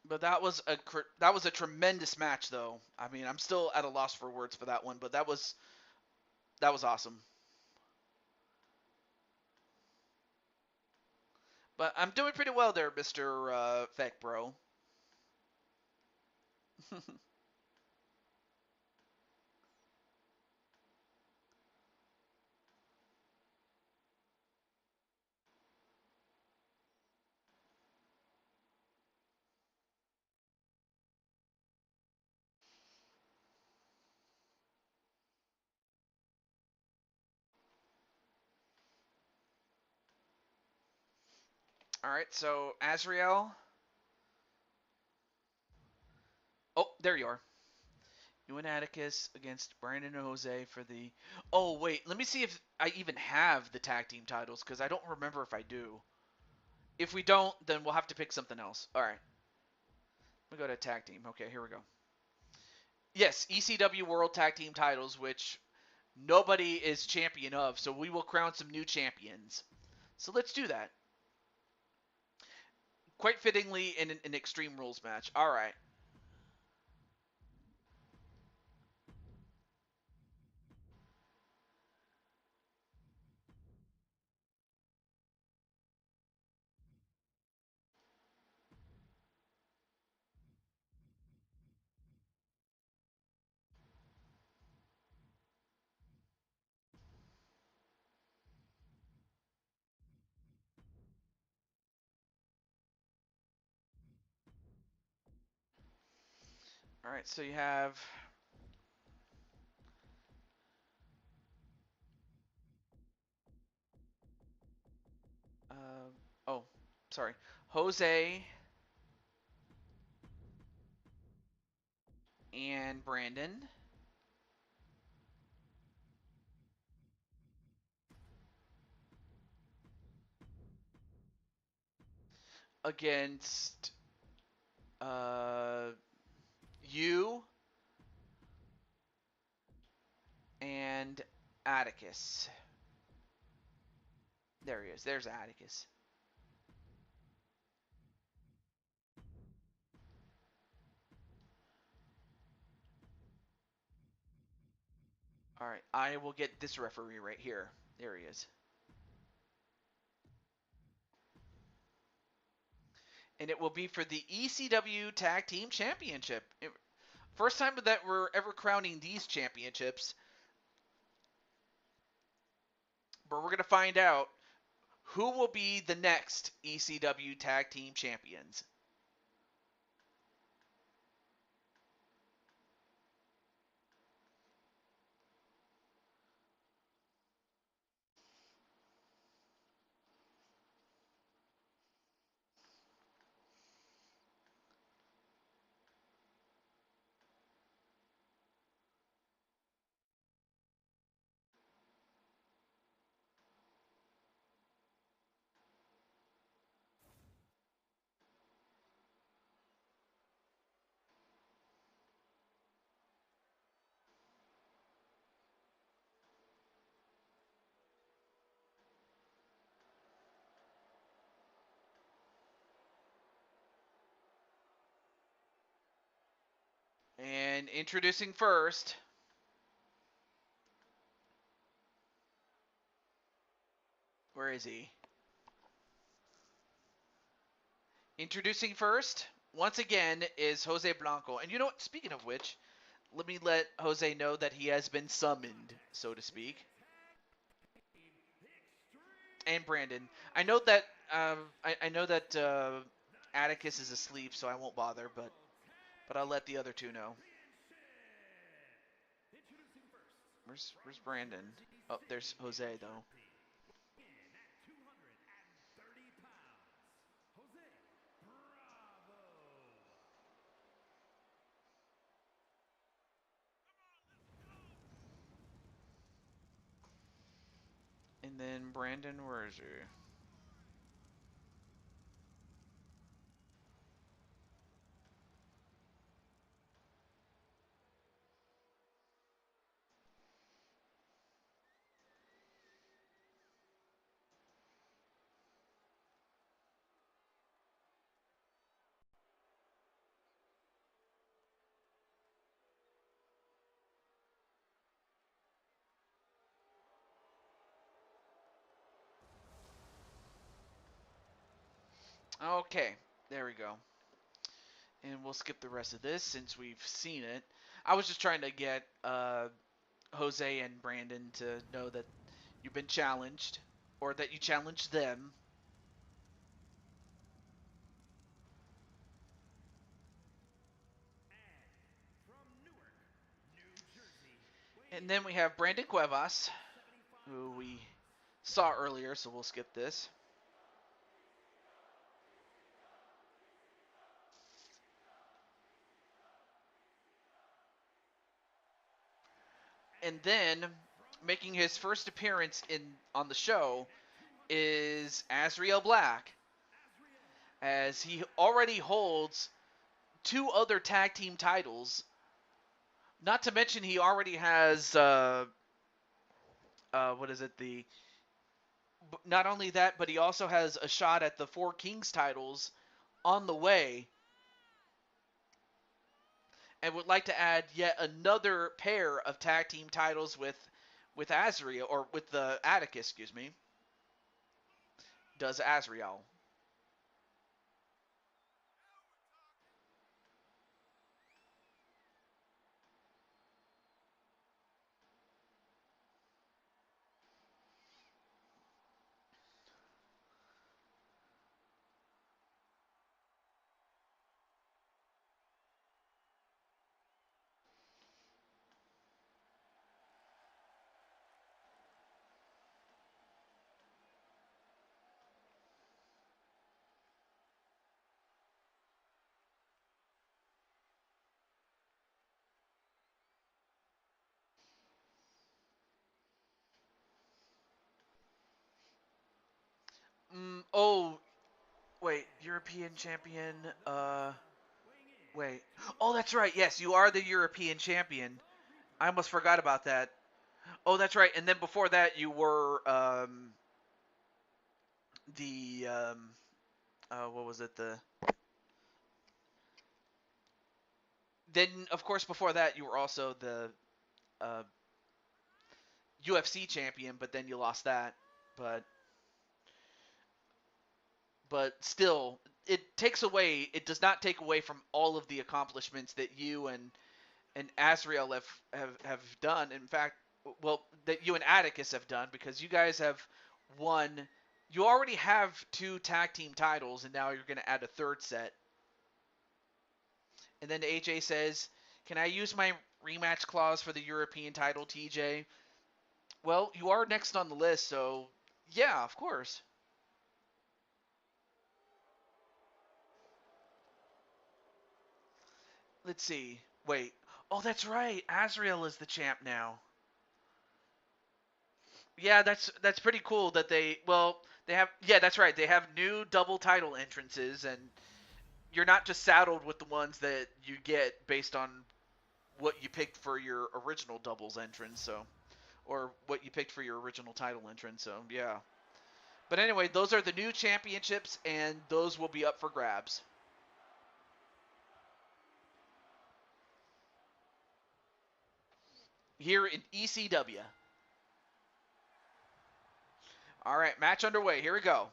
But that was a tremendous match, though. I mean, I'm still at a loss for words for that one, but that was awesome. But I'm doing pretty well there, Mr. Feck Bro. All right, so Azriel. Oh, there you are. You and Atticus against Brandon and Jose for the. Oh wait, let me see if I even have the tag team titles, because I don't remember if I do. If we don't, then we'll have to pick something else. All right. We go to tag team. Okay, here we go. Yes, ECW World Tag Team titles, which nobody is champion of, so we will crown some new champions. So let's do that. Quite fittingly in an Extreme Rules match. All right. All right, so you have oh, sorry. Jose and Brandon against you and Atticus. There he is. There's Atticus. All right, I will get this referee right here. There he is. And it will be for the ECW Tag Team Championship. First time that we're ever crowning these championships. but we're going to find out who will be the next ECW Tag Team Champions. And introducing first, where is he? Introducing first, once again, is Jose Blanco. And you know what? Speaking of which, let me let Jose know that he has been summoned, so to speak. And Brandon, I know that Atticus is asleep, so I won't bother, but I'll let the other two know. Where's Brandon? Oh, there's Jose though. And then Brandon, where is he? Okay, there we go. And we'll skip the rest of this since we've seen it. I was just trying to get Jose and Brandon to know that you've been challenged, or that you challenged them. And then we have Brandon Cuevas, who we saw earlier, so we'll skip this. And then making his first appearance on the show is Azriel Black, as he already holds 2 other tag team titles. Not to mention he already has what is it, not only that, but he also has a shot at the 4 Kings titles on the way, and would like to add yet another pair of tag team titles with Azriel, or with the Atticus, excuse me. Does Azriel. Oh, wait, European champion. Wait. Oh, that's right. Yes, you are the European champion. I almost forgot about that. Oh, that's right. And then before that, you were the what was it? Then of course before that you were also the uh, UFC champion, but then you lost that. But still, it takes away. It does not take away from all of the accomplishments that you and Azriel have done. In fact, well, that you and Atticus have done, because you guys have won. You already have 2 tag team titles, and now you're going to add a third set. And then AJ says, "Can I use my rematch clause for the European title, TJ?" Well, you are next on the list, so yeah, of course. Let's see. Wait. Oh, that's right. Azrael is the champ now. Yeah, that's pretty cool that they have, yeah, that's right. They have new double title entrances, and you're not just saddled with the ones that you get based on what you picked for your original doubles entrance, so, or what you picked for your original title entrance, so yeah. But anyway, those are the new championships, and those will be up for grabs. Here in ECW. All right, match underway. Here we go.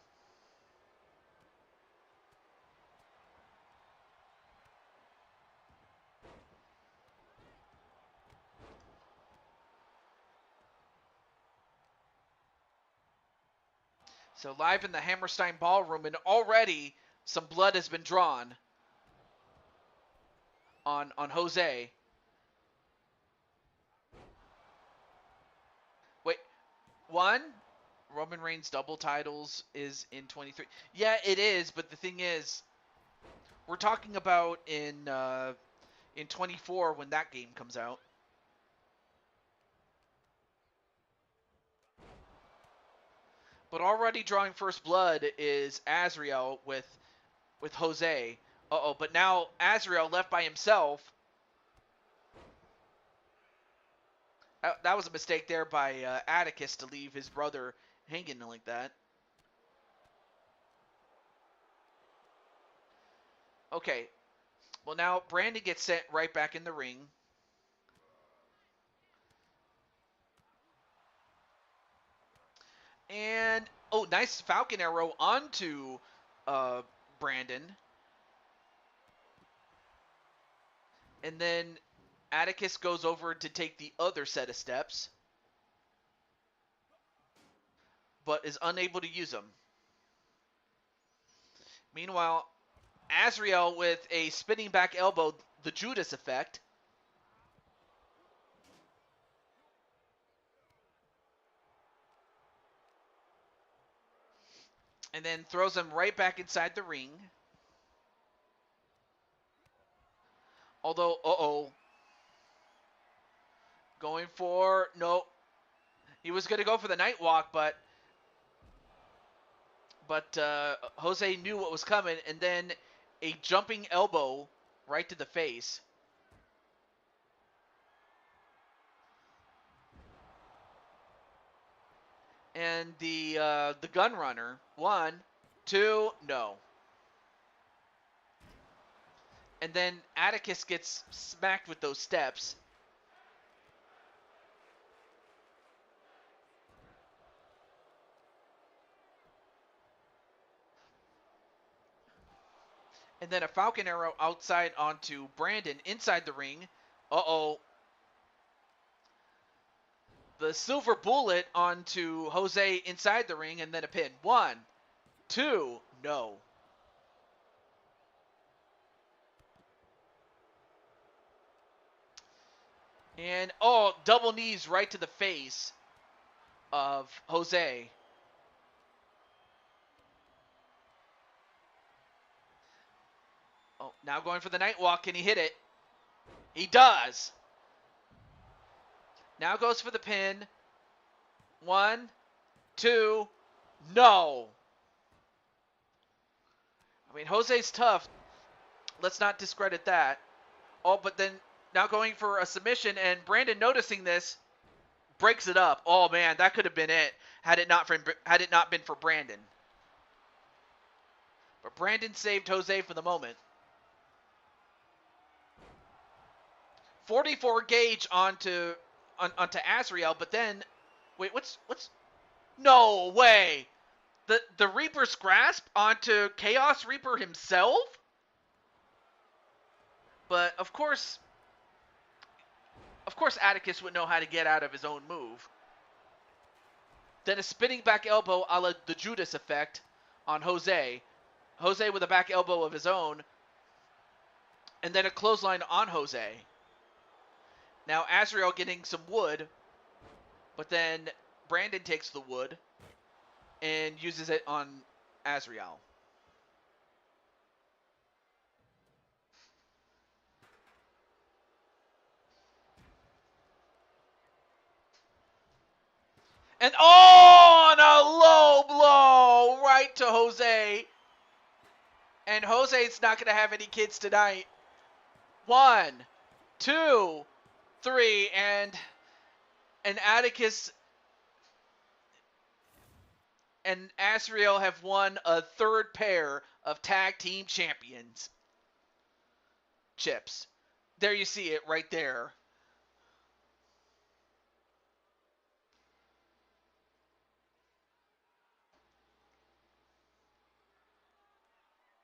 So live in the Hammerstein Ballroom, and already some blood has been drawn on Jose. Wait, one? Roman Reigns double titles is in 23. Yeah, it is, but the thing is, we're talking about in 24 when that game comes out. But already drawing first blood is Azrael with Jose. Uh-oh, but now Azrael left by himself. That was a mistake there by Atticus to leave his brother hanging like that. Okay, well now Brandon gets sent right back in the ring. And, oh, nice Falcon Arrow onto Brandon. And then Atticus goes over to take the other set of steps, but is unable to use them. Meanwhile, Azrael with a spinning back elbow, the Judas effect. And then throws him right back inside the ring. Although, uh-oh. Going for, no. He was going to go for the night walk, but Jose knew what was coming, and then a jumping elbow right to the face. And the gun runner, 1, 2, no. And then Atticus gets smacked with those steps. And then a Falcon Arrow outside onto Brandon inside the ring. Uh-oh. The Silver Bullet onto Jose inside the ring, and then a pin. 1, 2, no. And, oh, double knees right to the face of Jose. Oh, now going for the night walk. Can he hit it? He does. Now goes for the pin. 1, 2, no. I mean, Jose's tough. Let's not discredit that. Oh, but then now going for a submission, and Brandon noticing this breaks it up. Oh man, that could have been it had it not been for Brandon. But Brandon saved Jose for the moment. 44 gauge onto Azrael, but then wait, what's no way. The Reaper's grasp onto Chaos Reaper himself? But of course, Of course, Atticus would know how to get out of his own move. Then a spinning back elbow a la the Judas effect on Jose. Jose with a back elbow of his own. And then a clothesline on Jose. Now Azrael getting some wood. But then Brandon takes the wood and uses it on Azrael. And on a low blow right to Jose. And Jose's not going to have any kids tonight. 1, 2, 3, and Atticus and Azrael have won a third pair of tag team champions. Chips. There you see it right there.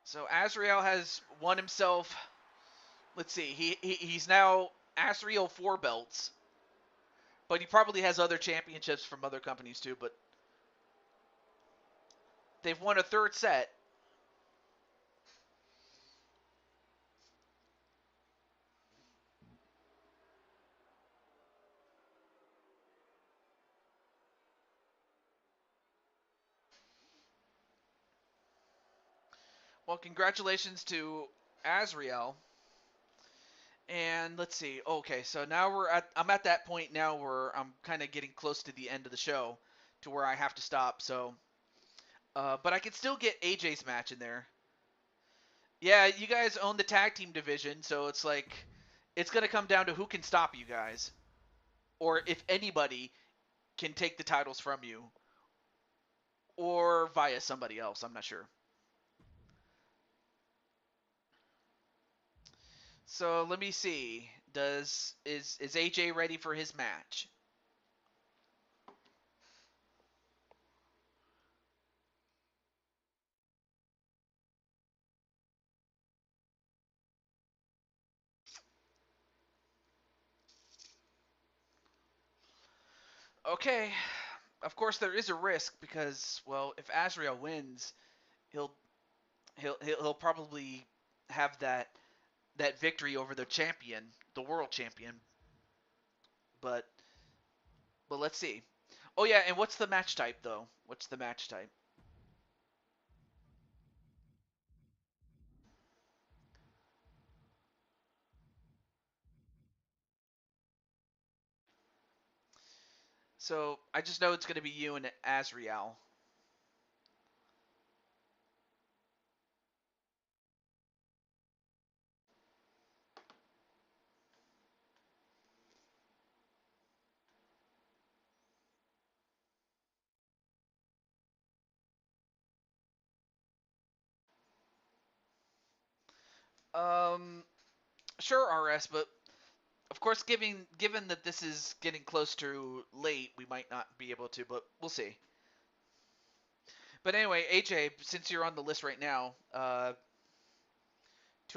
So Azrael has won himself. Let's see. He's now Azrael 4 belts. But he probably has other championships from other companies too, but they've won a third set. Well, congratulations to Azrael. And let's see. Okay, so now I'm at that point now where I'm kind of getting close to the end of the show to where I have to stop. So, but I can still get AJ's match in there. Yeah, you guys own the tag team division, so it's like it's going to come down to who can stop you guys, or if anybody can take the titles from you, or via somebody else. I'm not sure. So let me see. Is AJ ready for his match? Okay. Of course, there is a risk because, well, if Azrael wins, he'll he'll probably have that victory over the champion, the world champion. But let's see. Oh yeah, and what's the match type though? What's the match type? So I just know it's going to be you and Azrael. Um, sure, RS, but of course, given that this is getting close to late, we might not be able to, but we'll see. But anyway, AJ, since you're on the list right now, 2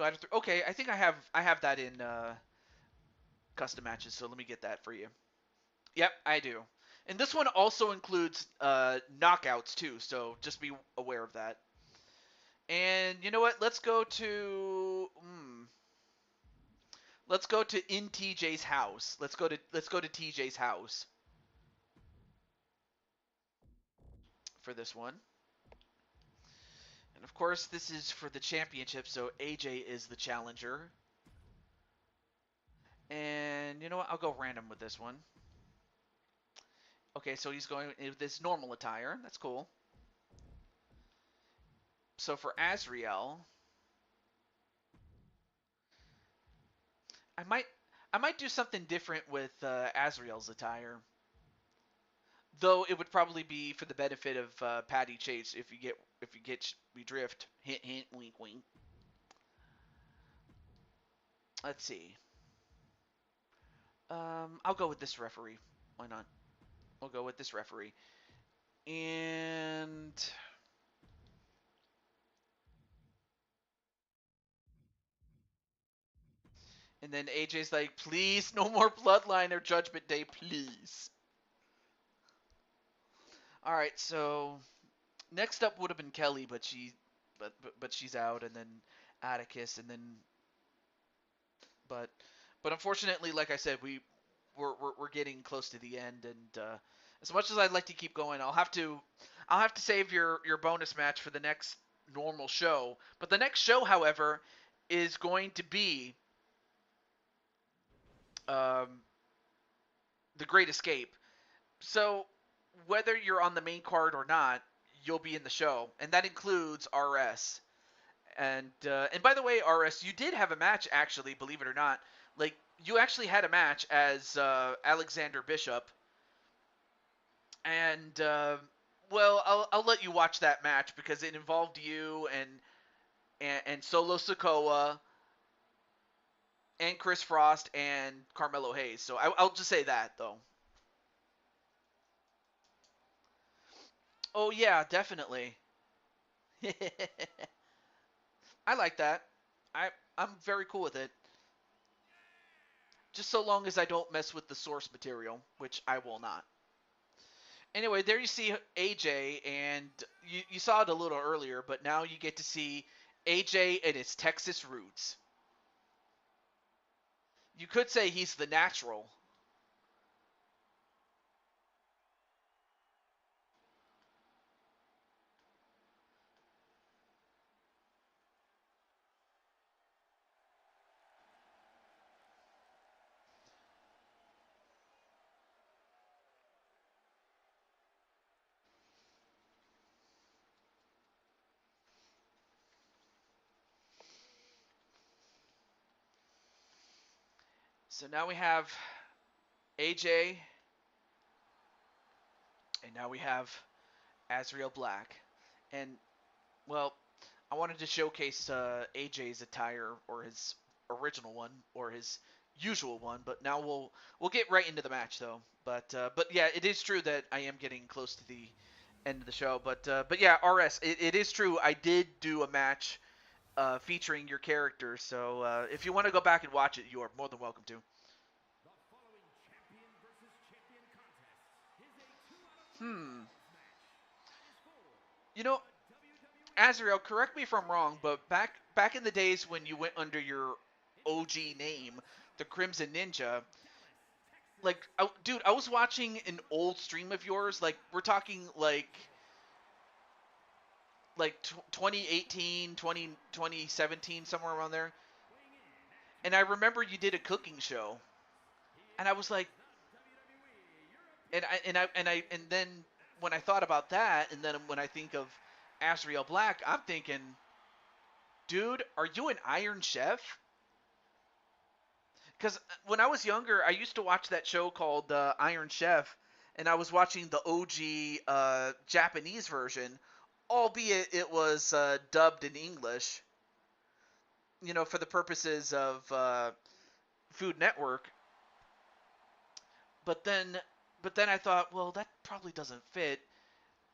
out of 3. Okay, I think I have that in custom matches, so let me get that for you. Yep, I do. And this one also includes knockouts too, so just be aware of that. And you know what? Let's go to in TJ's house. Let's go to TJ's house for this one. And of course, this is for the championship, so AJ is the challenger. And you know what? I'll go random with this one. Okay, so he's going with this normal attire. That's cool. So for Azrael, I might do something different with Azrael's attire. Though it would probably be for the benefit of Patty Chase if you get me drift. Hint hint wink wink. Let's see. I'll go with this referee. Why not? I'll go with this referee. And And then AJ's like, please, no more Bloodline or Judgment Day, please. All right, so next up would have been Kelly, but she's out, and then Atticus, and then but unfortunately, like I said, we're getting close to the end, and as much as I'd like to keep going, I'll have to save your bonus match for the next normal show. But the next show, however, is going to be the Great Escape. So whether you're on the main card or not, you'll be in the show, and that includes RS. And by the way, RS, you did have a match actually, believe it or not. Like you actually had a match as Alexander Bishop, and well, I'll let you watch that match because it involved you and Solo Sokoa and Chris Frost and Carmelo Hayes. So I'll just say that though. Oh yeah, definitely. I like that. I'm very cool with it. Just so long as I don't mess with the source material, which I will not. Anyway, there you see AJ, and you saw it a little earlier, but now you get to see AJ and his Texas roots. You could say he's the natural. So now we have AJ, and now we have Azrael Black. And, well, I wanted to showcase AJ's attire, or his original one, or his usual one, but now we'll get right into the match though. But yeah, it is true that I am getting close to the end of the show. But yeah, RS, it is true. I did do a match featuring your character, so if you want to go back and watch it, you are more than welcome to. The following champion versus champion contest is a 2 out of 3 falls match and is for You know, the WWE Azrael, correct me if I'm wrong, but back in the days when you went under your OG name, the Crimson Ninja, like, dude, I was watching an old stream of yours. Like, we're talking like 2018, 2017, somewhere around there. And I remember you did a cooking show, and I was like, and then when I thought about that, and then when I think of Azrael Black, I'm thinking, dude, are you an Iron Chef? Because when I was younger, I used to watch that show called Iron Chef, and I was watching the OG Japanese version, albeit it was dubbed in English, for the purposes of Food Network. But then I thought, well, that probably doesn't fit.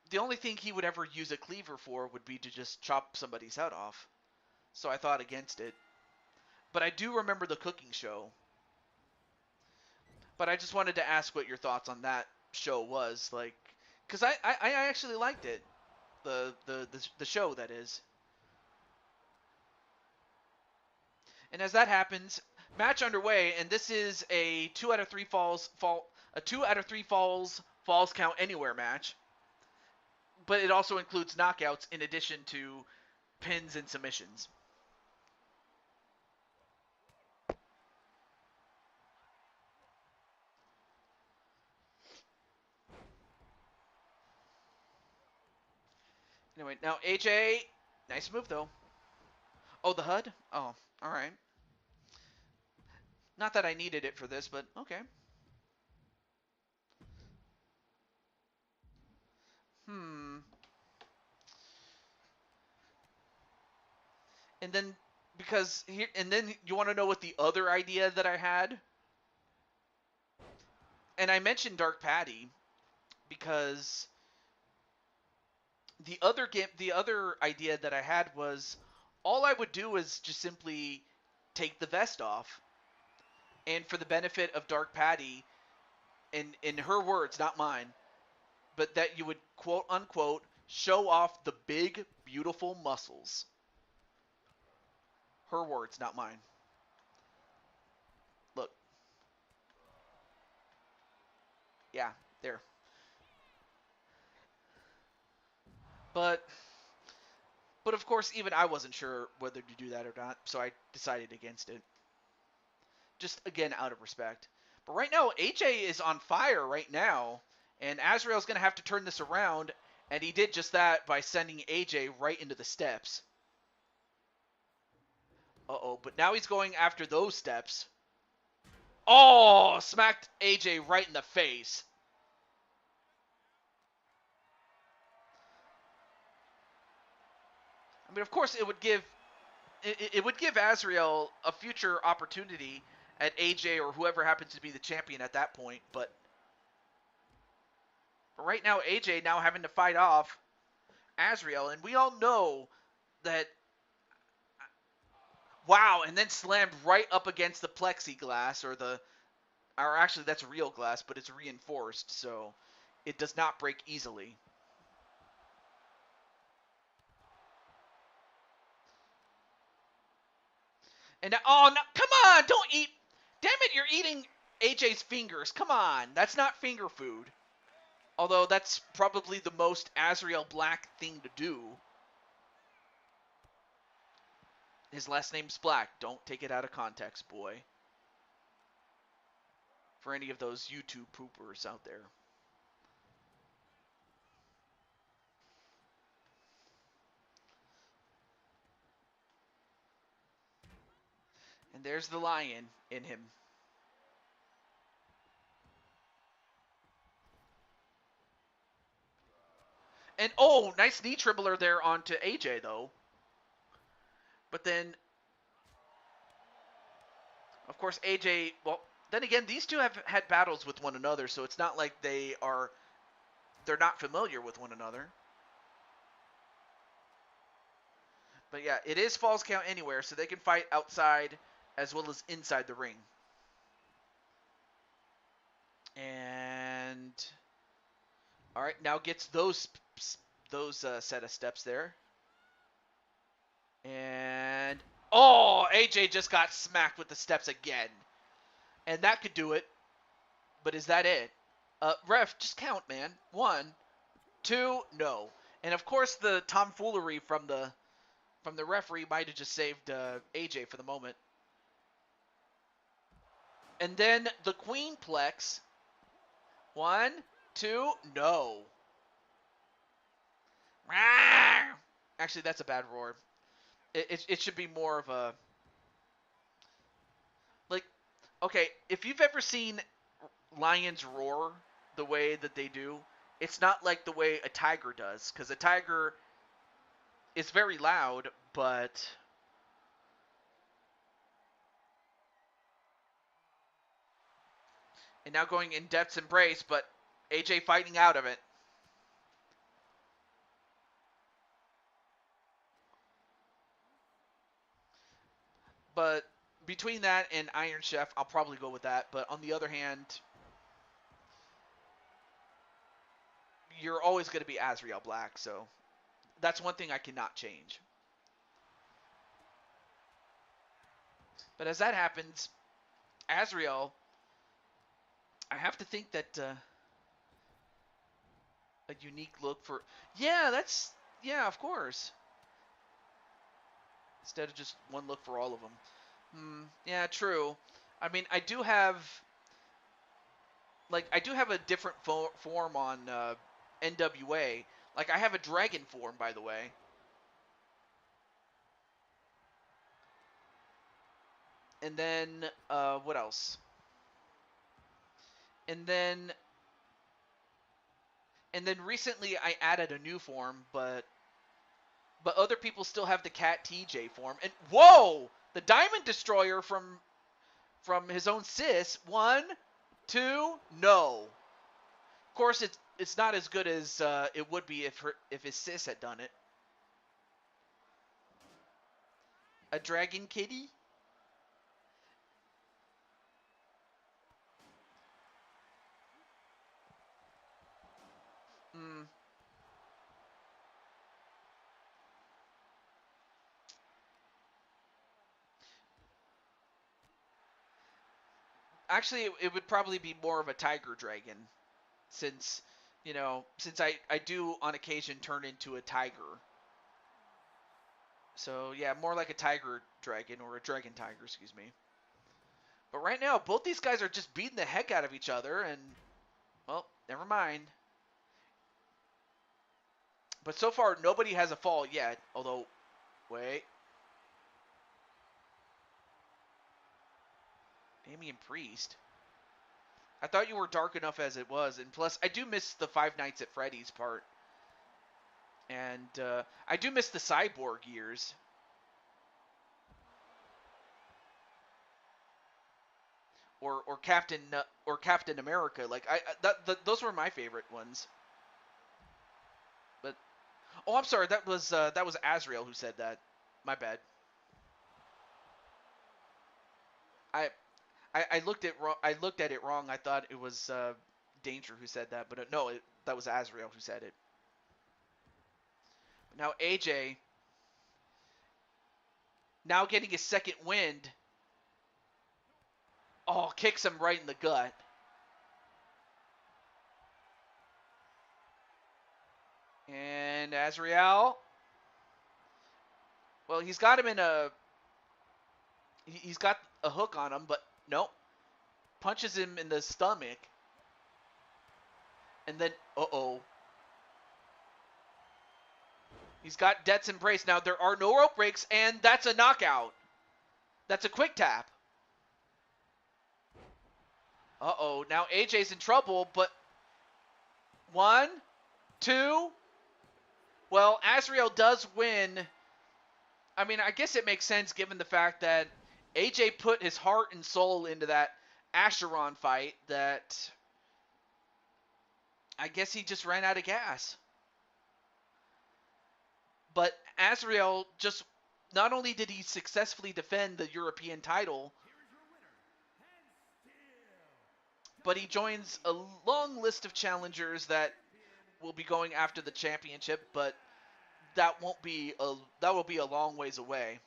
The only thing he would ever use a cleaver for would be to just chop somebody's head off. So I thought against it. But I do remember the cooking show. But I just wanted to ask what your thoughts on that show was, like, because I actually liked it, the show, that is. And as that happens, match underway, and this is a 2 out of 3 falls count anywhere match. But it also includes knockouts in addition to pins and submissions. Anyway, now AJ, nice move though. Oh, the HUD? Oh, alright. Not that I needed it for this, but okay. And then, and then you want to know what the other idea that I had? And I mentioned Dark Patty because the other idea that I had was all I would do is just simply take the vest off and for the benefit of Dark Patty, in her words, not mine, but that you would quote unquote show off the big, beautiful muscles. Her words, not mine. Look. Yeah, there. But of course, even I wasn't sure whether to do that or not, so I decided against it. Just again out of respect. But right now, AJ is on fire right now, and Azrael's going to have to turn this around, and he did just that by sending AJ right into the steps. Uh-oh, but now he's going after those steps. Oh, smacked AJ right in the face. I mean, of course, it would give Azrael a future opportunity at AJ or whoever happens to be the champion at that point, but right now AJ now having to fight off Azrael, and we all know that. Wow, and then slammed right up against the plexiglass, or actually that's real glass, but it's reinforced, so it does not break easily. And now, oh no, come on, don't eat. Damn it, you're eating AJ's fingers. Come on, that's not finger food. Although that's probably the most Azrael Black thing to do. His last name's Black. Don't take it out of context, boy. For any of those YouTube poopers out there. And there's the lion in him. And oh, nice knee dribbler there onto AJ though. But then, of course, AJ, well, then again, these two have had battles with one another, so it's not like they're not familiar with one another. But yeah, it is Falls Count Anywhere, so they can fight outside as well as inside the ring. And all right, now gets those set of steps there. And oh, AJ just got smacked with the steps again. And that could do it. But is that it? Ref, just count, man. 1, 2, no. And of course the tomfoolery from the referee might have just saved AJ for the moment. And then the Queenplex. 1, 2, no. Actually, that's a bad roar. It should be more of a... Like, okay, if you've ever seen lions roar the way that they do, it's not like the way a tiger does. Because a tiger is very loud, but... And now going in depth's embrace, but AJ fighting out of it. But between that and Iron Chef, I'll probably go with that. But on the other hand, you're always going to be Azrael Black, so that's one thing I cannot change. But as that happens, Azrael, I have to think that a unique look for... Yeah, of course. Instead of just one look for all of them. Yeah, true. I mean, I do have a different form on NWA. Like, I have a dragon form, by the way. And then, what else? And then recently I added a new form, but other people still have the Cat TJ form. And whoa! The Diamond Destroyer from his own sis. 1, 2, no. Of course, it's not as good as it would be if his sis had done it. A Dragon Kitty? Hmm. Actually, it would probably be more of a tiger dragon, since, since I do on occasion turn into a tiger. So yeah, more like a tiger dragon or a dragon tiger, excuse me. But right now, both these guys are just beating the heck out of each other, and well, never mind. But so far, nobody has a fall yet. Although, wait, Damian Priest. I thought you were dark enough as it was, and plus, I do miss the Five Nights at Freddy's part, and I do miss the Cyborg years. Or Captain America. Like those were my favorite ones. But oh, I'm sorry. That was Azrael who said that. My bad. I I looked at it wrong. I thought it was Danger who said that, but no, that was Azrael who said it. Now AJ, now getting his second wind. Oh, kicks him right in the gut. And Azrael, well, he's got him in he's got a hook on him, but nope. Punches him in the stomach. And then, uh-oh. He's got Death's Embrace. Now, there are no rope breaks, and that's a knockout. That's a quick tap. Uh-oh. Now, AJ's in trouble, but 1, 2. Well, Azrael does win. I mean, I guess it makes sense given the fact that AJ put his heart and soul into that Acheron fight that I guess he just ran out of gas. But Azrael just, not only did he successfully defend the European title, but he joins a long list of challengers that will be going after the championship, but that will be a long ways away.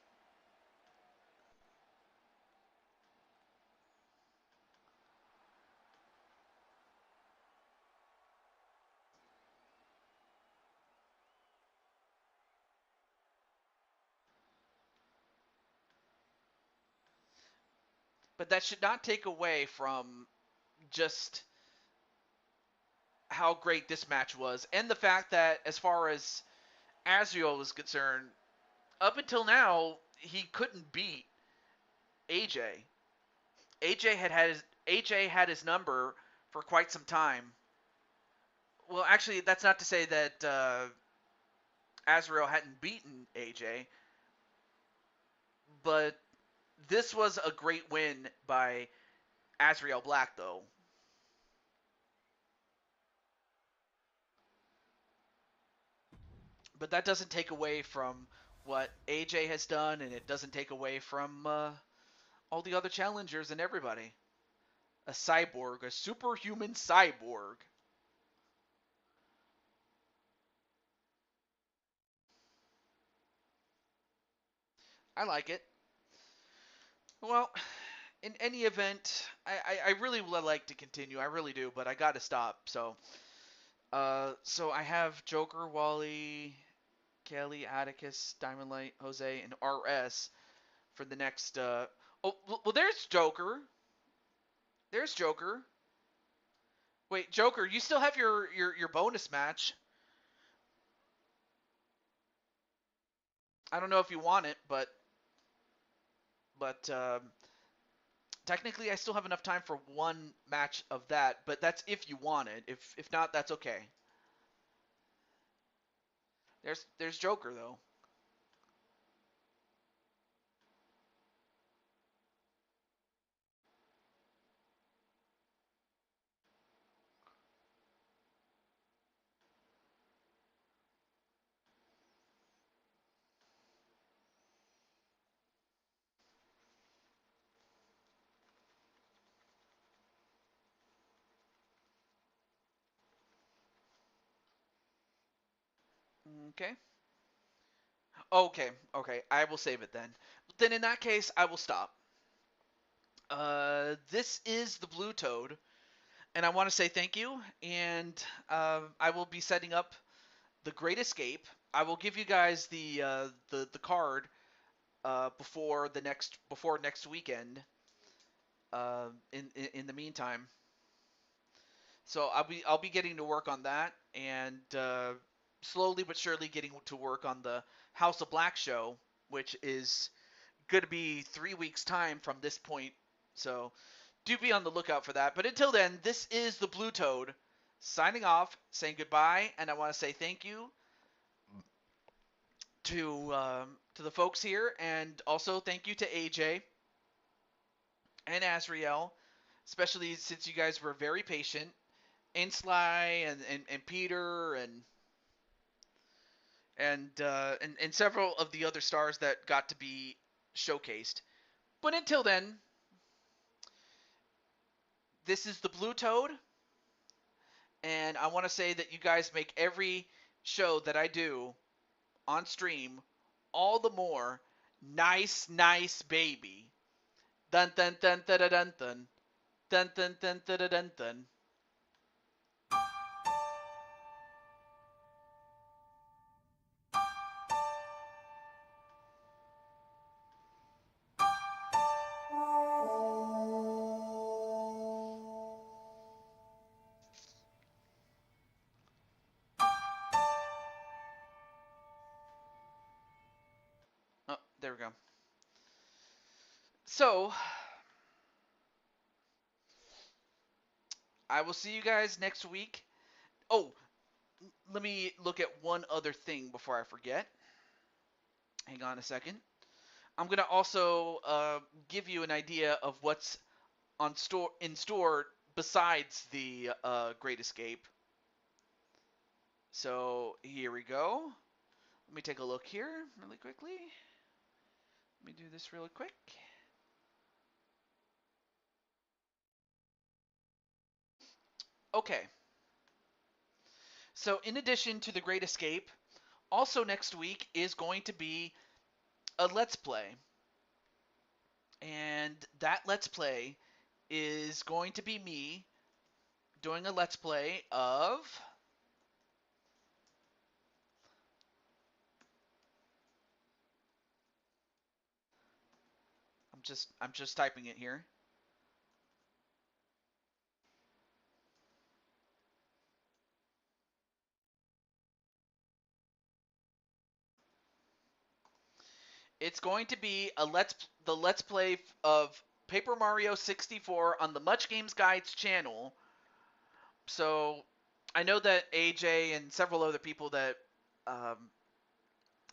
But that should not take away from just how great this match was, and the fact that as far as Azrael was concerned, up until now he couldn't beat AJ. AJ had his number for quite some time. Well, actually, that's not to say that Azrael hadn't beaten AJ, but this was a great win by Azrael Black, though. But that doesn't take away from what AJ has done, and it doesn't take away from all the other challengers and everybody. A cyborg, a superhuman cyborg. I like it. Well, in any event, I really would like to continue. I really do, but I got to stop. So I have Joker, Wally, Kelly, Atticus, Diamond Light, Jose, and RS for the next. Oh, well, there's Joker. There's Joker. Wait, Joker, you still have your bonus match. I don't know if you want it, but technically I still have enough time for one match of that. But that's if you want it. If not, that's okay. There's Joker though. Okay. Okay. I will save it then. Then in that case, I will stop. This is the Blue Toad, and I want to say thank you. And I will be setting up the Great Escape. I will give you guys the card before next weekend. In the meantime, so I'll be getting to work on that, and slowly but surely getting to work on the House of Black show, which is going to be 3 weeks time from this point. So do be on the lookout for that. But until then, this is the Blue Toad signing off, saying goodbye, and I want to say thank you to the folks here, and also thank you to AJ and Azriel, especially since you guys were very patient, and Sly and Peter and several of the other stars that got to be showcased. But until then, this is the Blue Toad, and I want to say that you guys make every show that I do on stream all the more nice, baby. Dun dun dun dun dun dun dun dun dun dun dun dun dun. Oh, there we go. So, I will see you guys next week. Oh, let me look at one other thing before I forget. Hang on a second. I'm gonna also give you an idea of what's in store besides the Great Escape. So here we go. Let me take a look here really quickly. Let me do this really quick. Okay. So in addition to the Great Escape, also next week is going to be a Let's Play. And that Let's Play is going to be me doing a Let's Play of... I'm just typing it here. It's going to be the Let's Play of Paper Mario 64 on the Much Games Guides channel. So I know that AJ and several other people um,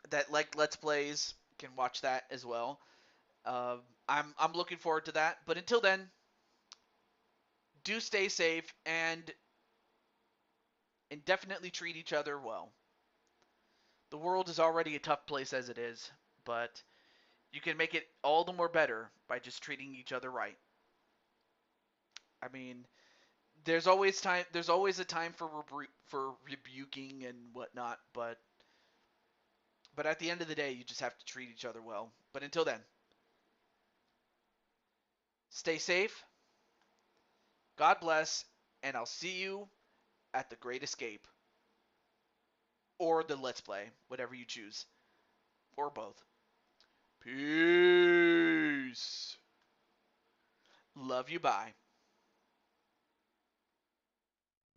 that like Let's Plays can watch that as well. Uh, I'm looking forward to that. But until then, do stay safe and definitely treat each other well. The world is already a tough place as it is, but you can make it all the more better by just treating each other right. I mean, there's always time. There's always a time for rebuking and whatnot, but at the end of the day, you just have to treat each other well. But until then, stay safe. God bless, and I'll see you at the Great Escape or the Let's Play, whatever you choose, or both. Peace. Love you. Bye.